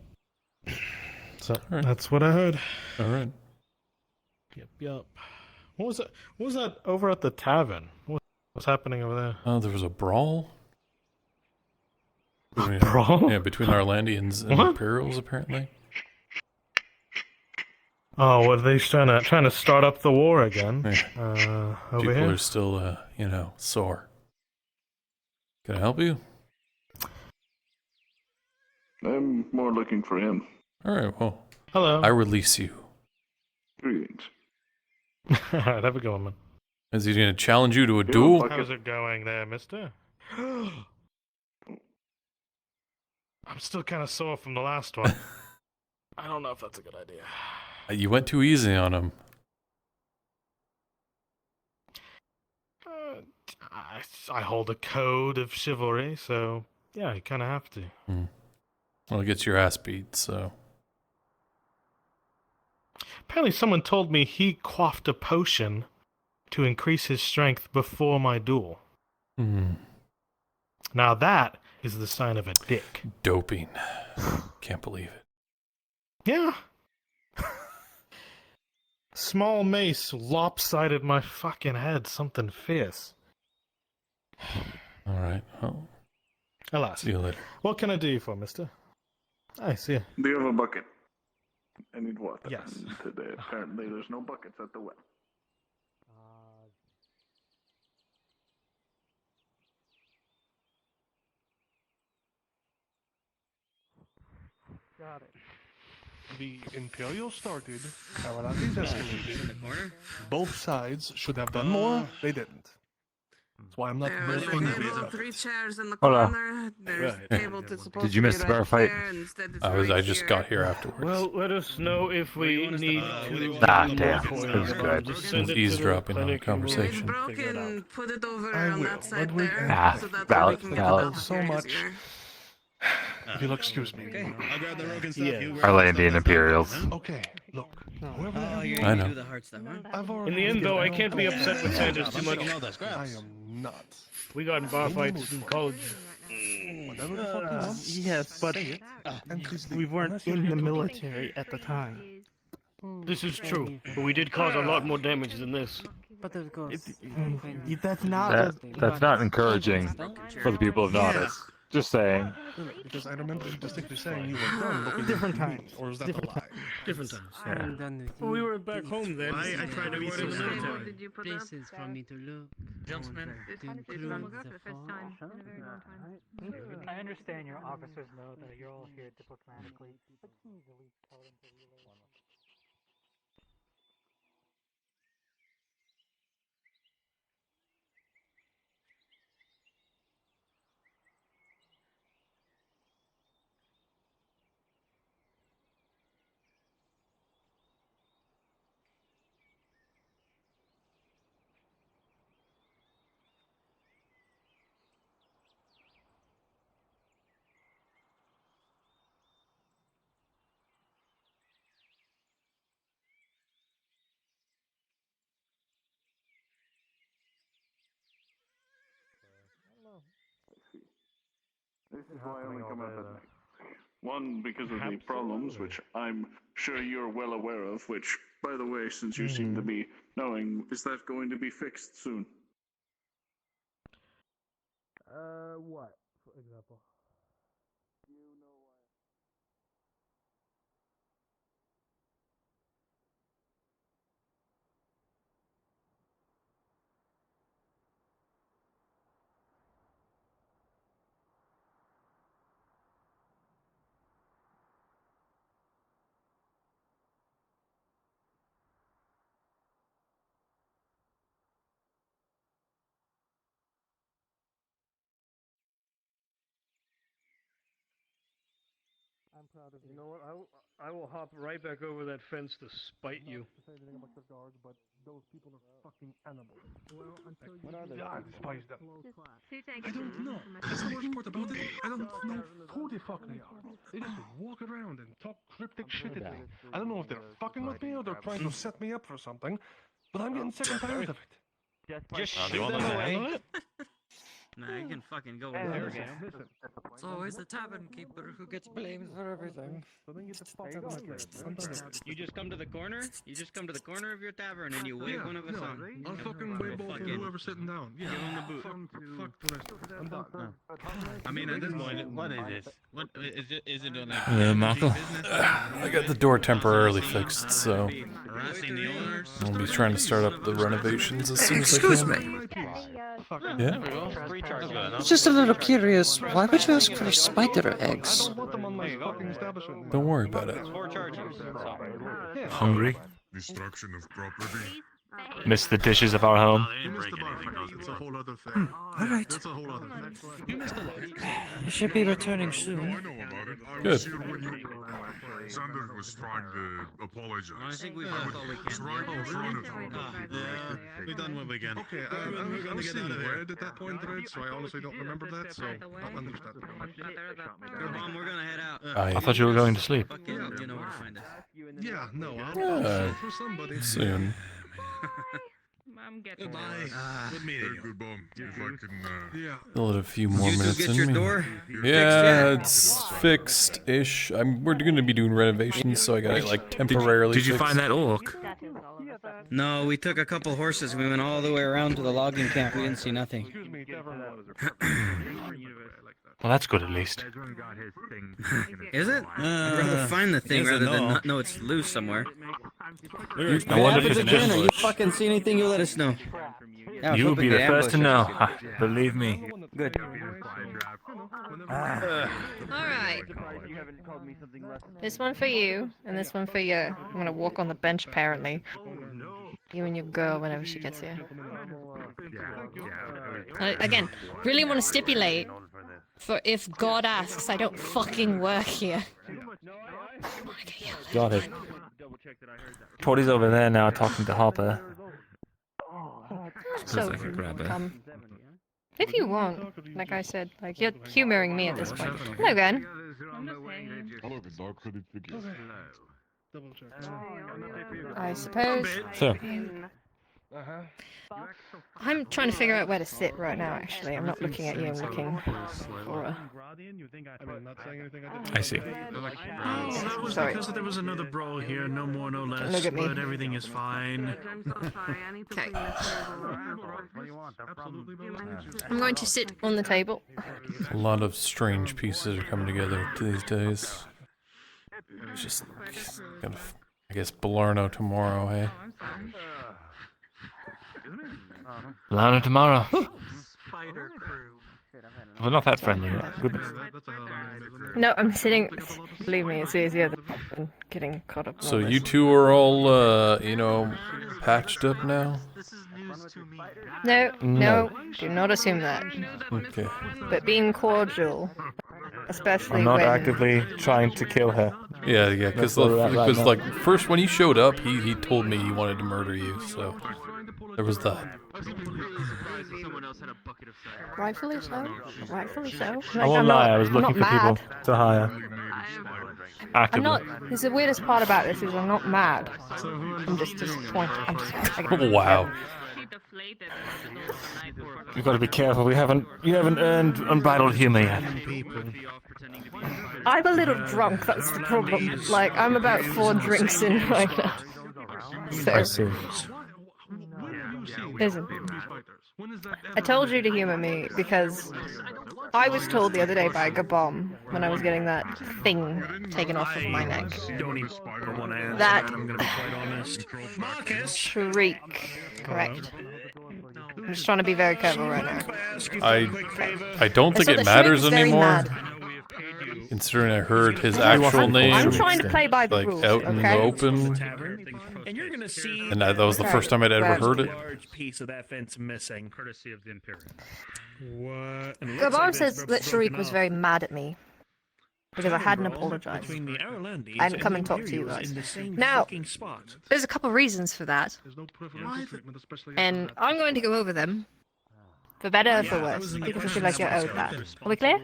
So that's what I heard. All right. Yep. What was that? What was that over at the tavern? What's happening over there? Oh, there was a brawl. Brawl? Yeah, between Arlandians and What? Imperials, apparently. Oh, were they trying to start up the war again? Over People here? are still, sore. Can I help you? I'm more looking for him. All right, well. Hello. I release you. Greetings. Alright, have a good one, man. Is he going to challenge you to a duel? How's it going there, mister? I'm still kind of sore from the last one. I don't know if that's a good idea. You went too easy on him. I hold a code of chivalry, so yeah, you kind of have to. Well, it gets your ass beat, so. Apparently someone told me he quaffed a potion to increase his strength before my duel. Now that is the sign of a dick. Doping. Can't believe it. Yeah. Small mace lopsided my fucking head. Something fierce. All right. Well, alas. See you later. What can I do you for, mister? I see you. Do you have a bucket? I need water. Yes. And today, apparently, there's no buckets at the well. Got it. The Imperial started, Carolina's escalated. Both sides should have done more, they didn't. That's why I'm not There more was a angry table, about 3 chairs in the Hola. corner. There's a table that's supposed Did you to miss be the bar right fight? there, instead it's I right just here. got here afterwards. Well, let us know if we need to. Ah, damn. It was good. I was eavesdropping on a If it's conversation. broken, put it over I on will. that side Ludwig, there, Ah, so that valid, we can get valid. it up so here much. easier. If you'll excuse me. I'll grab the broken stuff. Yeah. You grab Arlandian Imperials. Okay, look. Whoever Oh, the you're I gonna know. do the hard stuff, huh? I've already In the end, though, I can't be upset with Sanders too I'm much. taking all those I scraps. am not. We got in bar fights in college. Whatever the fuck you want. Yes, but say it, and please leave. we weren't Unless you're in here the to military at the time. This is true, but we did cause a lot more damage than this. But of course, that's not. That's not encouraging for the people of Nodus. Just saying. Because I remember you distinctly saying you were done looking Different at times. Or is that Different a lie? times. Different times. Yeah. Well, we were back home then. I tried to be in the military. Did you put up? Places for me to look. Jumpsman. To It's include not the for the first time in a very long time. I understand your officers know that you're all here diplomatically, but please at least tell them to relay. This is why I only come up at night. One, because of the problems, which I'm sure you're well aware of, which, by the way, since you seem to be knowing, is that going to be fixed soon? What, for example? I'm proud of you. You know what? I will hop right back over that fence to spite you. Not to say anything about your dog, but those people are fucking animals. Well, until you What are they? I despise them. I I don't know. That's the worst part about it. I don't know who the fuck they are. They just walk around and talk cryptic shit at me. I don't know if they're fucking with me or they're trying to set me up for something, but I'm getting sick and tired of it. Just shoot them away. Nah, you can fucking go Hey, there. listen. It's always the tavern keeper who gets blamed for everything. So then get the fuck out of my place. I'm done with it. You just come to the corner. You just come to the corner of your tavern and you wave Yeah, one of us no, on. I'll fucking wave both of whoever's sitting down. Yeah. Give him the boot. Fuck the rest of it. I'm done. I mean, at this point, what is it? What is it on like? Hello, Markl. I got the door temporarily fixed, so Harassing the owners? I'll be trying to start up the renovations as soon as I Excuse can. me. Yeah. Just a little curious. Why would you ask for spider eggs? Don't worry about it. Hungry? Destruction of property. Miss the dishes of our home? It's a whole other thing. Alright. That's a whole other thing. You should be returning soon. I know about it. I Good. was here when you... Sander was trying to apologize. I think we've done all we It's can. right in front of him. We've done what we can. Okay, I was seeing red at that point, Red, so I honestly don't remember that, so I understand. Mom, we're gonna head out. I thought you were going to sleep. Fucking, you know where to find us. Yeah, no, I'll Yeah. for somebody. Soon. I'm getting Goodbye. Good meeting. Good bum. If I can... Yeah. Still had a few more You minutes get in your me. door Yeah, it's fixed-ish. We're going to be doing renovations, so I got it like temporarily. Did you fixed. find that orc? No, we took a couple horses. We went all the way around to the logging camp. We didn't see nothing. Excuse me, Well, that's good at least. Is it? I'd rather find the thing yes rather and than no. not know it's loose somewhere. I wonder if it's an Again, you ambush. fucking see anything, you let us know. Yeah, I was You'll hoping be to the first to ambush know. Believe me. Good. Alright. This one for you, and this one for you. I'm gonna walk on the bench apparently. You and your girl whenever she gets here. Again, really want to stipulate for if God asks, I don't fucking work here. Got it. Torty's over there now talking to Hopper. So, if you want, like I said, like you're humoring me at this point. Hello again. Hello, good dog. Credit figures. I suppose. So, I'm trying to figure out where to sit right now, actually. I'm not looking at you, I'm looking for a... I see. That was Sorry. because there was another brawl here, no more, no less. Look at me. But everything is fine. Okay. I'm going to sit on the table. A lot of strange pieces are coming together these days. It's just kind of, I guess, Blarno tomorrow, hey? Lana tomorrow. We're not that friendly. Goodness. No, I'm sitting... Believe me, it's easier than getting caught up in So all you this. two are all, you know, patched up now? No, No. no, do not assume that. Okay. But being cordial, especially I'm not when... actively trying to kill her. Yeah, because That's where we're at right now. like first when he showed up, he told me he wanted to murder you, so there was that. Rightfully so. Rightfully so. Like, I won't I'm lie, not, I was I'm looking not for people mad. to hire. I'm Actively. not. This is the weirdest part about this is I'm not mad. I'm just disappointed. I'm just. Wow. You've got to be careful. You haven't earned unbridled humor yet. I'm a little drunk, that's the problem. Like, I'm about 4 drinks in right now. I So, see. listen. I told you to humor me because I was told the other day by Gabom when I was getting that thing taken off of my neck that I'm gonna be quite honest. shriek, correct? I'm just trying to be very careful right now. I don't think So it the matters Shriek is very anymore. mad. Considering I heard his actual name, I'm trying to play by the like rules, out in the okay? open, And you're gonna see and that was the first time I'd ever heard it. large piece of that fence missing. Courtesy of the Imperium. What? Gabon says that Shriek was very mad at me because I hadn't apologized. I hadn't come and talked to you guys. Now, there's a couple reasons for that, and I'm going to go over them, for better or for worse, because I feel like you're owed that. Are we clear?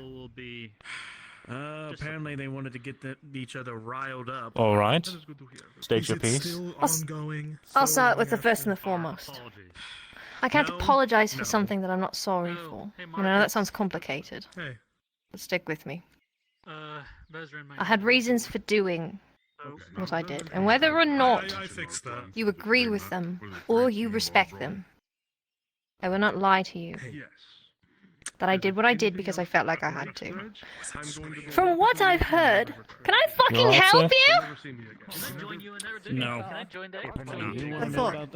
Apparently they wanted to get each other riled up. All right. State your piece. I'll start with the first and the foremost. I can't apologize for something that I'm not sorry for. I know that sounds complicated, but stick with me. I had reasons for doing what I did, and whether or not you agree with them or you respect them, I will not lie to you that I did what I did because I felt like I had to. From what I've heard, can I fucking help you? No. I thought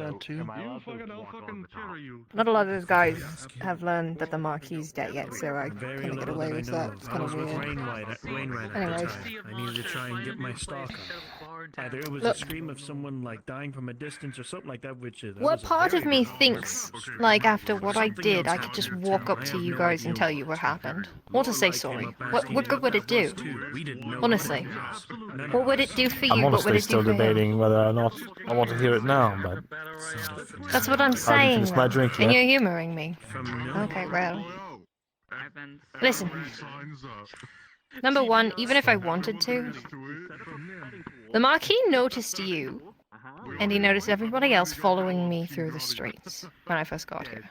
not a lot of those guys have learned that the Marquis dead yet, so I kind of get away with that. It's kind of weird. Anyways. I needed to try and get my stock up. Either it was Look. a scream of someone like dying from a distance or something like that, which is. What part of me thinks, like, after what I did, I could just walk up to you guys and tell you what happened? Or to say sorry? What good would it do? Honestly. What would it do for you? I'm What would honestly it do still for him? debating whether or not I want to hear it now, but That's what I'm I haven't saying, finished my though. drink And yet. you're humoring me. Okay, well. Listen. Number one, even if I wanted to, the Marquis noticed you, and he noticed everybody else following me through the streets when I first got here.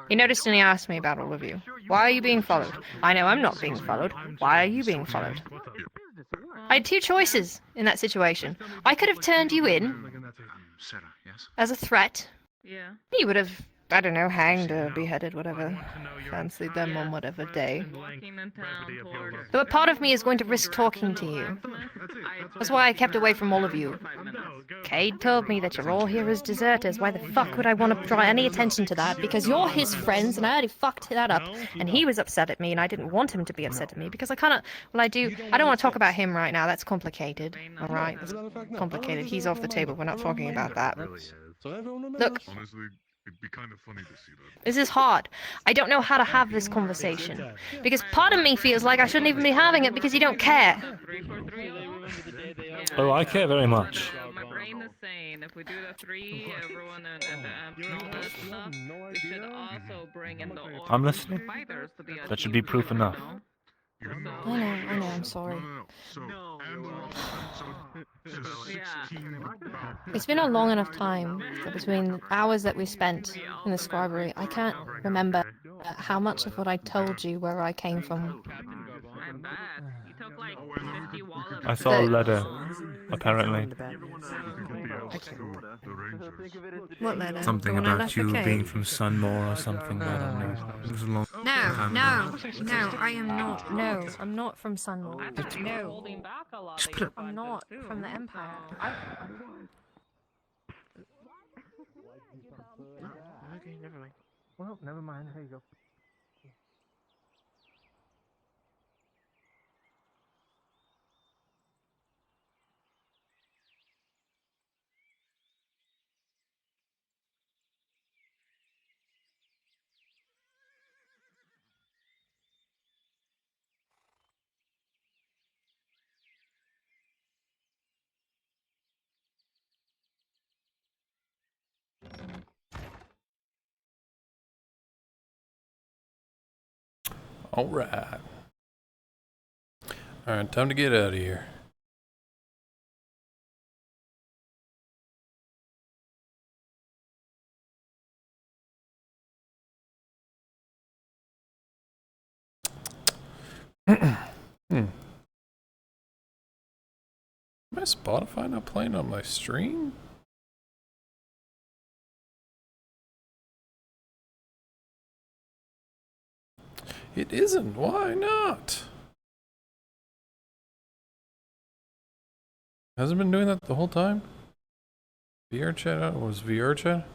He noticed and he asked me about all of you. Why are you being followed? I know I'm not being followed. Why are you being followed? I had 2 choices in that situation. I could have turned you in as a threat. Yeah. He would have, I don't know, hanged or beheaded, whatever. Fancied them on whatever day. But part of me is going to risk talking to you. That's why I kept away from all of you. Cade told me that you're all here as deserters. Why the fuck would I want to draw any attention to that? Because you're his friends, and I already fucked that up. And he was upset at me, and I didn't want him to be upset at me, because I kind of, well, I don't want to talk about him right now. That's complicated. Alright? That's complicated. He's off the table. We're not talking about that. Look. Honestly, it'd be kind of funny to see that. This is hard. I don't know how to have this conversation. Because part of me feels like I shouldn't even be having it because you don't care. Oh, I care very much. My brain is saying if we do the 3, everyone and all that stuff, we should also bring in the I'm listening. fighters to be That should be proof enough. I know, I'm sorry. It's been a long enough time that between the hours that we spent in the scribery, I can't remember how much of what I told you where I came from. I saw a letter, apparently. What letter? Something The one I about left you for being Cade? from Sunmore or something, but I don't know. It was a long No, time no, I am not. No, I'm not from Sunmore. No. Just put it. I'm not from the Empire. Okay, never mind. Well, never mind. Here you go. Alright. Alright, time to get out of here. My Spotify not playing on my stream? It isn't. Why not? Hasn't been doing that the whole time? VRChat was VRChat?